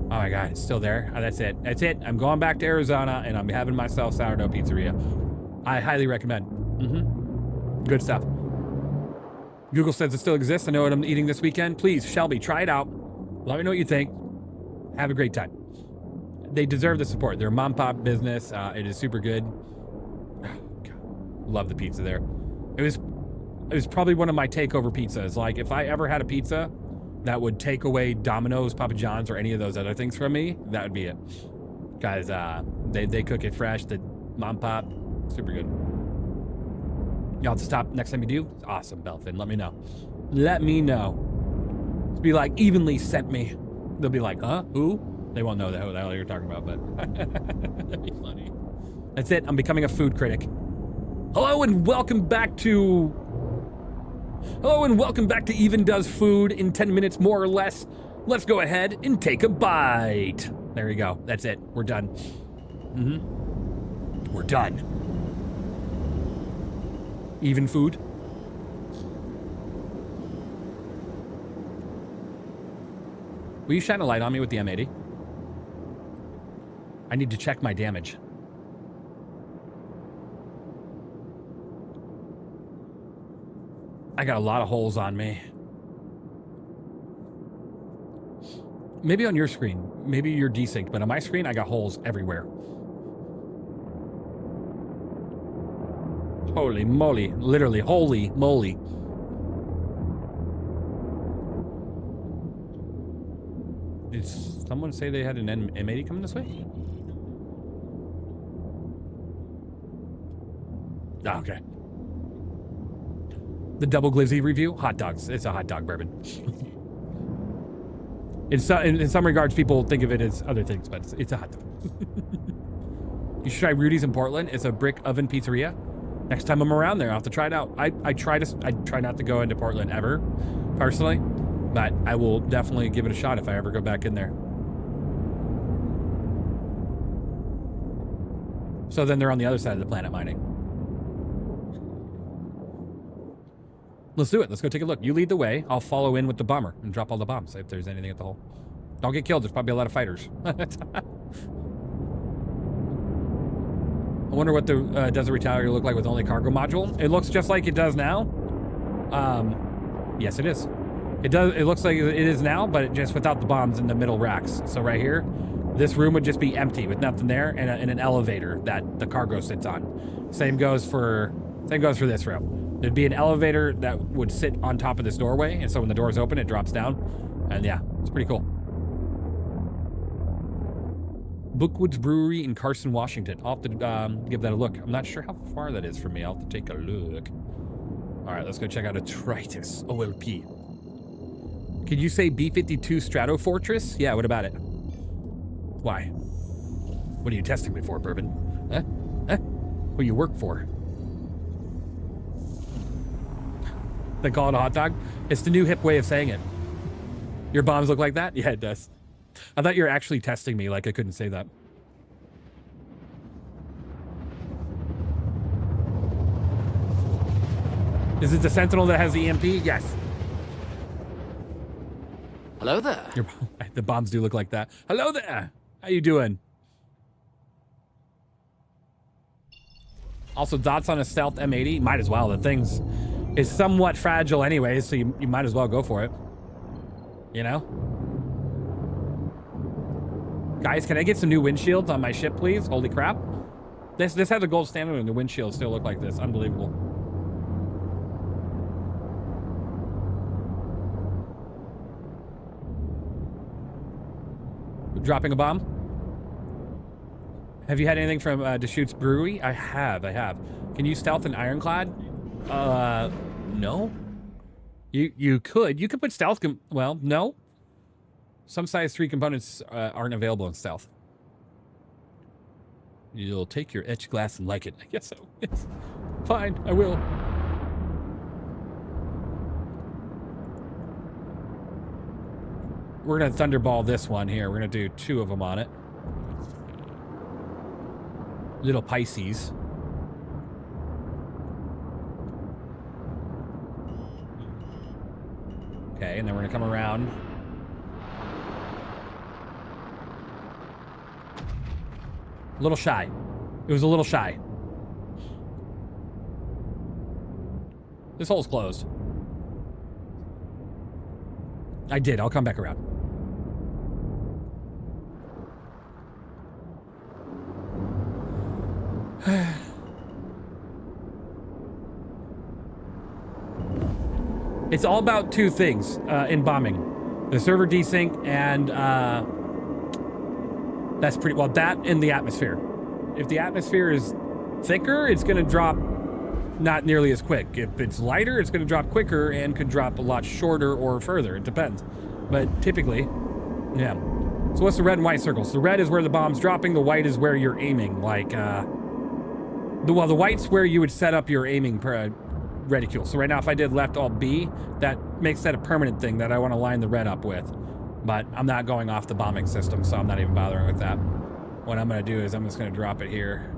Oh my God, it's still there. Oh, that's it. That's it. I'm going back to Arizona and I'm having myself sourdough pizzeria. I highly recommend. Good stuff. Google says it still exists. I know what I'm eating this weekend. Please, Shelby, try it out. Let me know what you think. Have a great time. They deserve the support. They're a mom pop business. It is super good. Oh, God. Love the pizza there. It was probably one of my takeover pizzas. Like if I ever had a pizza that would take away Domino's, Papa John's, or any of those other things from me, that would be it. Guys, they cook it fresh. The mom pop, super good. Y'all have to stop next time you do. It's awesome, Belfin. Let me know. Let me know. Just be like, evenly sent me. They'll be like, huh? Who? They won't know who the hell you're talking about, but that'd be funny. That's it. I'm becoming a food critic. Hello and welcome back to Even Does Food in 10 minutes, more or less. Let's go ahead and take a bite. There you go. That's it. We're done. We're done. Even food. Will you shine a light on me with the M80? I need to check my damage. I got a lot of holes on me. Maybe on your screen. Maybe you're desynced, but on my screen, I got holes everywhere. Holy moly. Literally, holy moly. Did someone say they had an M80 coming this way? Oh, okay. The double glizzy review? Hot dogs. It's a hot dog bourbon. In some regards, people think of it as other things, but it's a hot dog. You should try Rudy's in Portland. It's a brick oven pizzeria. Next time I'm around there, I'll have to try it out. I try not to go into Portland ever, personally, but I will definitely give it a shot if I ever go back in there. So then they're on the other side of the planet mining. Let's do it. Let's go take a look. You lead the way. I'll follow in with the bomber and drop all the bombs if there's anything at the hole. Don't get killed. There's probably a lot of fighters. I wonder what the Desert Retaliator look like with only cargo module. It looks just like it does now. Yes, it is. It does. It looks like it is now, but just without the bombs in the middle racks. So right here, this room would just be empty with nothing there, and an elevator that the cargo sits on. Same goes for this room. There'd be an elevator that would sit on top of this doorway, and so when the doors open, it drops down. And yeah, it's pretty cool. Bookwoods Brewery in Carson, Washington. I'll have to give that a look. I'm not sure how far that is from me. I'll have to take a look. All right, let's go check out a Tritus OLP. Could you say B-52 Strato Fortress? Yeah, what about it? Why? What are you testing me for, Bourbon? Huh? Huh? What do you work for? They call it a hot dog? It's the new hip way of saying it. Your bombs look like that? Yeah, it does. I thought you were actually testing me, like I couldn't say that. Is it the Sentinel that has the EMP? Yes. Hello there. The bombs do look like that. Hello there. How you doing? Also, dots on a stealth M80. Might as well. The thing's is somewhat fragile anyway, so you might as well go for it. You know? Guys, can I get some new windshields on my ship, please? Holy crap. This has a gold standard and the windshields still look like this. Unbelievable. Dropping a bomb. Have you had anything from Deschutes Brewery? I have. Can you stealth an ironclad? No. You could put stealth. Well, no. Some size 3 components aren't available in stealth. You'll take your etched glass and like it. I guess so. It's fine. I will. We're going to thunderball this one here. We're going to do 2 of them on it. Little Pcies. Okay, and then we're going to come around. A little shy. It was a little shy. This hole's closed. I did. I'll come back around. It's all about 2 things in bombing. The server desync and that's pretty well, that and the atmosphere. If the atmosphere is thicker, it's going to drop not nearly as quick. If it's lighter, it's going to drop quicker and could drop a lot shorter or further. It depends. But typically, yeah. So what's the red and white circles? The red is where the bomb's dropping. The white is where you're aiming. Like, the white's where you would set up your aiming reticule. So right now, if I did left alt B, that makes that a permanent thing that I want to line the red up with. But I'm not going off the bombing system, so I'm not even bothering with that. What I'm going to do is I'm just going to drop it here.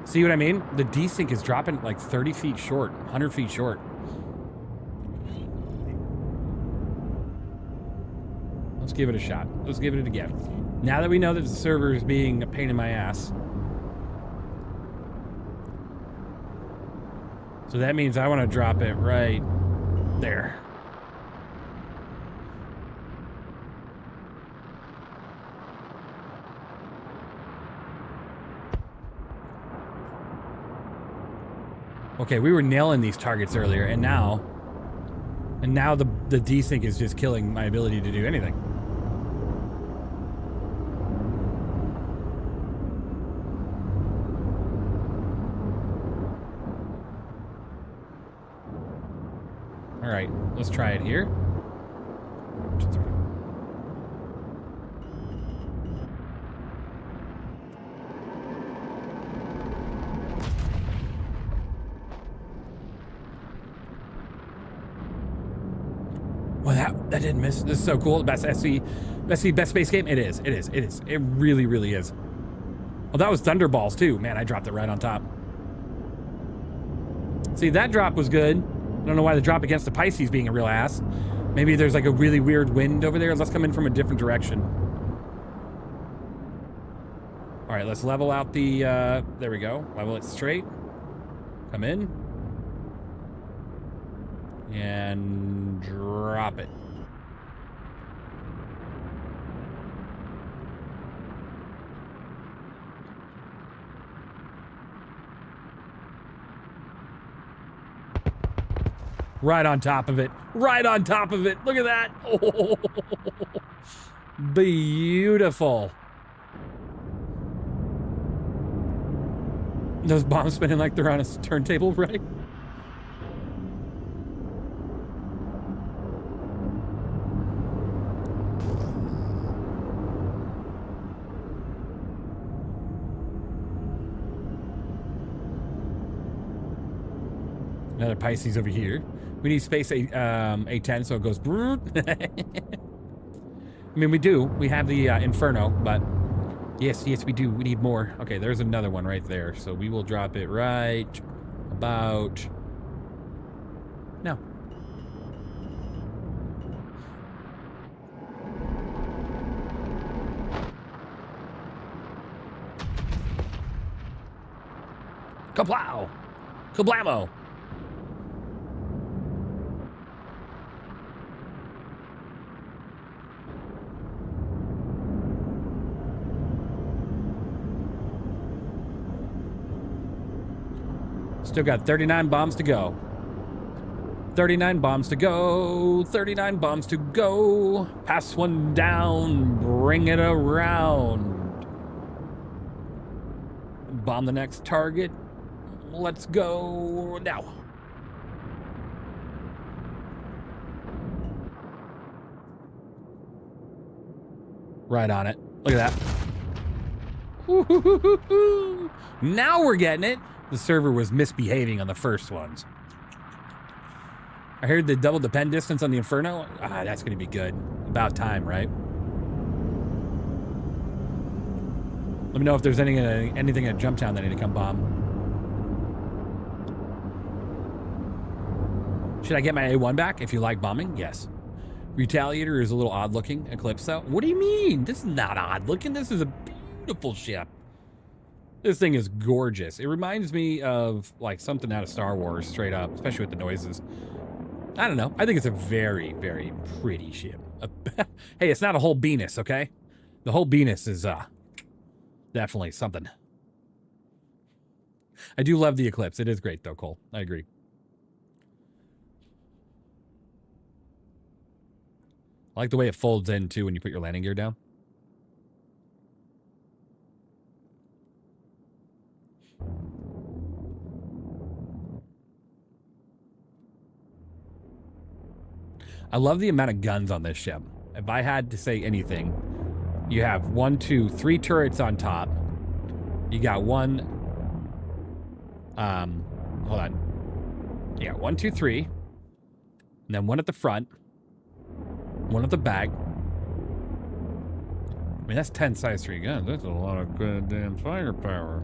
See what I mean? The desync is dropping like 30 feet short, 100 feet short. Let's give it a shot. Let's give it a gift. Now that we know that the server is being a pain in my ass. So that means I want to drop it right there. Okay, we were nailing these targets earlier, and now the desync is just killing my ability to do anything. All right, let's try it here. Well, that didn't miss. This is so cool. The best best space game. It is. It really, really is. Well, that was Thunderballs too. Man, I dropped it right on top. See, that drop was good. I don't know why the drop against the Pcies being a real ass. Maybe there's like a really weird wind over there. Let's come in from a different direction. All right, let's level out the, there we go. Level it straight. Come in. And drop it. Right on top of it. Right on top of it. Look at that. Oh, beautiful. Those bombs spinning like they're on a turntable, right? Another Pisces over here. We need space A10, so it goes. I mean, we do. We have the Inferno, but yes, we do. We need more. Okay, there's another one right there. So we will drop it right about now. Kablow! Kablamo! Still got 39 bombs to go. 39 bombs to go. 39 bombs to go. Pass one down. Bring it around. Bomb the next target. Let's go now. Right on it. Look at that. Now we're getting it. The server was misbehaving on the first ones. I heard the double the pen distance on the Inferno. Ah, that's going to be good. About time, right? Let me know if there's anything at Jumptown that I need to come bomb. Should I get my A1 back if you like bombing? Yes. Retaliator is a little odd looking. Eclipse though. What do you mean? This is not odd looking. This is a beautiful ship. This thing is gorgeous. It reminds me of like something out of Star Wars, straight up, especially with the noises. I don't know. I think it's a very, very pretty ship. Hey, it's not a whole Venus, okay? The whole Venus is definitely something. I do love the Eclipse. It is great though, Cole. I agree. I like the way it folds in too when you put your landing gear down. I love the amount of guns on this ship. If I had to say anything, you have 1, 2, 3 turrets on top. You got one, hold on. You got 1, 2, 3. And then one at the front. One at the back. I mean, that's 10 size 3 guns. That's a lot of goddamn firepower.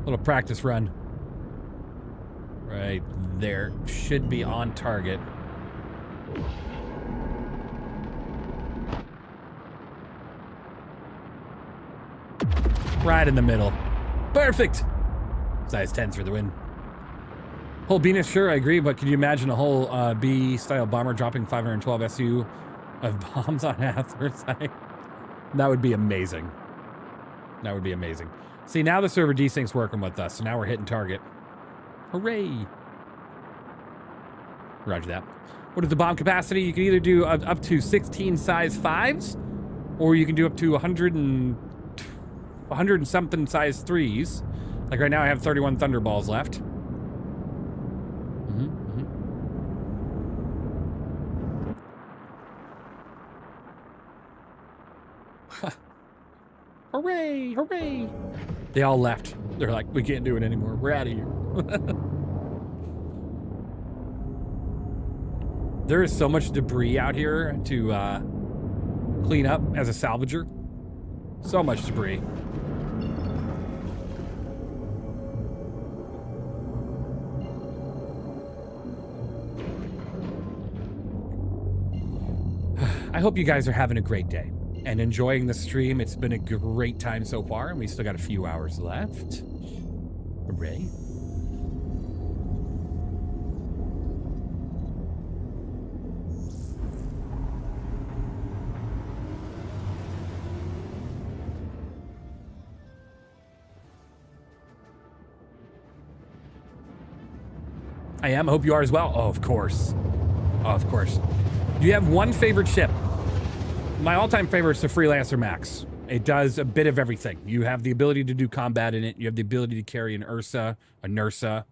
Little practice run. Right there. Should be on target. Right in the middle. Perfect. Size 10s for the win. Whole Venus, sure, I agree, but could you imagine a whole B-style bomber dropping 512 SU of bombs on Athor side? That would be amazing. That would be amazing. See, now the server desync's working with us, so now we're hitting target. Hooray! Roger that. What is the bomb capacity? You can either do up to 16 size 5s, or you can do up to 100 and something size 3s. Like right now I have 31 Thunderballs left. Hooray! Hooray! They all left. They're like, we can't do it anymore. We're out of here. There is so much debris out here to clean up as a salvager. So much debris. I hope you guys are having a great day and enjoying the stream. It's been a great time so far, and we still got a few hours left. Hooray. I am. I hope you are as well. Oh, of course. Oh, of course. Do you have one favorite ship? My all-time favorite is the Freelancer Max. It does a bit of everything. You have the ability to do combat in it. You have the ability to carry an Ursa, a Nursa,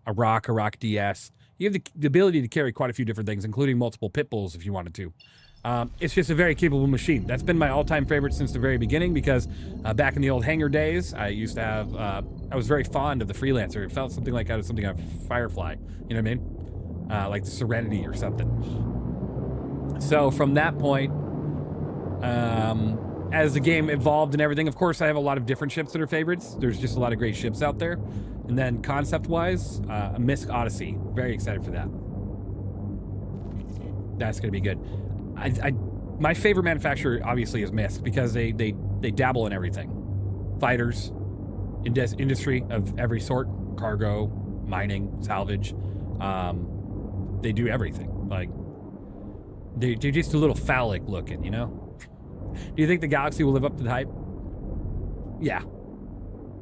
a Rock DS. You have the ability to carry quite a few different things, including multiple pit bulls if you wanted to. It's just a very capable machine. That's been my all-time favorite since the very beginning because back in the old hangar days, I used to have, I was very fond of the Freelancer. It felt something like out of something out of Firefly. You know what I mean? Like the Serenity or something. So from that point, as the game evolved and everything, of course, I have a lot of different ships that are favorites. There's just a lot of great ships out there. And then concept-wise, a Misk Odyssey. Very excited for that. That's going to be good. My favorite manufacturer, obviously, is Misk because they dabble in everything. Fighters, industry of every sort, cargo, mining, salvage. They do everything. Like, they're just a little phallic looking, you know? Do you think the Galaxy will live up to the hype? Yeah.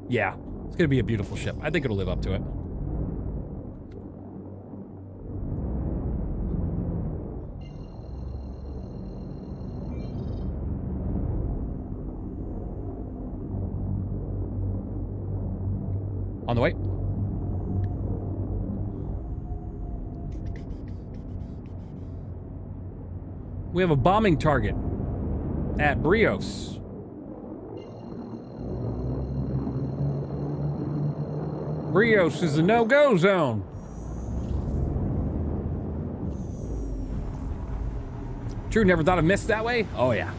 Yeah. It's going to be a beautiful ship. I think it'll live up to it. On the way. We have a bombing target at Brios. Brios is a no-go zone. True, never thought of Mist that way? Oh, yeah.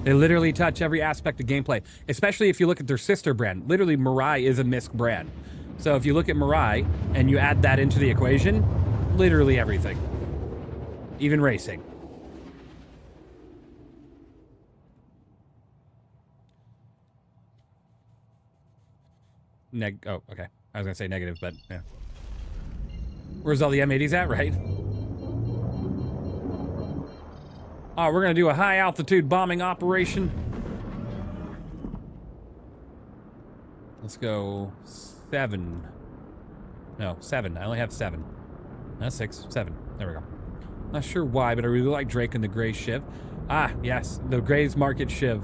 They literally touch every aspect of gameplay, especially if you look at their sister brand. Literally, Mirai is a Mist brand. So if you look at Mirai and you add that into the equation, literally everything. Even racing. Oh, okay. I was gonna say negative, but yeah. Where's all the M80s at, right? Oh, we're gonna do a high altitude bombing operation. Let's go 7. No, 7. I only have 7. That's 6, 7. There we go. Not sure why, but I really like Drake and the Gray Shiv. Ah, yes, the Gray's Market Shiv.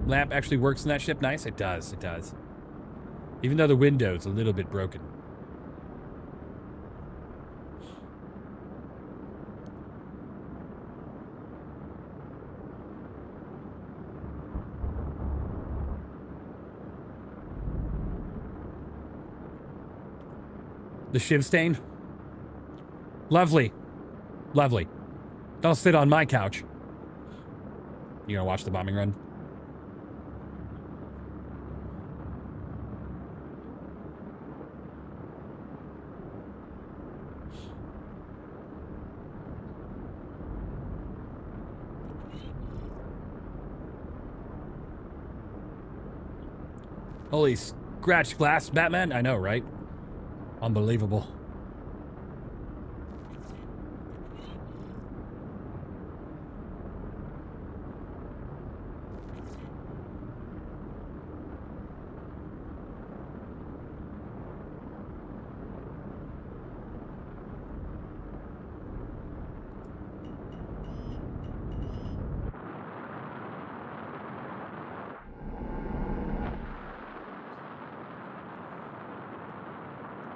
Lamp actually works in that ship. Nice, it does. It does. Even though the window's a little bit broken. The Shiv stain? Lovely. Lovely. Don't sit on my couch. You gonna watch the bombing run? Holy scratch glass Batman. I know, right? Unbelievable.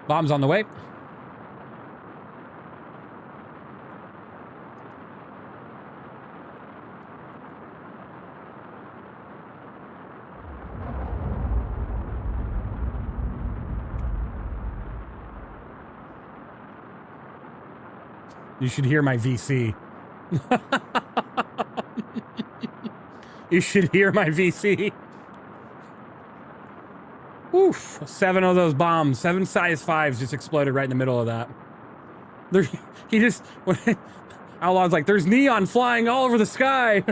Bombs on the way. You should hear my VC. You should hear my VC. Oof, 7 of those bombs, 7 size 5s just exploded right in the middle of that. He just, Outlaw's like, there's neon flying all over the sky.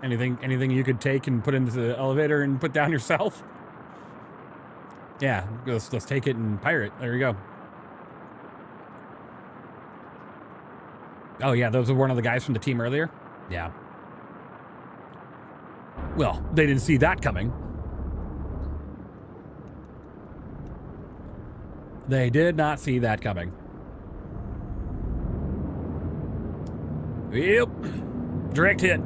Anything you could take and put into the elevator and put down yourself? Yeah, let's take it and pirate. There you go. Oh, yeah, those were one of the guys from the team earlier? Yeah. Well, they didn't see that coming. They did not see that coming. Yep. Direct hit.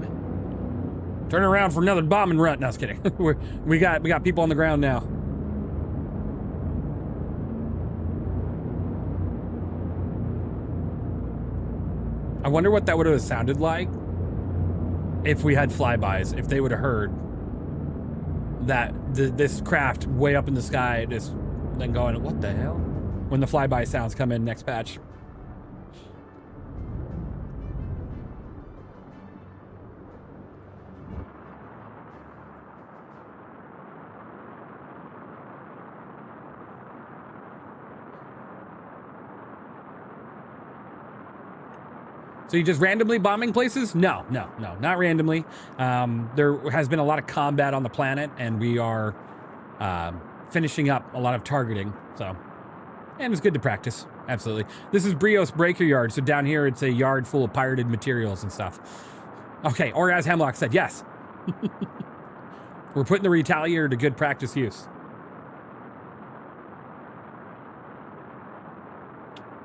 Turn around for another bombing run. No, I was kidding. we got people on the ground now. I wonder what that would have sounded like if we had flybys, if they would have heard that this craft way up in the sky, just then going, what the hell? When the flyby sounds come in next patch. So you just randomly bombing places? No, not randomly. There has been a lot of combat on the planet, and we are finishing up a lot of targeting. So, and it's good to practice. Absolutely. This is Brios Breaker Yard. So down here, it's a yard full of pirated materials and stuff. Okay, or as Hemlock said, yes. We're putting the Retaliator to good practice use.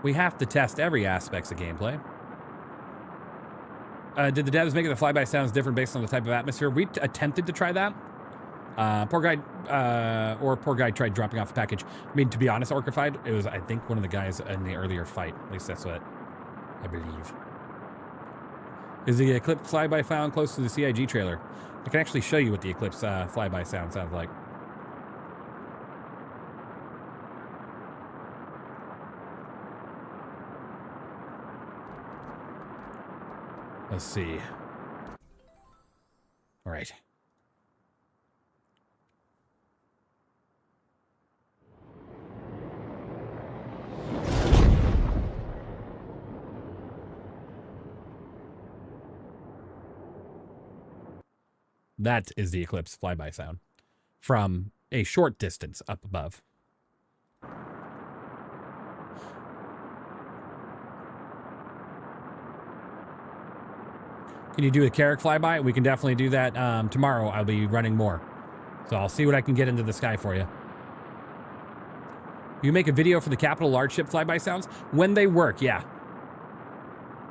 We have to test every aspect of gameplay. Did the devs make it the flyby sounds different based on the type of atmosphere? We attempted to try that. Poor guy tried dropping off the package. I mean, to be honest, Orcified, it was, I think, one of the guys in the earlier fight. At least that's what I believe. Is the Eclipse flyby found close to the CIG trailer? I can actually show you what the Eclipse flyby sounds like. Let's see. All right. That is the Eclipse flyby sound from a short distance up above. Can you do a Carrick flyby? We can definitely do that tomorrow. I'll be running more. So I'll see what I can get into the sky for you. You make a video for the Capital Large Ship flyby sounds? When they work, yeah.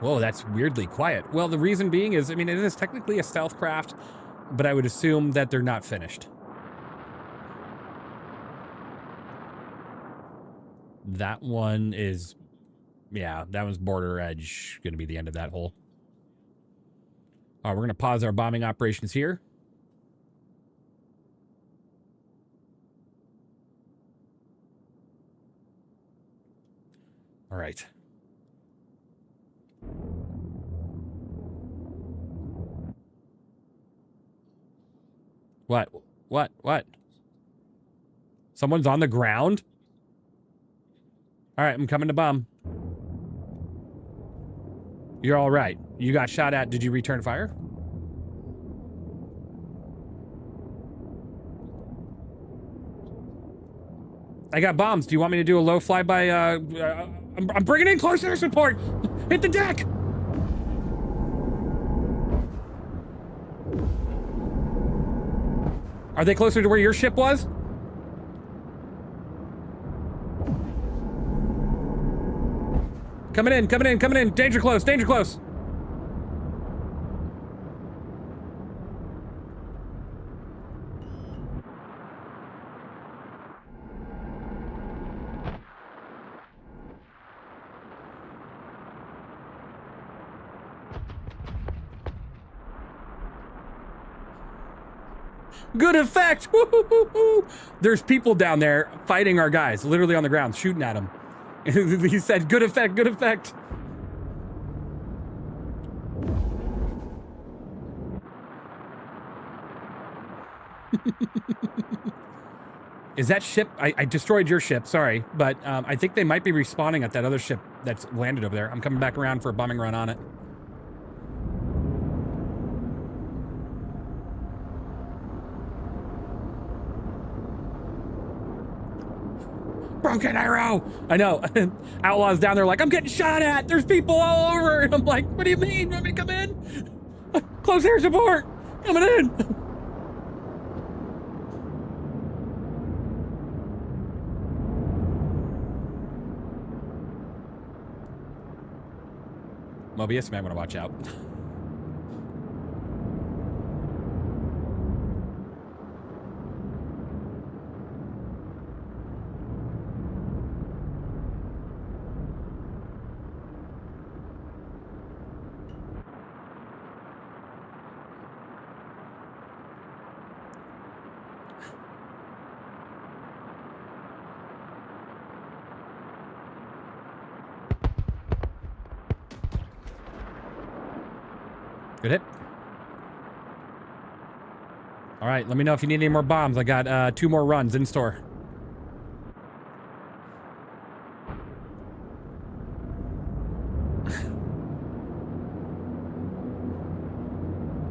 Whoa, that's weirdly quiet. Well, the reason being is, I mean, it is technically a stealth craft, but I would assume that they're not finished. That one is, yeah, that one's border edge. Going to be the end of that hole. We're going to pause our bombing operations here. All right. What? Someone's on the ground? All right, I'm coming to bomb. You're all right. You got shot at. Did you return fire? I got bombs. Do you want me to do a low flyby? I'm bringing in close air support. Hit the deck. Are they closer to where your ship was? Coming in. Danger close. Good effect! Woo-hoo-hoo-hoo. There's people down there fighting our guys, literally on the ground, shooting at them. He said, good effect. Is that ship? I destroyed your ship, sorry, but I think they might be respawning at that other ship that's landed over there. I'm coming back around for a bombing run on it. Broken arrow! I know. Outlaw's down there like, I'm getting shot at! There's people all over! And I'm like, what do you mean? Want me to come in? Close air support! Coming in! Mobius, you might want to watch out. Good hit. All right, let me know if you need any more bombs. I got 2 more runs in store.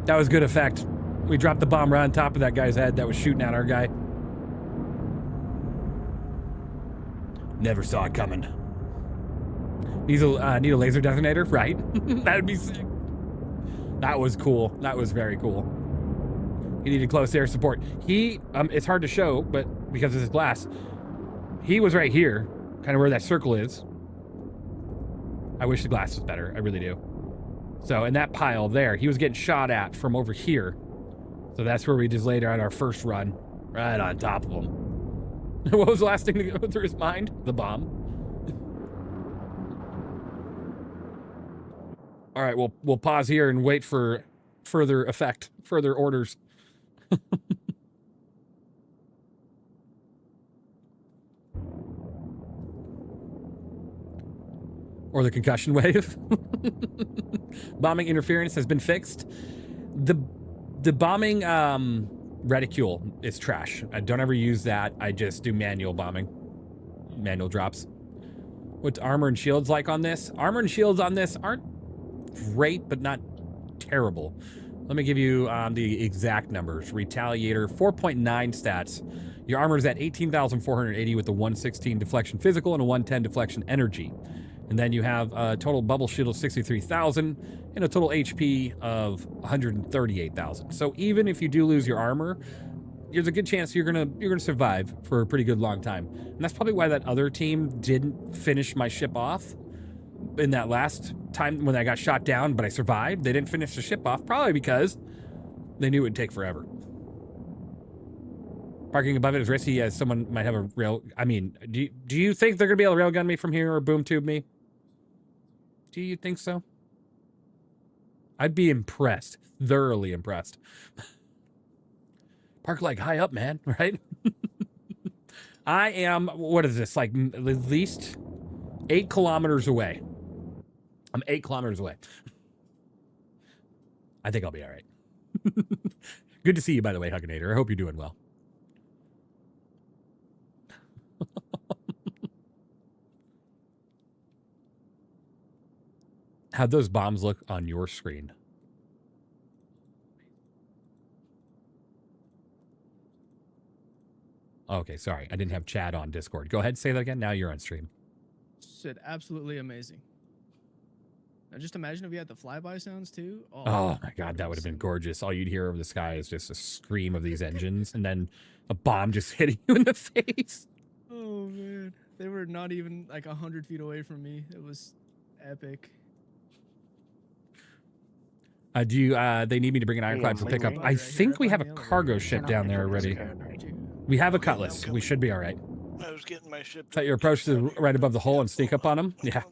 That was good effect. We dropped the bomb right on top of that guy's head that was shooting at our guy. Never saw it coming. Need a laser detonator? Right. That'd be sick. That was cool. That was very cool. He needed close air support. He, it's hard to show, but because of his glass, he was right here, kind of where that circle is. I wish the glass was better. I really do. So in that pile there, he was getting shot at from over here. So that's where we just laid out our first run, right on top of him. What was the last thing to go through his mind? The bomb. All right, we'll pause here and wait for further orders. Or the concussion wave. Bombing interference has been fixed. The bombing reticule is trash. I don't ever use that. I just do manual bombing. Manual drops. What's armor and shields like on this? Armor and shields on this aren't great, but not terrible. Let me give you the exact numbers. Retaliator, 4.9 stats. Your armor is at 18,480 with a 116 deflection physical and a 110 deflection energy. And then you have a total bubble shield of 63,000 and a total HP of 138,000. So even if you do lose your armor, there's a good chance you're gonna survive for a pretty good long time. And that's probably why that other team didn't finish my ship off in that last time when I got shot down, but I survived. They didn't finish the ship off, probably because they knew it would take forever. Parking above it is risky as someone might have a rail. I mean, do you think they're gonna be able to railgun me from here or boom tube me? Do you think so? I'd be impressed, thoroughly impressed. Park like high up, man, right? I am, what is this, like at least 8 kilometers away. I'm 8 kilometers away. I think I'll be all right. Good to see you, by the way, Hugginator. I hope you're doing well. How'd those bombs look on your screen? Okay, sorry. I didn't have chat on Discord. Go ahead, say that again. Now you're on stream. Said absolutely amazing. Now just imagine if you had the flyby sounds too. Oh my god, that would have been gorgeous. All you'd hear over the sky is just a scream of these engines and then a bomb just hitting you in the face. Oh man. They were not even like 100 feet away from me. It was epic. They need me to bring an ironclad for pickup. I think we have a cargo ship down there already. We have a Cutlass. We should be all right. I was getting my ship. Set your approach to right above the hull and sneak up on them. Yeah.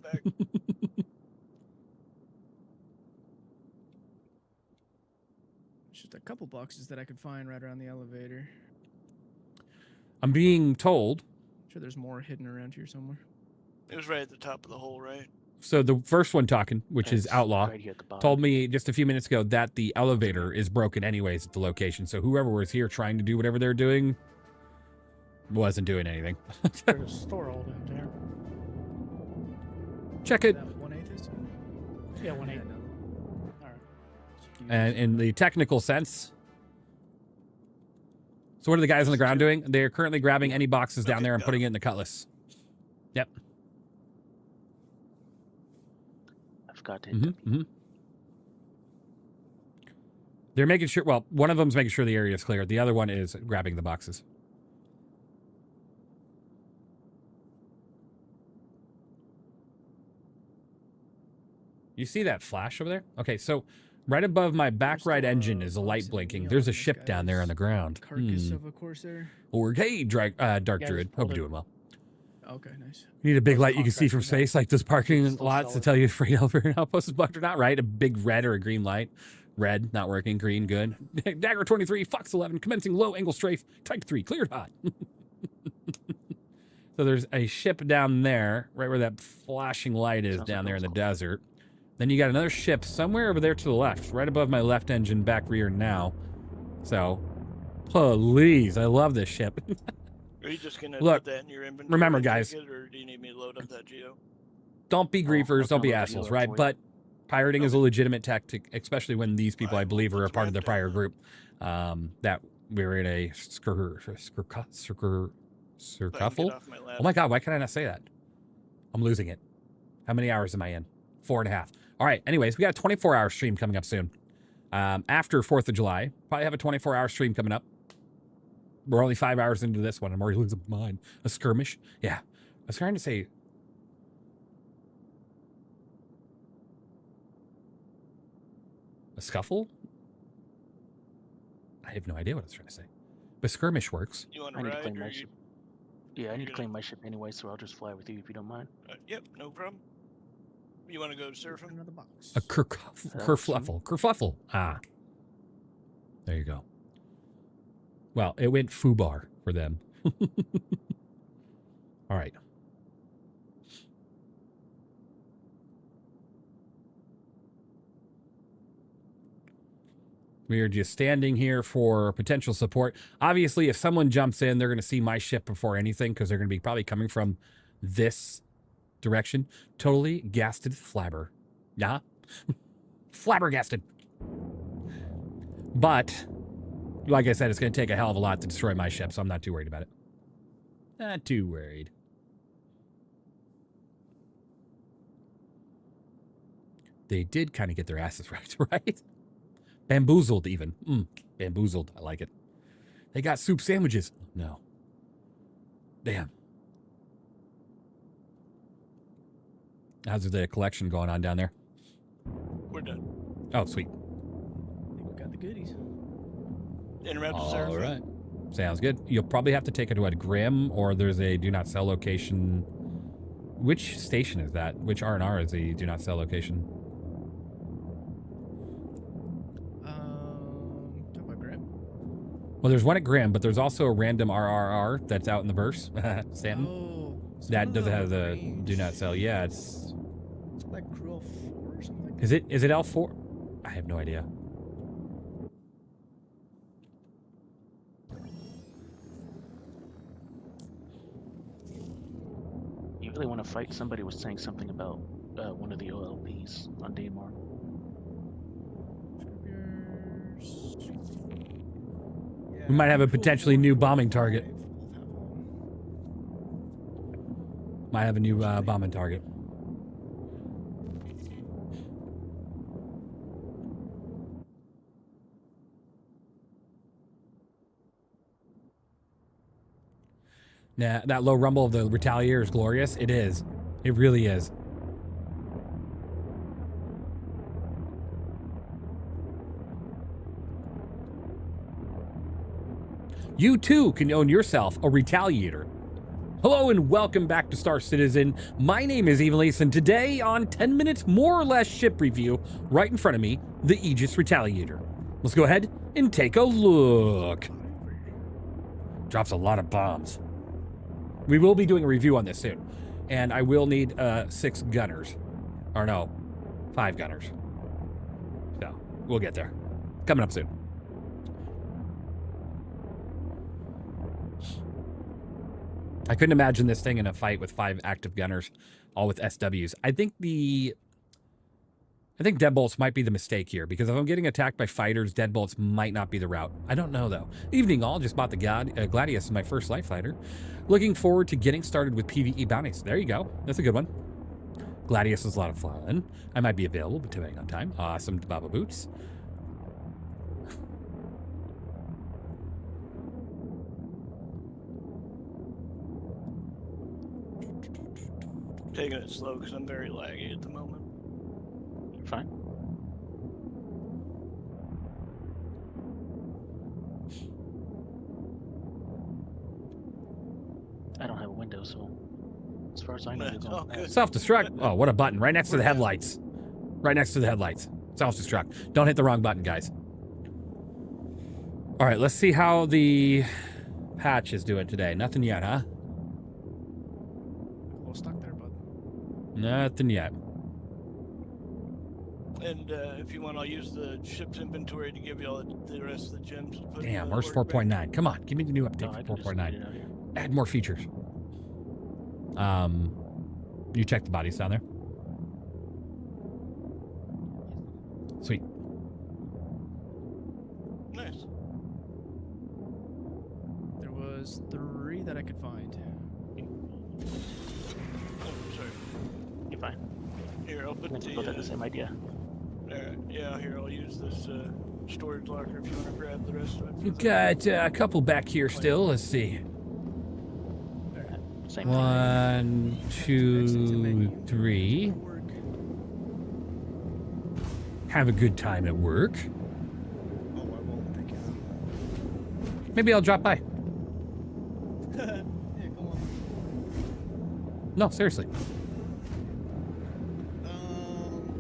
Just a couple boxes that I could find right around the elevator. I'm being told. I'm sure there's more hidden around here somewhere. It was right at the top of the hole, right? So the first one talking, which is Outlaw, right told me just a few minutes ago that the elevator is broken anyways at the location. So whoever was here trying to do whatever they're doing wasn't doing anything. There's a store all down there. Check it. 1/8 is? Yeah, 1/8. All right. And in the technical sense. So what are the guys on the ground doing? They're currently grabbing any boxes down there and putting it in the Cutlass. Yep. Got it. They're making sure, well, one of them's making sure the area is clear. The other one is grabbing the boxes. You see that flash over there? Okay, so right above my back right engine is a light blinking. There's a ship down there on the ground. Carcass of a Corsair. Or, hey, Dark Druid. Hope you're doing well. Okay, nice. You need a big light you can see from space, like those parking lots to tell you if free elevator outpost is blocked or not, right? A big red or a green light. Red, not working. Green, good. Dagger 23, Fox 11, commencing low angle strafe. Type 3, cleared hot. So there's a ship down there, right where that flashing light is down there in the desert. Then you got another ship somewhere over there to the left, right above my left engine, back rear now. So, please, I love this ship. Are you just gonna Look, put that in your inventory? remember, guys. Or do you need me to load up that Geo? Don't be griefers, don't be assholes, right? But pirating is a legitimate tactic, especially when these people, I believe, are a part of the prior group. That we're in a skerfuffle. Oh my god, why can I not say that? I'm losing it. How many hours am I in? 4.5. All right, anyways, we got a 24-hour stream coming up soon. After 4th of July, probably have a 24-hour stream coming up. We're only 5 hours into this one. I'm already losing my mind. A skirmish? Yeah. I was trying to say... A scuffle? I have no idea what I was trying to say. But skirmish works. You want to ride? Claim my ship. Yeah, I need to claim my ship anyway, so I'll just fly with you if you don't mind. Yep, no problem. You want to go surfing? Another box. A kerfluffle. Kerfuffle. Ah. There you go. Well, it went foobar for them. All right. We are just standing here for potential support. Obviously, if someone jumps in, they're going to see my ship before anything because they're going to be probably coming from this direction. Totally gasted flabber. Yeah? Flabbergasted. But, like I said, it's going to take a hell of a lot to destroy my ship, so I'm not too worried about it. Not too worried. They did kind of get their asses right, right? Bamboozled, even. Bamboozled. I like it. They got soup sandwiches. No. Damn. How's the collection going on down there? We're done. Oh, sweet. I think we got the goodies. Interrupt All surfing. right. Sounds good. You'll probably have to take it to a Grim, or there's a do not sell location. Which station is that? Which R&R is the do not sell location? Talk about Grim. Well, there's one at Grim, but there's also a random RRR that's out in the verse. Stanton. Oh, that doesn't have the do not sell. Yeah, it's like Crew 4 or something. Is it L4? I have no idea. You really want to fight? Somebody was saying something about one of the OLPs on Daymar. We might have a potentially new bombing target. Might have a new bombing target. Nah, that low rumble of the Retaliator is glorious. It is. It really is. You too can own yourself a Retaliator. Hello and welcome back to Star Citizen. My name is evenleasesc, and today on 10 minutes more or less ship review, right in front of me, the Aegis Retaliator. Let's go ahead and take a look. Drops a lot of bombs. We will be doing a review on this soon, and I will need 6 gunners. Or no, 5 gunners. So, we'll get there. Coming up soon. I couldn't imagine this thing in a fight with 5 active gunners, all with SWs. I think deadbolts might be the mistake here, because if I'm getting attacked by fighters, deadbolts might not be the route. I don't know, though. Evening all, just bought the Gladius as my first light fighter. Looking forward to getting started with PvE bounties. There you go. That's a good one. Gladius is a lot of fun. I might be available, depending on time. Awesome Baba Boots. Taking it slow because I'm very laggy at the moment. You're fine. I don't have a window, so as far as I know, you're going. Self-destruct. Oh, what a button. Right next to the headlights. Right next to the headlights. Self-destruct. Don't hit the wrong button, guys. All right, let's see how the patch is doing today. Nothing yet, huh? A little stuck there, bud. Nothing yet. And if you want, I'll use the ship's inventory to give you all the rest of the gems. Damn, where's 4.9? Come on, give me the new update for 4.9. Add more features. You check the bodies down there. Sweet. Nice. There was 3 that I could find. Oh, sorry. You're fine. Here, I'll put Both have the same idea. Yeah, here, I'll use this storage locker if you want to grab the rest of it. We've got a couple back here still. Let's see. Same 1, 2, 3. have a good time at work. Oh, I won't. Thank you. Maybe I'll drop by. Yeah, come on. No, seriously. I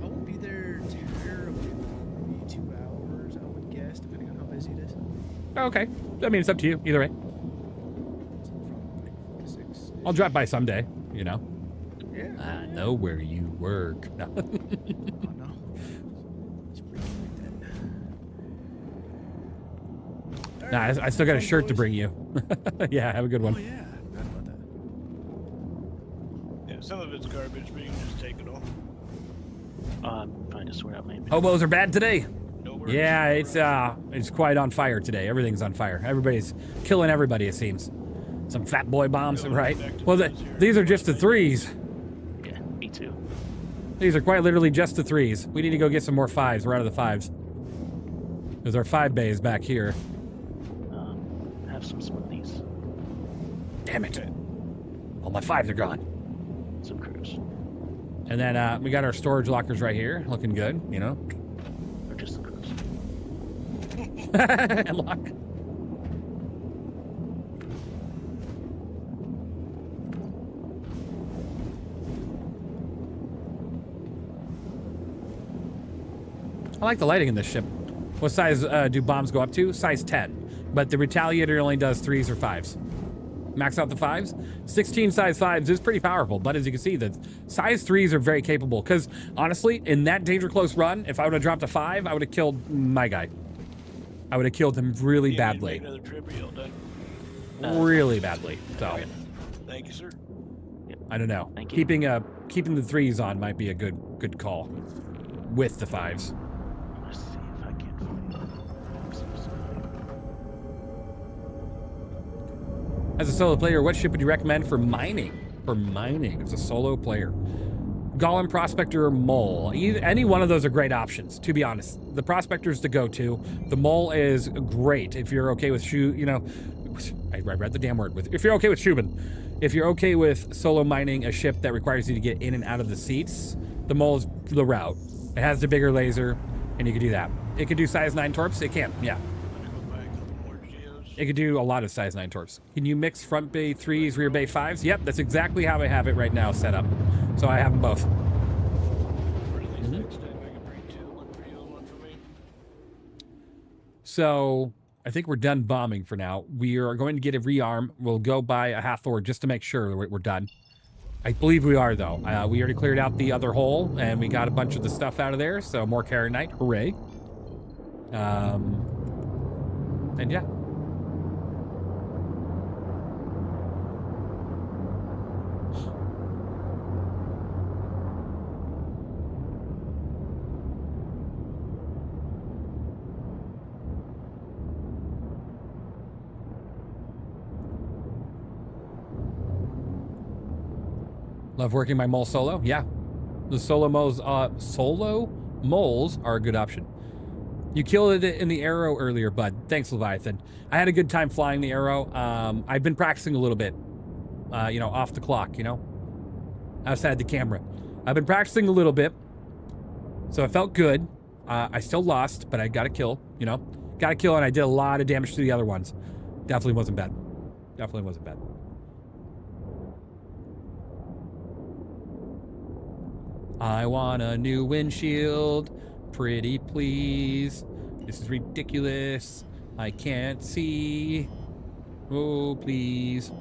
won't be there terribly long. Maybe 2 hours, I would guess, depending on how busy it is. Okay. I mean, it's up to you. Either way. So from like 4 to 6. I'll drop by someday, you know. Yeah. I know where you work. No. Oh, no. It's pretty like that. Nah, I still got a shirt to bring you. Yeah, have a good one. Oh, yeah. I forgot about that. Yeah, some of it's garbage, but you can just take it all. I'm trying to sort out my Hobos are bad today. Yeah, it's quite on fire today. Everything's on fire. Everybody's killing everybody, it seems. Some fat boy bombs, right? Well, these are just the 3s. Yeah, me too. These are quite literally just the 3s. We need to go get some more 5s. We're out of the 5s. There's our 5 bays back here. Have some smoothies. Damn it. All my 5s are gone. Some crews. And then we got our storage lockers right here. Looking good, you know. Or just the crews. Lock. I like the lighting in this ship. What size do bombs go up to? Size 10. But the Retaliator only does 3s or 5s. Max out the 5s. 16 size 5s is pretty powerful, but as you can see, the size 3s are very capable. Because honestly, in that danger close run, if I would have dropped a 5, I would have killed my guy. I would have killed him really badly. Really badly. So. Thank you, sir. I don't know. Thank you. Keeping the 3s on might be a good call. With the 5s. Let's see if I can find As a solo player, what ship would you recommend for mining? For mining, as a solo player. Golem, Prospector, or Mole. Any one of those are great options, to be honest. The Prospector's the go-to. The Mole is great if you're okay with I read the damn word. If you're okay with Shubin. If you're okay with solo mining a ship that requires you to get in and out of the seats, the Mole is the route. It has the bigger laser, and you can do that. It can do size 9 torps? It can, yeah. It could do a lot of size 9 torps. Can you mix front bay 3s, rear bay 5s? Yep, that's exactly how I have it right now set up. So I have them both. So I think we're done bombing for now. We are going to get a rearm. We'll go by a Hathor just to make sure we're done. I believe we are, though. We already cleared out the other hole, and we got a bunch of the stuff out of there, so more Karenite. Hooray. And yeah. Love working my mole solo. Yeah, the solo moles are a good option. You killed it in the arrow earlier, bud. Thanks, Leviathan. I had a good time flying the arrow. I've been practicing a little bit, you know, off the clock, you know, outside the camera. I've been practicing a little bit, so it felt good. I still lost, but I got a kill, you know. Got a kill, and I did a lot of damage to the other ones. Definitely wasn't bad. Definitely wasn't bad. I want a new windshield. Pretty please. This is ridiculous. I can't see. Oh, please.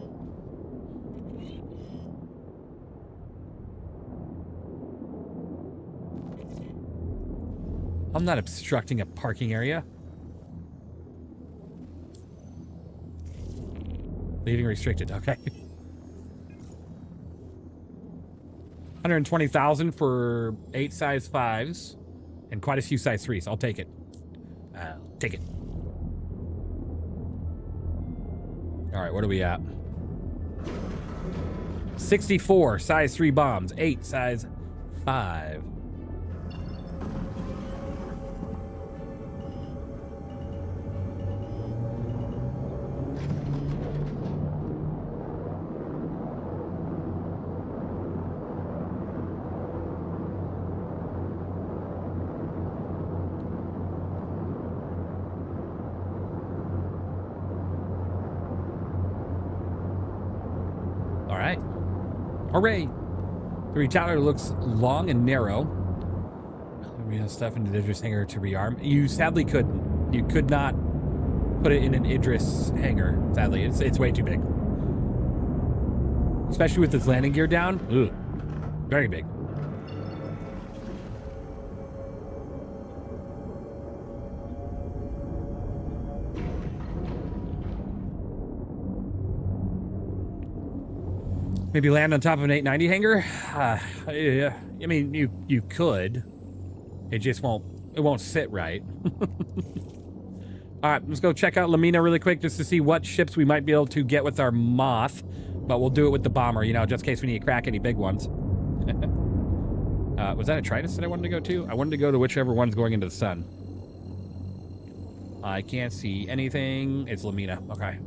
I'm not obstructing a parking area. Leaving restricted, okay. 120,000 for 8 size 5s and quite a few size 3s. I'll take it. Take it. All right, what are we at? 64 size 3 bombs, 8 size 5. Hooray! The retainer looks long and narrow. We have stuff into the Idris hanger to rearm. You sadly couldn't. You could not put it in an Idris hanger. Sadly, it's way too big. Especially with its landing gear down. Ugh. Very big. Maybe land on top of an 890 hanger? Yeah. I mean, you could. It just won't sit right. All right, let's go check out Lamina really quick just to see what ships we might be able to get with our Moth. But we'll do it with the bomber, you know, just in case we need to crack any big ones. Was that a Trident that I wanted to go to? I wanted to go to whichever one's going into the sun. I can't see anything. It's Lamina. Okay.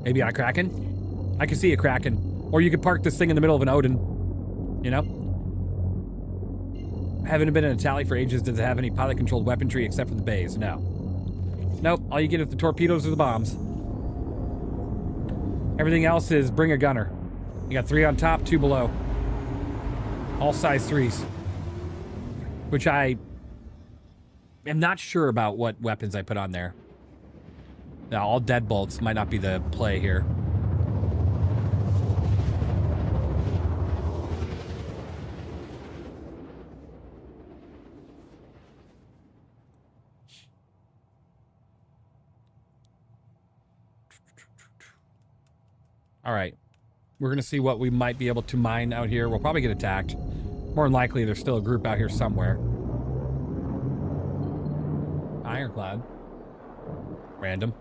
Maybe a Kraken? I can see a Kraken. Or you could park this thing in the middle of an Odin. You know? Haven't been in a tally for ages. Does it have any pilot-controlled weaponry except for the bays? No. Nope. All you get is the torpedoes or the bombs. Everything else is bring a gunner. You got 3 on top, 2 below. All size 3s. Which I am not sure about what weapons I put on there. Now, all deadbolts might not be the play here. All right. We're going to see what we might be able to mine out here. We'll probably get attacked. More than likely, there's still a group out here somewhere. Ironclad. Random.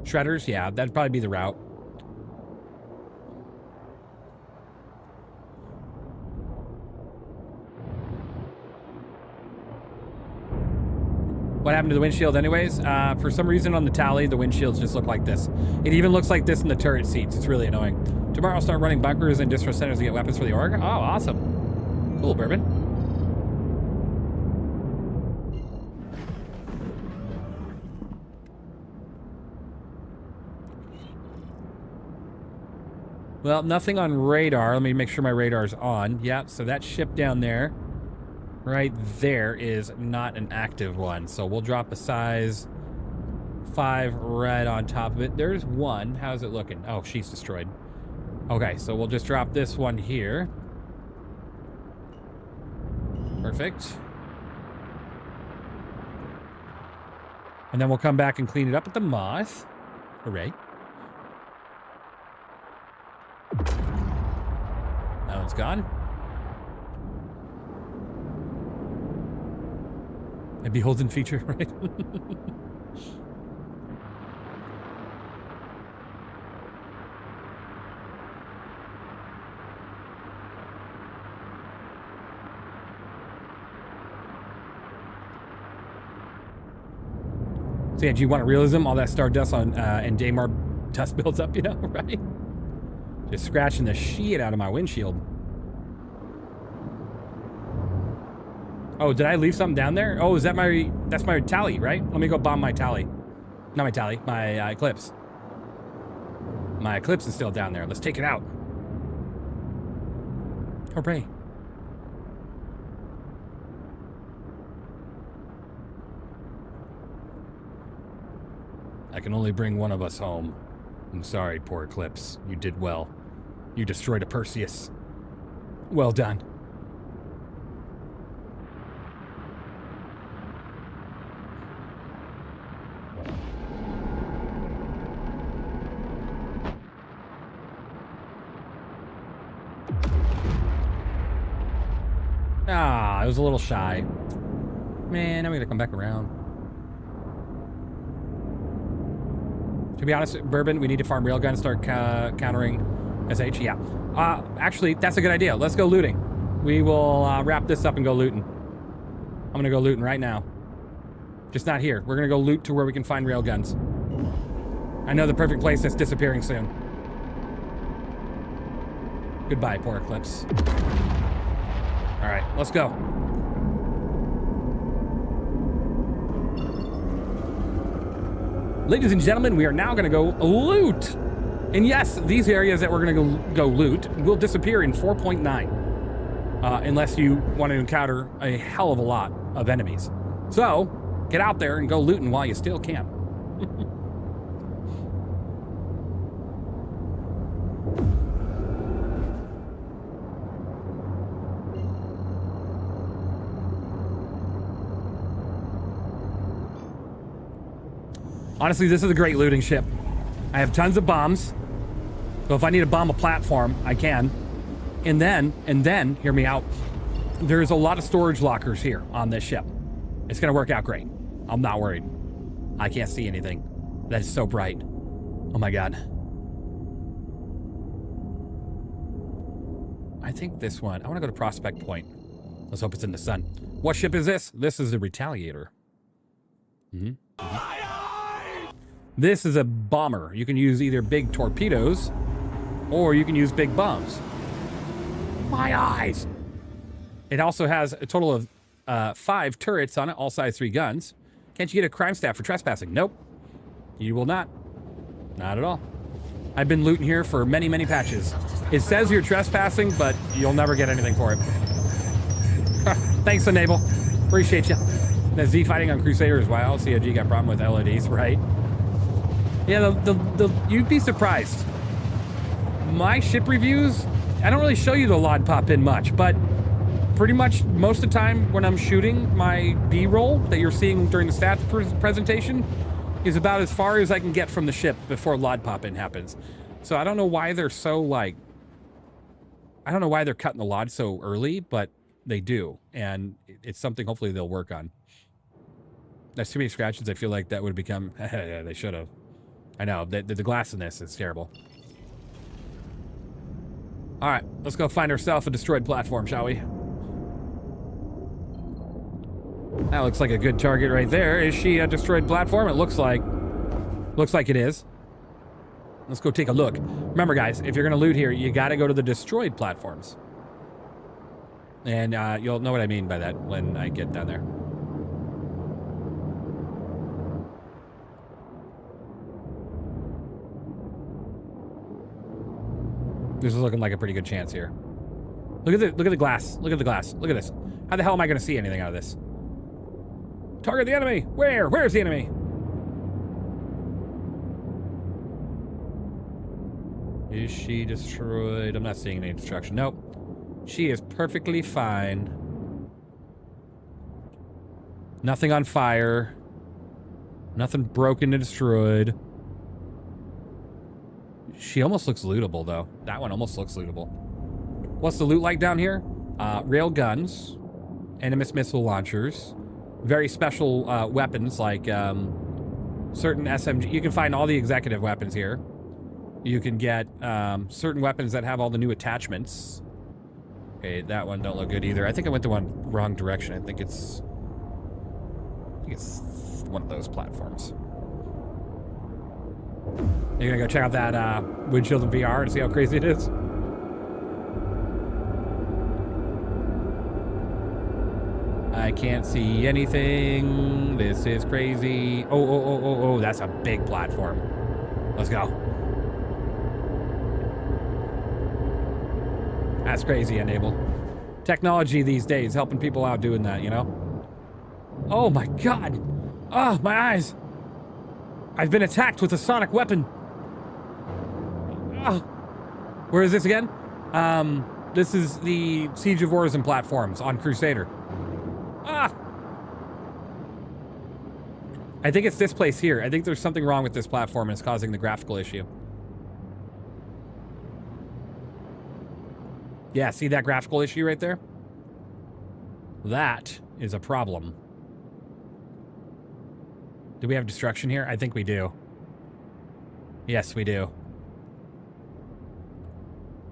Shredders, yeah, that'd probably be the route. What happened to the windshield anyways? For some reason on the tally, the windshields just look like this. It even looks like this in the turret seats. It's really annoying. Tomorrow I'll start running bunkers and distro centers to get weapons for the org. Oh, awesome. Cool, Bourbon. Well, nothing on radar. Let me make sure my radar's on. Yeah, so that ship down there, right there, is not an active one. So we'll drop a size 5 right on top of it. There's one. How's it looking? Oh, she's destroyed. Okay, so we'll just drop this one here. Perfect. And then we'll come back and clean it up with the Moth. Hooray. That one's gone. A beholden feature, right? So yeah, do you want realism? All that stardust on and Daymar dust builds up, you know, right? Just scratching the shit out of my windshield. Oh, did I leave something down there? Oh, is that my... That's my tally, right? Let me go bomb my tally. Not my tally, my Eclipse. My Eclipse is still down there. Let's take it out. Hooray. I can only bring one of us home. I'm sorry, poor Eclipse. You did well. You destroyed a Perseus. Well done. Ah, it was a little shy. Man, I'm gonna come back around. To be honest, Bourbon, we need to farm railgun and start countering SH. Yeah. Actually, that's a good idea. Let's go looting. We will wrap this up and go looting. I'm going to go looting right now. Just not here. We're going to go loot to where we can find railguns. I know the perfect place that's disappearing soon. Goodbye, poor Eclipse. All right, let's go. Ladies and gentlemen, we are now going to go loot. And yes, these areas that we're going to go loot will disappear in 4.9. Unless you want to encounter a hell of a lot of enemies. So, get out there and go looting while you still can. Honestly, this is a great looting ship. I have tons of bombs. So if I need to bomb a platform, I can. And then, hear me out. There's a lot of storage lockers here on this ship. It's gonna work out great. I'm not worried. I can't see anything. That is so bright. Oh my God. I think this one, I wanna go to Prospect Point. Let's hope it's in the sun. What ship is this? This is the Retaliator. This is a bomber. You can use either big torpedoes or you can use big bombs. My eyes! It also has a total of 5 turrets on it, all size 3 guns. Can't you get a crime staff for trespassing? Nope. You will not. Not at all. I've been looting here for many, many patches. It says you're trespassing, but you'll never get anything for it. Thanks, Enable. Appreciate you. The Z fighting on Crusader is wild. COG got a problem with LEDs, right? Yeah, you'd be surprised. My ship reviews, I don't really show you the LOD pop in much, but pretty much most of the time when I'm shooting, my B-roll that you're seeing during the stats presentation is about as far as I can get from the ship before LOD pop in happens. So I don't know why they're so like, I don't know why they're cutting the LOD so early, but they do. And it's something hopefully they'll work on. That's too many scratches. I feel like that would have become, yeah, they should have. I know, the glass in this is terrible. All right, let's go find ourselves a destroyed platform, shall we? That looks like a good target right there. Is she a destroyed platform? It looks like it is. Let's go take a look. Remember, guys, if you're gonna loot here, you gotta go to the destroyed platforms. And you'll know what I mean by that when I get down there. This is looking like a pretty good chance here. Look at the glass. Look at the glass. Look at this. How the hell am I going to see anything out of this? Target the enemy. Where? Where's the enemy? Is she destroyed? I'm not seeing any destruction. Nope. She is perfectly fine. Nothing on fire. Nothing broken and destroyed. She almost looks lootable, though. That one almost looks lootable. What's the loot like down here? Rail guns, Animus missile launchers, very special weapons like certain SMG. You can find all the executive weapons here. You can get certain weapons that have all the new attachments. Okay, that one don't look good either. I think I went the wrong direction. I think it's one of those platforms. You're gonna go check out that windshield in VR and see how crazy it is? I can't see anything. This is crazy. Oh, that's a big platform. Let's go. That's crazy, Enable. Technology these days, helping people out doing that, you know? Oh my God. Oh, my eyes. I've been attacked with a sonic weapon. Oh. Where is this again? This is the Siege of Orison platforms on Crusader. Ah! I think it's this place here. I think there's something wrong with this platform and it's causing the graphical issue. Yeah, see that graphical issue right there? That is a problem. Do we have destruction here? I think we do. Yes, we do.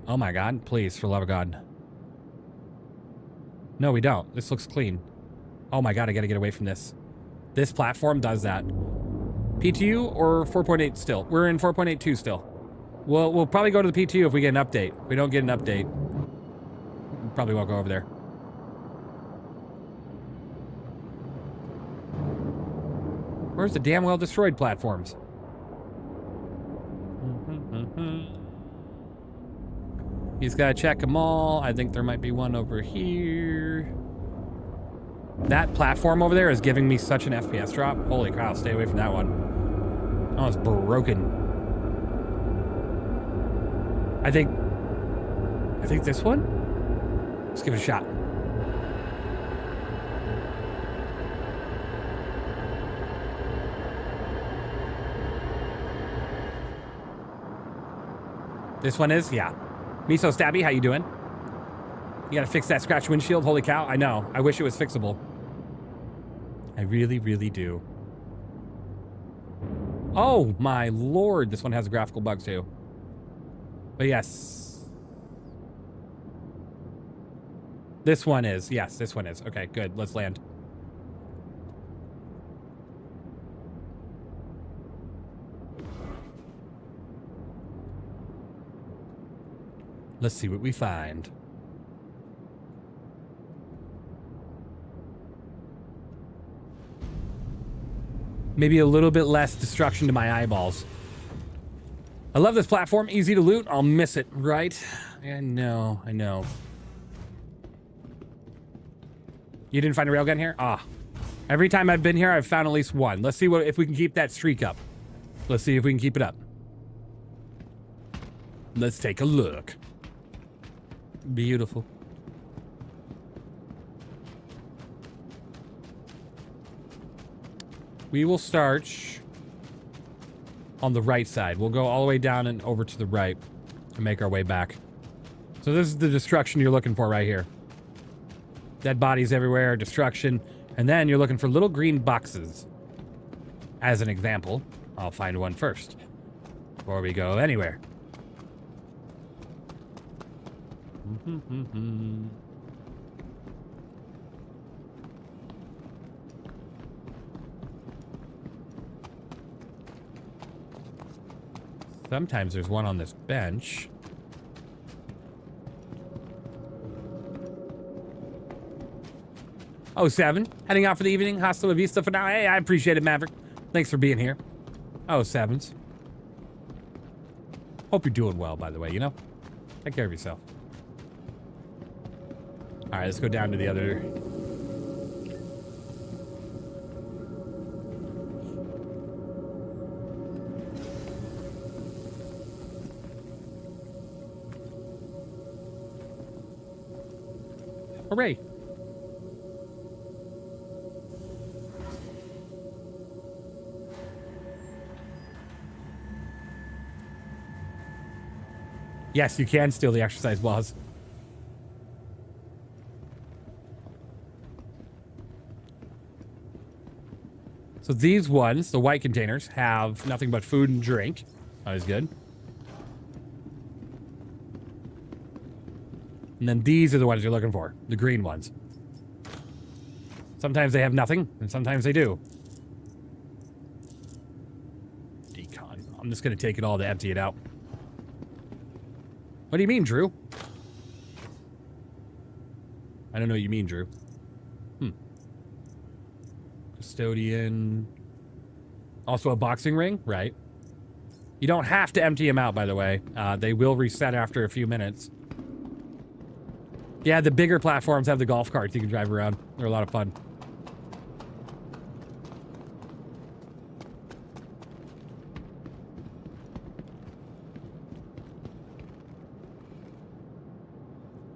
Oh my God, please, for the love of God. No, we don't. This looks clean. Oh my God, I gotta get away from this. This platform does that. PTU or 4.8 still? We're in 4.82 still. We'll probably go to the PTU if we get an update. If we don't get an update, we probably won't go over there. Where's the damn well destroyed platforms? He's got to check them all. I think there might be one over here. That platform over there is giving me such an FPS drop. Holy cow, stay away from that one. Oh, it's broken. I think this one? Let's give it a shot. This one is? Yeah. Miso Stabby, how you doing? You gotta fix that scratch windshield? Holy cow, I know. I wish it was fixable. I really, really do. Oh, my lord. This one has graphical bugs, too. But yes. This one is. Yes, this one is. Okay, good. Let's land. Let's see what we find. Maybe a little bit less destruction to my eyeballs. I love this platform. Easy to loot. I'll miss it, right? I know. I know. You didn't find a railgun here? Ah. Every time I've been here, I've found at least one. Let's see if we can keep that streak up. Let's see if we can keep it up. Let's take a look. Beautiful. We will start on the right side. We'll go all the way down and over to the right and make our way back. So this is the destruction you're looking for right here. Dead bodies everywhere, destruction. And then you're looking for little green boxes. As an example, I'll find one first before we go anywhere. Sometimes there's one on this bench. Oh, 7. Heading out for the evening. Hasta la vista for now. Hey, I appreciate it, Maverick. Thanks for being here. Oh, 7s. Hope you're doing well, by the way, you know? Take care of yourself. All right, let's go down to the other. Hooray. Yes, you can steal the exercise balls. So these ones, the white containers, have nothing but food and drink. That is good. And then these are the ones you're looking for, the green ones. Sometimes they have nothing, and sometimes they do. Decon. I'm just going to take it all to empty it out. What do you mean, Drew? I don't know what you mean, Drew. Custodian. Also a boxing ring, right? You don't have to empty them out, by the way. They will reset after a few minutes. Yeah, the bigger platforms have the golf carts you can drive around. They're a lot of fun.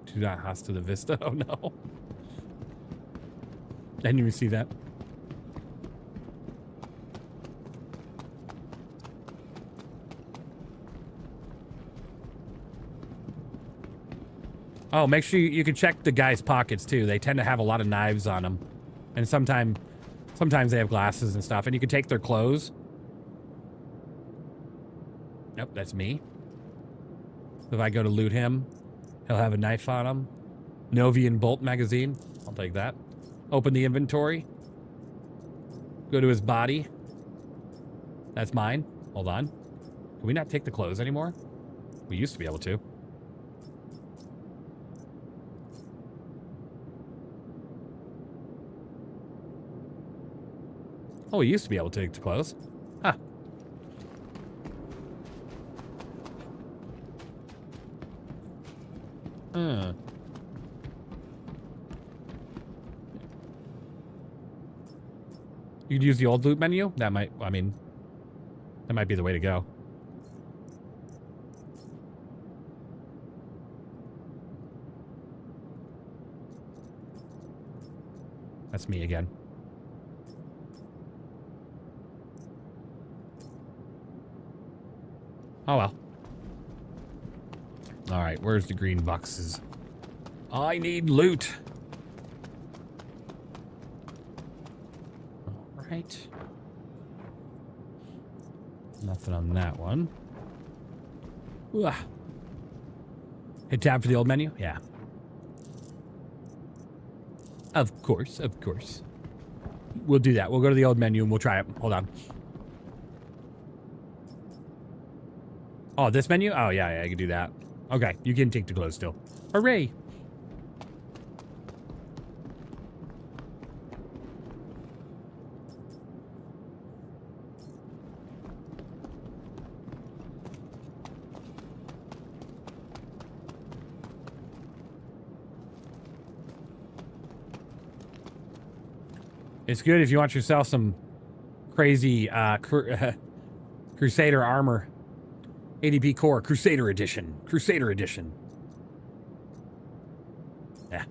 Do not hasta la vista. Oh no. I didn't even see that. Oh, make sure you can check the guys' pockets too. They tend to have a lot of knives on them. And sometimes they have glasses and stuff. And you can take their clothes. Nope, that's me. If I go to loot him, he'll have a knife on him. Novian bolt magazine. I'll take that. Open the inventory. Go to his body. That's mine. Hold on. Can we not take the clothes anymore? We used to be able to. Oh, we used to be able to close. Huh. You could use the old loot menu? That might, I mean, that might be the way to go. That's me again. Oh well. Alright, where's the green boxes? I need loot. Alright. Nothing on that one. Ooh. Hit tab for the old menu? Yeah. Of course, of course. We'll do that. We'll go to the old menu and we'll try it. Hold on. Oh, this menu? Oh, yeah, I can do that. Okay, you can take the clothes still. Hooray! It's good if you want yourself some crazy Crusader armor. ADP Core Crusader Edition. Crusader Edition. Yeah.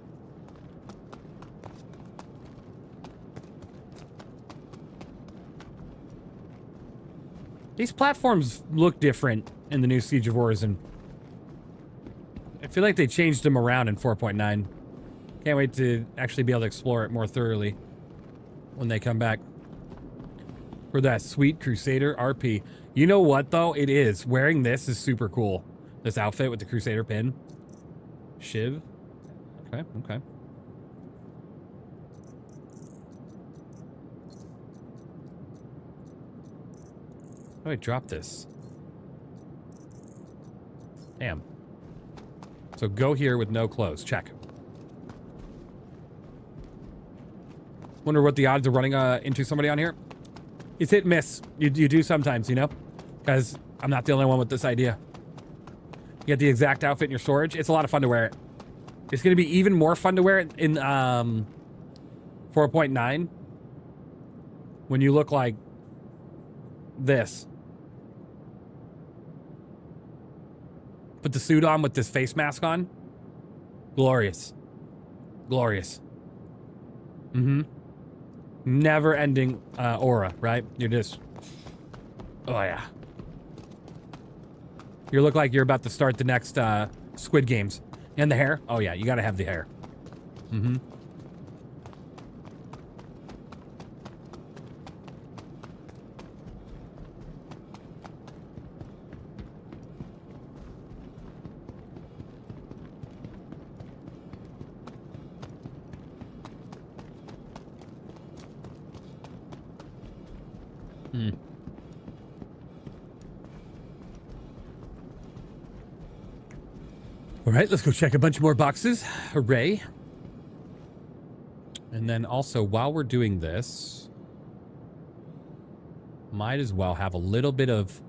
These platforms look different in the new Siege of Orison. I feel like they changed them around in 4.9. Can't wait to actually be able to explore it more thoroughly when they come back. For that sweet Crusader RP. You know what, though? It is. Wearing this is super cool. This outfit with the Crusader pin. Shiv. Okay, okay. How do I drop this? Damn. So go here with no clothes. Check. Wonder what the odds of running into somebody on here? It's hit and miss. You do sometimes, you know? Because I'm not the only one with this idea. You get the exact outfit in your storage. It's a lot of fun to wear it. It's going to be even more fun to wear it in 4.9. When you look like this. Put the suit on with this face mask on. Glorious. Glorious. Mm-hmm. Never ending aura, right? You're just... Oh, yeah. You look like you're about to start the next Squid Games. And the hair? Oh, yeah, you gotta have the hair. Mm-hmm. All right, let's go check a bunch more boxes. Hooray. And then also, while we're doing this, might as well have a little bit of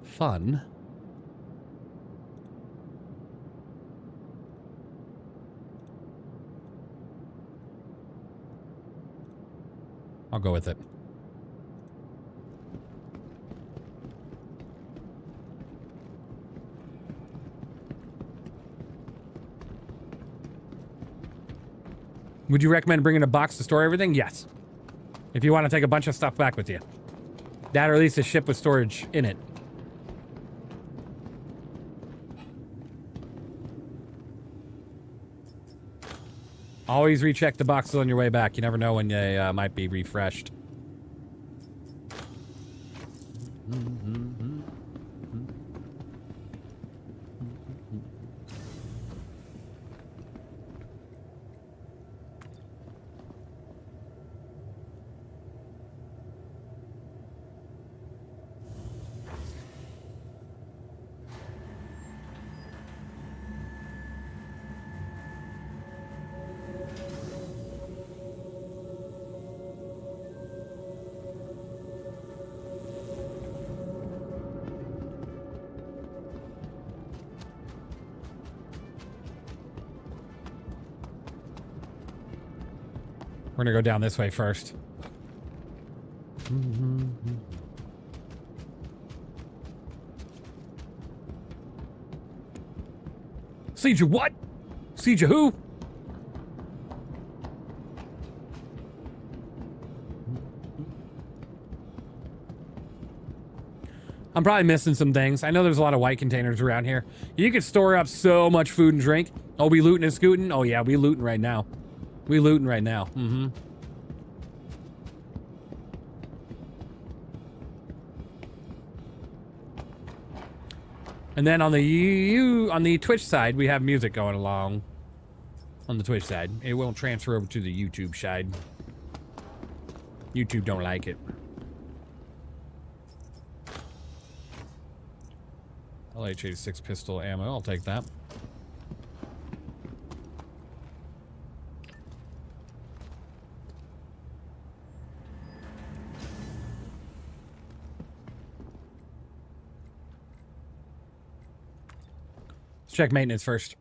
fun. I'll go with it. Would you recommend bringing a box to store everything? Yes. If you want to take a bunch of stuff back with you. That or at least a ship with storage in it. Always recheck the boxes on your way back. You never know when they might be refreshed. We're gonna go down this way first. Siege of what? Siege of who? I'm probably missing some things. I know there's a lot of white containers around here. You could store up so much food and drink. Oh, we looting and scooting? Oh yeah, we looting right now. We looting right now. Mm-hmm. And then on the Twitch side, we have music going along. On the Twitch side. It won't transfer over to the YouTube side. YouTube don't like it. LH86 pistol ammo, I'll take that. Let's check maintenance first.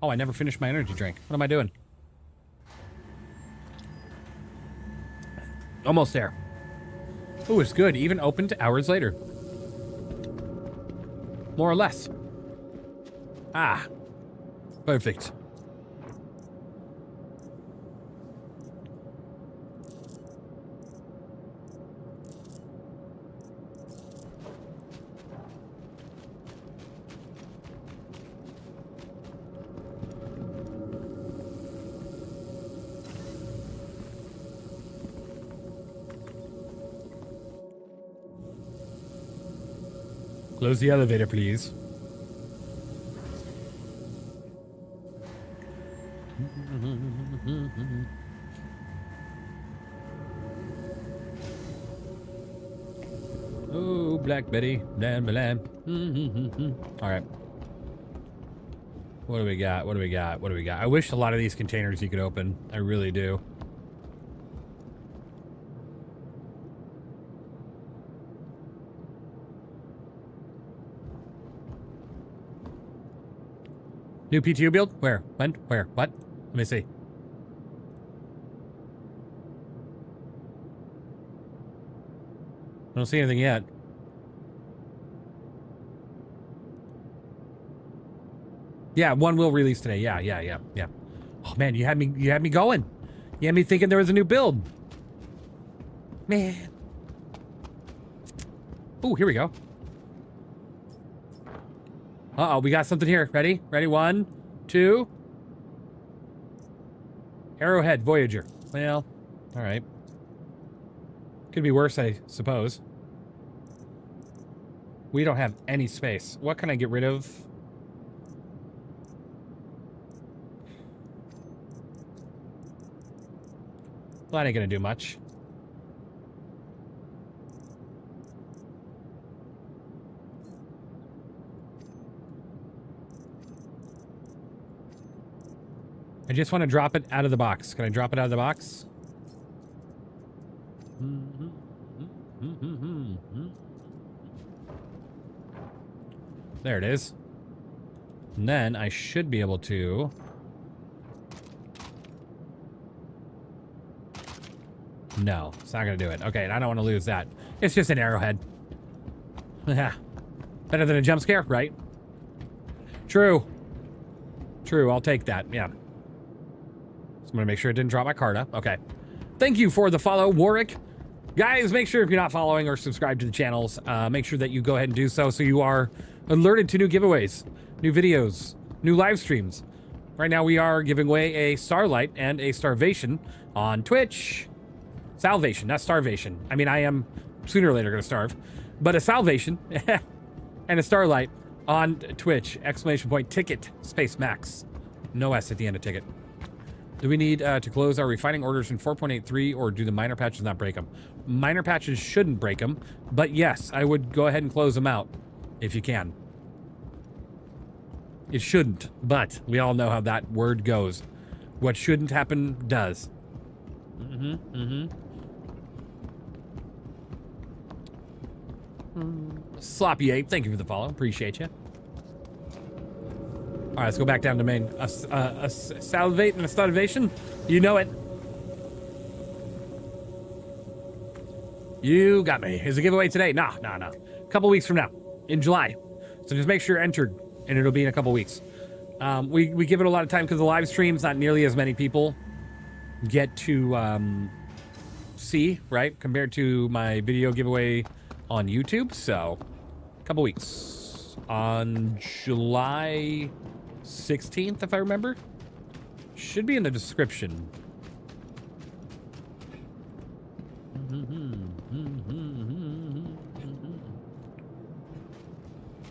Oh, I never finished my energy drink. What am I doing? Almost there. Oh, it's good. Even opened hours later. More or less. Ah. Perfect. Close the elevator, please. Oh, Black Betty. Blam, blam. All right. What do we got? What do we got? What do we got? I wish a lot of these containers you could open. I really do. New PTU build? Where? When? Where? What? Let me see. I don't see anything yet. Yeah, one will release today. Yeah. Oh man, you had me going. You had me thinking there was a new build. Man. Oh, here we go. Uh-oh, we got something here. Ready? Ready? 1, 2. Arrowhead Voyager. Well, all right. Could be worse, I suppose. We don't have any space. What can I get rid of? Well, that ain't gonna do much. I just want to drop it out of the box. Can I drop it out of the box? There it is. And then I should be able to... No, it's not going to do it. Okay, and I don't want to lose that. It's just an arrowhead. Better than a jump scare, right? True. True, I'll take that, yeah. I'm gonna make sure it didn't drop my card up. Okay. Thank you for the follow, Warwick. Guys, make sure if you're not following or subscribed to the channels, make sure that you go ahead and do so you are alerted to new giveaways, new videos, new live streams. Right now we are giving away a Starlight and a Starvation on Twitch. Salvation, not Starvation. I mean, I am sooner or later gonna starve. But a Salvation and a Starlight on Twitch. Exclamation point ticket space max. No S at the end of ticket. Do we need to close our refining orders in 4.83 or do the minor patches not break them? Minor patches shouldn't break them, but yes, I would go ahead and close them out if you can. It shouldn't, but we all know how that word goes. What shouldn't happen does. Sloppy Ape, thank you for the follow. Appreciate you. All right, let's go back down to main. A salivate and a starvation. You know it. You got me. Is a giveaway today? Nah. A couple weeks from now, in July. So just make sure you're entered, and it'll be in a couple weeks. We give it a lot of time because the live streams, not nearly as many people get to see, right? Compared to my video giveaway on YouTube. So, a couple weeks. On July 16th, if I remember. Should be in the description.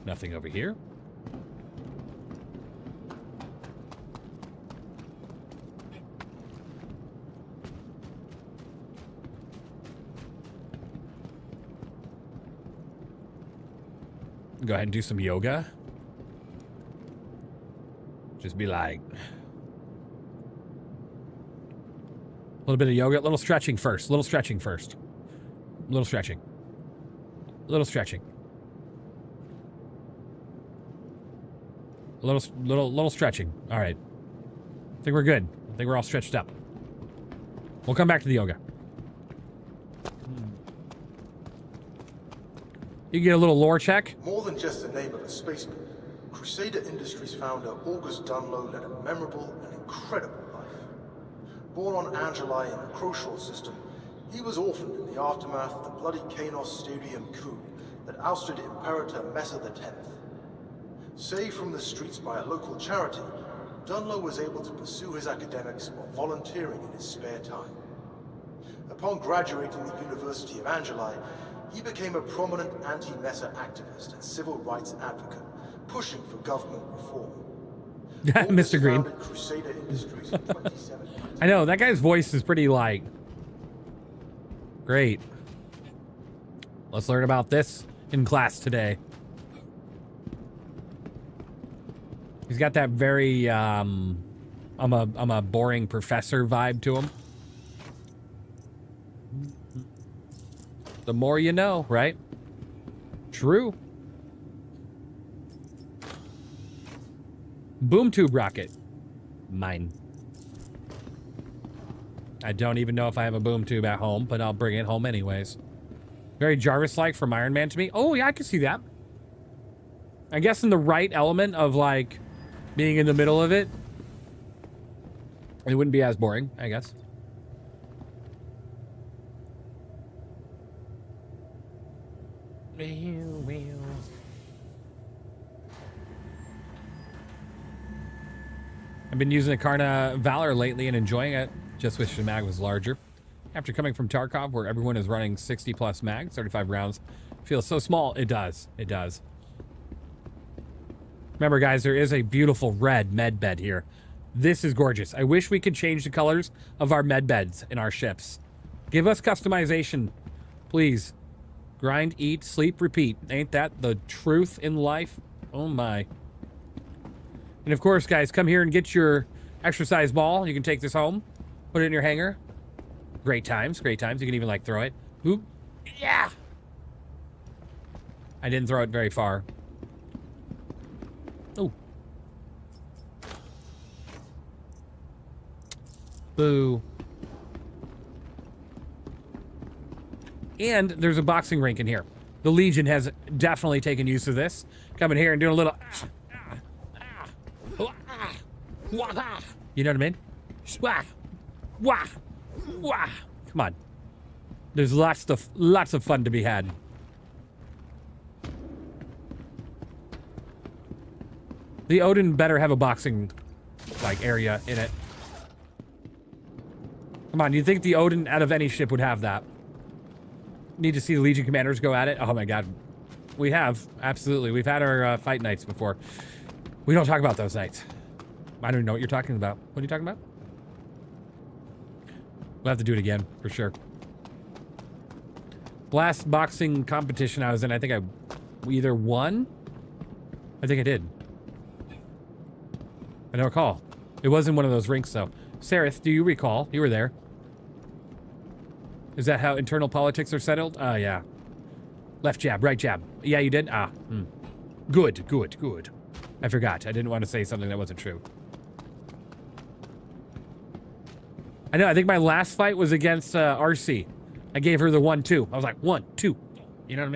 Nothing over here. Go ahead and do some yoga. Just be like... A little bit of yoga, a little stretching first. Little stretching. Little stretching. Little stretching. All right. I think we're good. I think we're all stretched up. We'll come back to the yoga. You can get a little lore check. More than just the name of a spaceport, Crusader Industries founder August Dunlow led a memorable and incredible life. Born on Angeli in the Crowshore system, he was orphaned in the aftermath of the bloody Kanos Stadium coup that ousted Imperator Mesa X. Saved from the streets by a local charity, Dunlow was able to pursue his academics while volunteering in his spare time. Upon graduating the University of Angeli, he became a prominent anti-Mesa activist and civil rights advocate, pushing for government reform. Mr. Green. Crusader Industries in 2017. I know, that guy's voice is pretty like... Great. Let's learn about this in class today. He's got that very, I'm a boring professor vibe to him. The more you know, right? True. Boom tube rocket. Mine. I don't even know if I have a boom tube at home, but I'll bring it home anyways. Very Jarvis-like from Iron Man to me. Oh, yeah, I can see that. I guess in the right element of, like, being in the middle of it, it wouldn't be as boring, I guess. I've been using Akarna Valor lately and enjoying it. Just wish the mag was larger. After coming from Tarkov, where everyone is running 60 plus mags, 35 rounds, feels so small. It does. It does. Remember, guys, there is a beautiful red med bed here. This is gorgeous. I wish we could change the colors of our med beds in our ships. Give us customization, please. Grind, eat, sleep, repeat. Ain't that the truth in life? Oh, my. And, of course, guys, come here and get your exercise ball. You can take this home. Put it in your hangar. Great times. Great times. You can even, like, throw it. Oop. Yeah! I didn't throw it very far. Oh. Boo. And there's a boxing rink in here. The Legion has definitely taken use of this. Coming here and doing a little... You know what I mean? Come on. There's lots of fun to be had. The Odin better have a boxing, like, area in it. Come on, you'd think the Odin out of any ship would have that. Need to see the Legion commanders go at it. Oh my god. We have. Absolutely. We've had our fight nights before. We don't talk about those nights. I don't even know what you're talking about. What are you talking about? We'll have to do it again, for sure. Last boxing competition I was in, I think we either won? I think I did. I don't recall. It wasn't one of those rinks, though. Sarith, do you recall? You were there. Is that how internal politics are settled? Yeah. Left jab, right jab. Yeah, you did? Good. I forgot. I didn't want to say something that wasn't true. I know. I think my last fight was against RC. I gave her the 1-2. I was like, 1, 2. You know what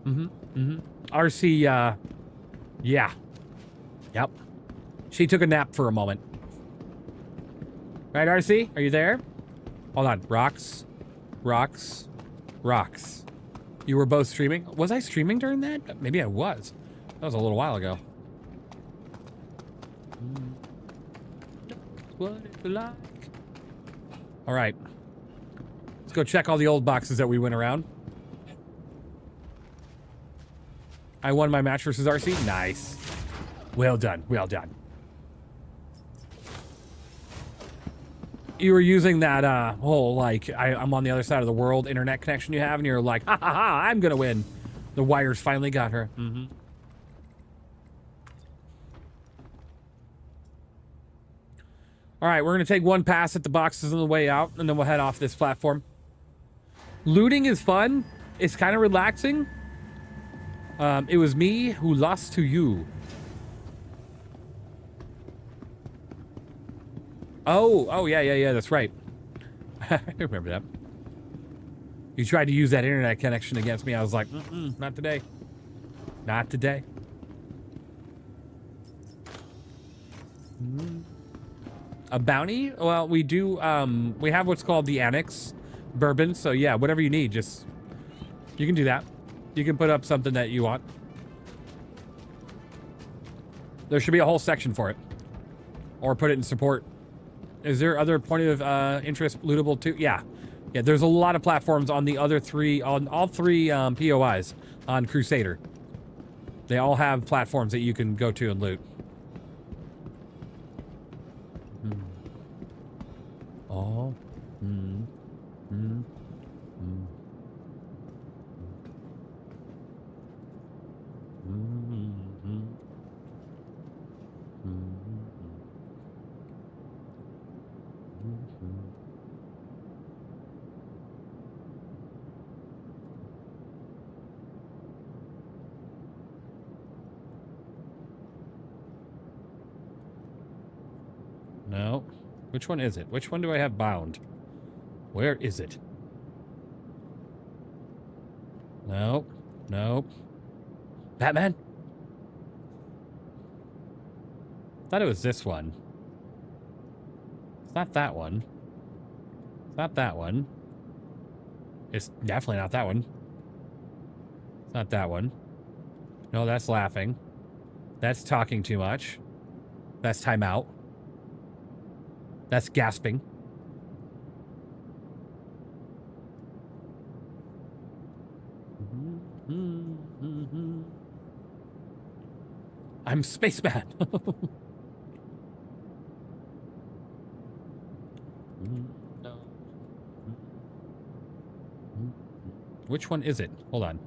I mean? RC, yeah. Yep. She took a nap for a moment. Right, RC? Are you there? Hold on. Rocks. You were both streaming? Was I streaming during that? Maybe I was. That was a little while ago. What it's like. All right. Let's go check all the old boxes that we went around. I won my match versus RC. Nice. Well done. Well done. You were using that whole, like, I'm on the other side of the world internet connection you have, and you're like, ha ha ha, I'm gonna win. The wires finally got her. All right, we're gonna take one pass at the boxes on the way out, and then we'll head off this platform. Looting is fun. It's kind of relaxing. It was me who lost to you. Oh, yeah, that's right. I remember that. You tried to use that internet connection against me. I was like, not today. Not today. A bounty? Well, we do, we have what's called the Annex bourbon. So yeah, whatever you need, just, you can do that. You can put up something that you want. There should be a whole section for it. Or put it in support. Is there other point of interest lootable too? Yeah. Yeah, there's a lot of platforms on the other three, on all three POIs on Crusader. They all have platforms that you can go to and loot. Oh. No. Which one is it? Which one do I have bound? Where is it? Nope. Nope. Batman? Thought it was this one. It's not that one. It's not that one. It's definitely not that one. It's not that one. No, that's laughing. That's talking too much. That's timeout. That's gasping. I'm Spaceman. Which one is it? Hold on.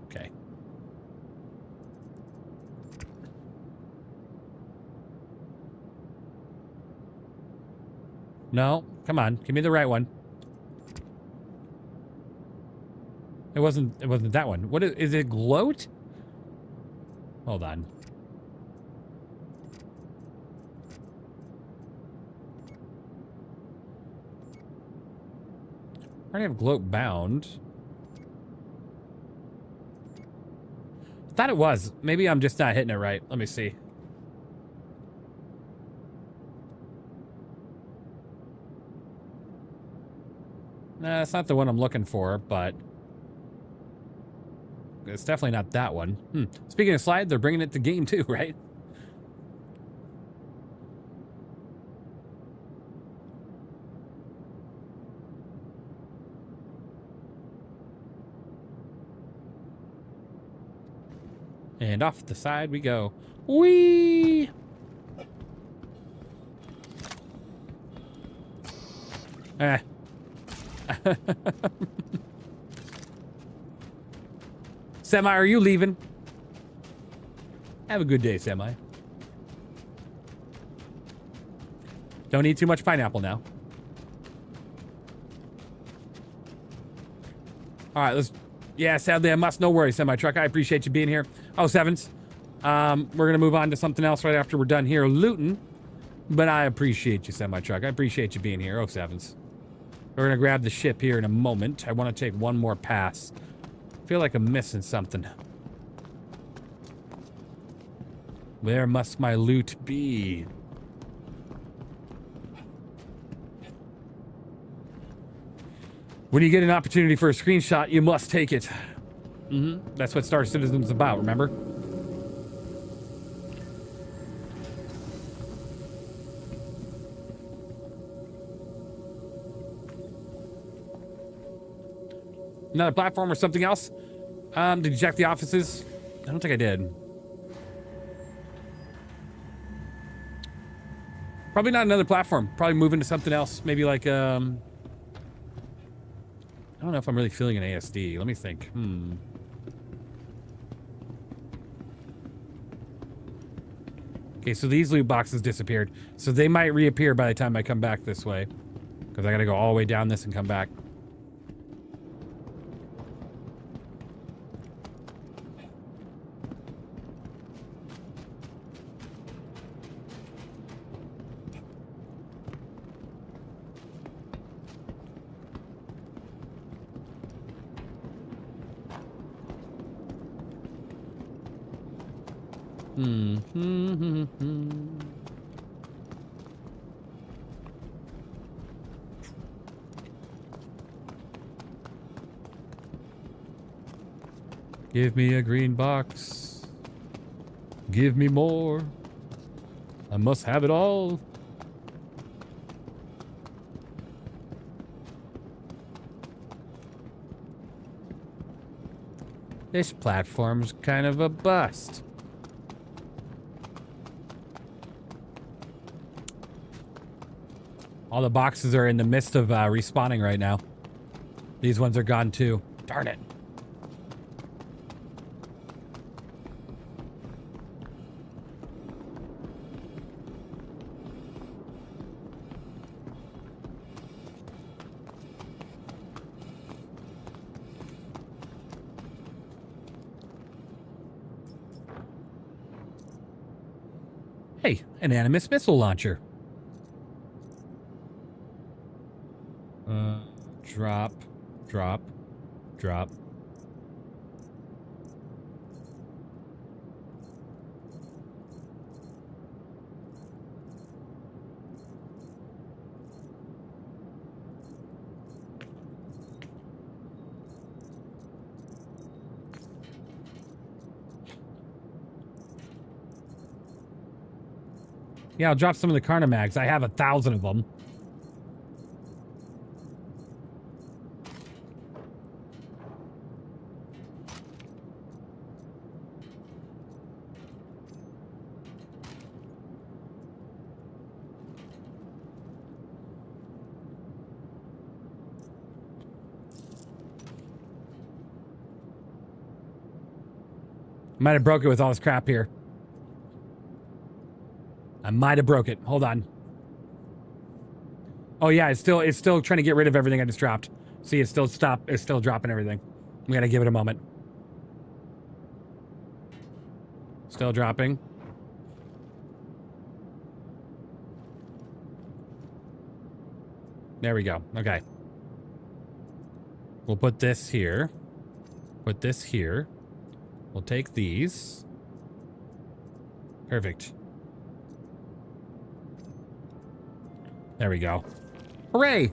Okay. No, come on, give me the right one. It wasn't that one. What is it? Gloat? Hold on. I already have gloat bound. I thought it was. Maybe I'm just not hitting it right. Let me see. Nah, it's not the one I'm looking for, but it's definitely not that one. Speaking of slide, they're bringing it to game too, right? And off the side we go. Whee! Semi, are you leaving? Have a good day, Semi. Don't eat too much pineapple now. All right, let's... Yeah, sadly, I must. No worries, Semi-Truck. I appreciate you being here. Oh, Sevens. We're going to move on to something else right after we're done here looting. But I appreciate you, Semi-Truck. I appreciate you being here. Oh, Sevens. We're going to grab the ship here in a moment. I want to take one more pass. I feel like I'm missing something. Where must my loot be? When you get an opportunity for a screenshot, you must take it. That's what Star Citizen's about, remember? Another platform or something else? Did you check the offices? I don't think I did. Probably not another platform. Probably moving to something else. Maybe like, I don't know if I'm really feeling an ASD. Let me think. Okay, so these loot boxes disappeared. So they might reappear by the time I come back this way. Because I gotta go all the way down this and come back. Give me a green box. Give me more. I must have it all. This platform's kind of a bust. All the boxes are in the midst of respawning right now. These ones are gone too. Darn it. Hey, an animus missile launcher. Drop, drop, drop. Yeah, I'll drop some of the Carnamags. I have 1,000 of them. Might have broke it with all this crap here. I might have broke it. Hold on. Oh yeah, it's still trying to get rid of everything I just dropped. See, it's still dropping everything. We gotta give it a moment. Still dropping. There we go. Okay. We'll put this here. Put this here. We'll take these. Perfect. There we go. Hooray!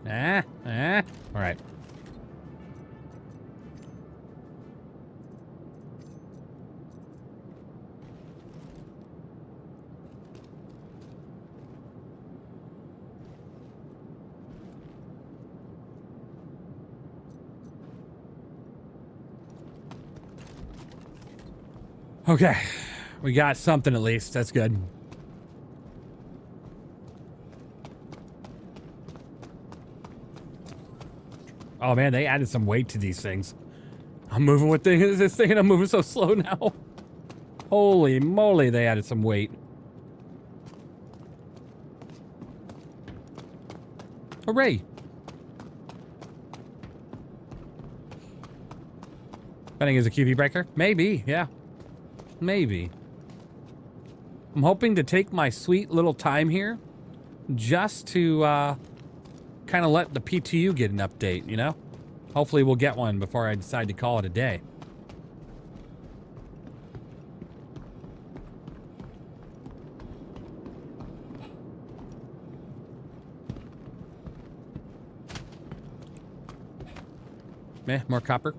All right. Okay, We got something at least. That's good. Oh man, they added some weight to these things. I'm moving with this thing and I'm moving so slow now. Holy moly, they added some weight. Hooray. Betting is a QB breaker? Maybe, yeah. Maybe. I'm hoping to take my sweet little time here just to kind of let the PTU get an update, you know? Hopefully we'll get one before I decide to call it a day. Meh, more copper.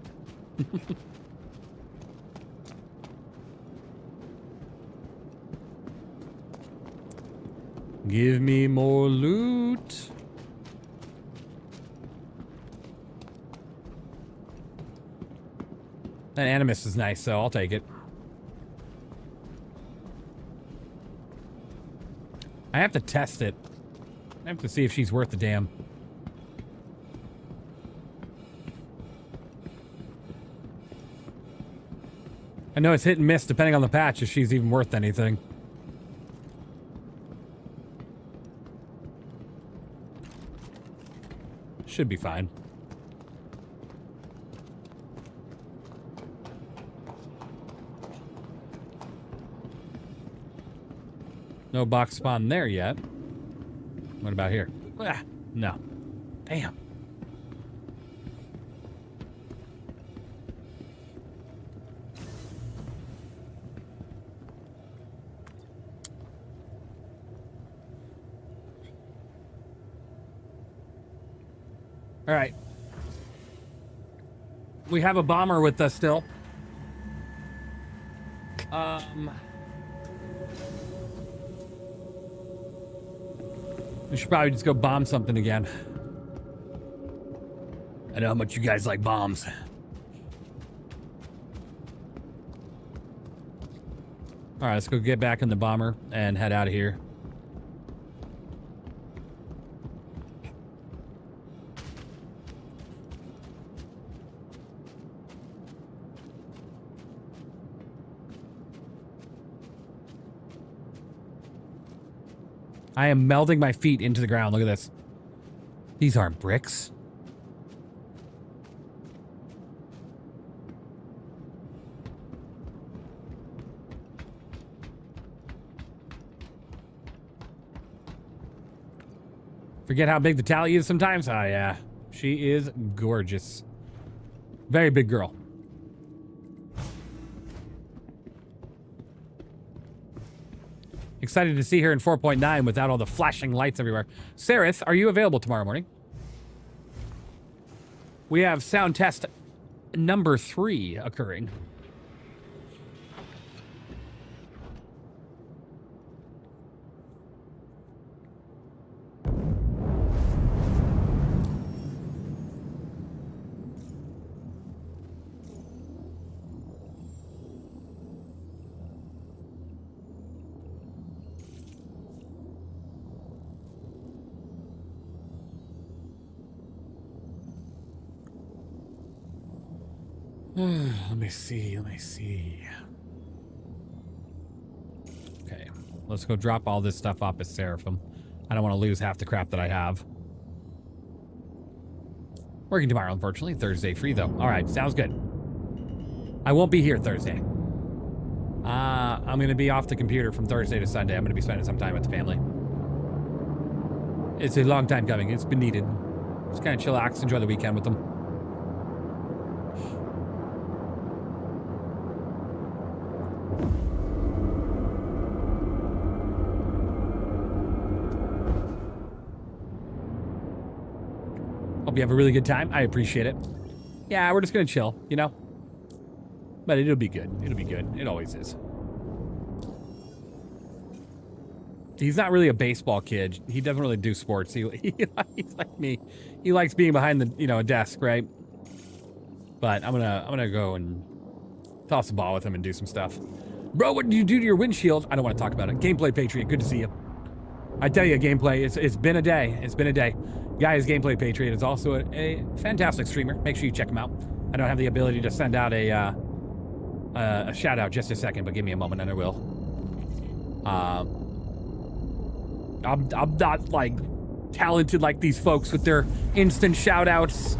Give me more loot. That Animus is nice, so I'll take it. I have to test it. I have to see if she's worth the damn. I know it's hit and miss depending on the patch if she's even worth anything. Should be fine. No box spawn there yet. What about here? Ah, no. Damn. All right. We have a bomber with us still. We should probably just go bomb something again. I know how much you guys like bombs. All right, let's go get back in the bomber and head out of here. I am melding my feet into the ground. Look at this. These aren't bricks. Forget how big the tally is sometimes? Oh, yeah. She is gorgeous. Very big girl. Excited to see her in 4.9 without all the flashing lights everywhere. Sarith, are you available tomorrow morning? We have sound test number 3 occurring. Let me see. Okay, let's go drop all this stuff off at Seraphim. I don't want to lose half the crap that I have. Working tomorrow, unfortunately. Thursday free, though. All right, sounds good. I won't be here Thursday. I'm going to be off the computer from Thursday to Sunday. I'm going to be spending some time with the family. It's a long time coming. It's been needed. Just kind of chillax, enjoy the weekend with them. Hope you have a really good time. I appreciate it. Yeah, we're just gonna chill, you know? But it'll be good. It'll be good. It always is. He's not really a baseball kid. He doesn't really do sports. He's like me. He likes being behind the, you know, a desk, right? But I'm gonna go and toss the ball with him and do some stuff. Bro, what did you do to your windshield? I don't want to talk about it. Gameplay Patriot, good to see you. I tell you, Gameplay, it's been a day. It's been a day. Guys, Gameplay Patriot is also a fantastic streamer. Make sure you check him out. I don't have the ability to send out a shout out just a second, but give me a moment and I will. I'm not like talented like these folks with their instant shout outs.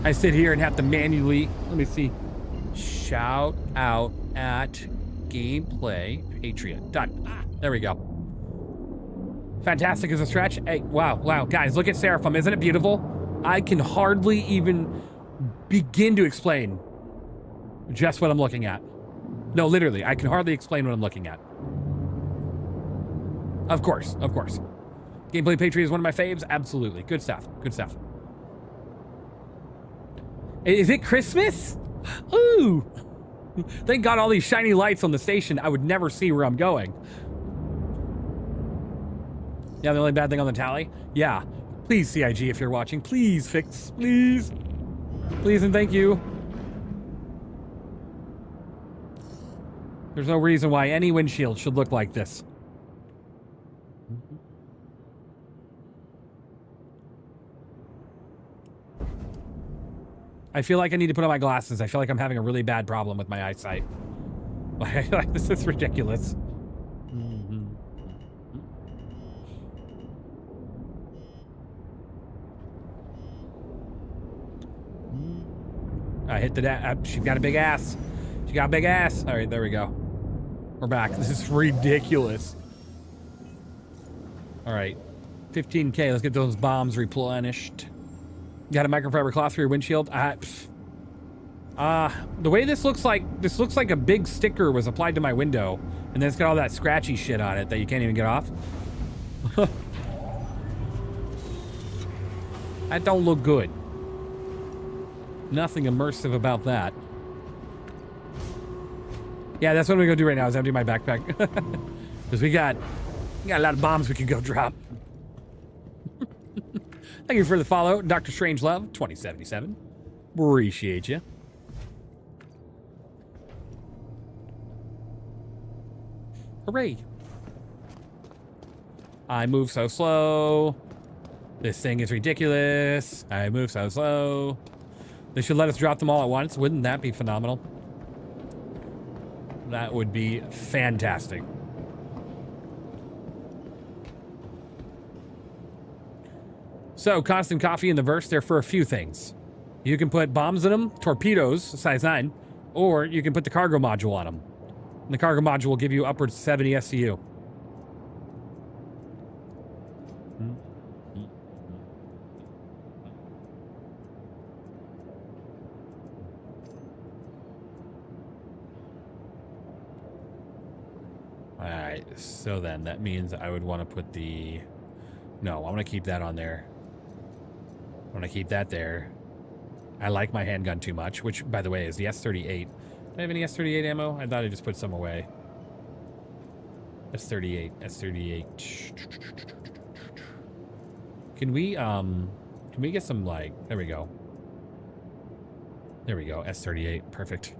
I sit here and have to manually, let me see, shout out at Gameplay Patriot. Done. There we go. Fantastic as a stretch. Hey, wow, guys, look at Seraphim. Isn't it beautiful? I can hardly even begin to explain just what I'm looking at. No, literally, I can hardly explain what I'm looking at. Of course. Gameplay Patriot is one of my faves. Absolutely. Good stuff. Is it Christmas? Ooh. Thank God all these shiny lights on the station. I would never see where I'm going. Yeah, the only bad thing on the tally? Yeah. Please, CIG, if you're watching, please fix. Please. Please and thank you. There's no reason why any windshield should look like this. I feel like I need to put on my glasses. I feel like I'm having a really bad problem with my eyesight. Like, this is ridiculous. I hit the she's got a big ass. She got a big ass. All right, there we go. We're back. This is ridiculous. All right, 15K. Let's get those bombs replenished. Got a microfiber cloth for your windshield. The way this looks like a big sticker was applied to my window, and then it's got all that scratchy shit on it that you can't even get off. That don't look good. Nothing immersive about that. Yeah, that's what I'm gonna go do right now is empty my backpack. Because we got a lot of bombs we can go drop. Thank you for the follow, Dr. Strangelove 2077. Appreciate you. Hooray. I move so slow. This thing is ridiculous. I move so slow. They should let us drop them all at once. Wouldn't that be phenomenal? That would be fantastic. So, Constant Coffee in the verse, they're for a few things. You can put bombs in them, torpedoes, size 9, or you can put the cargo module on them. And the cargo module will give you upwards of 70 SCU. Alright, so then that means I would want to put the... No, I want to keep that on there. I want to keep that there. I like my handgun too much, which, by the way, is the S38. Do I have any S38 ammo? I thought I just put some away. S38. Can we get some, like... There we go. S38. Perfect.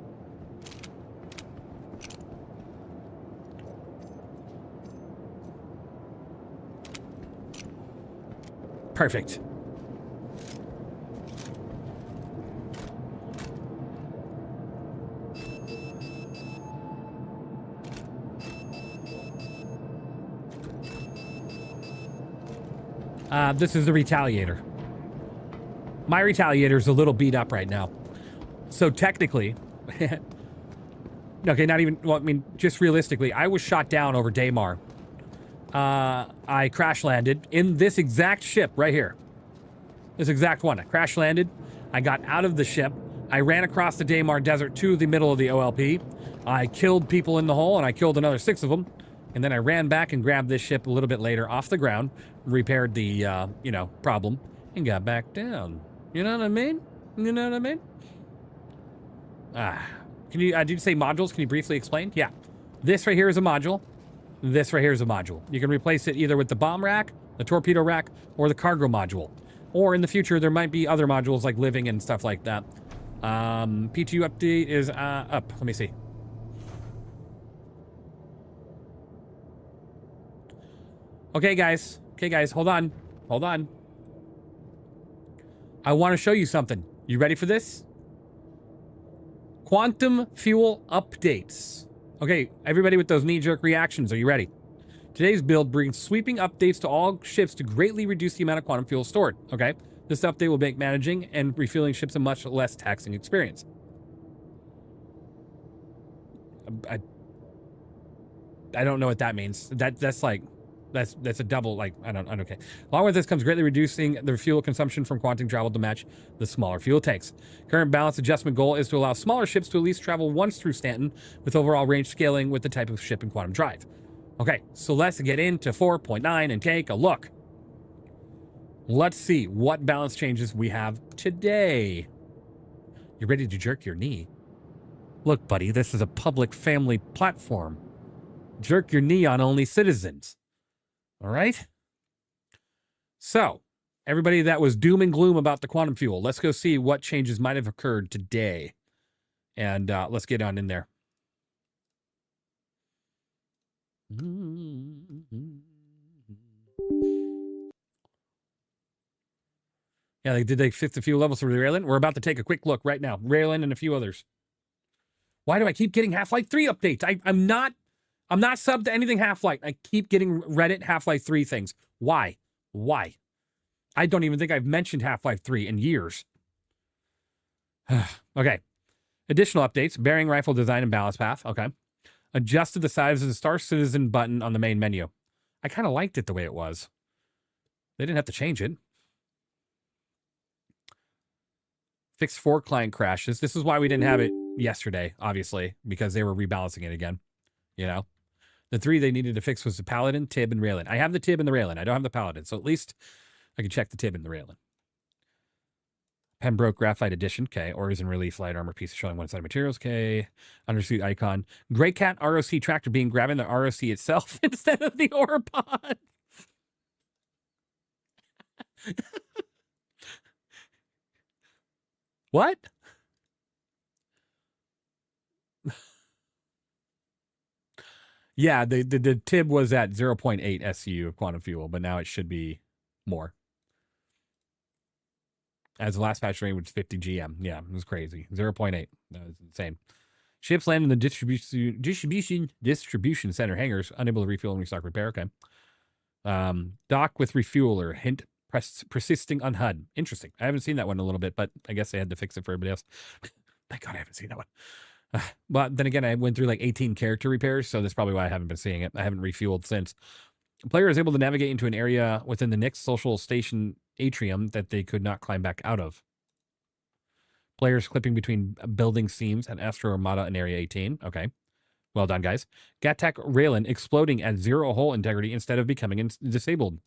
Perfect. This is the Retaliator. My Retaliator is a little beat up right now. So technically, okay, not even, well, I mean, just realistically, I was shot down over Daymar. I crash landed in this exact ship right here. This exact one. I crash landed. I got out of the ship. I ran across the Daymar Desert to the middle of the OLP. I killed people in the hole, and I killed another 6 of them. And then I ran back and grabbed this ship a little bit later off the ground, repaired the, problem, and got back down. You know what I mean? Can you, did you say modules? Can you briefly explain? Yeah. This right here is a module. This right here is a module. You can replace it either with the bomb rack, the torpedo rack, or the cargo module. Or in the future, there might be other modules like living and stuff like that. PTU update is up. Let me see. Okay, guys. Okay, guys, hold on. Hold on. I want to show you something. You ready for this? Quantum fuel updates. Okay, everybody with those knee-jerk reactions, are you ready? Today's build brings sweeping updates to all ships to greatly reduce the amount of quantum fuel stored. Okay, this update will make managing and refueling ships a much less taxing experience. I don't know what that means. That's a double, like, I don't okay. Along with this comes greatly reducing the fuel consumption from quantum travel to match the smaller fuel tanks. Current balance adjustment goal is to allow smaller ships to at least travel once through Stanton, with overall range scaling with the type of ship in quantum drive. Okay, so let's get into 4.9 and take a look. Let's see what balance changes we have today. You ready to jerk your knee? Look, buddy, this is a public family platform. Jerk your knee on only citizens. All right? So, everybody that was doom and gloom about the quantum fuel, let's go see what changes might have occurred today. And let's get on in there. Yeah, did they fix a few levels for the Ryujin? We're about to take a quick look right now. Ryujin and a few others. Why do I keep getting Half-Life 3 updates? I'm not subbed to anything Half-Life. I keep getting Reddit Half-Life 3 things. Why? Why? I don't even think I've mentioned Half-Life 3 in years. Okay. Additional updates. Bearing rifle design and balance path. Okay. Adjusted the size of the Star Citizen button on the main menu. I kind of liked it the way it was. They didn't have to change it. Fixed 4 client crashes. This is why we didn't have it yesterday, obviously, because they were rebalancing it again. You know? The 3 they needed to fix was the Paladin, Tib, and Ryujin. I have the Tib and the Ryujin. I don't have the Paladin, so at least I can check the Tib and the Ryujin. Pembroke Graphite Edition. Okay. Origin Relief Light Armor piece showing one-sided materials. Okay. Undersuit icon. Grey Cat ROC tractor beam grabbing the ROC itself instead of the ore pod. What? Yeah, the Tib was at 0.8 SCU of quantum fuel, but now it should be more. As the last patch range was 50 GM. Yeah, it was crazy. 0.8. That was insane. Ships land in the distribution center hangars, unable to refuel and restock repair. Okay. Dock with refueler. Hint persisting on HUD. Interesting. I haven't seen that one in a little bit, but I guess they had to fix it for everybody else. Thank God I haven't seen that one. But then again, I went through like 18 character repairs, so that's probably why I haven't been seeing it. I haven't refueled since. The player is able to navigate into an area within the next social station atrium that they could not climb back out of. Players clipping between building seams at Astro Armada in Area 18. Okay. Well done, guys. Gattac Ryujin exploding at 0 hull integrity instead of becoming disabled.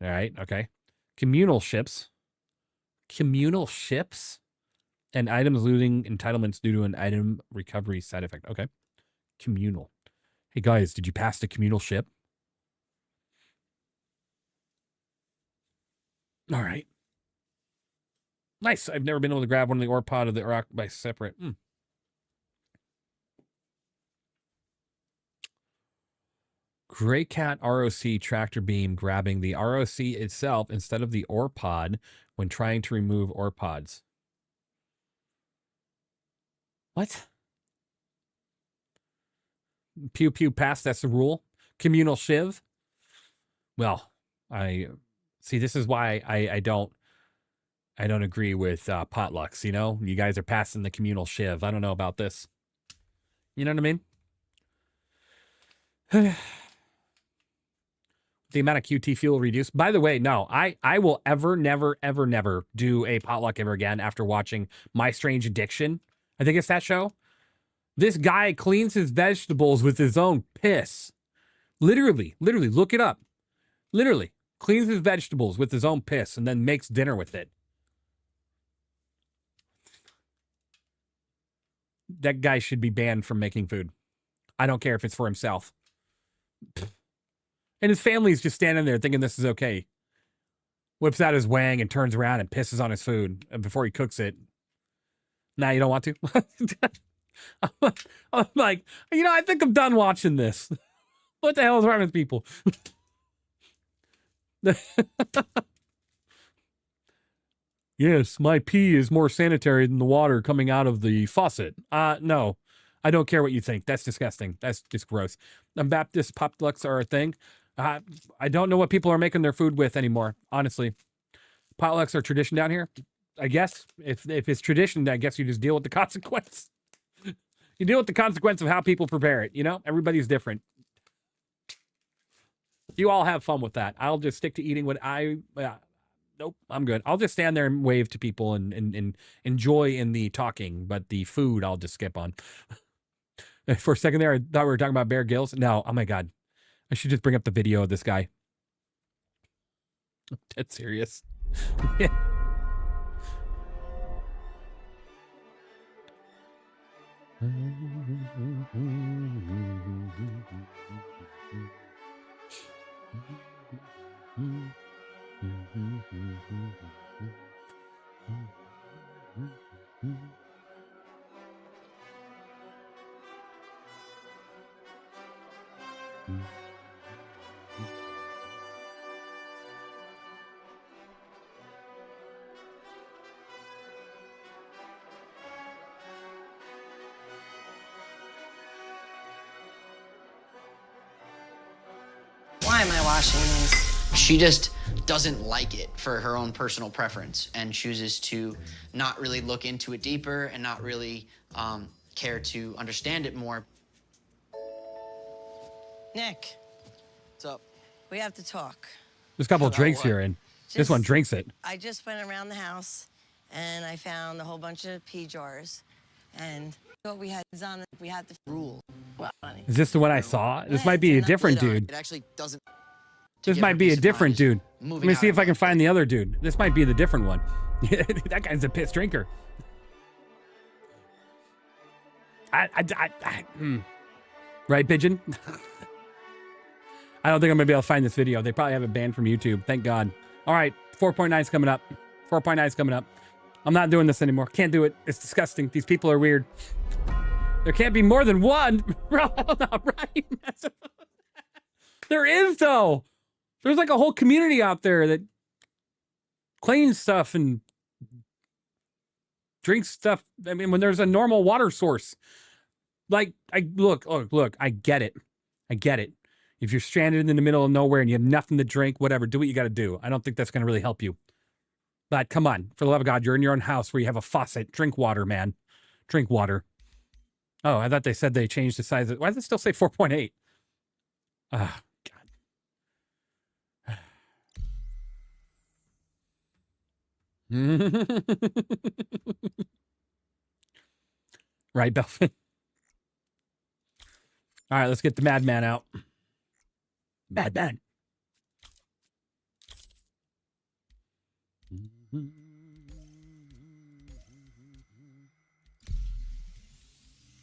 All right. Okay. Communal ships. Communal ships? And items losing entitlements due to an item recovery side effect. Okay. Communal. Hey, guys, did you pass the communal ship? All right. Nice. I've never been able to grab one of the ore pod of the rock by separate. Grey Cat ROC tractor beam grabbing the ROC itself instead of the ore pod when trying to remove ore pods. What? Pew pew pass, that's the rule. Communal shiv. Well, I see, this is why I don't agree with potlucks, you know? You guys are passing the communal shiv. I don't know about this. You know what I mean? The amount of QT fuel reduced. By the way, no, I will never do a potluck ever again after watching My Strange Addiction. I think it's that show. This guy cleans his vegetables with his own piss. Literally, look it up. Literally, cleans his vegetables with his own piss and then makes dinner with it. That guy should be banned from making food. I don't care if it's for himself. And his family's just standing there thinking this is okay. Whips out his wang and turns around and pisses on his food before he cooks it. Nah, you don't want to? I'm like, you know, I think I'm done watching this. What the hell is wrong with people? Yes, my pee is more sanitary than the water coming out of the faucet. No. I don't care what you think. That's disgusting. That's just gross. Baptist potlucks are a thing. I don't know what people are making their food with anymore, honestly. Potlucks are tradition down here. I guess if it's tradition, I guess you just deal with the consequence. You deal with the consequence of how people prepare it, you know? Everybody's different. You all have fun with that. I'll just stick to eating what nope, I'm good. I'll just stand there and wave to people and enjoy in the talking, but the food I'll just skip on. For a second there, I thought we were talking about Bear Grylls. No, oh my God. I should just bring up the video of this guy. I'm dead serious. Yeah. Why am I washing these? She just doesn't like it for her own personal preference and chooses to not really look into it deeper and not really care to understand it more. Nick. What's up? We have to talk. There's a couple of drinks here, and this one drinks it. I just went around the house and I found a whole bunch of pea jars, and what we had is on. We had the rule. Well, honey. Is this the one I saw? This might be a different dude. It actually doesn't. This might be a different dude. Let me see if I can find the other dude. This might be the different one. That guy's a piss drinker. Right, Pigeon? I don't think I'm going to be able to find this video. They probably have it banned from YouTube. Thank God. All right, 4.9 is coming up. 4.9 is coming up. I'm not doing this anymore. Can't do it. It's disgusting. These people are weird. There can't be more than one. Bro, not right. There is, though. There's like a whole community out there that cleans stuff and drinks stuff. I mean, when there's a normal water source. Like, look, I get it. I get it. If you're stranded in the middle of nowhere and you have nothing to drink, whatever, do what you got to do. I don't think that's going to really help you. But come on, for the love of God, you're in your own house where you have a faucet. Drink water, man. Drink water. Oh, I thought they said they changed the size. Why does it still say 4.8? Ah, God. Right, Belfin? All right, let's get the madman out. Madman.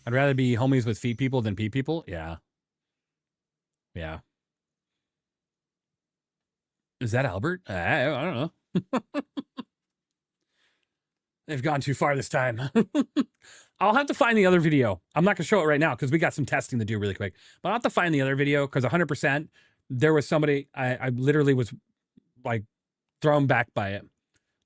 I'd rather be homies with feet people than pee people. Yeah. Yeah. Is that Albert? I don't know. They've gone too far this time. I'll have to find the other video. I'm not going to show it right now because we got some testing to do really quick. But I'll have to find the other video because 100%, there was somebody, I literally was like thrown back by it.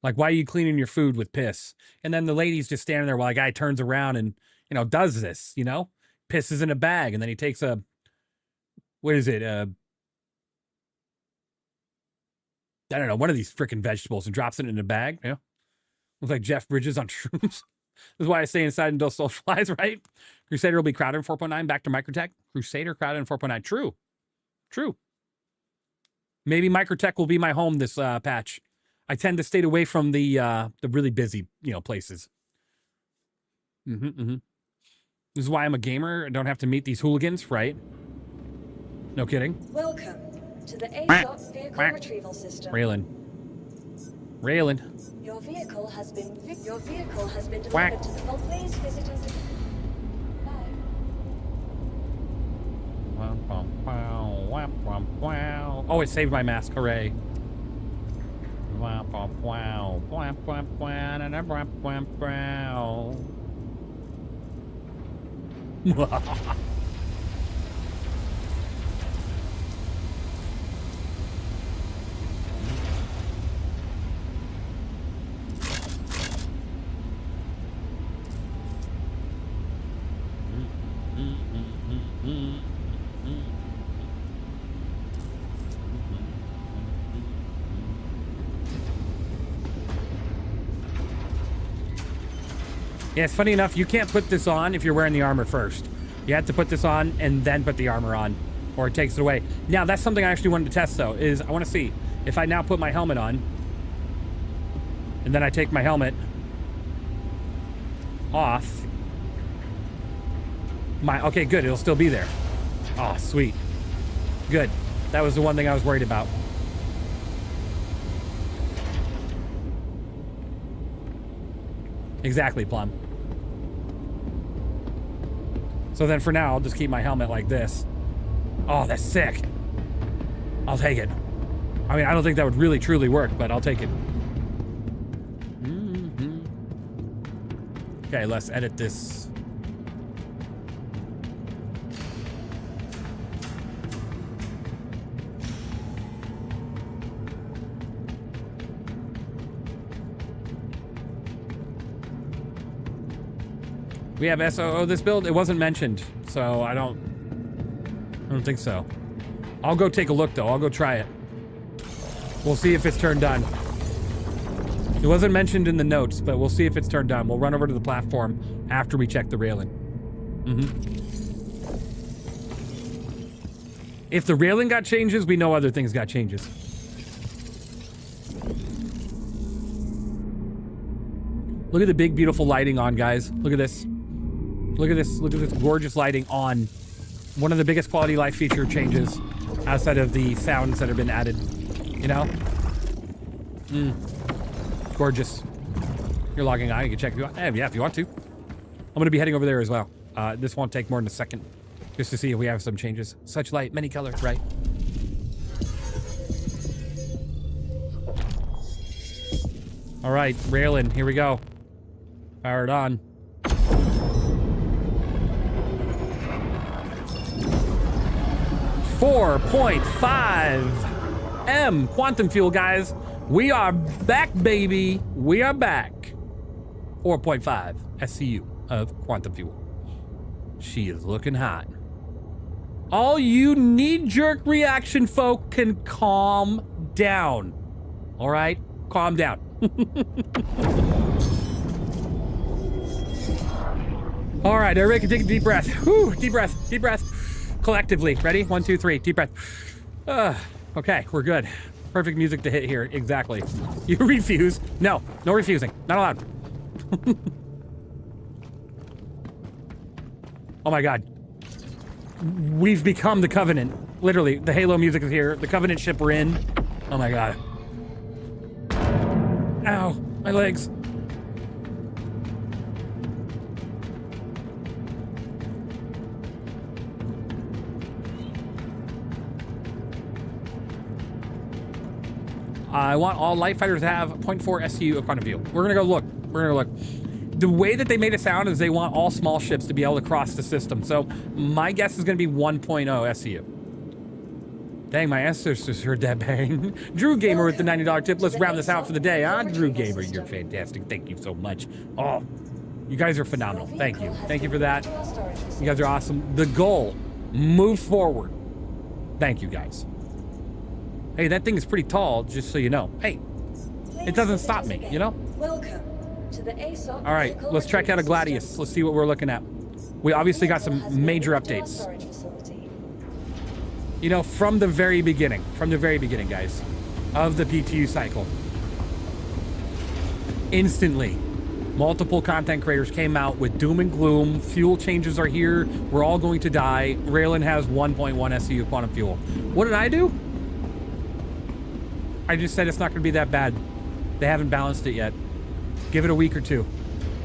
Like, why are you cleaning your food with piss? And then the lady's just standing there while a guy turns around and, you know, does this, you know? Pisses in a bag. And then he takes a, what is it? I don't know, one of these freaking vegetables and drops it in a bag. Yeah. Looks like Jeff Bridges on shrooms. This is why I stay inside and don't socialize, right? Crusader will be crowded in 4.9. Back to Microtech. Crusader crowded in 4.9. True. True. Maybe Microtech will be my home this patch. I tend to stay away from the really busy, you know, places. This is why I'm a gamer. I don't have to meet these hooligans, right? No kidding. Welcome to the Asus vehicle retrieval system. Raylan. Your vehicle has been delivered to the vault. Please visit us. Oh, it saved my mask. Hooray. Yeah, it's funny enough, you can't put this on if you're wearing the armor first. You have to put this on and then put the armor on, or it takes it away. Now, that's something I actually wanted to test, though, is I want to see if I now put my helmet on, and then I take my helmet off. Okay, good, it'll still be there. Oh, sweet. Good. That was the one thing I was worried about. Exactly, Plum. So then for now, I'll just keep my helmet like this. Oh, that's sick. I'll take it. I mean, I don't think that would really truly work, but I'll take it. Okay, let's edit this. We have SOO this build. It wasn't mentioned, so I don't think so. I'll go take a look though. I'll go try it. We'll see if it's turned on. It wasn't mentioned in the notes, but we'll see if it's turned on. We'll run over to the platform after we check the railing. If the railing got changes, we know other things got changes. Look at the big, beautiful lighting on, guys. Look at this. Look at this. Look at this gorgeous lighting on. One of the biggest quality life feature changes outside of the sounds that have been added. You know? Gorgeous. You're logging on. You can check if you want. Yeah, if you want to. I'm going to be heading over there as well. This won't take more than a second. Just to see if we have some changes. Such light, many colors, right? All right, railing. Here we go. Powered on. .5 M quantum fuel, guys. We are back, baby. We are back. 4.5 SCU of quantum fuel. She is looking hot. All you knee-jerk reaction folk can calm down. All right? Calm down. All right, everybody can take a deep breath. Whew, deep breath, deep breath. Collectively, ready? 1, 2, 3, deep breath. Okay, we're good. Perfect music to hit here, exactly. You refuse. No, no refusing, not allowed. Oh my God. We've become the Covenant. Literally, the Halo music is here. The Covenant ship we're in. Oh my God. Ow, my legs. I want all light fighters to have 0.4 SCU of quantum fuel. We're gonna go look. We're gonna look. The way that they made it sound is they want all small ships to be able to cross the system. So my guess is gonna be 1.0 SCU. Dang, my ancestors heard that bang. Drew Gamer with the $90 tip. Let's round this out for the day, huh? Drew Gamer, you're fantastic. Thank you so much. Oh, you guys are phenomenal. Thank you. Thank you for that. You guys are awesome. The goal, move forward. Thank you, guys. Hey, that thing is pretty tall, just so you know. Hey, it doesn't stop me, you know? Welcome to the Asus. All right, let's check out a Gladius. Let's see what we're looking at. We obviously got some major updates. You know, from the very beginning, guys, of the PTU cycle. Instantly, multiple content creators came out with doom and gloom. Fuel changes are here. We're all going to die. Raylan has 1.1 SCU quantum fuel. What did I do? I just said it's not going to be that bad. They haven't balanced it yet. Give it a week or two.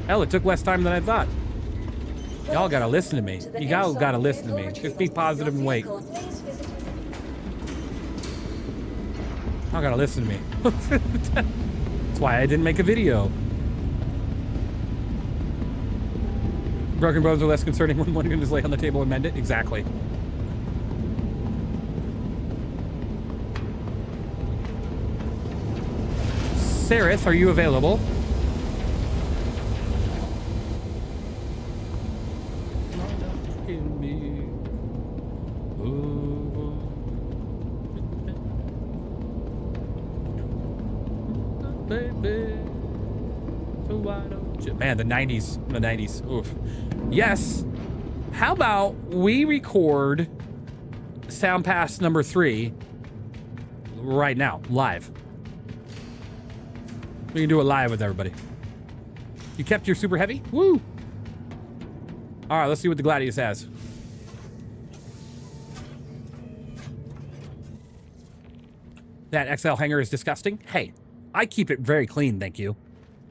Hell, it took less time than I thought. Y'all gotta listen to me. You all gotta listen to me. Just be positive and wait. Y'all gotta listen to me. That's why I didn't make a video. Broken bones are less concerning when one can just lay on the table and mend it. Exactly. Sarith, are you available? Baby, so why don't Man, the 90s. The 90s. Oof. Yes. How about we record Sound Pass number 3 right now, live. We can do it live with everybody. You kept your super heavy? Woo! All right, let's see what the Gladius has. That XL hanger is disgusting. Hey, I keep it very clean, thank you.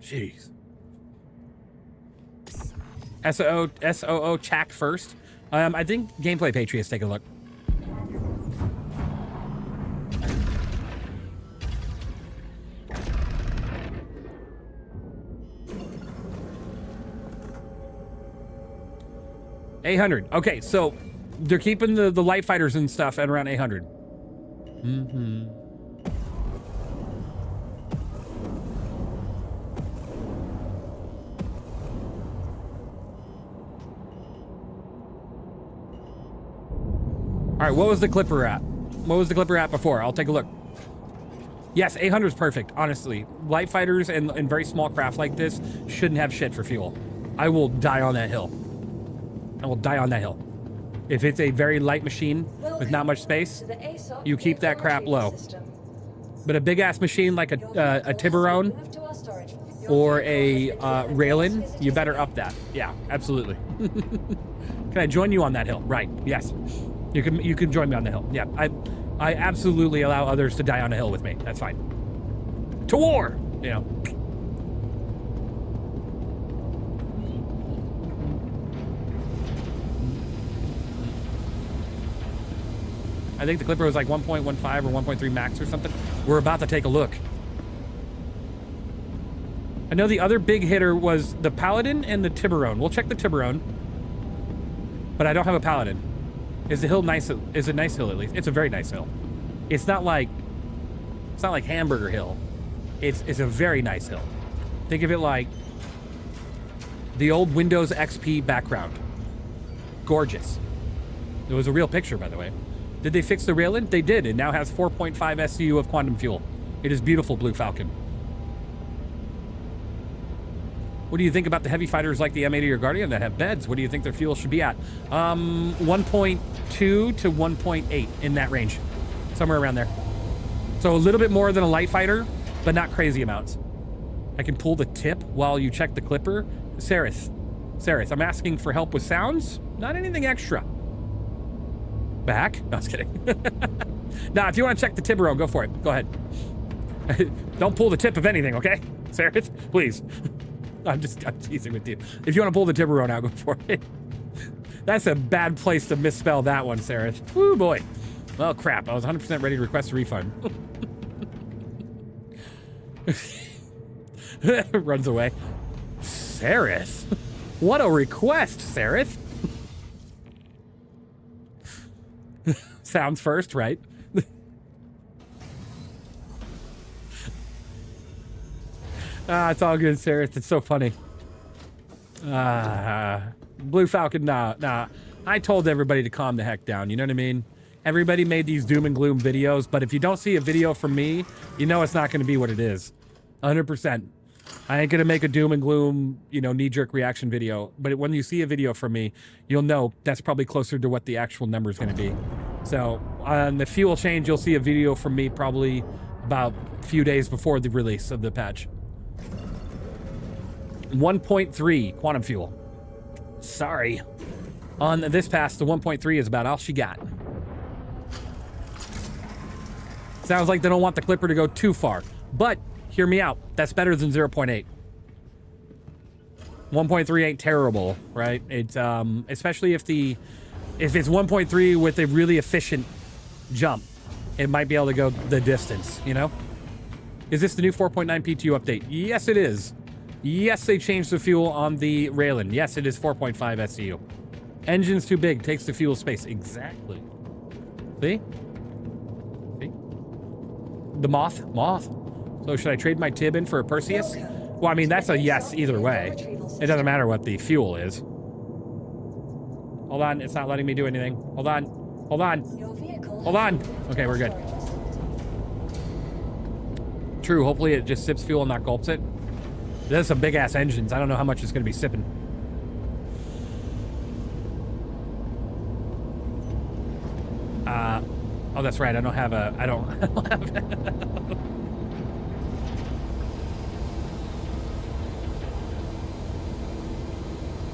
Jeez. SOO Chack first. I think Gameplay Patriots take a look. $800. Okay, so they're keeping the light fighters and stuff at around $800. Mm-hmm. All right, what was the Clipper at? What was the Clipper at before? I'll take a look. Yes, 800 is perfect, honestly. Light fighters and very small craft like this shouldn't have shit for fuel. I will die on that hill. I will die on that hill. If it's a very light machine with not much space, you keep that crap low. But a big-ass machine like a Tiburon or a Ryujin, you better up that. Yeah, absolutely. Can I join you on that hill? Right, yes. You can join me on the hill. Yeah, I absolutely allow others to die on a hill with me. That's fine. To war! You know. I think the Clipper was like 1.15 or 1.3 max or something. We're about to take a look. I know the other big hitter was the Paladin and the Tiburon. We'll check the Tiburon. But I don't have a Paladin. Is the hill nice? Is a nice hill at least? It's a very nice hill. It's not like Hamburger Hill. It's a very nice hill. Think of it like the old Windows XP background. Gorgeous. It was a real picture, by the way. Did they fix the Ryujin? They did. It now has 4.5 SCU of quantum fuel. It is beautiful, Blue Falcon. What do you think about the heavy fighters like the M80 or Guardian that have beds? What do you think their fuel should be at? 1.2 to 1.8 in that range. Somewhere around there. So a little bit more than a light fighter, but not crazy amounts. I can pull the tip while you check the Clipper. Sarith, I'm asking for help with sounds, not anything extra. Back? No, I was kidding. Nah, if you want to check the Tiburon, go for it. Go ahead. Don't pull the tip of anything, okay? Sarith, please. I'm teasing with you. If you want to pull the Tiburon out, go for it. That's a bad place to misspell that one, Sarith. Woo, boy. Well, crap. I was 100% ready to request a refund. Runs away. Sarith? What a request, Sarith. Sounds first, right? It's all good, Sarith. It's so funny. Blue Falcon, nah. I told everybody to calm the heck down, you know what I mean? Everybody made these doom and gloom videos, but if you don't see a video from me, you know it's not going to be what it is. 100%. I ain't going to make a doom and gloom, you know, knee-jerk reaction video, but when you see a video from me, you'll know that's probably closer to what the actual number is going to be. So, on the fuel change, you'll see a video from me probably about a few days before the release of the patch. 1.3 quantum fuel. Sorry. On this pass, the 1.3 is about all she got. Sounds like they don't want the Clipper to go too far, but hear me out. That's better than 0.8. 1.3 ain't terrible, right? It's especially if it's 1.3 with a really efficient jump, it might be able to go the distance, you know? Is this the new 4.9 PTU update? Yes, it is. Yes, they changed the fuel on the Ryujin. Yes, it is 4.5 SCU. Engine's too big, takes the fuel space. Exactly. See? See? The moth. So should I trade my Tib in for a Perseus? Well, I mean, that's a yes either way. It doesn't matter what the fuel is. Hold on, it's not letting me do anything. Hold on. Okay, we're good. True, hopefully it just sips fuel and not gulps it. There's some big ass engines. I don't know how much it's going to be sipping. Oh, that's right. I don't have a. I don't have.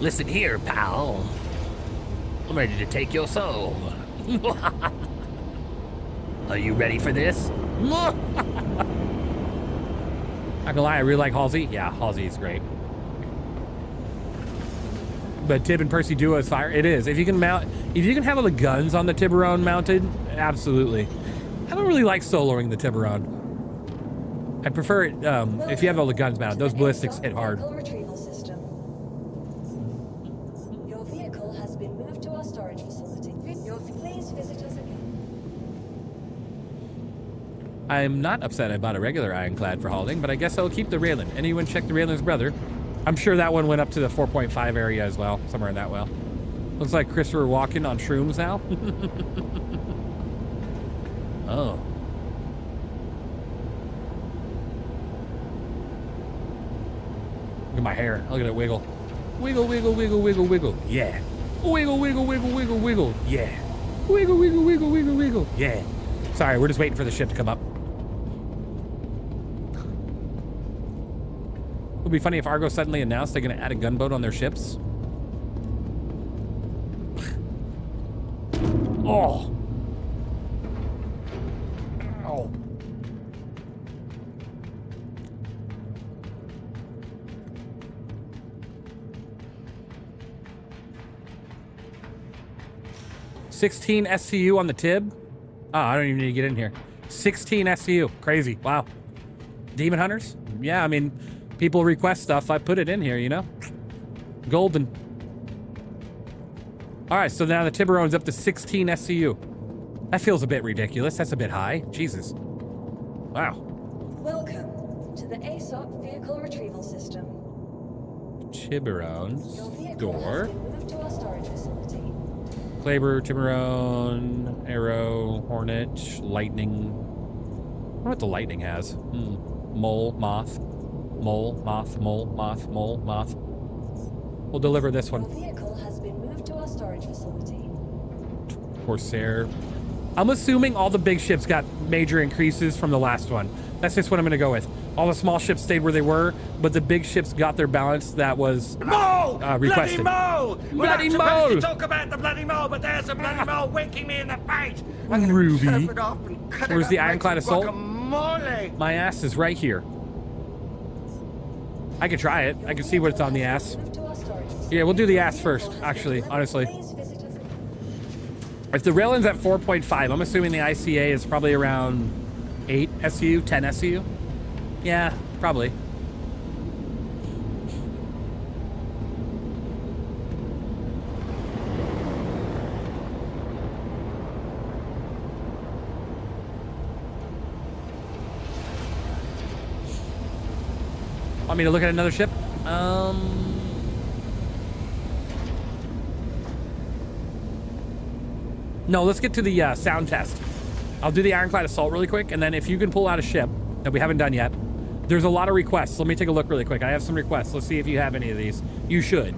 Listen here, pal. I'm ready to take your soul. Are you ready for this? Not gonna lie, I really like Halsey. Yeah, Halsey is great. But Tib and Percy Duo is fire. It is. If you can mount, if you can have all the guns on the Tiburon mounted, absolutely. I don't really like soloing the Tiburon. I prefer it if you have all the guns mounted. Those ballistics hit hard. Retrieval system. Your vehicle has been moved to our storage facility. Please visit us again. I'm not upset I bought a regular ironclad for hauling, but I guess I'll keep the railing. Anyone check the railing's brother? I'm sure that one went up to the 4.5 area as well, somewhere in that well. Looks like Christopher walking on shrooms now. Oh. Look at my hair. Look at it wiggle. Wiggle, wiggle, wiggle, wiggle, wiggle. Yeah. Wiggle, wiggle, wiggle, wiggle, wiggle. Yeah. Wiggle, wiggle, wiggle, wiggle, wiggle. Yeah. Sorry, we're just waiting for the ship to come up. It would be funny if Argo suddenly announced they're going to add a gunboat on their ships. Oh. Oh. $16 SCU on the Tib. Oh, I don't even need to get in here. 16 SCU. Crazy. Wow. Demon Hunters? Yeah, I mean, people request stuff. I put it in here, you know? Golden. All right, so now the Tiburon's up to 16 SCU. That feels a bit ridiculous. That's a bit high. Jesus. Wow. Welcome to the ASOP vehicle retrieval system. Tiburon's door. Moved to our storage facility. Claber, Tiburon, Arrow, Hornet, Lightning. I wonder what the Lightning has. Mole, Moth. Mole, Moth, Mole, Moth, Mole, Moth. We'll deliver this one. Your vehicle has been moved to our storage facility. Corsair. I'm assuming all the big ships got major increases from the last one. That's just what I'm going to go with. All the small ships stayed where they were, but the big ships got their balance that was requested. Bloody mole! We're Bloody not supposed mole! to talk about the bloody mole, but there's a bloody mole winking me in the face. Ruby. Where's Where's the ironclad assault? My ass is right here. I could try it. I can see what's on the ass. Yeah, we'll do the ass first, actually, honestly. If the railing's at 4.5, I'm assuming the ICA is probably around 8 SU, 10 SU. Yeah, probably. Want me to look at another ship? No, let's get to the sound test. I'll do the Ironclad Assault really quick, and then if you can pull out a ship that we haven't done yet, there's a lot of requests. Let me take a look really quick. I have some requests. Let's see if you have any of these. You should.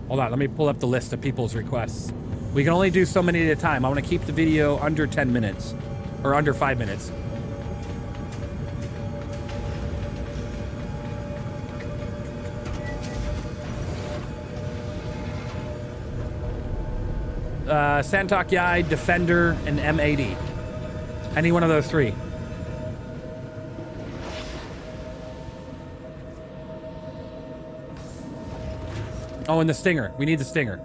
Hold on, let me pull up the list of people's requests. We can only do so many at a time. I want to keep the video under 10 minutes, or under 5 minutes. Santok Yai, Defender, and M80. Any one of those three. Oh, and the Stinger. We need the Stinger.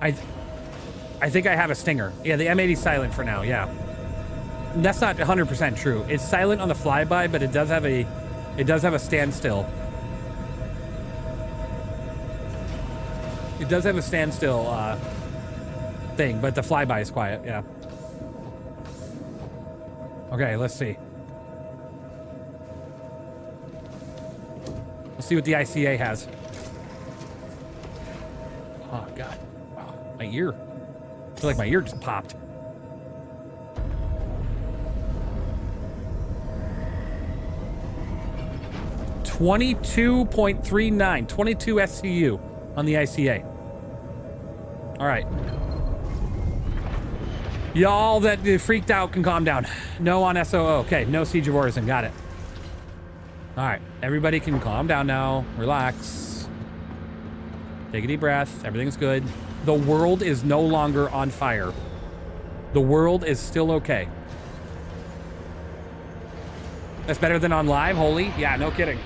I think I have a Stinger. Yeah, the M80's silent for now, yeah. That's not 100% true. It's silent on the flyby, but it does have a standstill. It does have a standstill thing, but the flyby is quiet, yeah. Okay, let's see. Let's see what the ICA has. Oh, God. Wow. My ear. I feel like my ear just popped. 22.39, 22 SCU on the ICA. All right. Y'all that freaked out can calm down. No on SOO. Okay, no Siege of Orison. Got it. All right, everybody can calm down now. Relax. Take a deep breath. Everything's good. The world is no longer on fire. The world is still okay. That's better than on live, holy? Yeah, no kidding.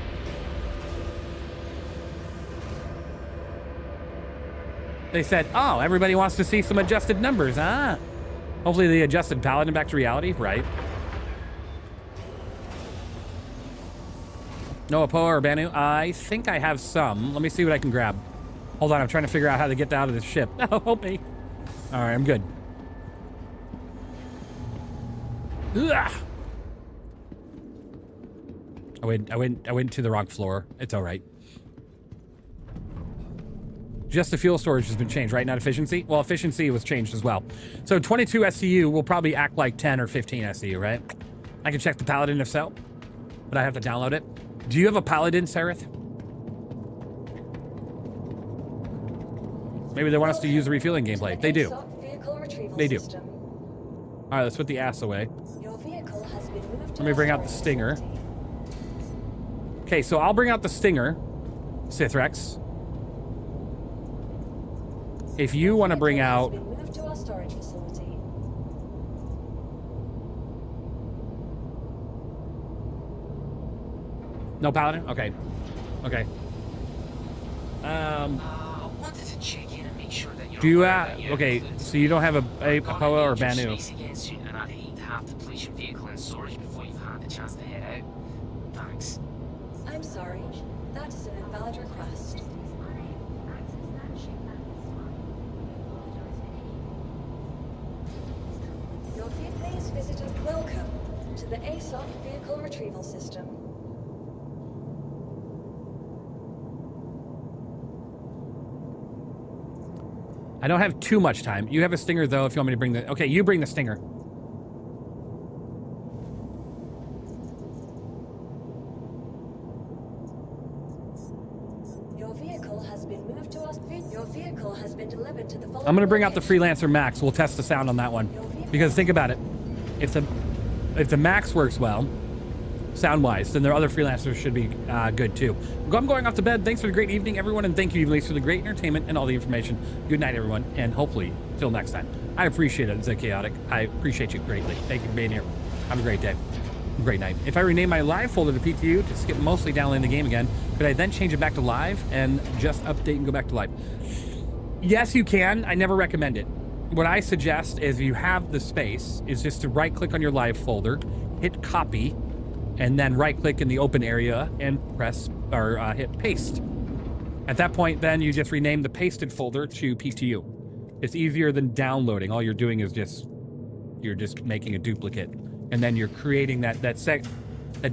They said, oh, everybody wants to see some adjusted numbers, huh? Hopefully they adjusted Paladin back to reality, right? No Apoa or Banu? I think I have some. Let me see what I can grab. Hold on, I'm trying to figure out how to get out of this ship. Oh, help me. All right, I'm good. Ugh. I went to the wrong floor. It's all right. Just the fuel storage has been changed, right? Not efficiency? Well, efficiency was changed as well. So 22 SCU will probably act like 10 or 15 SCU, right? I can check the Paladin if so, but I have to download it. Do you have a Paladin, Sereth? Maybe they want us to use the refueling gameplay. They do. They do. All right, let's put the ass away. Let me bring out the Stinger. Okay, so I'll bring out the Stinger, Sithrex. If you want to bring out... No Paladin? Okay. Okay. I wanted to check in and make sure that you're do you okay, so you don't have a Apoa or Banu. And I'd hate to have to place your vehicle in storage before you've had the chance to head out. Thanks. I'm sorry. That is an invalid request. Your please visitor, welcome to the ASOC Vehicle Retrieval System. I don't have too much time. You have a Stinger, though, if you want me to bring the... Okay, you bring the Stinger. Your vehicle has been moved to us. Your vehicle has been delivered to the following... I'm going to bring out the Freelancer Max. We'll test the sound on that one. Because think about it. If the Max works well, sound-wise, then their other Freelancers should be good, too. I'm going off to bed. Thanks for the great evening, everyone, and thank you, Evenlease, for the great entertainment and all the information. Good night, everyone, and hopefully, till next time. I appreciate it, Zed Chaotic. I appreciate you greatly. Thank you for being here. Have a great day. Great night. If I rename my live folder to PTU to skip mostly downloading the game again, could I then change it back to live and just update and go back to live? Yes, you can. I never recommend it. What I suggest is if you have the space, is just to right-click on your live folder, hit copy, and then right-click in the open area and press or hit paste. At that point, then you just rename the pasted folder to PTU. It's easier than downloading. All you're doing is you're just making a duplicate, and then you're creating that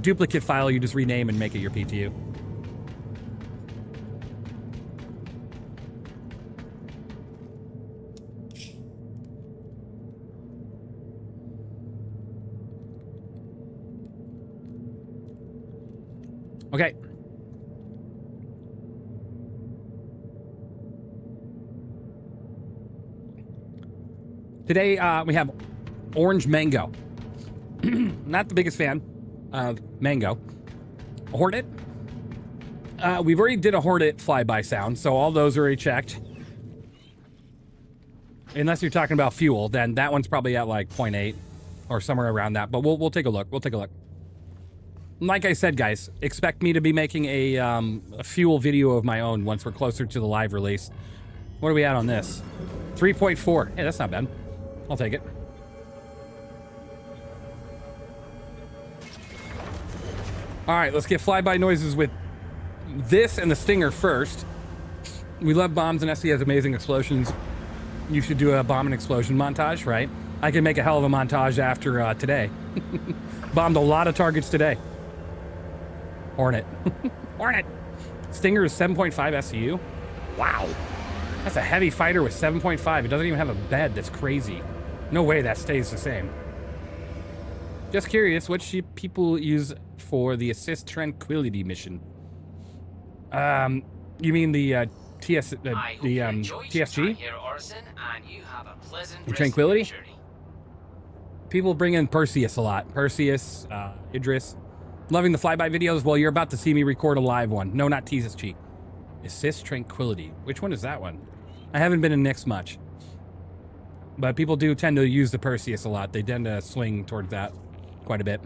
duplicate file. You just rename and make it your PTU. Okay. Today we have orange mango. Not the biggest fan of mango. Hornet. We've already did a Hornet flyby sound, so all those are already checked. Unless you're talking about fuel, then that one's probably at like 0.8 or somewhere around that. But we'll take a look. We'll take a look. Like I said, guys, expect me to be making a fuel video of my own once we're closer to the live release. What are we at on this? 3.4. Hey, that's not bad. I'll take it. All right, let's get flyby noises with this and the Stinger first. We love bombs, and SC has amazing explosions. You should do a bomb and explosion montage, right? I can make a hell of a montage after today. Bombed a lot of targets today. Hornet. Hornet. Stinger is 7.5 SCU. Wow. That's a heavy fighter with 7.5. It doesn't even have a bed. That's crazy. No way that stays the same. Just curious, what should people use for the Assist Tranquility mission? You mean the I hope you enjoyed your time TSG? here, Orson, and you have a pleasant The rest Tranquility? of your journey. People bring in Perseus a lot. Perseus, Idris. Loving the flyby videos. Well, you're about to see me record a live one. No, not TSG. Assist Tranquility. Which one is that one? I haven't been in Nyx much. But people do tend to use the Perseus a lot. They tend to swing towards that quite a bit.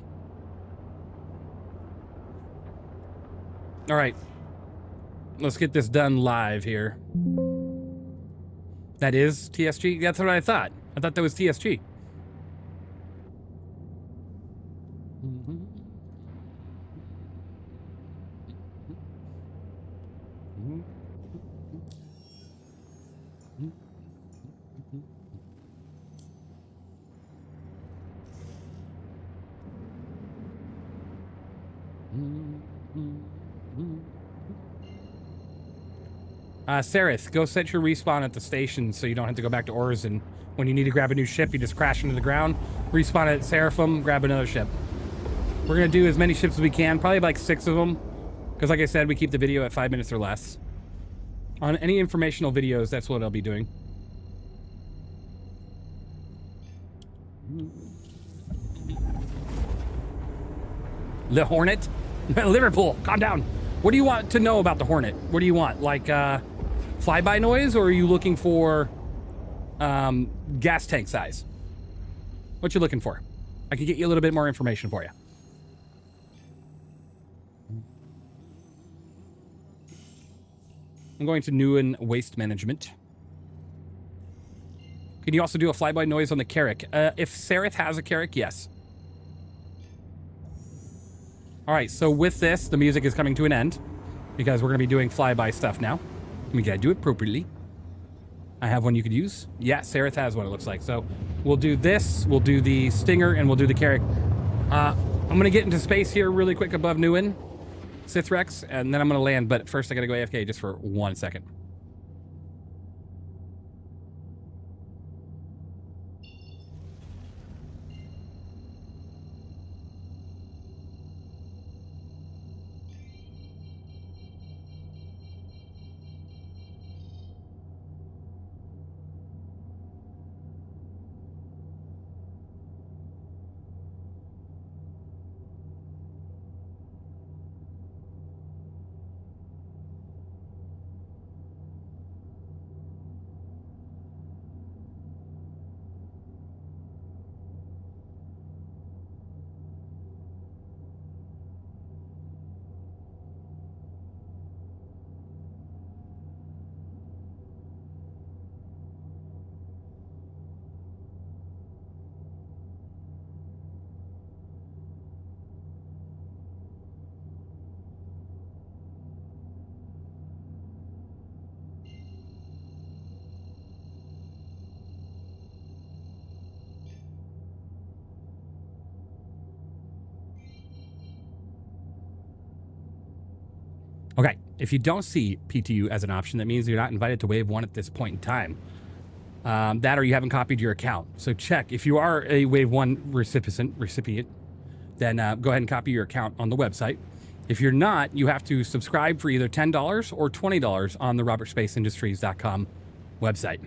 All right. Let's get this done live here. That is TSG? That's what I thought. I thought that was TSG. Sarith, go set your respawn at the station so you don't have to go back to Orison. When you need to grab a new ship, you just crash into the ground, respawn at Seraphim, grab another ship. We're going to do as many ships as we can, probably like 6 of them. Because like I said, we keep the video at 5 minutes or less. On any informational videos, that's what I'll be doing. The Hornet? Liverpool, calm down. What do you want to know about the Hornet? What do you want? Like, flyby noise, or are you looking for gas tank size? What you looking for? I can get you a little bit more information for you. I'm going to Newen Waste Management. Can you also do a flyby noise on the Carrack? If Sarith has a Carrack, yes. All right, so with this, the music is coming to an end because we're going to be doing flyby stuff now. We got to do it appropriately. I have one you could use. Yeah, Sarith has one, it looks like. So we'll do this, we'll do the Stinger, and we'll do the Carrack. I'm going to get into space here really quick above Newen, Sithrex, and then I'm going to land. But first, I got to go AFK just for 1 second. Okay, if you don't see PTU as an option, that means you're not invited to Wave 1 at this point in time. That or you haven't copied your account. So check. If you are a Wave 1 recipient, then go ahead and copy your account on the website. If you're not, you have to subscribe for either $10 or $20 on the robertspaceindustries.com website.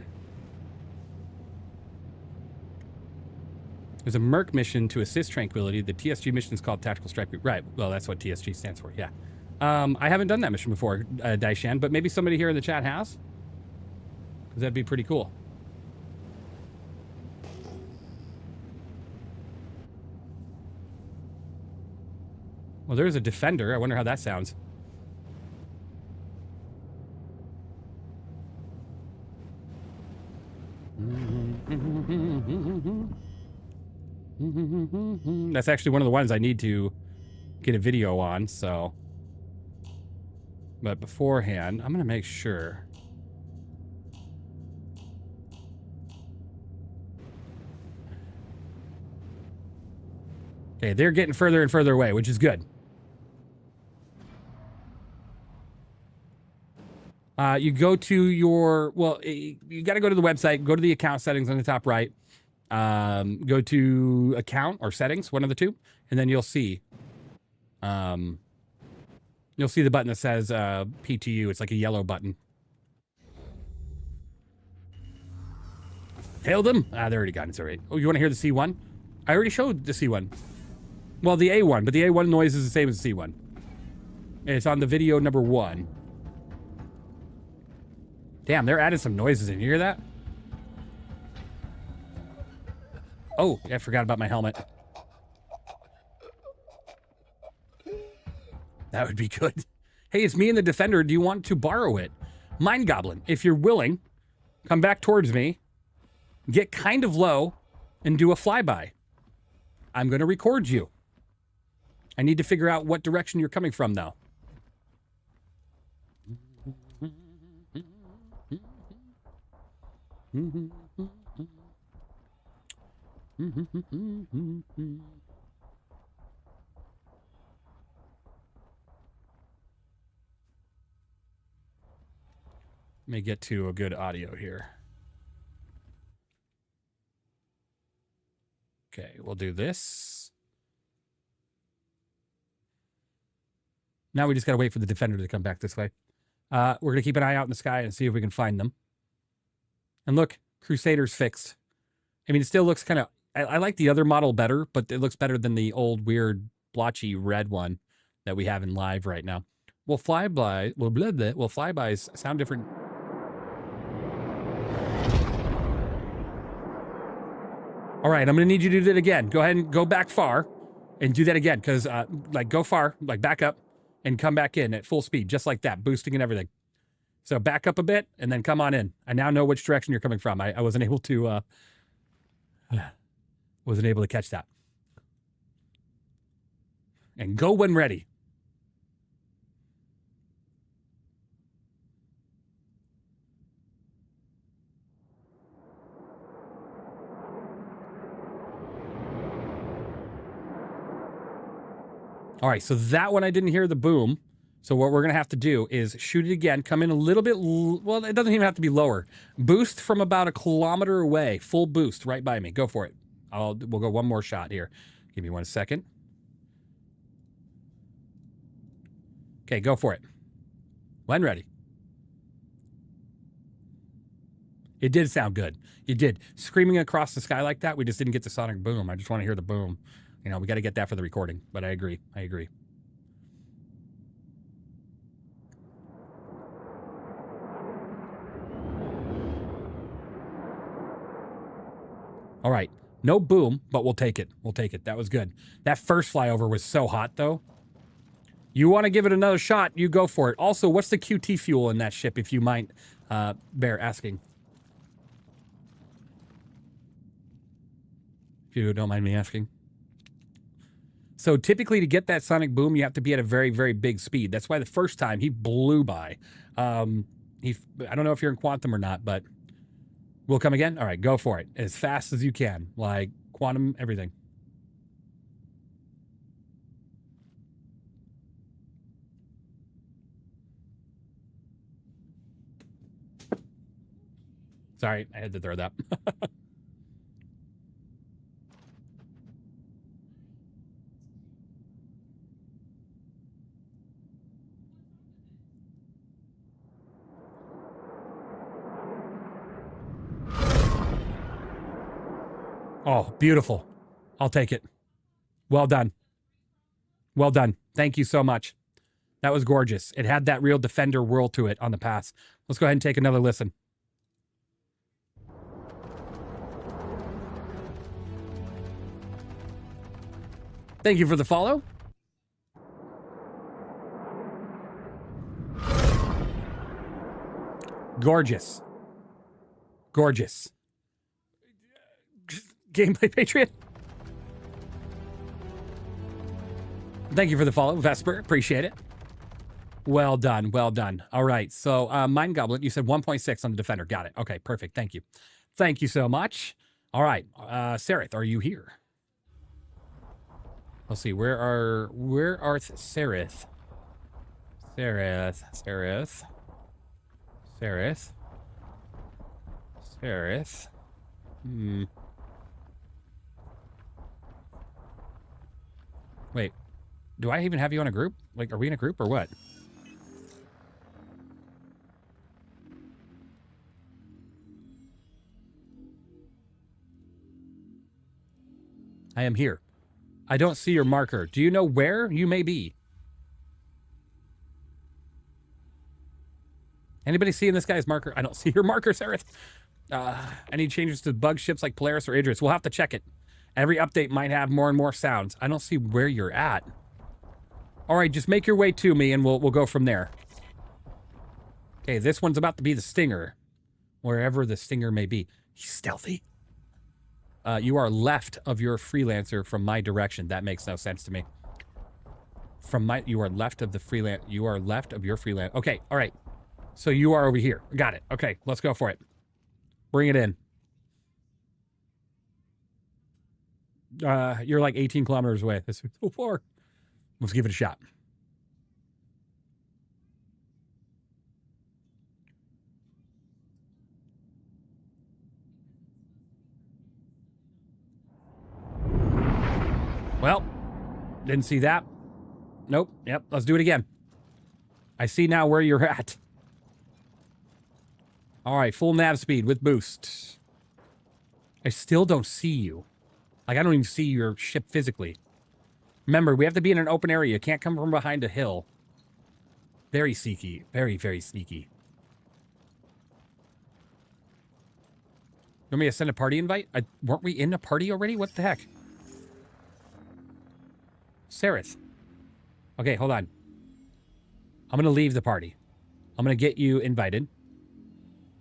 There's a Merc mission to assist Tranquility. The TSG mission is called Tactical Strike Group. Right, well, that's what TSG stands for, yeah. I haven't done that mission before, Daishan, but maybe somebody here in the chat has? Because that'd be pretty cool. Well, there's a Defender. I wonder how that sounds. That's actually one of the ones I need to get a video on, so... But beforehand, I'm going to make sure. Okay, they're getting further and further away, which is good. You go to your, well, you got to go to the website, go to the account settings on the top right. Go to account or settings, one of the two, and then you'll see You'll see the button that says PTU. It's like a yellow button. Hail them? Ah, they already got it. It's all right. Oh, you want to hear the C1? I already showed the C1. Well, the A1, but the A1 noise is the same as the C1. It's on the video number 1. Damn, they're adding some noises in. You hear that? Oh, I forgot about my helmet. That would be good. Hey, it's me and the Defender. Do you want to borrow it? Mind Goblin, if you're willing, come back towards me, get kind of low, and do a flyby. I'm going to record you. I need to figure out what direction you're coming from, though. Let me get to a good audio here. Okay, we'll do this. Now we just gotta wait for the Defender to come back this way. We're gonna keep an eye out in the sky and see if we can find them. And look, Crusader's fixed. I mean, it still looks kind of... I like the other model better, but it looks better than the old weird blotchy red one that we have in live right now. Well, flybys sound different. All right, I'm gonna need you to do that again. Go ahead and go back far and do that again, because like go far, like back up and come back in at full speed, just like that, boosting and everything. So back up a bit and then come on in. I now know which direction you're coming from. I wasn't able to catch that. And go when ready. All right, so that one I didn't hear the boom. So what we're going to have to do is shoot it again, come in a little bit, well, it doesn't even have to be lower. Boost from about 1 kilometer away, full boost right by me. Go for it. We'll go one more shot here. Give me 1 second. Okay, go for it. When ready. It did sound good. It did. Screaming across the sky like that, we just didn't get the sonic boom. I just want to hear the boom. You know, we got to get that for the recording, but I agree. I agree. All right. No boom, but we'll take it. We'll take it. That was good. That first flyover was so hot, though. You want to give it another shot, you go for it. Also, what's the QT fuel in that ship, if you mind, Bear, asking? If you don't mind me asking. So typically to get that sonic boom, you have to be at a very, very big speed. That's why the first time he blew by. I don't know if you're in quantum or not, but we'll come again. All right, go for it. As fast as you can. Like quantum, everything. Sorry, I had to throw that. Oh, beautiful. I'll take it. Well done. Well done. Thank you so much. That was gorgeous. It had that real Defender whirl to it on the pass. Let's go ahead and take another listen. Thank you for the follow. Gorgeous. Gorgeous. Gameplay Patriot. Thank you for the follow, Vesper. Appreciate it. Well done. Well done. All right. So, Mind Goblin, you said 1.6 on the Defender. Got it. Okay, perfect. Thank you. Thank you so much. All right. Sereth, are you here? Let's see. Where are Sereth? Sereth. Wait. Do I even have you on a group? Like, are we in a group or what? I am here. I don't see your marker. Do you know where you may be? Anybody seeing this guy's marker? I don't see your marker, Sereth. Any changes to bug ships like Polaris or Idris? We'll have to check it. Every update might have more and more sounds. I don't see where you're at. All right, just make your way to me and we'll go from there. Okay, this one's about to be the Stinger. Wherever the Stinger may be. He's stealthy. You are left of your freelancer from my direction. That makes no sense to me. You are left of the freelance. You are left of your freelance. Okay, all right. So you are over here. Got it. Okay, let's go for it. Bring it in. You're like 18 kilometers away. This is so far. Let's give it a shot. Well, didn't see that. Nope. Yep. Let's do it again. I see now where you're at. All right. Full nav speed with boost. I still don't see you. Like, I don't even see your ship physically. Remember, we have to be in an open area. You can't come from behind a hill. Very sneaky. Very, very sneaky. You want me to send a party invite? Weren't we in a party already? What the heck? Sereth. Okay, hold on. I'm going to leave the party. I'm going to get you invited.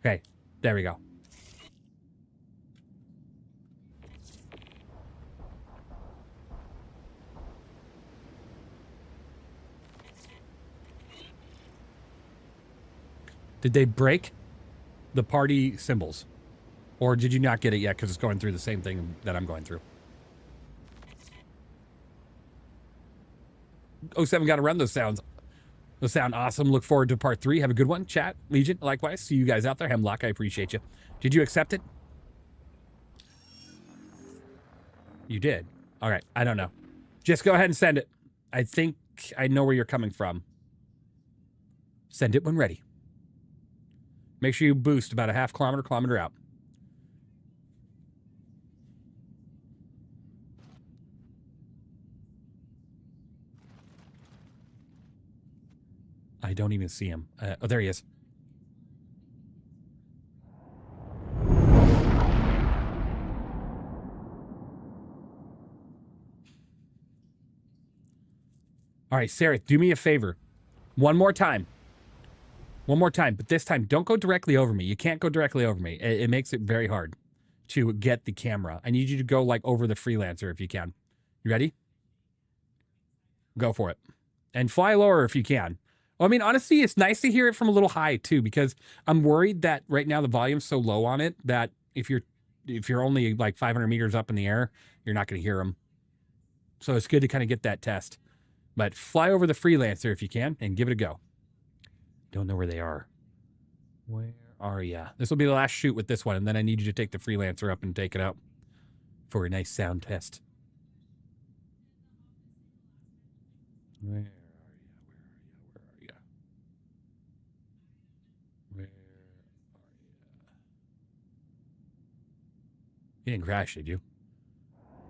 Okay, there we go. Did they break the party symbols? Or did you not get it yet because it's going through the same thing that I'm going through? 07 got to run those sounds. Those sound awesome. Look forward to part 3. Have a good one, chat. Legion, likewise. See you guys out there. Hemlock, I appreciate you. Did you accept it? You did. All right. I don't know. Just go ahead and send it. I think I know where you're coming from. Send it when ready. Make sure you boost about a half kilometer out. I don't even see him. Oh, there he is. All right, Sarah, do me a favor. One more time. One more time, but this time, don't go directly over me. You can't go directly over me. It makes it very hard to get the camera. I need you to go like over the freelancer if you can. You ready? Go for it. And fly lower if you can. Well, I mean, honestly, it's nice to hear it from a little high too, because I'm worried that right now the volume's so low on it that if you're only like 500 meters up in the air, you're not going to hear them. So it's good to kind of get that test. But fly over the freelancer if you can and give it a go. Don't know where they are. Where are ya? This will be the last shoot with this one, and then I need you to take the freelancer up and take it out for a nice sound test. Where are ya? Where are ya? You didn't crash, did you?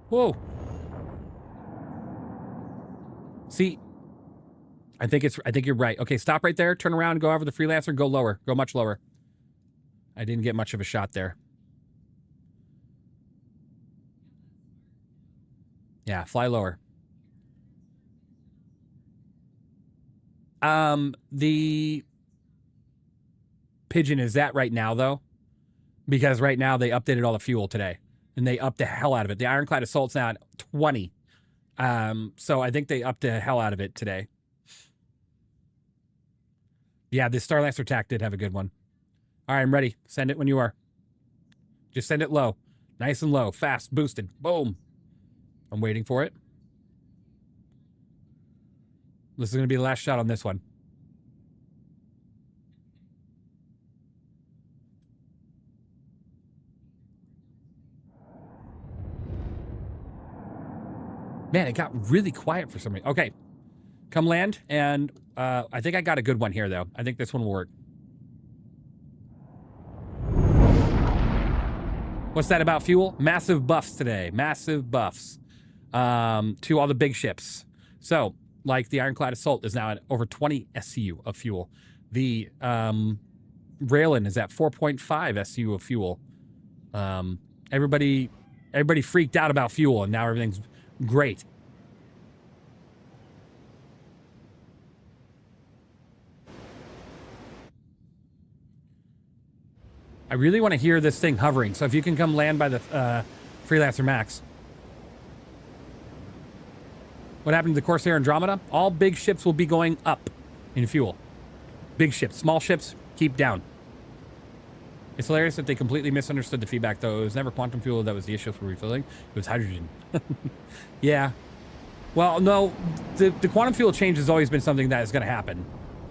Whoa! See, I think you're right. Okay, stop right there. Turn around, go over the freelancer, go lower. Go much lower. I didn't get much of a shot there. Yeah, fly lower. The Pigeon is that right now, though? Because right now they updated all the fuel today. And they upped the hell out of it. The Ironclad Assault's now at 20. So I think they upped the hell out of it today. Yeah, the Starlancer attack did have a good one. All right, I'm ready. Send it when you are. Just send it low. Nice and low. Fast. Boosted. Boom. I'm waiting for it. This is going to be the last shot on this one. Man, it got really quiet for some reason. Okay, Come land, and I think I got a good one here, though. I think this one will work. What's that about fuel? Massive buffs today. Massive buffs to all the big ships. So, like the Ironclad Assault is now at over 20 SCU of fuel. The Ryujin is at 4.5 SCU of fuel. Everybody freaked out about fuel, and now everything's great. I really want to hear this thing hovering, so if you can come land by the Freelancer Max. What happened to the Corsair Andromeda? All big ships will be going up in fuel. Big ships. Small ships, keep down. It's hilarious that they completely misunderstood the feedback, though. It was never quantum fuel that was the issue for refilling. It was hydrogen. Yeah. Well, no, the quantum fuel change has always been something that is going to happen.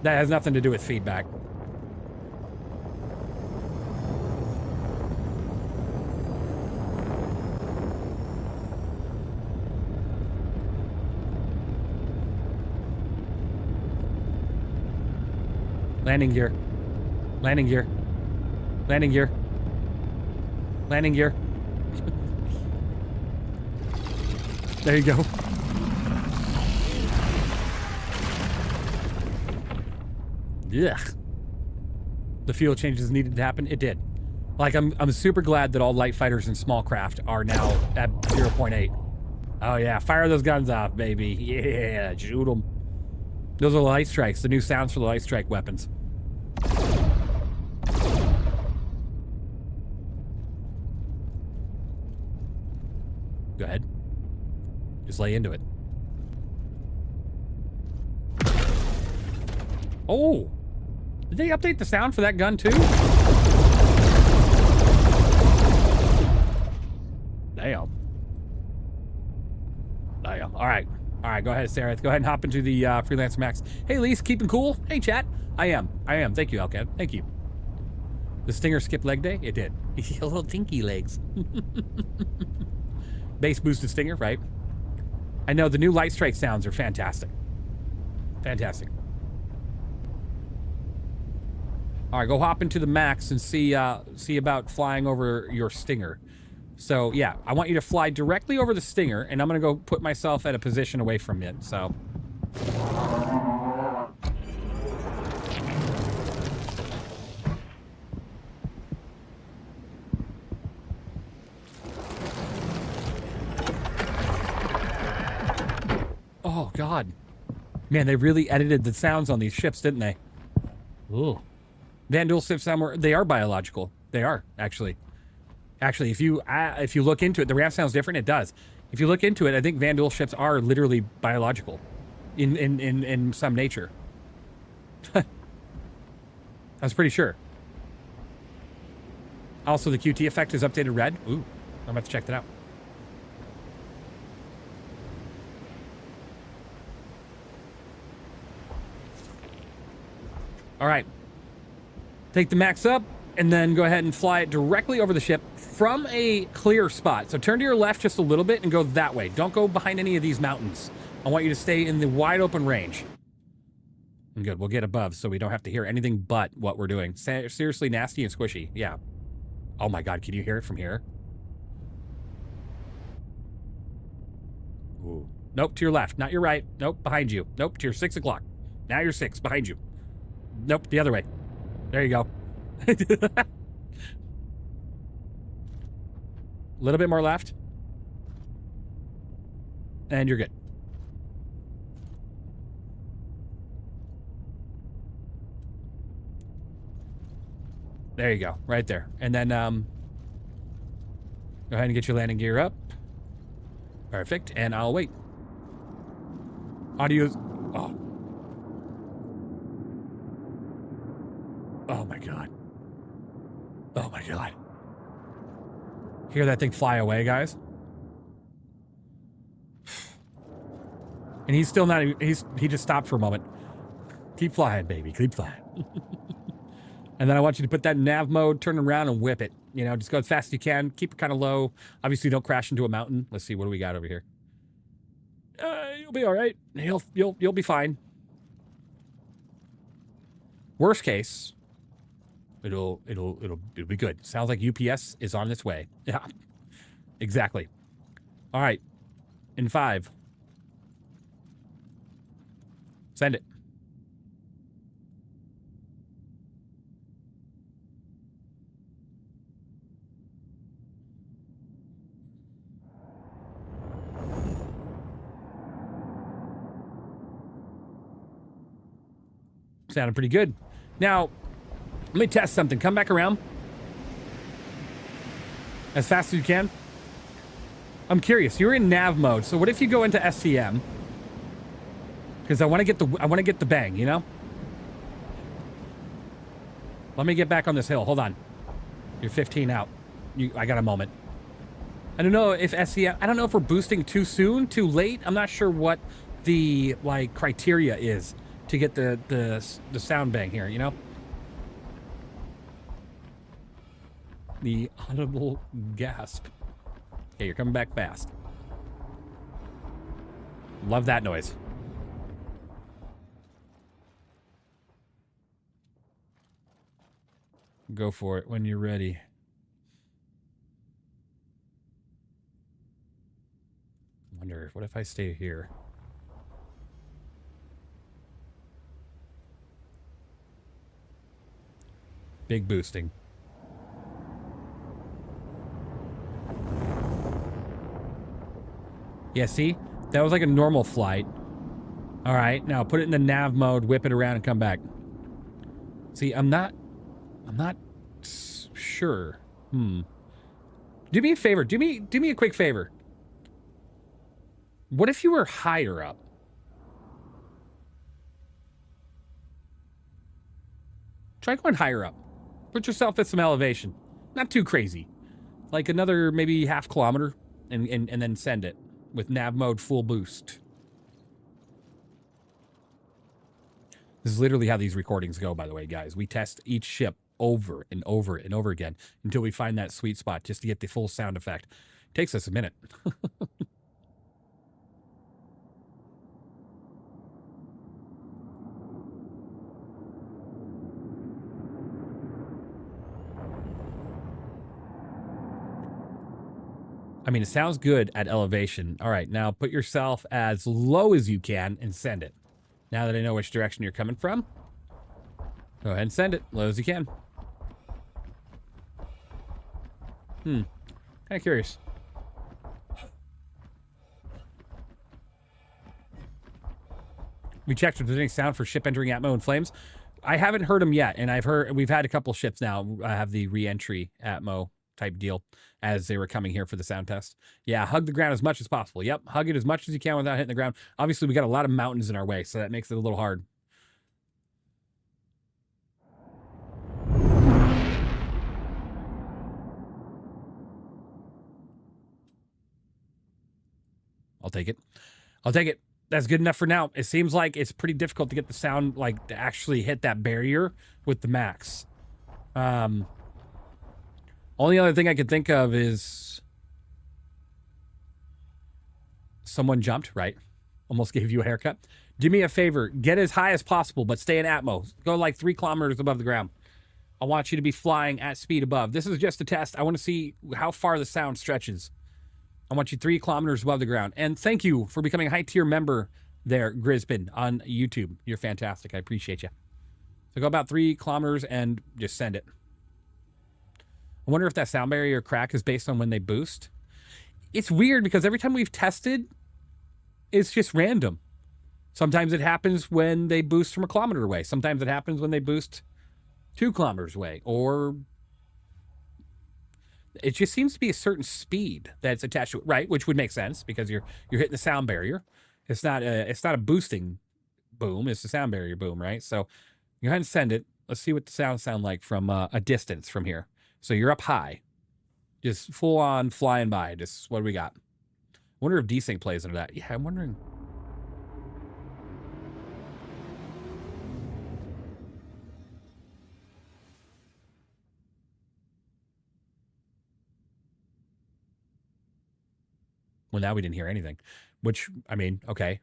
That has nothing to do with feedback. Landing gear. Landing gear. Landing gear. Landing gear. There you go. Yeah. The fuel changes needed to happen. It did. Like, I'm super glad that all light fighters and small craft are now at 0.8. Oh yeah, fire those guns off, baby. Yeah, shoot them. Those are the light strikes, the new sounds for the light strike weapons. Go ahead. Just lay into it. Oh! Did they update the sound for that gun too? Damn. Damn. Alright. Alright, go ahead, Sarah. Go ahead and hop into the Freelancer Max. Hey, Lise, keeping cool? Hey, chat. I am. Thank you, Alcad. Thank you. The Stinger skipped leg day? It did. Little tinky legs. Base boosted Stinger, right? I know, the new light strike sounds are fantastic. Fantastic. Alright, go hop into the Max and see about flying over your Stinger. So, yeah, I want you to fly directly over the Stinger, and I'm going to go put myself at a position away from it, so. Oh, God. Man, they really edited the sounds on these ships, didn't they? Ooh. Vandal ships they are biological. They are, actually. Actually, if you look into it, the ramp sounds different. It does. If you look into it, I think Vandal ships are literally biological, in some nature. I was pretty sure. Also, the QT effect is updated red. Ooh, I'm about to check that out. All right. Take the Max up, and then go ahead and fly it directly over the ship from a clear spot. So turn to your left just a little bit and go that way. Don't go behind any of these mountains. I want you to stay in the wide open range. And good, we'll get above so we don't have to hear anything but what we're doing. Seriously nasty and squishy, yeah. Oh my God, can you hear it from here? Ooh. Nope, to your left, not your right. Nope, behind you. Nope, to your 6 o'clock. Now you're 6, behind you. Nope, the other way. There you go. A little bit more left. And you're good. There you go, right there. And then go ahead and get your landing gear up. Perfect, and I'll wait. Audio's... Oh. Oh my God. Oh my God. Hear that thing fly away, guys? And he's still not, he just stopped for a moment. Keep flying, baby, keep flying. And then I want you to put that in nav mode, turn around and whip it. You know, just go as fast as you can, keep it kind of low. Obviously don't crash into a mountain. Let's see, what do we got over here? You'll be all right. You'll be fine. Worst case, it'll be good. Sounds like UPS is on its way. Yeah, exactly. All right, in 5. Send it. Sounded pretty good. Now, let me test something. Come back around. As fast as you can. I'm curious. You're in nav mode. So what if you go into SCM? Because I want to get the bang, you know? Let me get back on this hill. Hold on. You're 15 out. I got a moment. I don't know if SCM, I don't know if we're boosting too soon, too late. I'm not sure what the like criteria is to get the sound bang here, you know? The audible gasp. Okay, you're coming back fast. Love that noise. Go for it when you're ready. Wonder, what if I stay here? Big boosting. Yeah, see? That was like a normal flight. All right, now put it in the nav mode, whip it around and come back. See, I'm not sure. Do me a favor. Do me a quick favor. What if you were higher up? Try going higher up. Put yourself at some elevation. Not too crazy. Like another maybe half kilometer and then send it with nav mode full boost. This is literally how these recordings go, by the way, guys. We test each ship over and over and over again until we find that sweet spot just to get the full sound effect. It takes us a minute. I mean, it sounds good at elevation. All right, now put yourself as low as you can and send it. Now that I know which direction you're coming from, go ahead and send it low as you can. Kind of curious. We checked if there's any sound for ship entering Atmo in flames. I haven't heard them yet, and we've had a couple ships now have the re-entry Atmo type deal as they were coming here for the sound test. Yeah, hug the ground as much as possible. Yep, hug it as much as you can without hitting the ground. Obviously, we got a lot of mountains in our way, so that makes it a little hard. I'll take it. I'll take it. That's good enough for now. It seems like it's pretty difficult to get the sound, like, to actually hit that barrier with the max. Only other thing I could think of is someone jumped, right? Almost gave you a haircut. Do me a favor. Get as high as possible, but stay in Atmo. Go like 3 kilometers above the ground. I want you to be flying at speed above. This is just a test. I want to see how far the sound stretches. I want you 3 kilometers above the ground. And thank you for becoming a high-tier member there, Grisbin, on YouTube. You're fantastic. I appreciate you. So go about 3 kilometers and just send it. I wonder if that sound barrier crack is based on when they boost. It's weird because every time we've tested, it's just random. Sometimes it happens when they boost from 1 kilometer away. Sometimes it happens when they boost 2 kilometers away. Or it just seems to be a certain speed that's attached to it, right? Which would make sense because you're hitting the sound barrier. It's not a boosting boom. It's a sound barrier boom, right? So go ahead and send it. Let's see what the sounds sound like from a distance from here. So you're up high, just full on flying by. Just what do we got? I wonder if desync plays into that. Yeah, I'm wondering. Well, now we didn't hear anything, which, I mean, okay.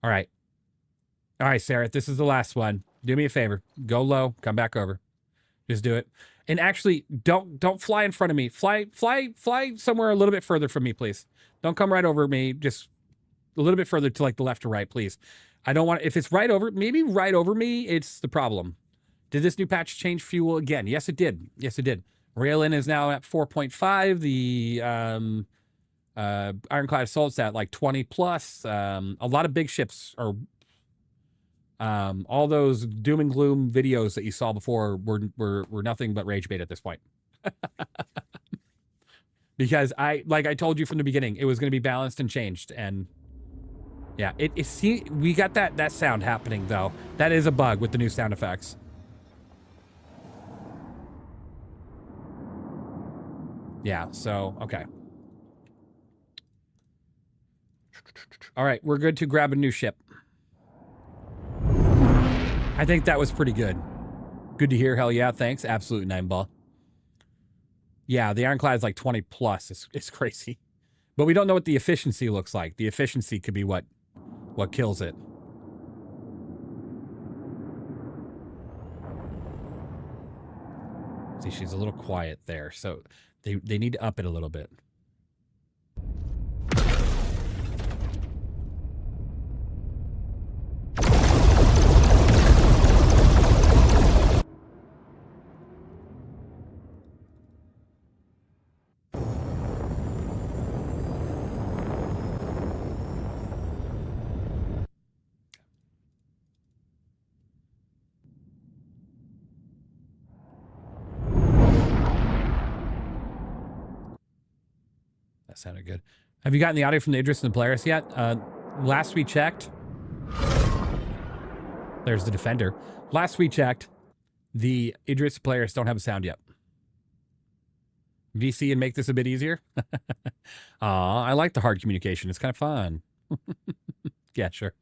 All right. All right, Sarah, this is the last one. Do me a favor. Go low, come back over. Just do it. And actually, don't fly in front of me. Fly somewhere a little bit further from me, please. Don't come right over me. Just a little bit further to like the left or right, please. I don't want, if it's right over, maybe right over me, it's the problem. Did this new patch change fuel again? Yes, it did. Yes, it did. Rail-in is now at 4.5. The Ironclad Assault's at like 20 plus. A lot of big ships are, all those doom and gloom videos that you saw before were nothing but rage bait at this point. Because like I told you from the beginning, it was going to be balanced and changed. And yeah, we got that sound happening though. That is a bug with the new sound effects. Yeah, so, okay. All right, we're good to grab a new ship. I think that was pretty good. Good to hear. Hell yeah, thanks. Absolute 9-ball. Yeah, the Ironclad is like 20 plus. It's crazy. But we don't know what the efficiency looks like. The efficiency could be what kills it. See, she's a little quiet there, so they need to up it a little bit. Sounded good. Have you gotten the audio from the Idris and the Polaris yet? Last we checked, there's the Defender. Last we checked, the Idris and Polaris don't have a sound yet. VC and make this a bit easier. I like the hard communication. It's kind of fun. Yeah, sure.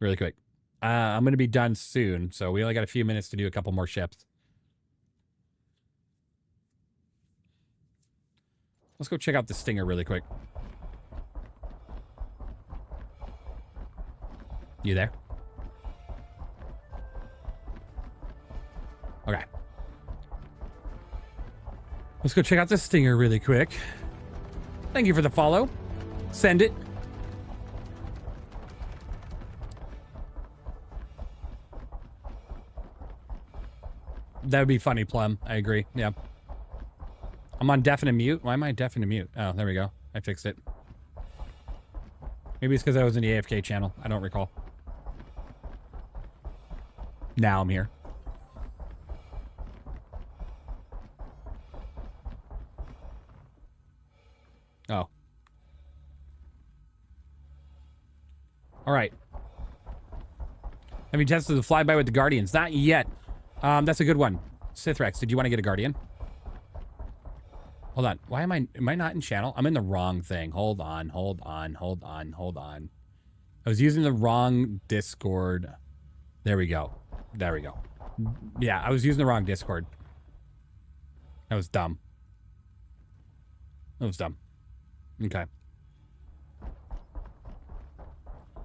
Really quick. I'm going to be done soon, so we only got a few minutes to do a couple more ships. Let's go check out the Stinger really quick. You there? Okay. Let's go check out the Stinger really quick. Thank you for the follow. Send it. That would be funny, Plum. I agree. Yeah. I'm on deaf and mute. Why am I deaf and mute? Oh, there we go. I fixed it. Maybe it's because I was in the AFK channel. I don't recall. Now I'm here. Oh. All right. Have you tested the flyby with the Guardians? Not yet. That's a good one. Sithrex, did you want to get a Guardian? Hold on. Why am I not in channel? I'm in the wrong thing. Hold on. I was using the wrong Discord. There we go. Yeah, I was using the wrong Discord. That was dumb. Okay.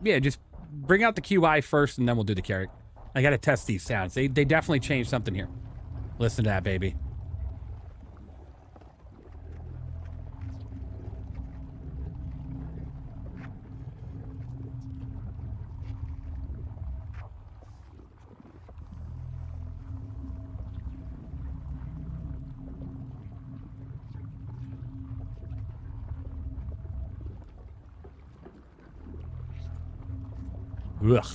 Yeah, just bring out the QI first and then we'll do the Carrick. I gotta test these sounds. They definitely changed something here. Listen to that, baby. Ugh.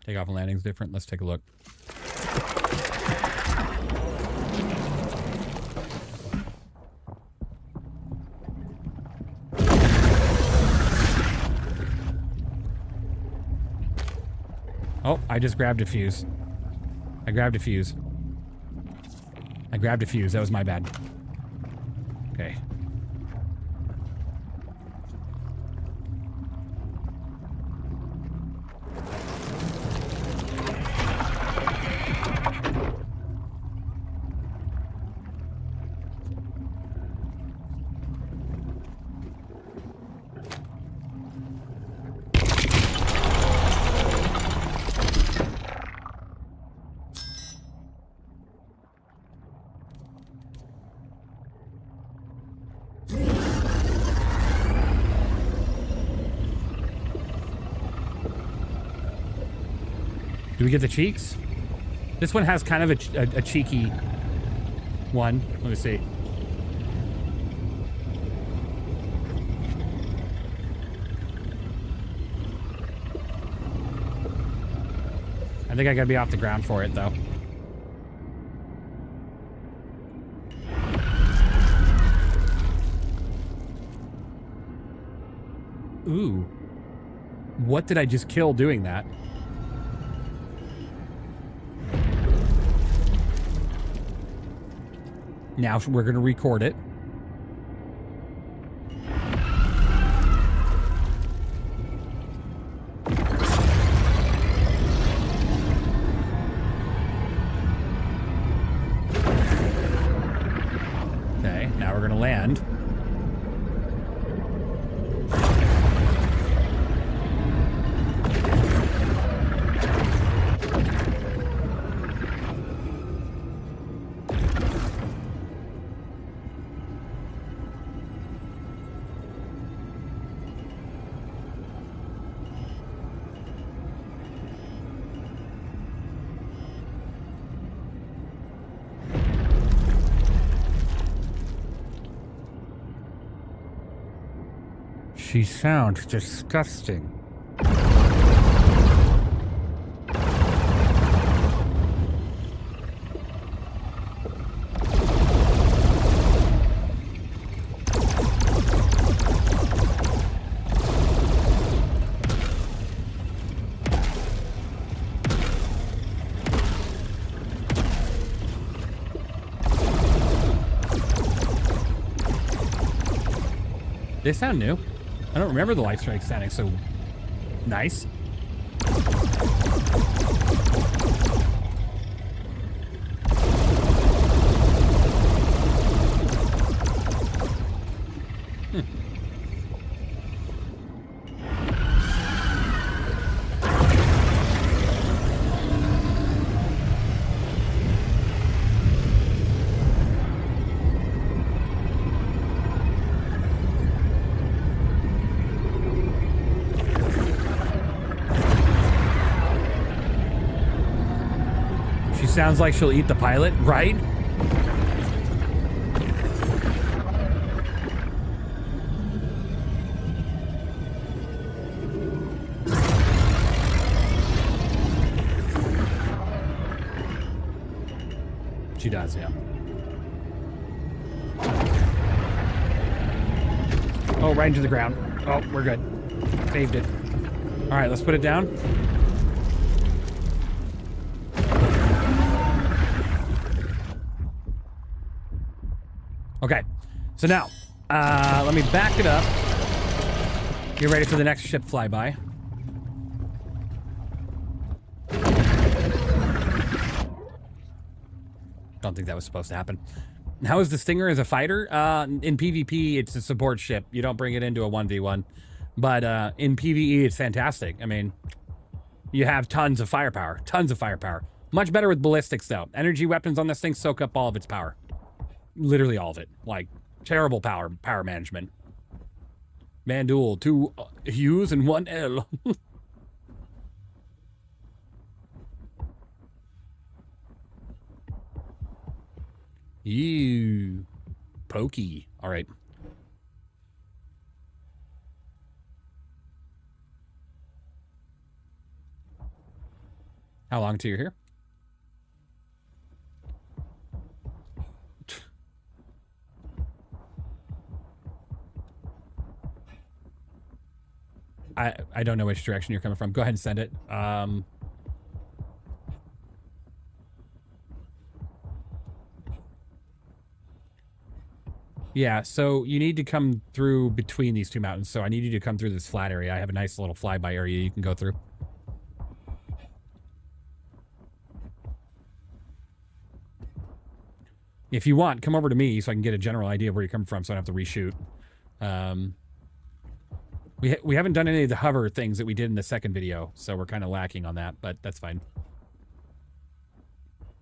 Takeoff and landing's different. Let's take a look. Oh, I just grabbed a fuse. I grabbed a fuse. That was my bad. Okay. we get the cheeks? This one has kind of a cheeky one. Let me see. I think I gotta be off the ground for it, though. Ooh. What did I just kill doing that? Now we're gonna record it. Okay, now we're gonna land. She sounds disgusting. They sound new. I don't remember the light strike sounding so nice. Sounds like she'll eat the pilot, right? She does, yeah. Oh, right into the ground. Oh, we're good. Saved it. All right, let's put it down. Okay, so now, let me back it up. Get ready for the next ship flyby. Don't think that was supposed to happen. How is the Stinger as a fighter? In PvP, it's a support ship. You don't bring it into a 1v1. But in PvE, it's fantastic. I mean, you have tons of firepower. Tons of firepower. Much better with ballistics, though. Energy weapons on this thing soak up all of its power. Literally all of it. Like, terrible power management. Manduel, 2 U's and 1 L. Ew. Pokey. All right. How long till you're here? I don't know which direction you're coming from. Go ahead and send it. Yeah, so you need to come through between these two mountains. So I need you to come through this flat area. I have a nice little flyby area you can go through. If you want, come over to me so I can get a general idea of where you come from so I don't have to reshoot. We haven't done any of the hover things that we did in the second video, so we're kind of lacking on that, but that's fine.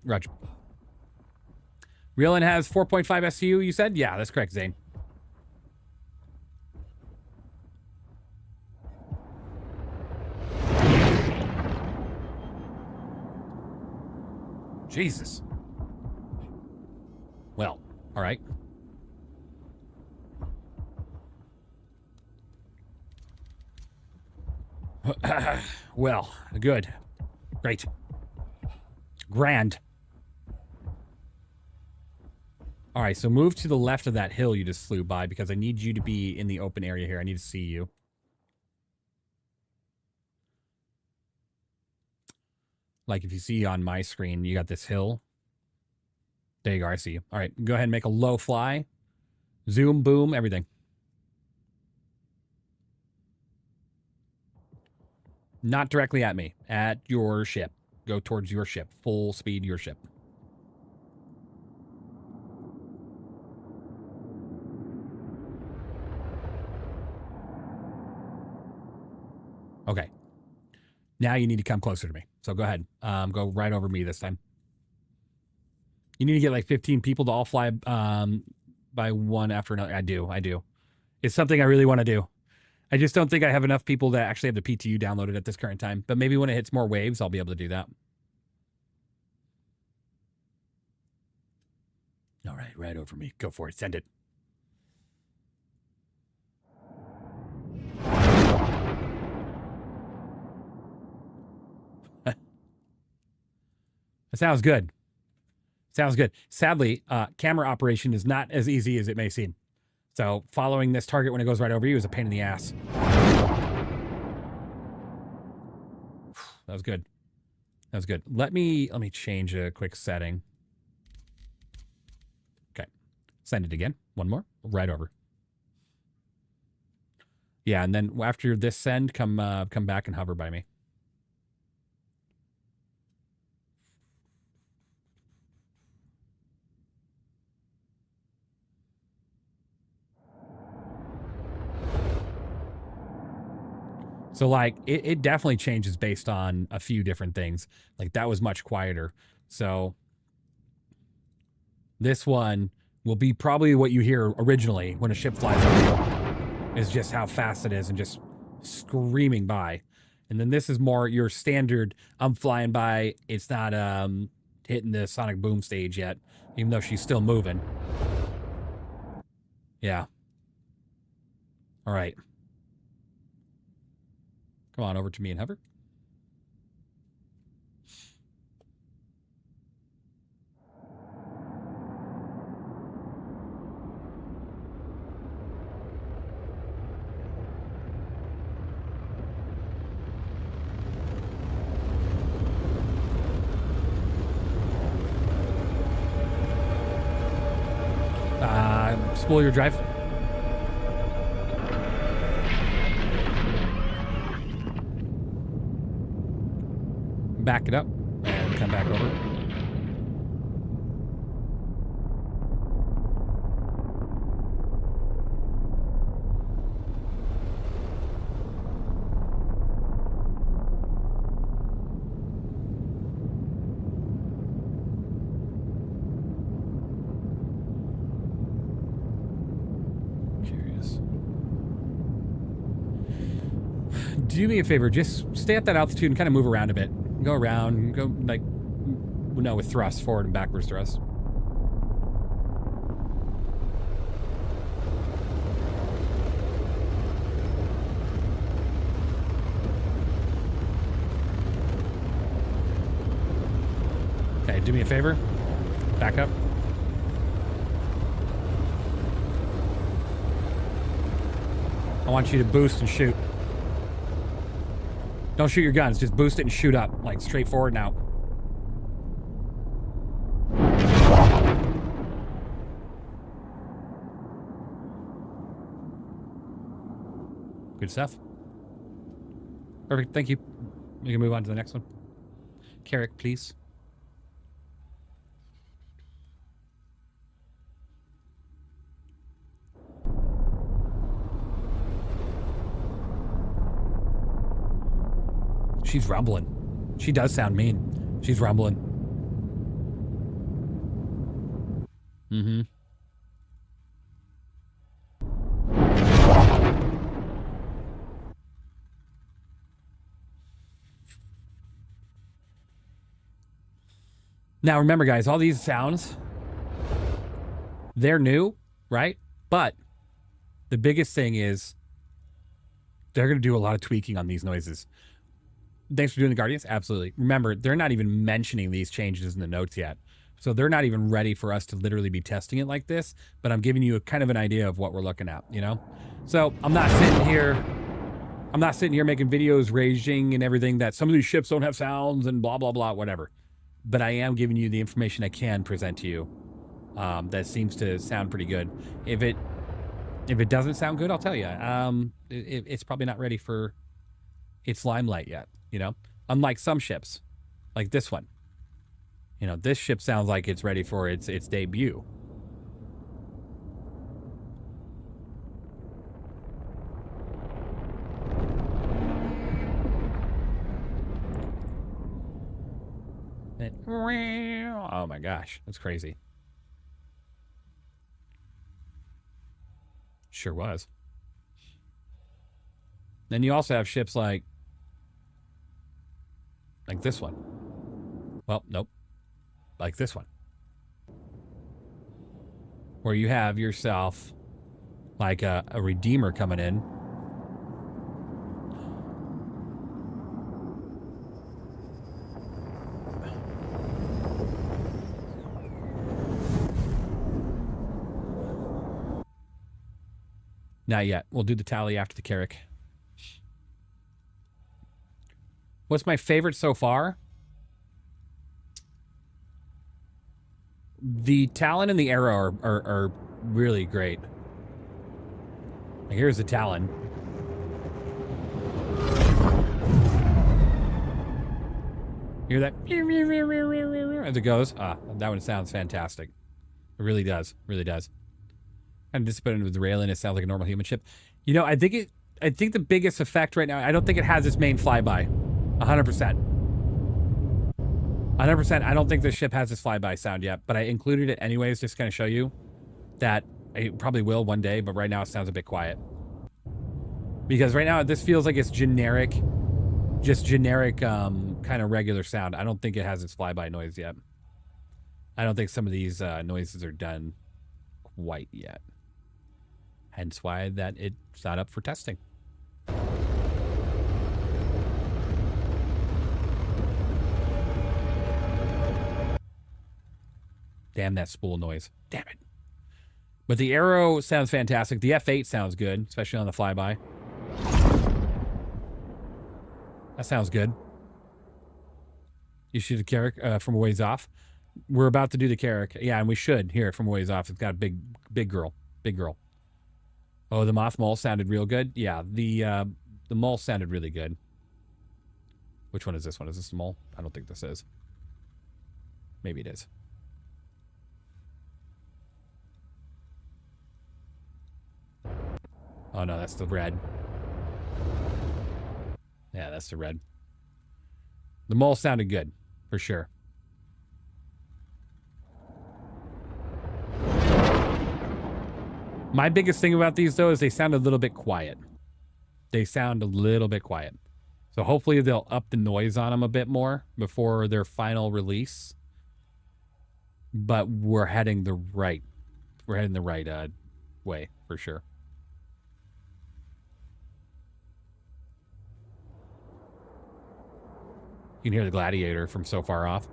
Roger. Ryujin has 4.5 SCU, you said? Yeah, that's correct, Zane. Jesus. Well, all right. Well, good. Great. Grand. All right, so move to the left of that hill you just flew by because I need you to be in the open area here. I need to see you. Like if you see on my screen, you got this hill. There you go, I see you. All right, go ahead and make a low fly. Zoom, boom, everything. Not directly at me, at your ship. Go towards your ship. Full speed, your ship. Okay. Now you need to come closer to me. So go ahead. Go right over me this time. You need to get like 15 people to all fly by one after another. I do. It's something I really want to do. I just don't think I have enough people that actually have the PTU downloaded at this current time. But maybe when it hits more waves, I'll be able to do that. All right, right over me. Go for it. Send it. That sounds good. Sounds good. Sadly, camera operation is not as easy as it may seem. So following this target when it goes right over you is a pain in the ass. That was good. That was good. Let me change a quick setting. Okay. Send it again. One more. Right over. Yeah, and then after this send, come back and hover by me. So, like, it definitely changes based on a few different things. Like, that was much quieter. So, this one will be probably what you hear originally when a ship flies over you, is just how fast it is and just screaming by. And then this is more your standard, I'm flying by, it's not hitting the sonic boom stage yet, even though she's still moving. Yeah. All right. Come on over to me and hover. Spool your drive. Back it up and come back over. Curious. Do me a favor, just stay at that altitude and kind of move around a bit. Go around, go like, no, with thrust, forward and backwards thrust. Okay, do me a favor, back up. I want you to boost and shoot. Don't shoot your guns, just boost it and shoot up, like straight forward and out. Good stuff. Perfect, thank you. We can move on to the next one. Carrick, please. She's rumbling. She does sound mean. She's rumbling. Mm-hmm. Now, remember, guys, all these sounds, they're new, right? But the biggest thing is they're going to do a lot of tweaking on these noises. Thanks for doing the Guardians. Absolutely. Remember, they're not even mentioning these changes in the notes yet. So they're not even ready for us to literally be testing it like this, but I'm giving you a kind of an idea of what we're looking at, you know? So I'm not sitting here making videos raging and everything that some of these ships don't have sounds and blah, blah, blah, whatever. But I am giving you the information I can present to you that seems to sound pretty good. If it doesn't sound good, I'll tell you. It's probably not ready for its limelight yet, you know? Unlike some ships, like this one. You know, this ship sounds like it's ready for its debut. Oh my gosh, that's crazy. Sure was. Then you also have ships like this one. Well, nope. Like this one. Where you have yourself like a Redeemer coming in. Not yet. We'll do the tally after the Carrick. What's my favorite so far? The Talon and the Arrow are really great. Here's the Talon. Hear that? As it goes. Ah, that one sounds fantastic. It really does. Really does. I'm disappointed with the railing. It sounds like a normal human ship. You know, I think the biggest effect right now, I don't think it has its main flyby. 100%. 100%. I don't think this ship has this flyby sound yet, but I included it anyways, just kind of show you that it probably will one day, but right now it sounds a bit quiet. Because right now this feels like it's generic, just generic kind of regular sound. I don't think it has its flyby noise yet. I don't think some of these noises are done quite yet. Hence why that it's not up for testing. Damn that spool noise. Damn it. But the Arrow sounds fantastic. The F8 sounds good, especially on the flyby. That sounds good. You shoot the Carrick from a ways off. We're about to do the Carrick. Yeah, and we should hear it from a ways off. It's got a big girl. Big girl. Oh, the Moth Mole sounded real good. Yeah, the Mole sounded really good. Which one is this one? Is this the Mole? I don't think this is. Maybe it is. Oh no, that's the red. Yeah, that's the red. The Mole sounded good, for sure. My biggest thing about these, though, is they sound a little bit quiet. They sound a little bit quiet. So hopefully they'll up the noise on them a bit more before their final release. But we're heading the right way, for sure. You can hear the Gladiator from so far off.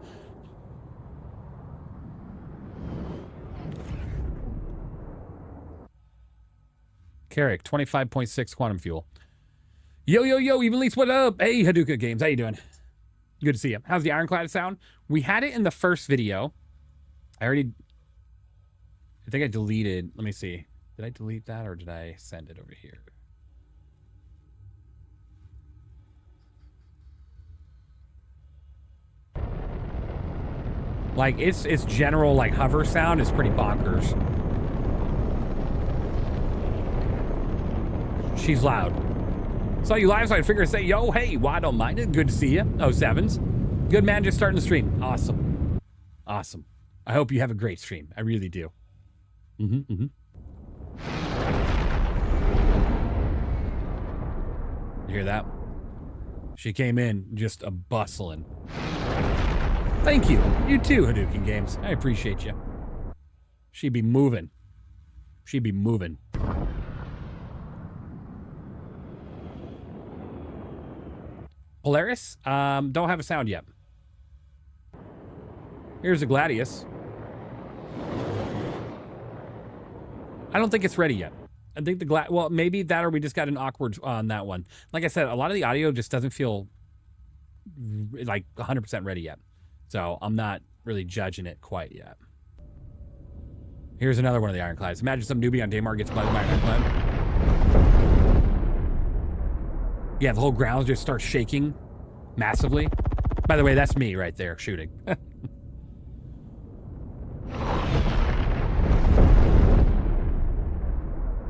Carrick, 25.6 quantum fuel. Yo, Evenleast, what up? Hey, Hadouka Games, how you doing? Good to see you. How's the Ironclad sound? We had it in the first video. I think I deleted, let me see. Did I delete that or did I send it over here? Like, its general, like, hover sound is pretty bonkers. She's loud. Saw you live, so I figured to say, yo, hey, well, I don't mind it. Good to see you. Oh, Sevens. Good man, just starting the stream. Awesome. Awesome. I hope you have a great stream. I really do. You hear that? She came in just a bustling. Thank you. You too, Hadouken Games. I appreciate you. She be moving. She be moving. Polaris? Don't have a sound yet. Here's a Gladius. I don't think it's ready yet. I think the well, maybe that or we just got an awkward on that one. Like I said, a lot of the audio just doesn't feel like 100% ready yet. So I'm not really judging it quite yet. Here's another one of the Ironclads. Imagine some newbie on Daymar gets bugged by an Ironclad. Yeah, the whole ground just starts shaking massively. By the way, that's me right there shooting.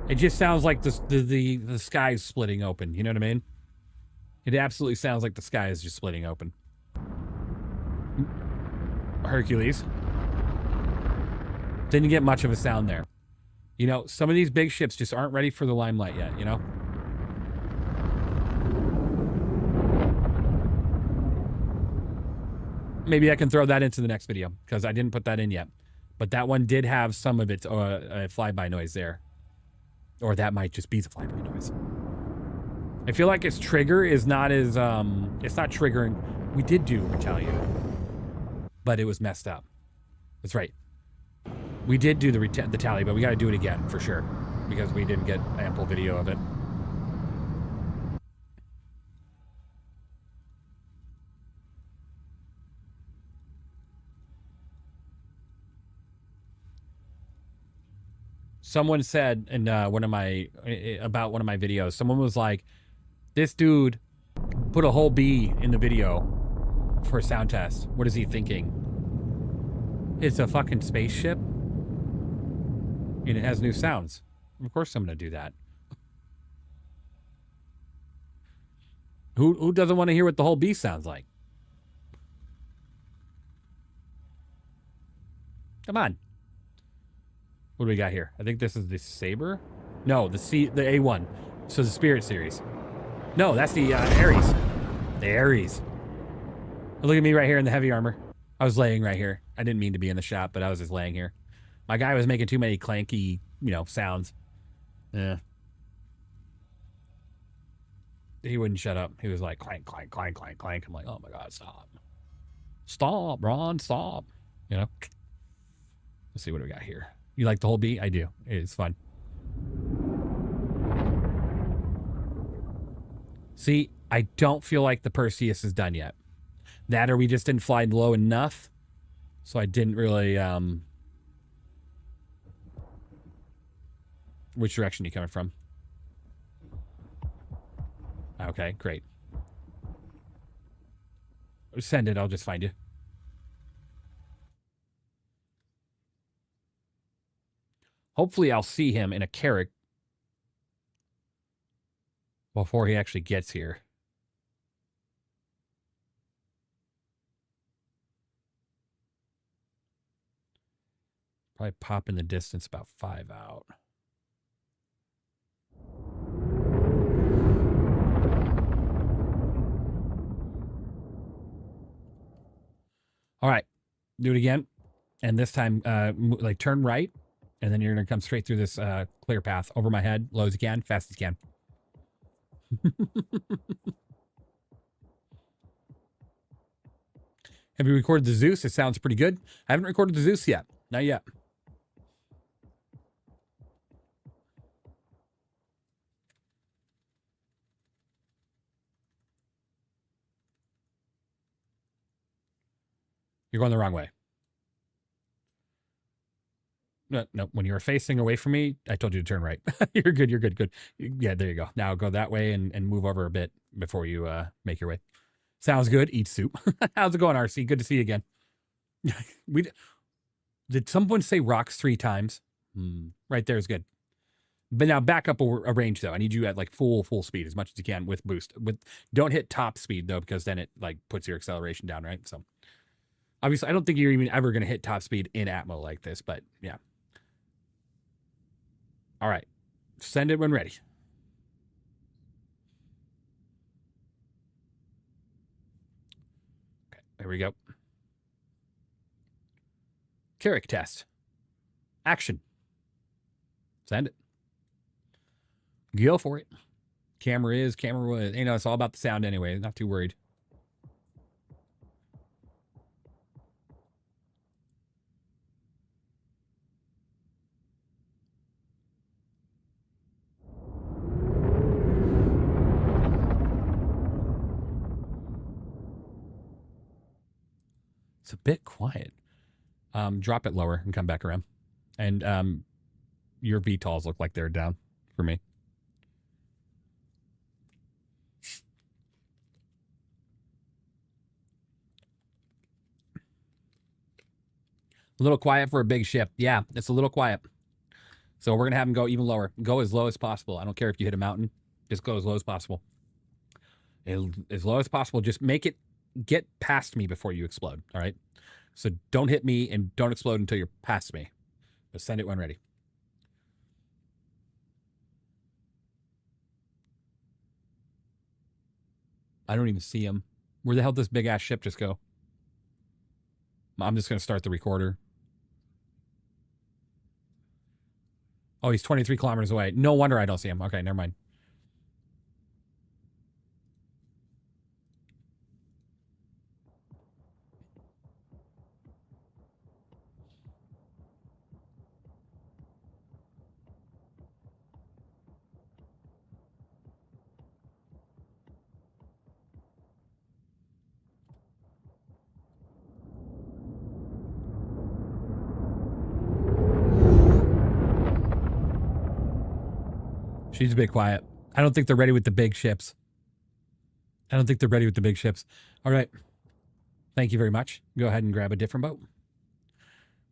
It just sounds like the sky is splitting open. You know what I mean? It absolutely sounds like the sky is just splitting open. Hercules. Didn't get much of a sound there. You know, some of these big ships just aren't ready for the limelight yet, you know? Maybe I can throw that into the next video because I didn't put that in yet. But that one did have some of its flyby noise there. Or that might just be the flyby noise. I feel like its trigger is not as, it's not triggering. We did do Retaliate, but it was messed up. That's right. We did do the tally, but we got to do it again for sure because we didn't get ample video of it. Someone said in about one of my videos, someone was like, this dude put a whole B in the video for a sound test. What is he thinking? It's a fucking spaceship and it has new sounds. Of course I'm going to do that. Who doesn't want to hear what the whole B sounds like? Come on. What do we got here? I think this is the Saber. No, the A1. So the Spirit series. No, that's the Ares. The Ares. Look at me right here in the heavy armor. I was laying right here. I didn't mean to be in the shop, but I was just laying here. My guy was making too many clanky, you know, sounds. Yeah. He wouldn't shut up. He was like clank, clank, clank, clank, clank. I'm like, oh my God, stop. Stop, Ron, stop. You know? Let's see what we got here. You like the whole B? I do. It's fun. See, I don't feel like the Perseus is done yet. That or we just didn't fly low enough. So I didn't really, which direction are you coming from? Okay, great. Send it, I'll just find you. Hopefully I'll see him in a Carrack before he actually gets here. Probably pop in the distance about 5 out. All right, do it again. And this time, like turn right. And then you're going to come straight through this clear path over my head, low as you can, fast as you can. Have you recorded the Zeus? It sounds pretty good. I haven't recorded the Zeus yet. Not yet. You're going the wrong way. No, when you were facing away from me, I told you to turn right. You're good, you're good, good. Yeah, there you go. Now go that way and move over a bit before you make your way. Sounds good. Eat soup. How's it going, RC? Good to see you again. Did someone say rocks 3 times? Right there is good. But now back up a range, though. I need you at like full speed as much as you can with boost. Don't hit top speed, though, because then it like puts your acceleration down, right? So obviously, I don't think you're even ever going to hit top speed in Atmo like this, but yeah. All right. Send it when ready. Okay, there we go. Carrick test. Action. Send it. Go for it. Camera was. You know, it's all about the sound anyway. Not too worried. It's a bit quiet. Drop it lower and come back around. And your VTOLs look like they're down for me. A little quiet for a big ship. Yeah, it's a little quiet. So we're going to have them go even lower. Go as low as possible. I don't care if you hit a mountain. Just go as low as possible. As low as possible. Just make it get past me before you explode. All right? So don't hit me and don't explode until you're past me. Just send it when ready. I don't even see him. Where the hell did this big-ass ship just go? I'm just going to start the recorder. Oh, he's 23 kilometers away. No wonder I don't see him. Okay, never mind. She's a bit quiet. I don't think they're ready with the big ships. All right. Thank you very much. Go ahead and grab a different boat.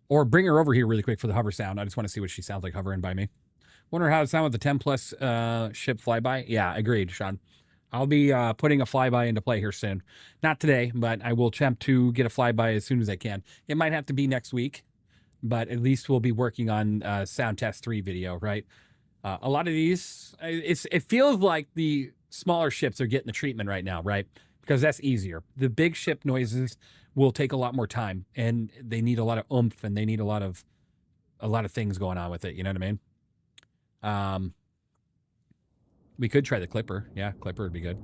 Or bring her over here really quick for the hover sound. I just want to see what she sounds like hovering by me. Wonder how it sounds with the 10 plus ship flyby. Yeah, agreed, Sean. I'll be putting a flyby into play here soon. Not today, but I will attempt to get a flyby as soon as I can. It might have to be next week, but at least we'll be working on Sound Test 3 video, right? A lot of these, it feels like the smaller ships are getting the treatment right now, right? Because that's easier. The big ship noises will take a lot more time, and they need a lot of oomph, and they need a lot of things going on with it. You know what I mean? We could try the Clipper. Yeah, Clipper would be good.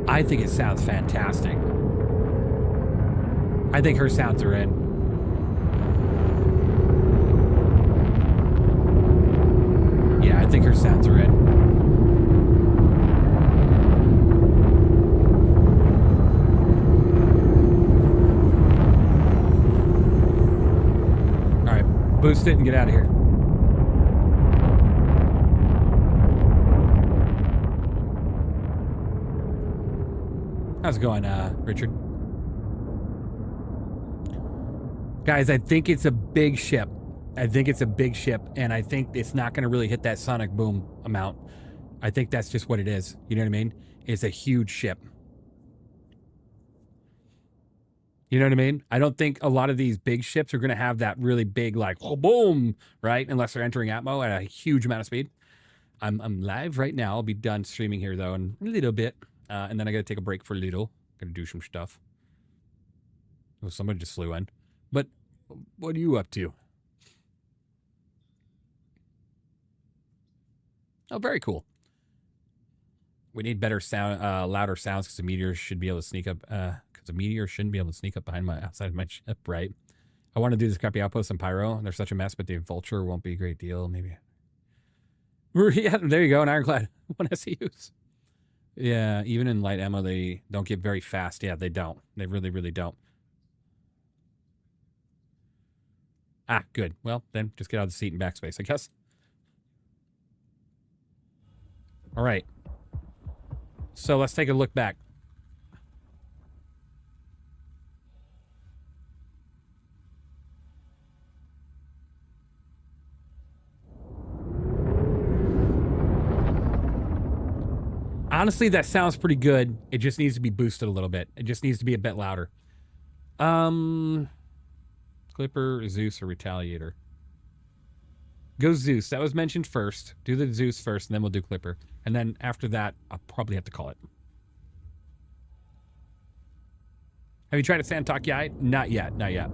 I think it sounds fantastic. I think her sounds are in. Yeah, I think her sounds are in. All right, boost it and get out of here. How's it going, Richard? Guys, I think it's a big ship. And I think it's not going to really hit that sonic boom amount. I think that's just what it is. You know what I mean? It's a huge ship. You know what I mean? I don't think a lot of these big ships are going to have that really big, like, oh, boom, right? Unless they're entering Atmo at a huge amount of speed. I'm live right now. I'll be done streaming here, though, in a little bit. And then I got to take a break for a little. Got to do some stuff. Oh, somebody just flew in. But what are you up to? Oh, very cool. We need better sound, louder sounds, because the meteor should be able to sneak up. Because the meteor shouldn't be able to sneak up outside my ship, right? I want to do this copy outpost and pyro. They're such a mess, but the vulture won't be a great deal. Maybe. Yeah, there you go. An ironclad. 1 SEUs. Yeah, even in light ammo, they don't get very fast. Yeah, they don't. They really, really don't. Ah, good. Well, then just get out of the seat and backspace, I guess. All right. So let's take a look back. Honestly, that sounds pretty good. It just needs to be boosted a little bit. It just needs to be a bit louder. Clipper, Zeus, or Retaliator? Go Zeus. That was mentioned first. Do the Zeus first, and then we'll do Clipper. And then after that, I'll probably have to call it. Have you tried a Santok Yai? Not yet. Not yet.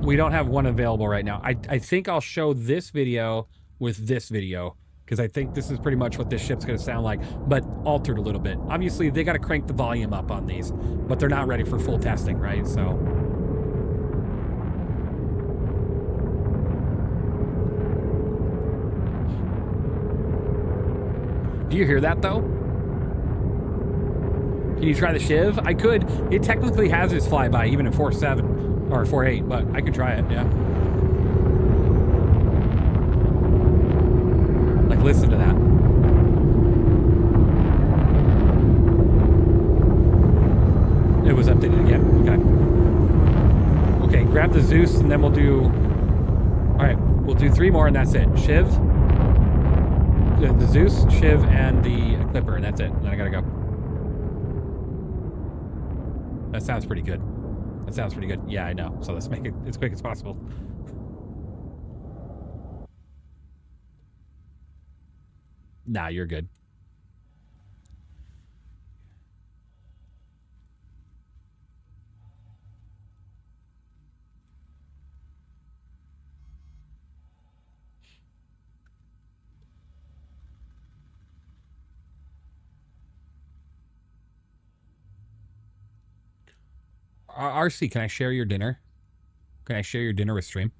We don't have one available right now. I think I'll show this video with this video, because I think this is pretty much what this ship's going to sound like, but altered a little bit. Obviously, they got to crank the volume up on these, but they're not ready for full testing, right? So... Do you hear that, though? Can you try the Shiv? I could. It technically has its flyby, even at 4.7 or 4.8, but I could try it, yeah. Like, listen to that. It was updated again. Okay. Okay, grab the Zeus, and then we'll do... All right, we'll do 3 more, and that's it. Shiv, the Zeus, Shiv, and the Clipper, and that's it. Then I gotta go. That sounds pretty good. That sounds pretty good. Yeah, I know. So let's make it as quick as possible. Nah, you're good. RC, can I share your dinner? Can I share your dinner with stream?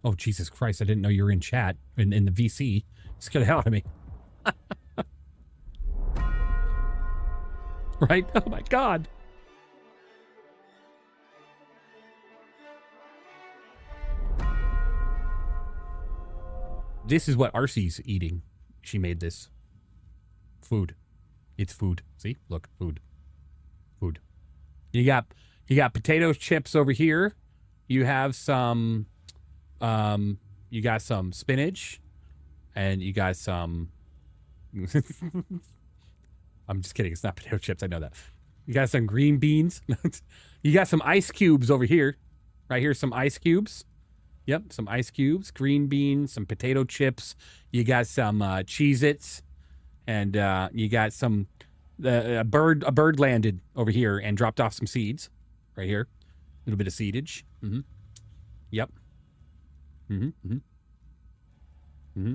Oh, Jesus Christ. I didn't know you were in chat, in the VC. Scared the hell out of me. Right? Oh, my God. This is what RC's eating. She made this. Food. It's food. See? Look, food. Food. You got potato chips over here. You have some you got some spinach, and you got some I'm just kidding, it's not potato chips, I know that. You got some green beans. You got some ice cubes over here. Right here, some ice cubes. Yep, some ice cubes, green beans, some potato chips. You got some Cheez-Its. And you got some, a bird landed over here and dropped off some seeds right here. A little bit of seedage. Mm-hmm. Yep. Mm-hmm. Mm-hmm. Mm-hmm.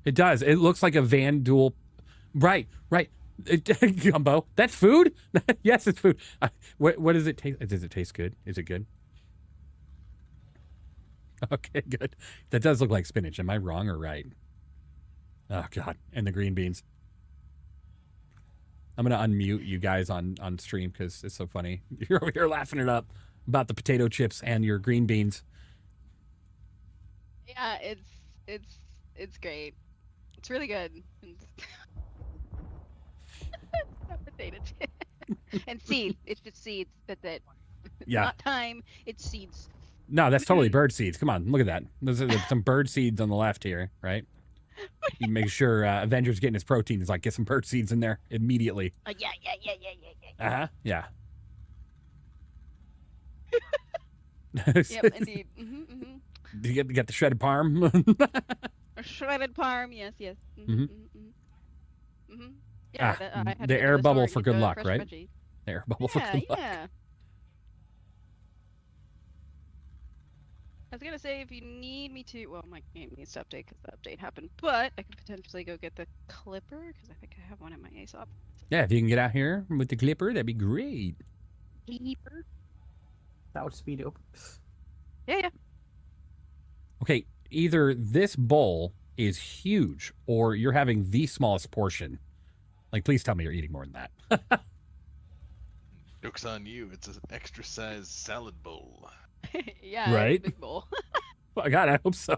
It does. It looks like a Van Duel. Right, right. Gumbo. That's food? Yes, it's food. What does it taste? Does it taste good? Is it good? Okay, good. That does look like spinach. Am I wrong or right? Oh, God. And the green beans. I'm going to unmute you guys on stream because it's so funny. You're over here laughing it up about the potato chips and your green beans. Yeah, it's great. It's really good. Potato chips. And seeds. It's just seeds. That's it. It's not time. It's seeds. No, that's totally bird seeds. Come on. Look at that. There's some bird seeds on the left here, right? You make sure Avengers getting his protein is like, get some bird seeds in there immediately. Yeah. Uh-huh. Yeah. Yep, indeed. Do you get the shredded parm? Shredded parm, yes. Mm-hmm. Yeah, the air bubble for good luck, right? The air bubble for good luck. Yeah. I was gonna say, if you need me to, well, my game needs to update because the update happened, but I could potentially go get the clipper because I think I have one in my ASOP. Yeah, if you can get out here with the clipper, that'd be great. Clipper? That would speed up. Yeah. Okay, either this bowl is huge or you're having the smallest portion. Like, please tell me you're eating more than that. Joke's on you. It's an extra size salad bowl. Yeah, right? It's a big bowl. Well, God, I hope so.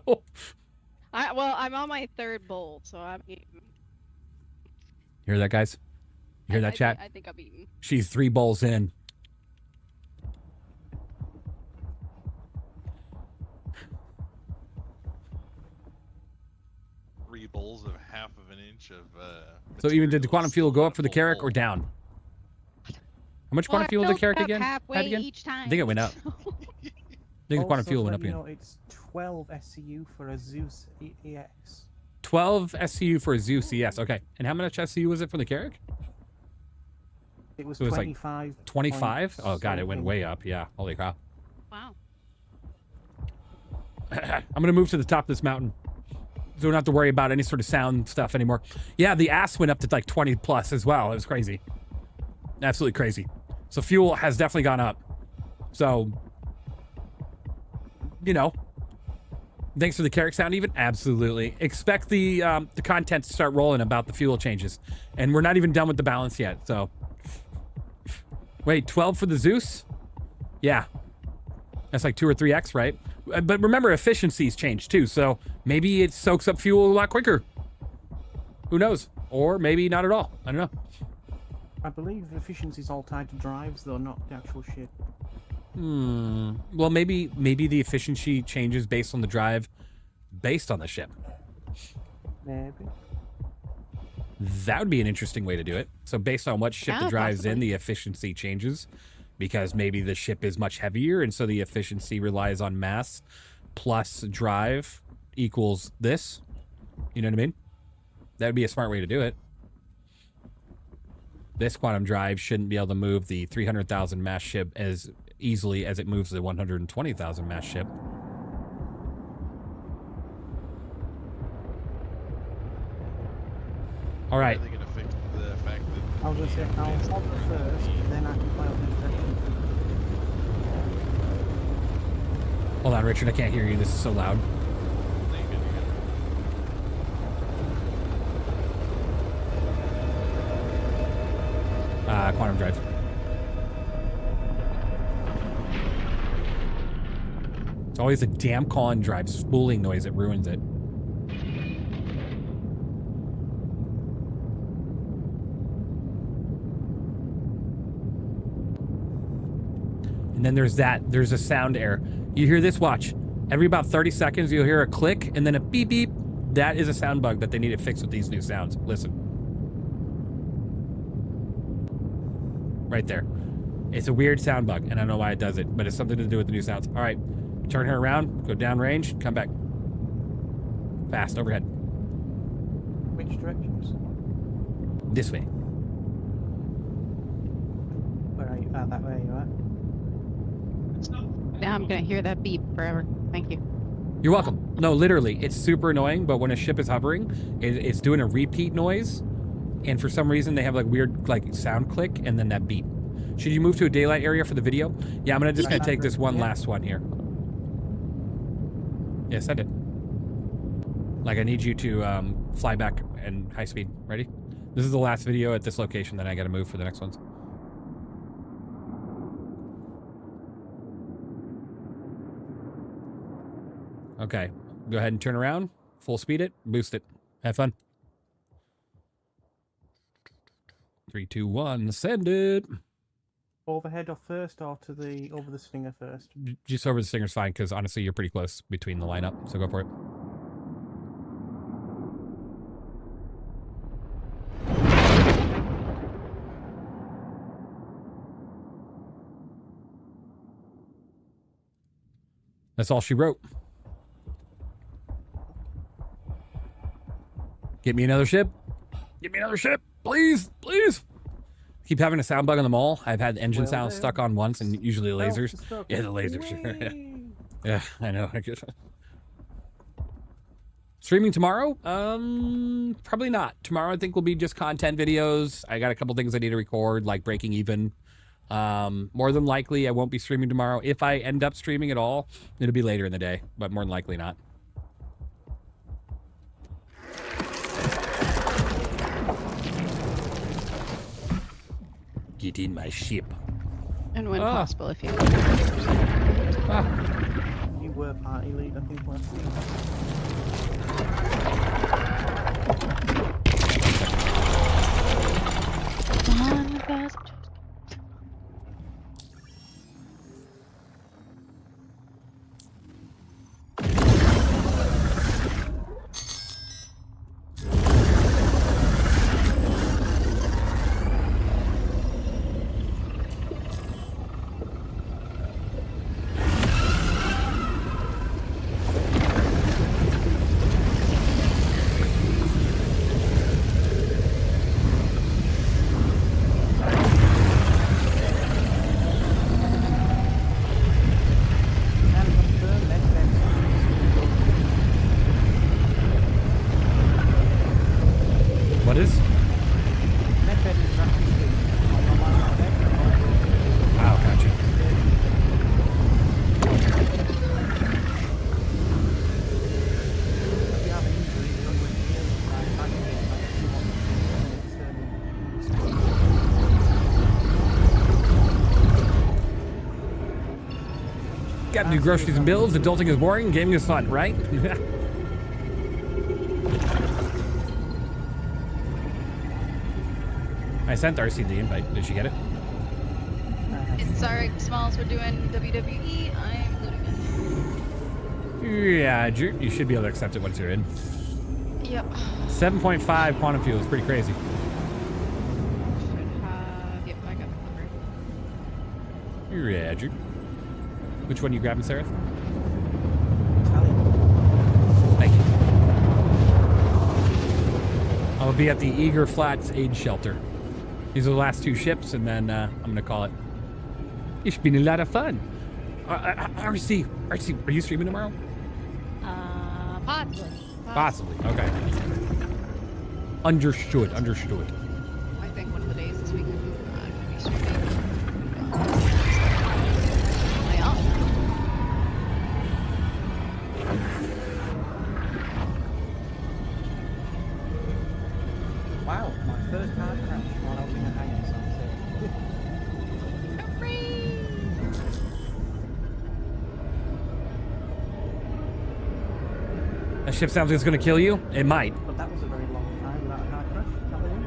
I'm on my 3rd bowl, so I'm eating. You hear that, guys? You hear that, chat? I think I'm eating. She's 3 bowls in. 3 bowls of half of an inch of. So even did the quantum fuel go up for the Carrack or down? How much quantum fuel did the Carrack again? Had again? Each time. I think it went up. I think the quantum fuel went up again. It's 12 SCU for a Zeus EX. 12 SCU for a Zeus ES. Okay. And how much SCU was it for the Carrack? It was, so it was 25. Like 25? Oh god, it went way up. Yeah. Holy cow. Wow. I'm gonna move to the top of this mountain. So we don't have to worry about any sort of sound stuff anymore. Yeah, the ass went up to like 20 plus as well. It was crazy. Absolutely crazy. So fuel has definitely gone up. So, you know, thanks for the Carrack sound even. Absolutely. Expect the content to start rolling about the fuel changes. And we're not even done with the balance yet. So, wait, 12 for the Zeus? Yeah. That's like 2 or 3x, right? But remember, efficiencies change too. So maybe it soaks up fuel a lot quicker. Who knows? Or maybe not at all. I don't know. I believe efficiency is all tied to drives, though, not the actual ship. Well, maybe the efficiency changes based on the drive, based on the ship. Maybe. That would be an interesting way to do it. So based on what ship the drive's in, the efficiency changes. Because maybe the ship is much heavier, and so the efficiency relies on mass plus drive equals this. You know what I mean? That would be a smart way to do it. This quantum drive shouldn't be able to move the 300,000 mass ship as easily as it moves the 120,000 mass ship. All right. Are they gonna fix the fact that I was going to say, I'll hop first, then I can fly up instructions. Hold on, Richard, I can't hear you. This is so loud. Quantum drive. It's always a damn con drive spooling noise that ruins it. And then there's a sound error. You hear this, watch. Every about 30 seconds, you'll hear a click and then a beep beep. That is a sound bug that they need to fix with these new sounds. Listen. Right there. It's a weird sound bug, and I don't know why it does it, but it's something to do with the new sounds. All right, turn her around, go down range, come back. Fast, overhead. Which directions? This way. Where are you? That way you are. Now I'm gonna hear that beep forever. Thank you. You're welcome. No, literally, it's super annoying, but when a ship is hovering, it's doing a repeat noise, and for some reason they have like weird like sound click and then that beep. Should you move to a daylight area for the video? Yeah, I'm gonna take this one last one here. Yes, I did. Like I need you to fly back and high speed. Ready? This is the last video at this location, then I gotta move for the next ones. Okay, go ahead and turn around, full speed it, boost it. Have fun. 3, 2, 1, send it. Overhead or first, or to the over the stinger first? Just over the stinger's fine, because honestly, you're pretty close between the lineup, so go for it. That's all she wrote. Get me another ship. Get me another ship, please, please. Keep having a sound bug on them all. I've had engine sounds stuck on once, and usually lasers. Yeah, the lasers. Yeah, I know. Streaming tomorrow? Probably not. Tomorrow I think will be just content videos. I got a couple things I need to record, like breaking even. More than likely I won't be streaming tomorrow. If I end up streaming at all, it'll be later in the day, but more than likely not. Get in my ship. And when possible, if you You were party lead, I think, last week. Come on, guys. What is? Netbed is actually Wow, gotcha. Got to do groceries and bills. Adulting is boring. Gaming is fun, right? I sent RC the invite. Did she get it? It's sorry, Smalls, we're doing WWE. I'm loading Yeah, you should be able to accept it once you're in. it. Yep. 7.5 quantum fuel is pretty crazy. Yep, I got the number. Roger. Which one are you grabbing, Sarah? Thank you. I'll be at the Eager Flats Aid Shelter. These are the last 2 ships, and then I'm going to call it. It's been a lot of fun. RC, are you streaming tomorrow? Possibly. Possibly. Okay. Understood. I think one of the days this week I'm going to be streaming. Wow, my first hard crash while I was in a hangar, so That ship sounds like it's going to kill you. It might. but that was a very long time without a hard crash. Can't believe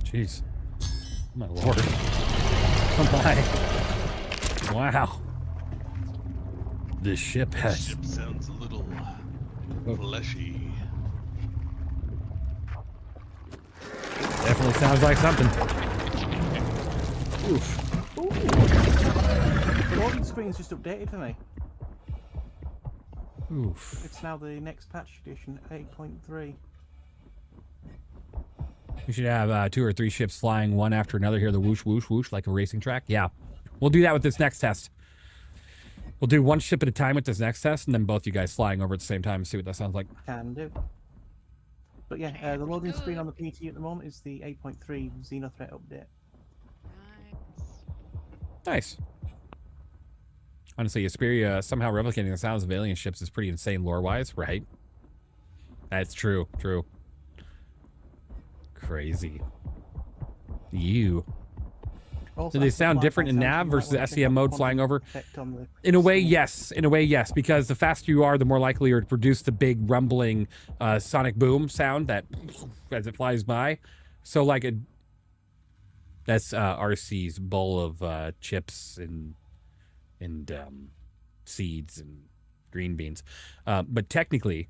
Jeez. My lord. Oh my. Wow. This ship has... Ship sounds a little fleshy. Definitely sounds like something. Oof. The loading screen's just updated for me. Oof. It's now the next patch edition, 8.3. We should have 2 or 3 ships flying one after another here, the whoosh, whoosh, whoosh, like a racing track. Yeah. We'll do that with this next test. We'll do 1 ship at a time with this next test, and then both you guys flying over at the same time and see what that sounds like. Can do. But yeah, the loading screen on the PT at the moment is the 8.3 Xenothreat update. Nice. Honestly, Asperia somehow replicating the sounds of alien ships is pretty insane lore-wise, right? That's true. True. Crazy. You. Do they sound different in nav versus SEM mode flying over? In a way, yes. In a way, yes. Because the faster you are, the more likely you are to produce the big rumbling sonic boom sound that as it flies by. So like that's RC's bowl of chips and seeds and green beans. But technically,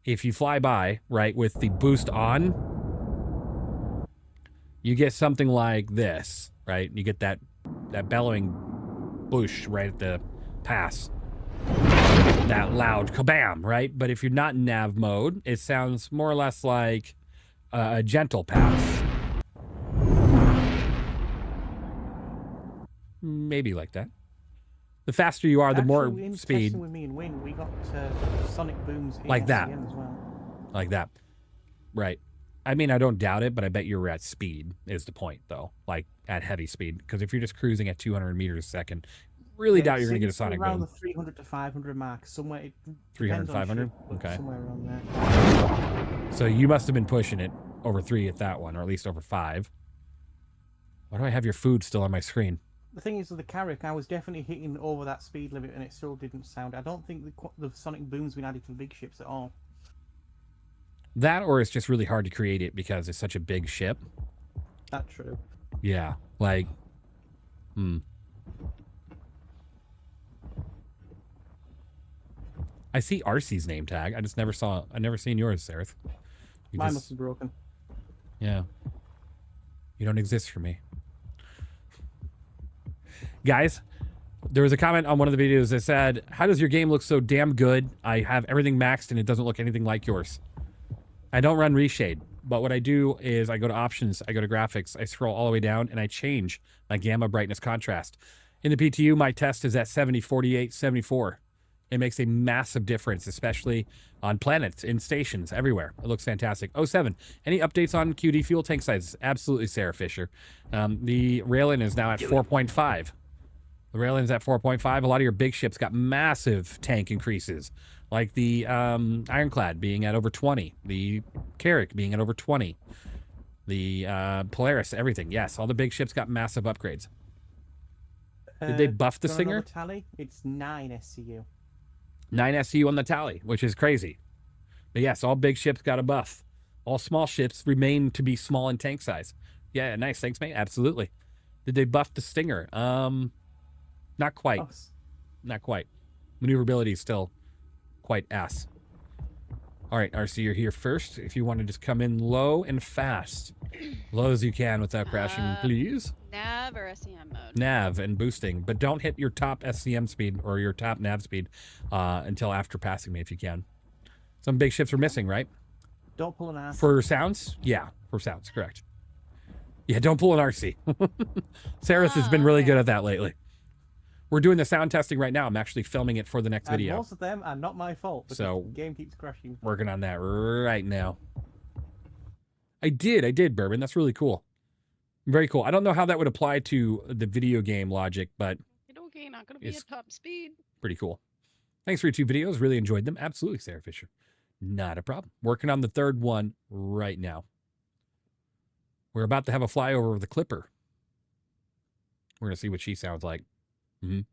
if you fly by, right, with the boost on, you get something like this, right? You get that bellowing boosh right at the pass. That loud kabam, right? But if you're not in nav mode, it sounds more or less like a gentle pass. Maybe like that. The faster you are, the more speed. With me and Win, we got sonic booms in like that. SEM as well. Like that. Right. I mean, I don't doubt it, but I bet you're at speed is the point, though. Like, at heavy speed. Because if you're just cruising at 200 meters a second, really doubt you're going to get a sonic around boom. the 300 to 500 mark. Somewhere. 300, 500? Okay. Somewhere around there. So you must have been pushing it over 3 at that one, or at least over 5. Why do I have your food still on my screen? The thing is, with the Carrack, I was definitely hitting over that speed limit, and it still didn't sound. I don't think the sonic boom's been added to the big ships at all. That, or it's just really hard to create it because it's such a big ship. That's true. Yeah, like, I see RC's name tag. I never seen yours, Sareth. Mine must be broken. Yeah. You don't exist for me. Guys, There was a comment on one of the videos that said, how does your game look so damn good? I have everything maxed and it doesn't look anything like yours. I don't run reshade, but what I do is I go to options, I go to graphics, I scroll all the way down and I change my gamma brightness contrast. In the PTU, my test is at 70, 48, 74. It makes a massive difference, especially on planets, in stations, everywhere. It looks fantastic. 07, any updates on QD fuel tank sizes? Absolutely, Sarah Fisher. The Ryujin is now at 4.5. The Ryujin's at 4.5. A lot of your big ships got massive tank increases, like the Ironclad being at over 20, the Carrack being at over 20, the Polaris, everything. Yes, all the big ships got massive upgrades. Did they buff the Stinger? Tally? It's 9 SCU. 9 SCU on the tally, which is crazy. But yes, all big ships got a buff. All small ships remain to be small in tank size. Yeah, nice. Thanks, mate. Absolutely. Did they buff the Stinger? Not quite. Not quite. Maneuverability is still quite ass. All right, RC, you're here first. If you want to just come in low and fast. Low as you can without crashing, please. Nav or SCM mode? Nav and boosting, but don't hit your top SCM speed or your top nav speed until after passing me if you can. Some big ships are missing, right? Don't pull an RC. For sounds? Yeah, for sounds, correct. Yeah, don't pull an RC. Sarah's has been really good at that lately. We're doing the sound testing right now. I'm actually filming it for the next video. Most of them are not my fault, because so, the game keeps crashing. Working on that right now. I did, Bourbon. That's really cool. Very cool. I don't know how that would apply to the video game logic, but Okay, not going to be at top speed. Pretty cool. Thanks for your 2 videos. Really enjoyed them. Absolutely, Sarah Fisher. Not a problem. Working on the 3rd one right now. We're about to have a flyover of the Clipper. We're going to see what she sounds like. 10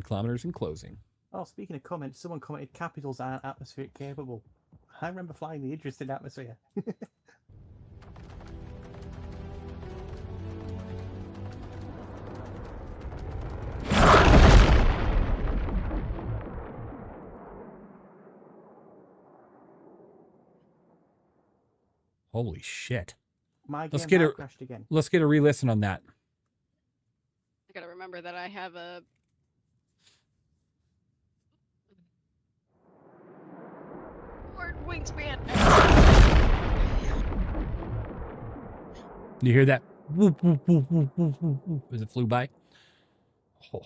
kilometers in closing. Oh, speaking of comments, someone commented capitals aren't atmospheric capable. I remember flying the Idris in atmosphere. Holy shit. My let's game get a crashed again. Let's get a re-listen on that. I gotta remember that I have a word wingspan. You hear that? Whoop, whoop, whoop, whoop, whoop, whoop, whoop, as it flew by. Oh.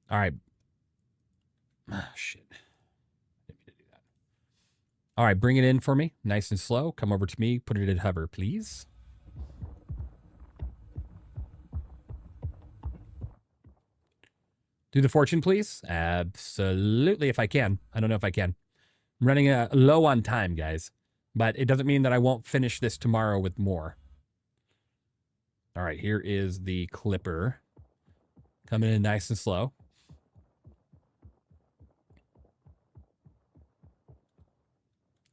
All right. Ah, shit. Didn't mean to do that. All right, bring it in for me, nice and slow. Come over to me. Put it at hover, please. Do the fortune, please. Absolutely, if I can. I don't know if I can. I'm running low on time, guys. But it doesn't mean that I won't finish this tomorrow with more. All right, here is the Clipper. Coming in nice and slow.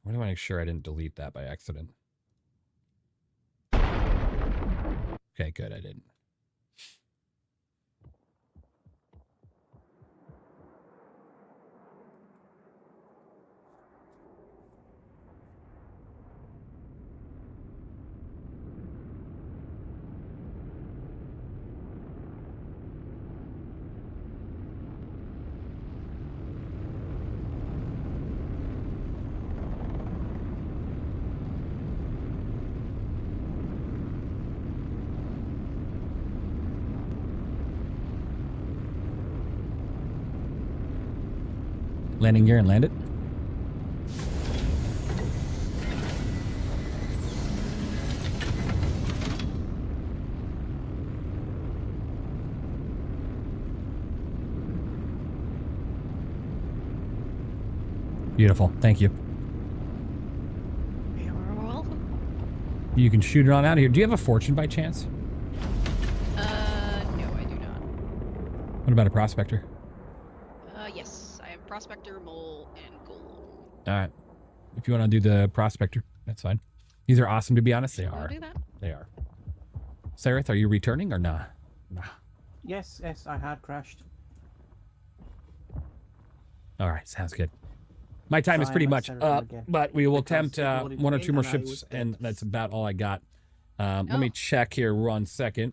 I want to make sure I didn't delete that by accident. Okay, good, I didn't. Landing gear and land it. Beautiful. Thank you. You're welcome. You can shoot it on out of here. Do you have a fortune by chance? No, I do not. What about a prospector? Yes, I have prospector, mole, and gold. All right. If you want to do the prospector, that's fine. These are awesome, to be honest. They are. Do that. They are. Sareth, are you returning or nah? Nah. Yes, I had crashed. All right, sounds good. My time is pretty much up, but we will attempt 1 or 2 more ships, and that's about all I got Let me check here 1 second.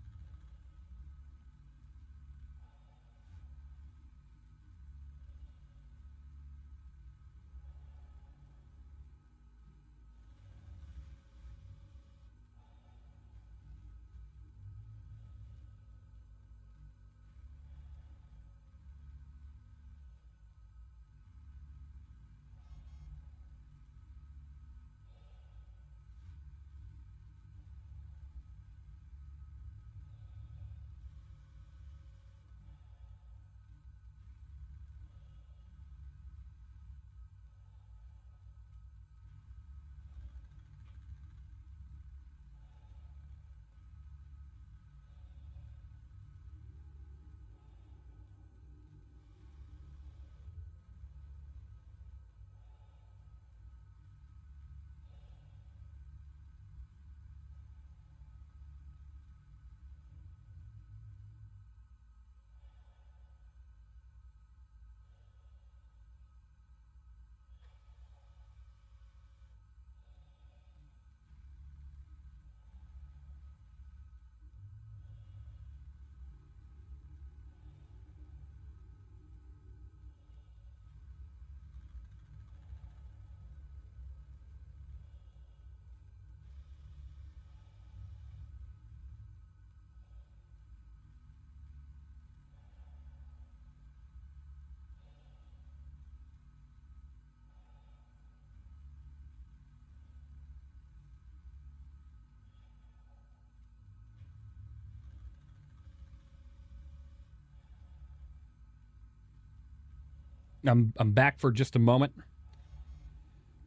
I'm back for just a moment. We're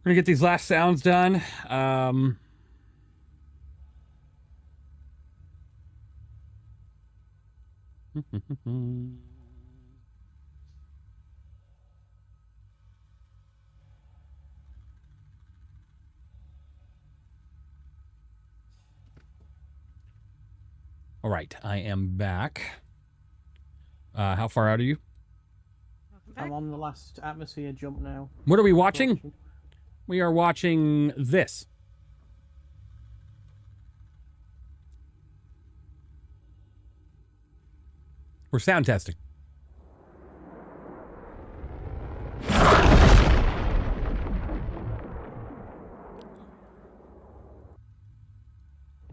gonna get these last sounds done. All right, I am back. How far out are you? I'm on the last atmosphere jump now. What are we watching? We are watching this. We're sound testing.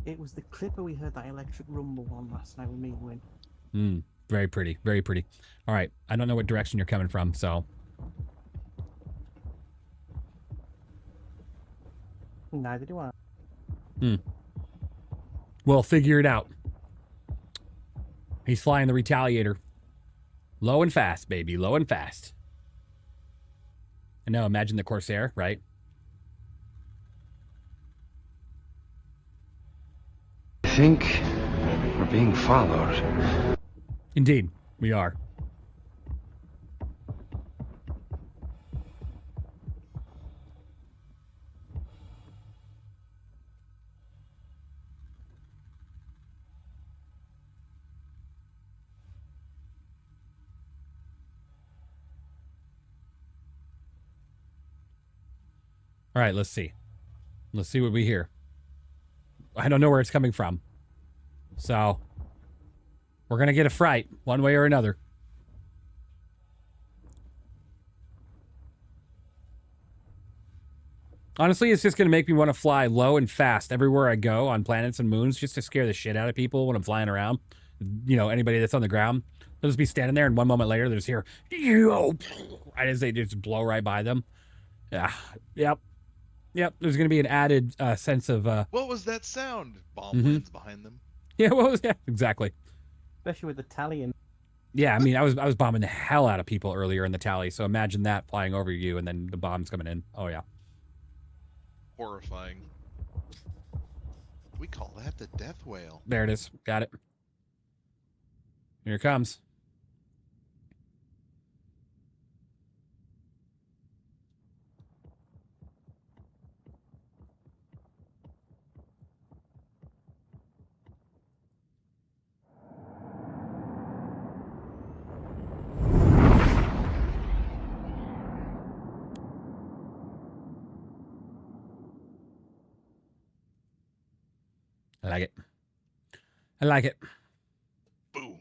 It was the clipper we heard that electric rumble on last night with me and Win. Very pretty, very pretty. All right, I don't know what direction you're coming from, so. Neither do I. We'll figure it out. He's flying the Retaliator. Low and fast, baby, low and fast. I know, imagine the Corsair, right? I think we're being followed. Indeed, we are. All right, let's see. Let's see what we hear. I don't know where it's coming from. So, we're going to get a fright one way or another. Honestly, it's just going to make me want to fly low and fast everywhere I go on planets and moons just to scare the shit out of people when I'm flying around. You know, anybody that's on the ground. They'll just be standing there and 1 moment later, they'll just hear, right as they just blow right by them. Yeah. Yep. There's going to be an added sense of... What was that sound? Bomb planes behind them. Yeah, what was that? Exactly. Especially with the tally in. Yeah, I mean, I was bombing the hell out of people earlier in the tally, so imagine that flying over you and then the bombs coming in. Oh, yeah. Horrifying. We call that the death whale. There it is. Got it. Here it comes. I like it. I like it. Boom.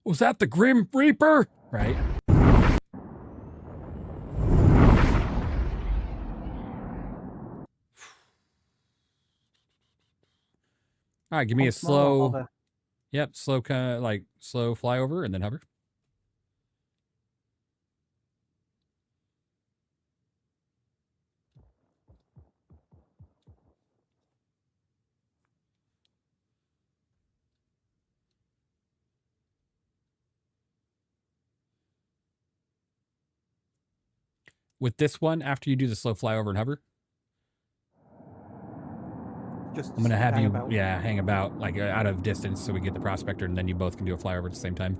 Was that the Grim Reaper? Right. All right, give me a slow. Yep, slow kind of like slow flyover and then hover. With this one, after you do the slow flyover and hover, Just I'm gonna have hang you, about. yeah, hang about like out of distance so we get the prospector, and then you both can do a flyover at the same time.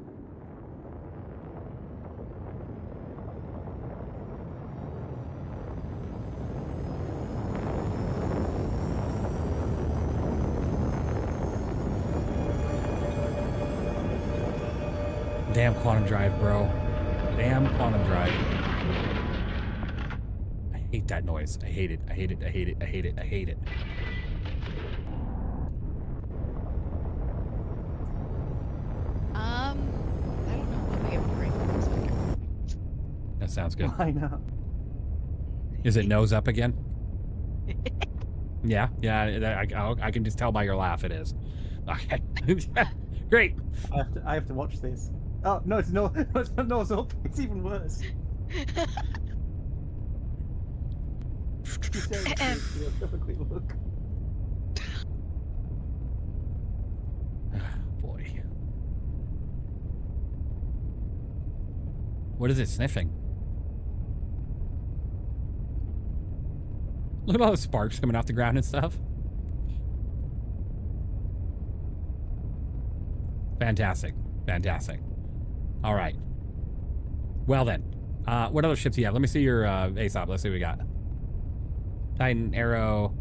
Damn quantum drive, bro. Damn quantum drive. I hate that noise. I hate it. I hate it. I hate it. I hate it. I hate it. I don't know what we have to bring this back. That sounds good. I know. Is it nose up again? Yeah, yeah. I can just tell by your laugh it is. Okay, great. I have to watch this. Oh no, it's no, it's not nose up. It's even worse. Let's have a quick look. Boy. What is it sniffing? Look at all the sparks coming off the ground and stuff. Fantastic. Fantastic. All right. Well then, what other ships do you have? Let me see your ASOP. Let's see what we got. Titan, Arrow.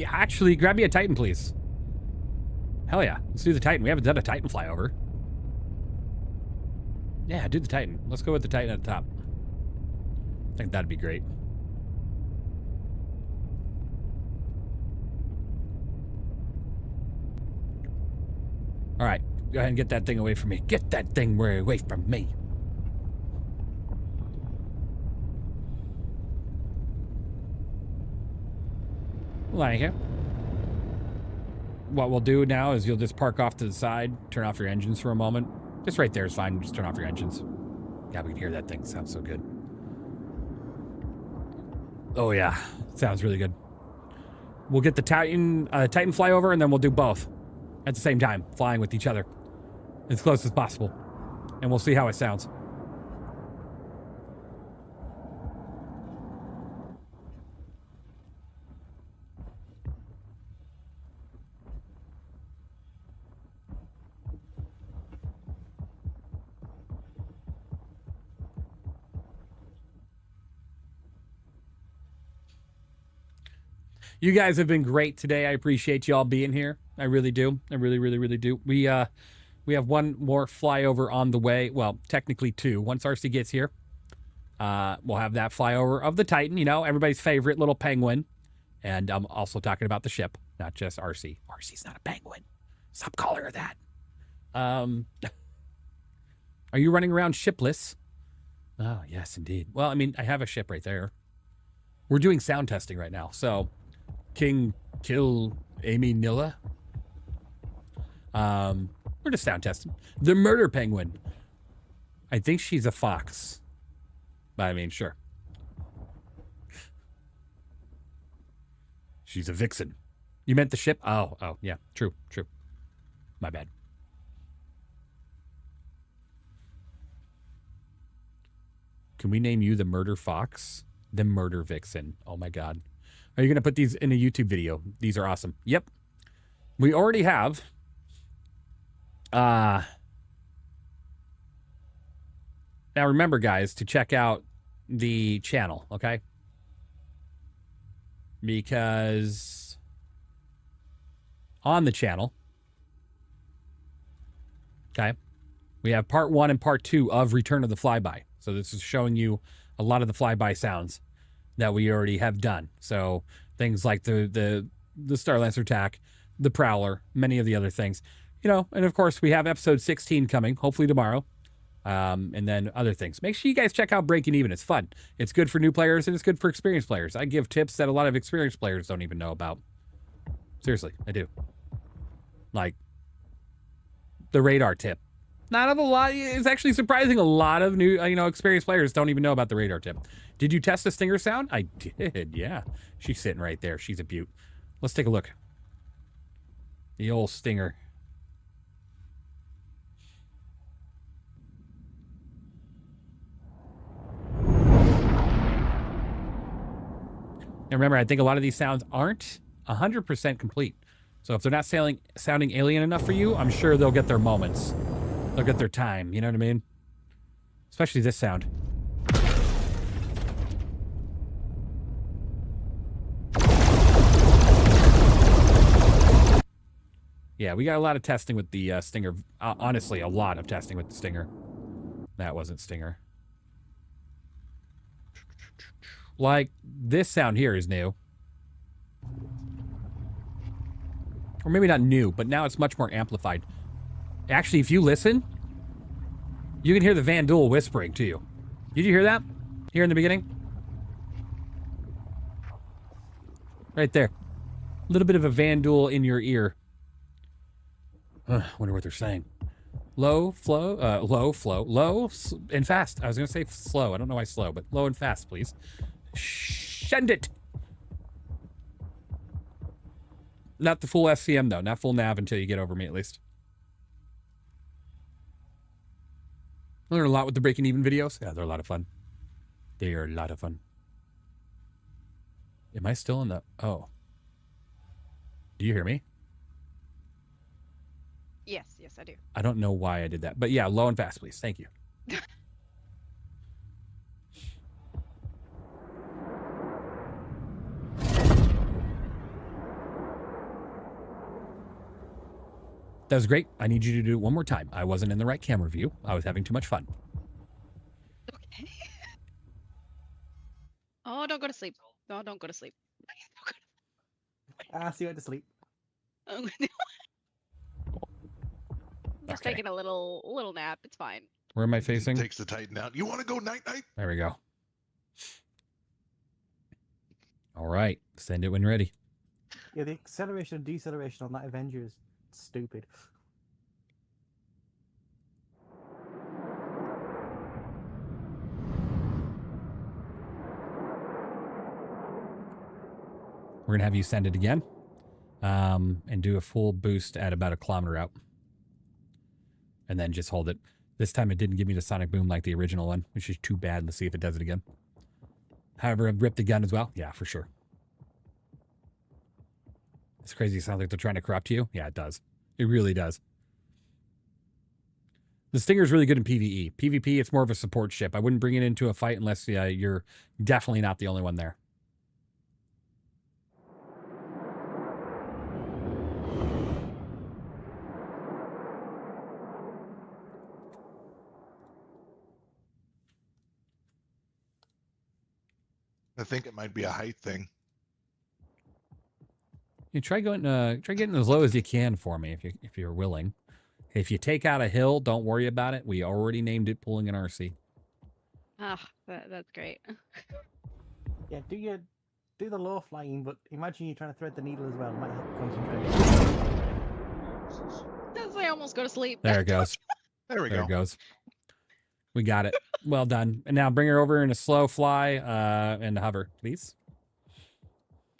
Actually, grab me a Titan, please. Hell yeah. Let's do the Titan. We haven't done a Titan flyover. Yeah, do the Titan. Let's go with the Titan at the top. I think that'd be great. All right. Go ahead and get that thing away from me. Get that thing away from me. Like it. What we'll do now is you'll just park off to the side, turn off your engines for a moment. Just right there is fine. Just turn off your engines. Yeah, we can hear that thing. It sounds so good. Oh yeah, sounds really good. We'll get the Titan flyover, and then we'll do both at the same time, flying with each other as close as possible, and we'll see how it sounds. You guys have been great today. I appreciate you all being here. I really do. I really, really, really do. We have one more flyover on the way. Well, technically two. Once RC gets here, we'll have that flyover of the Titan, you know, everybody's favorite little penguin. And I'm also talking about the ship, not just RC. RC's not a penguin. Stop calling her that. Are you running around shipless? Oh, yes, indeed. Well, I mean, I have a ship right there. We're doing sound testing right now, so... King, kill Amy Nilla. We're just sound testing. The murder penguin. I think she's a fox. But I mean, sure. She's a vixen. You meant the ship? Oh, yeah. True. My bad. Can we name you the murder fox? The murder vixen. Oh my God. Are you going to put these in a YouTube video? These are awesome. Yep. We already have. Now remember, guys, to check out the channel, okay? Because on the channel, okay, we have part 1 and part 2 of Return of the Flyby. So this is showing you a lot of the flyby sounds that we already have done. So things like the the Star Lancer attack, the Prowler, many of the other things. You know, and of course, we have episode 16 coming, hopefully tomorrow. And then other things. Make sure you guys check out Breaking Even. It's fun. It's good for new players, and it's good for experienced players. I give tips that a lot of experienced players don't even know about. Seriously, I do. Like, the radar tip. Not a lot. It's actually surprising. A lot of new, experienced players don't even know about the radar tip. Did you test the Stinger sound? I did, yeah. She's sitting right there. She's a beaut. Let's take a look. The old Stinger. And remember, I think a lot of these sounds aren't 100% complete. So if they're not sounding alien enough for you, I'm sure they'll get their moments. They'll get their time, you know what I mean? Especially this sound. Yeah, we got a lot of testing with the Stinger. Honestly, a lot of testing with the Stinger. That wasn't Stinger. Like, this sound here is new. Or maybe not new, but now it's much more amplified. Actually, if you listen, you can hear the Van Duel whispering to you. Did you hear that? Here in the beginning? Right there. A little bit of a Van Duel in your ear. Wonder what they're saying. Low and fast. I was going to say slow. I don't know why slow, but low and fast, please. Send it. Not the full SCM, though. Not full nav until you get over me, at least. I learned a lot with the Breaking Even videos. Yeah, they're a lot of fun. They are a lot of fun. Am I still in the... Oh. Do you hear me? Yes, I do. I don't know why I did that. But yeah, low and fast, please. Thank you. That was great. I need you to do it one more time. I wasn't in the right camera view. I was having too much fun. Okay. Oh, don't go to sleep. No, don't go to sleep. See you went to sleep. Just taking a little nap. It's fine. Where am I facing? Takes the Titan out. You want to go night-night? There we go. All right. Send it when you're ready. Yeah, the acceleration and deceleration on that Avenger is stupid. We're going to have you send it again. And do a full boost at about 1 kilometer out. And then just hold it. This time it didn't give me the sonic boom like the original one, which is too bad. Let's see if it does it again. However, I've ripped the gun as well. Yeah, for sure. It's crazy. It sounds like they're trying to corrupt you. Yeah, it does. It really does. The Stinger is really good in PvE. PvP, it's more of a support ship. I wouldn't bring it into a fight unless you're definitely not the only one there. I think it might be a height thing. You try getting as low as you can for me if you're willing. If you take out a hill, don't worry about it. We already named it pulling an RC. Ah, that's great. Yeah, do the low flying, but imagine you're trying to thread the needle as well. It might help concentrate. I almost go to sleep. There it goes. There it goes. We got it. Well done. And now bring her over in a slow fly and hover, please.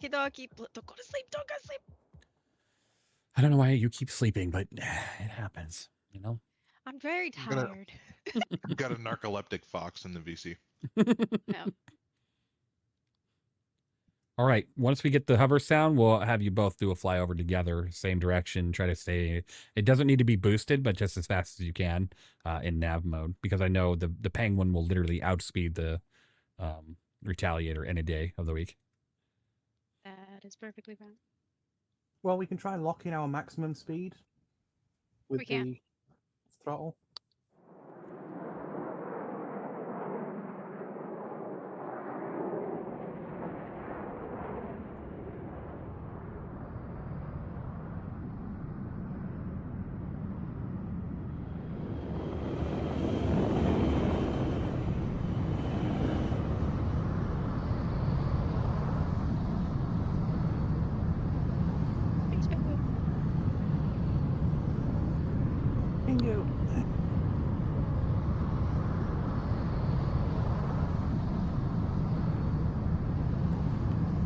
Kidoki, don't go to sleep. Don't go to sleep. I don't know why you keep sleeping, but it happens, you know? I'm very tired. We've got a narcoleptic fox in the VC. No. All right. Once we get the hover sound, we'll have you both do a flyover together, same direction. Try to stay. It doesn't need to be boosted, but just as fast as you can in nav mode, because I know the Penguin will literally outspeed the Retaliator any day of the week. That is perfectly fine. Well, we can try and lock in our maximum speed with the throttle.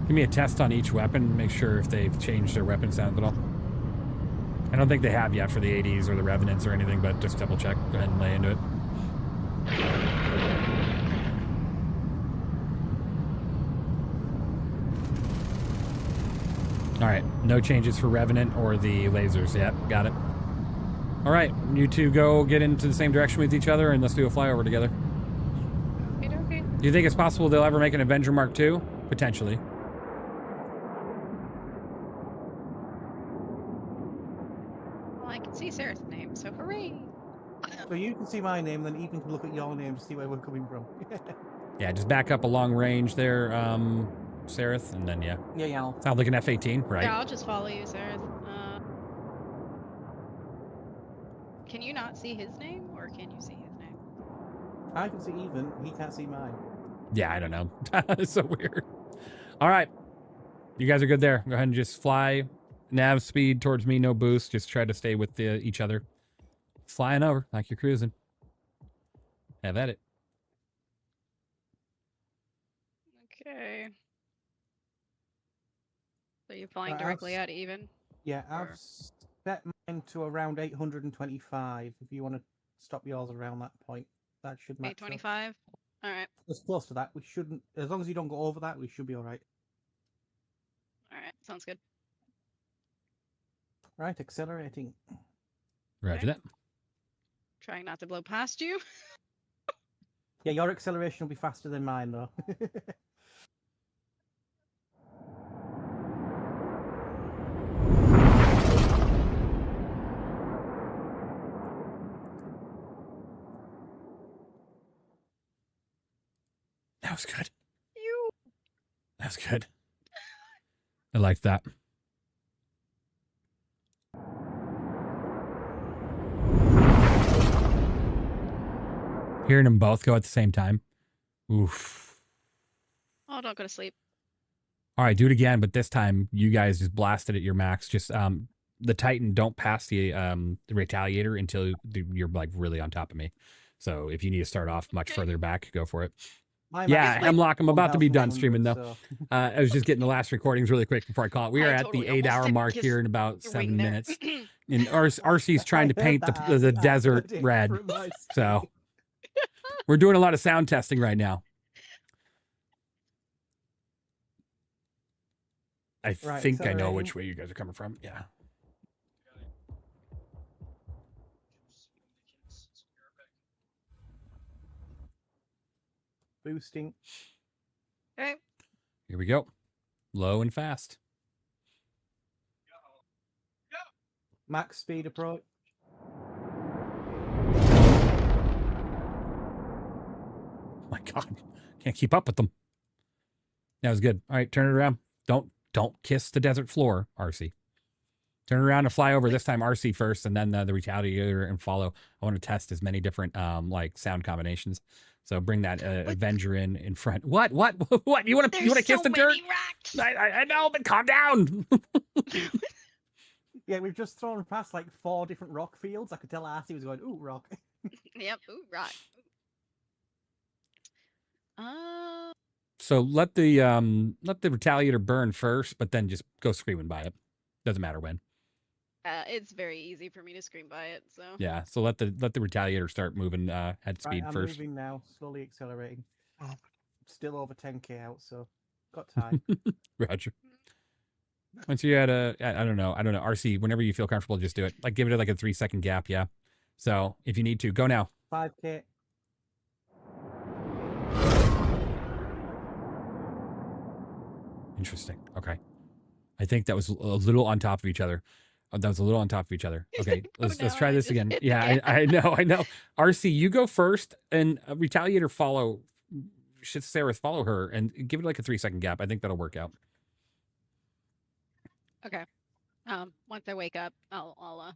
Give me a test on each weapon. Make sure if they've changed their weapon sound at all. I don't think they have yet for the 80s or the Revenants or anything, but just double check. Go ahead and lay into it. All right, no changes for Revenant or the lasers. Yep, got it. All right, you two go get into the same direction with each other and let's do a flyover together. Okay. Do you think it's possible they'll ever make an Avenger Mark II? Potentially. Well, I can see Sarah's name, so hooray! So you can see my name, then Ethan can look at your name to see where we're coming from. Yeah, just back up a long range there, Sareth, and then yeah. Yeah. Sounds like an F-18, right? Yeah, I'll just follow you, Sarah. Can you not see his name, or can you see his name? I can see Ethan, he can't see mine. Yeah, I don't know. It's so weird. All right. You guys are good there. Go ahead and just fly. Nav speed towards me, no boost. Just try to stay with each other. Flying over like you're cruising. Have at it. Okay. So you're flying directly at even? Yeah, I've set mine to around 825. If you want to stop yours around that point, that should match. 825? All right. As close to that. We shouldn't, as long as you don't go over that, we should be all right. All right, sounds good. Right, accelerating. Roger that. Trying not to blow past you. Yeah, your acceleration will be faster than mine, though. That was good. That's good. I like that. Hearing them both go at the same time. Oof. Oh, don't go to sleep. All right, do it again, but this time you guys just blasted at your max. Just the Titan, don't pass the Retaliator until you're like really on top of me. So if you need to start off much further back, go for it. Yeah, Hemlock, I'm about to be done streaming though. So. I was just getting the last recordings really quick before I call it. We are at the 8-hour mark here in about 7 minutes. And RC's trying to paint the desert red. So we're doing a lot of sound testing right now. I think I know which way you guys are coming from. Yeah. Boosting. Okay. Here we go. Low and fast. Max speed approach. My God, can't keep up with them. That was good. All right, turn it around. Don't kiss the desert floor, RC. Turn around and fly over. This time RC first, and then the Retaliator and follow. I want to test as many different like sound combinations. So bring that Avenger in front. What? You want to kiss the dirt? I know, but calm down. Yeah, we've just thrown past like 4 different rock fields. I could tell RC was going, ooh, rock. Yep, ooh, rock. So let the Retaliator burn first, but then just go screaming by it. Doesn't matter when. It's very easy for me to scream by it, so. Yeah, so let the Retaliator start moving at speed I'm first. moving now, slowly accelerating. Still over 10k out, so got time. Roger. Once you had I don't know, RC, whenever you feel comfortable, just do it. Like give it like a 3-second gap, yeah. So if you need to, go now. 5k. Interesting. Okay. I think that was a little on top of each other. Okay, let's try this again. Yeah, I know. RC, you go first, and Retaliator follow. Should Sarah follow her and give it like a 3-second gap? I think that'll work out. Okay. Once I wake up, I'll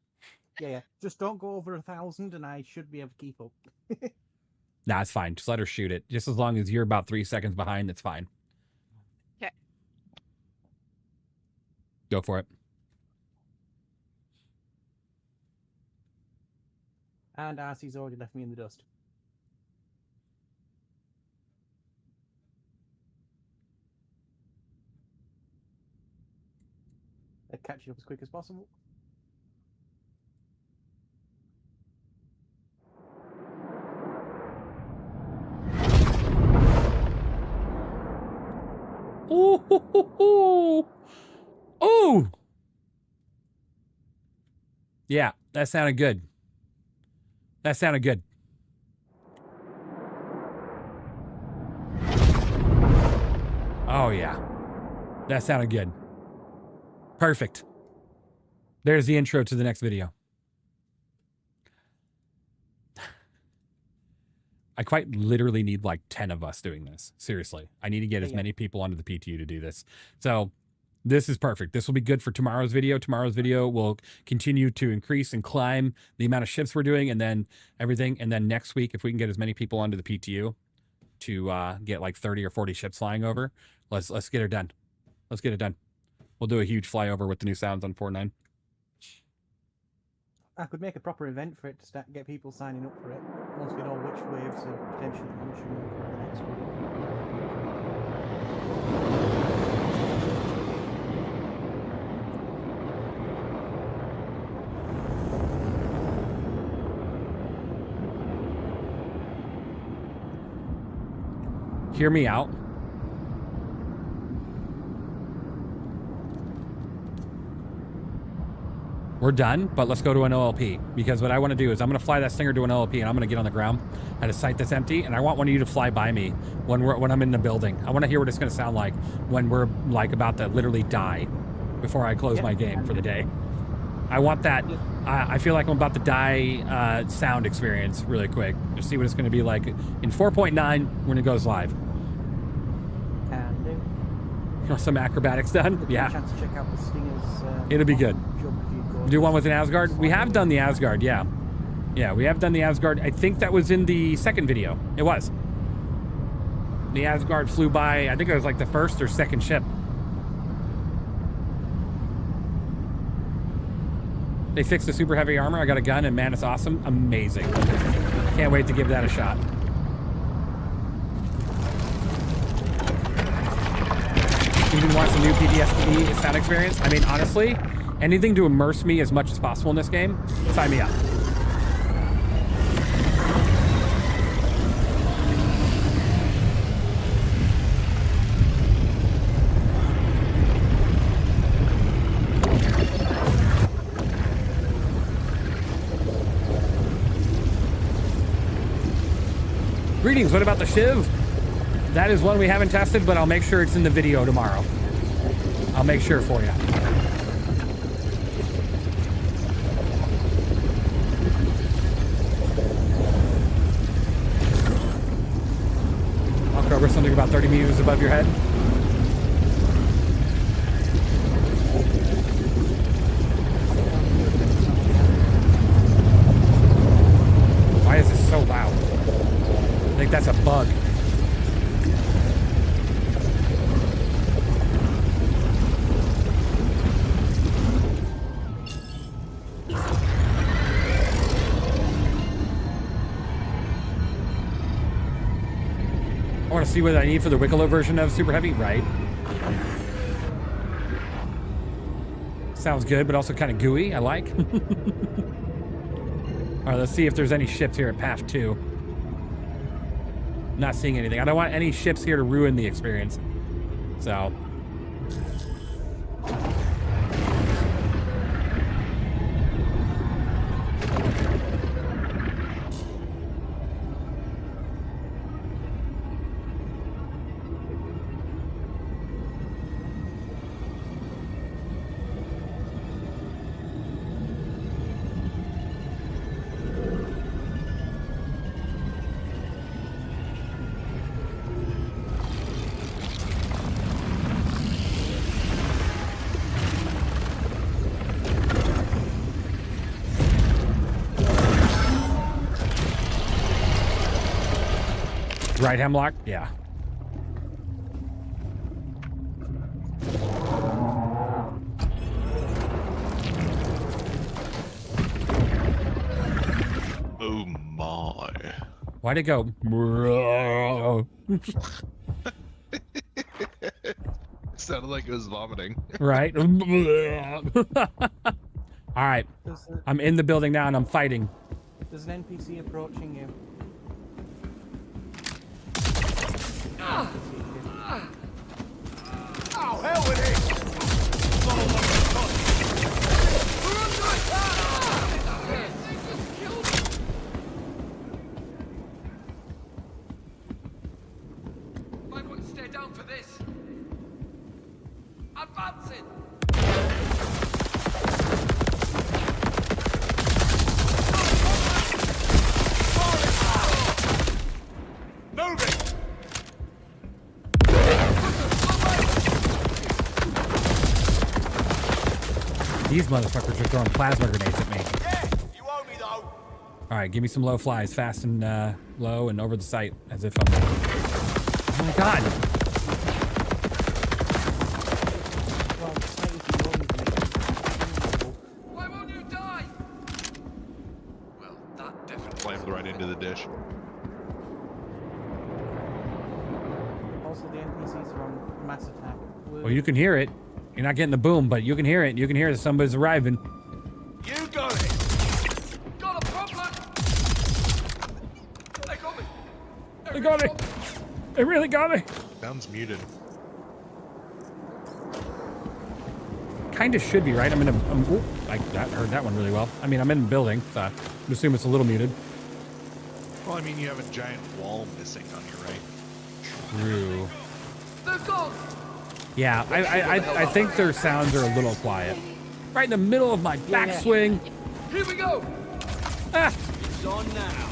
Yeah. Just don't go over 1,000, and I should be able to keep up. Nah, it's fine. Just let her shoot it. Just as long as you're about 3 seconds behind, it's fine. Okay. Go for it. And RC's already left me in the dust. catch it up as quick as possible. Ooh. Ooh. Yeah, that sounded good. That sounded good. Oh, yeah. That sounded good. Perfect. There's the intro to the next video. I quite literally need like 10 of us doing this. Seriously. I need to get as many people onto the PTU to do this. So this is perfect. This will be good for tomorrow's video. Tomorrow's video will continue to increase and climb the amount of shifts we're doing and then everything. And then next week, if we can get as many people onto the PTU to get like 30 or 40 ships flying over, let's get it done. Let's get it done. We'll do a huge flyover with the new sounds on 4.9. I could make a proper event for it to start get people signing up for it. Once we know which waves are potentially launching for the next one. Hear me out. We're done, but let's go to an OLP, because what I want to do is I'm going to fly that Stinger to an OLP and I'm going to get on the ground at a site that's empty, and I want one of you to fly by me when I'm in the building. I want to hear what it's going to sound like when we're like about to literally die before I close my game for the day. I want that. I feel like I'm about to die sound experience really quick. Just see what it's going to be like in 4.9 when it goes live. Can do. Some acrobatics done? Yeah. Chance to check out the Stinger's, it'll be good. Do one with an Asgard? We have done the Asgard, yeah. Yeah, we have done the Asgard. I think that was in the second video. It was. The Asgard flew by, I think it was like the first or second ship. They fixed the super heavy armor. I got a gun, and man, it's awesome. Amazing. Can't wait to give that a shot. Even want some new PTSD sound experience? I mean, honestly, anything to immerse me as much as possible in this game, sign me up. Greetings, what about the Shiv? That is one we haven't tested, but I'll make sure it's in the video tomorrow. I'll make sure for you. I'll cover something about 30 meters above your head. Why is this so loud? I think that's a bug. I want to see what I need for the Wicklow version of Super Heavy, right? Sounds good, but also kind of gooey. I like. All right, let's see if there's any ships here at PAF 2. Not seeing anything. I don't want any ships here to ruin the experience. So. Right, Hemlock? Yeah. Oh my. Why'd it go? Sounded like it was vomiting. Right? All right. I'm in the building now and I'm fighting. There's an NPC approaching you. Oh, hell with it! Might want to stay down for this. Advancing! Moving! These motherfuckers are throwing plasma grenades at me. Yeah, you owe me though. All right, give me some low flies, fast and low and over the sight, as if I'm. Oh my god! Why won't you die? Well, that definitely slammed right into the dish. Also, the NPCs are on mass attack. Well, you can hear it. You're not getting the boom, but you can hear it. You can hear that somebody's arriving. You got it. Got a problem. They got me. They got me. They really got me. Sounds muted. Kind of should be, right? I heard that one really well. I mean, I'm in the building, so I assume it's a little muted. Well, I mean, you have a giant wall missing on your right. True. They're gone. Yeah, I think their sounds are a little quiet. Right in the middle of my backswing. Here we go. Ah! It's on now.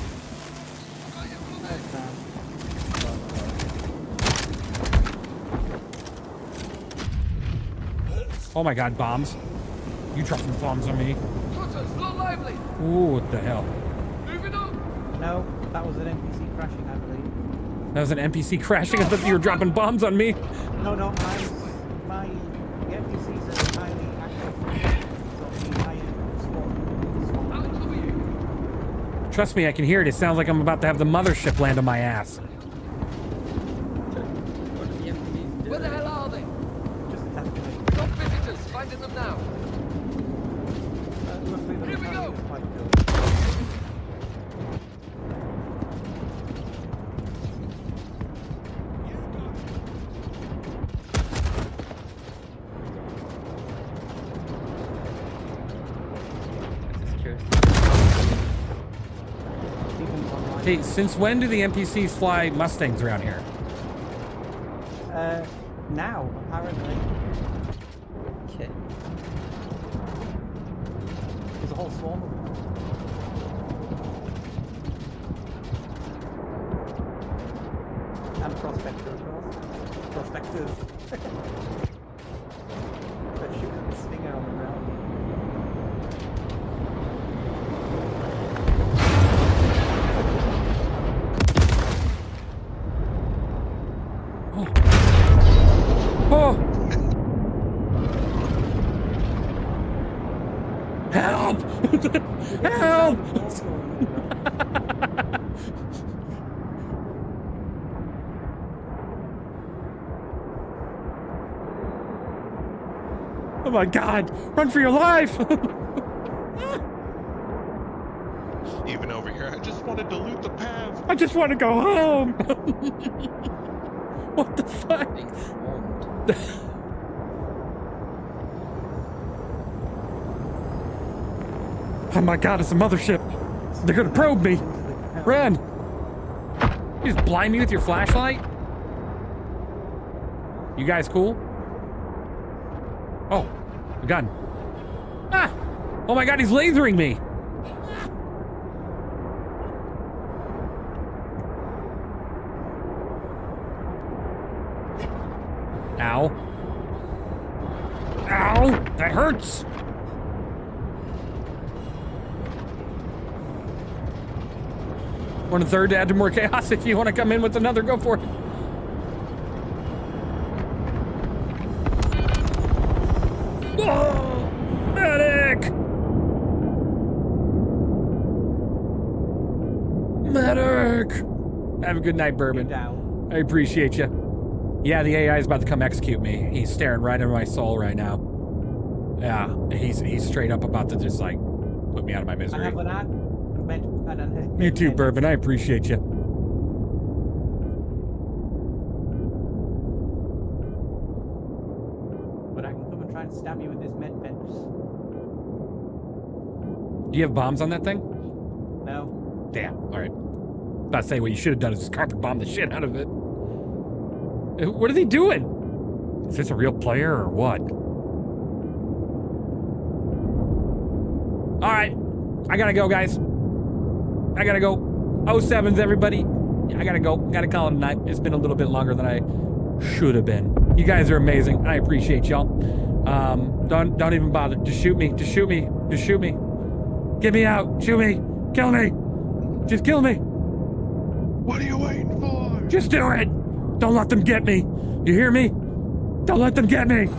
Oh my god, bombs. You dropping bombs on me. Cutters, not lively. Ooh, what the hell? Moving up. No, that was an NPC crashing, I believe. That was an NPC crashing. I thought you were dropping bombs on me. No, the NPCs are highly active. So the higher spawn. Trust me, I can hear it. It sounds like I'm about to have the mothership land on my ass. Where the hell are they? Just attacking me. Got visitors. Finding them now. Here we go. Hey, since when do the NPCs fly Mustangs around here? Now, apparently. Okay. There's a whole swarm of them. And prospectors, of course. Prospectors. They're shooting the stinger on the ground. Oh! Help! Help! Oh my god! Run for your life! Even over here, I just wanted to loot the path. I just want to go home! What the fuck? Oh my god, it's a mothership! They're gonna probe me! Run! You just blind me with your flashlight? You guys cool? Oh, a gun. Ah! Oh my god, he's lasering me! Ow. Ow! That hurts! Want a third to add to more chaos? If you want to come in with another, go for it. Whoa! Medic! Medic! Have a good night, Bourbon. I appreciate you. Yeah, the AI is about to come execute me. He's staring right into my soul right now. Yeah, he's straight up about to just like put me out of my misery. I have an ad. You too, Bourbon. I appreciate you. But I can come and try and stab you with this med pen. Do you have bombs on that thing? No. Damn. All right. About to say what you should have done is just carpet bomb the shit out of it. What is he doing? Is this a real player or what? All right. I gotta go, guys. I gotta go. 07s, everybody. I gotta go. Gotta call it a night. It's been a little bit longer than I should have been. You guys are amazing. I appreciate y'all. Don't even bother. Just shoot me. Just shoot me. Just shoot me. Get me out. Shoot me. Kill me. Just kill me. What are you waiting for? Just do it. Don't let them get me. You hear me? Don't let them get me.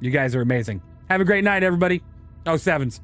You guys are amazing. Have a great night, everybody. 07s.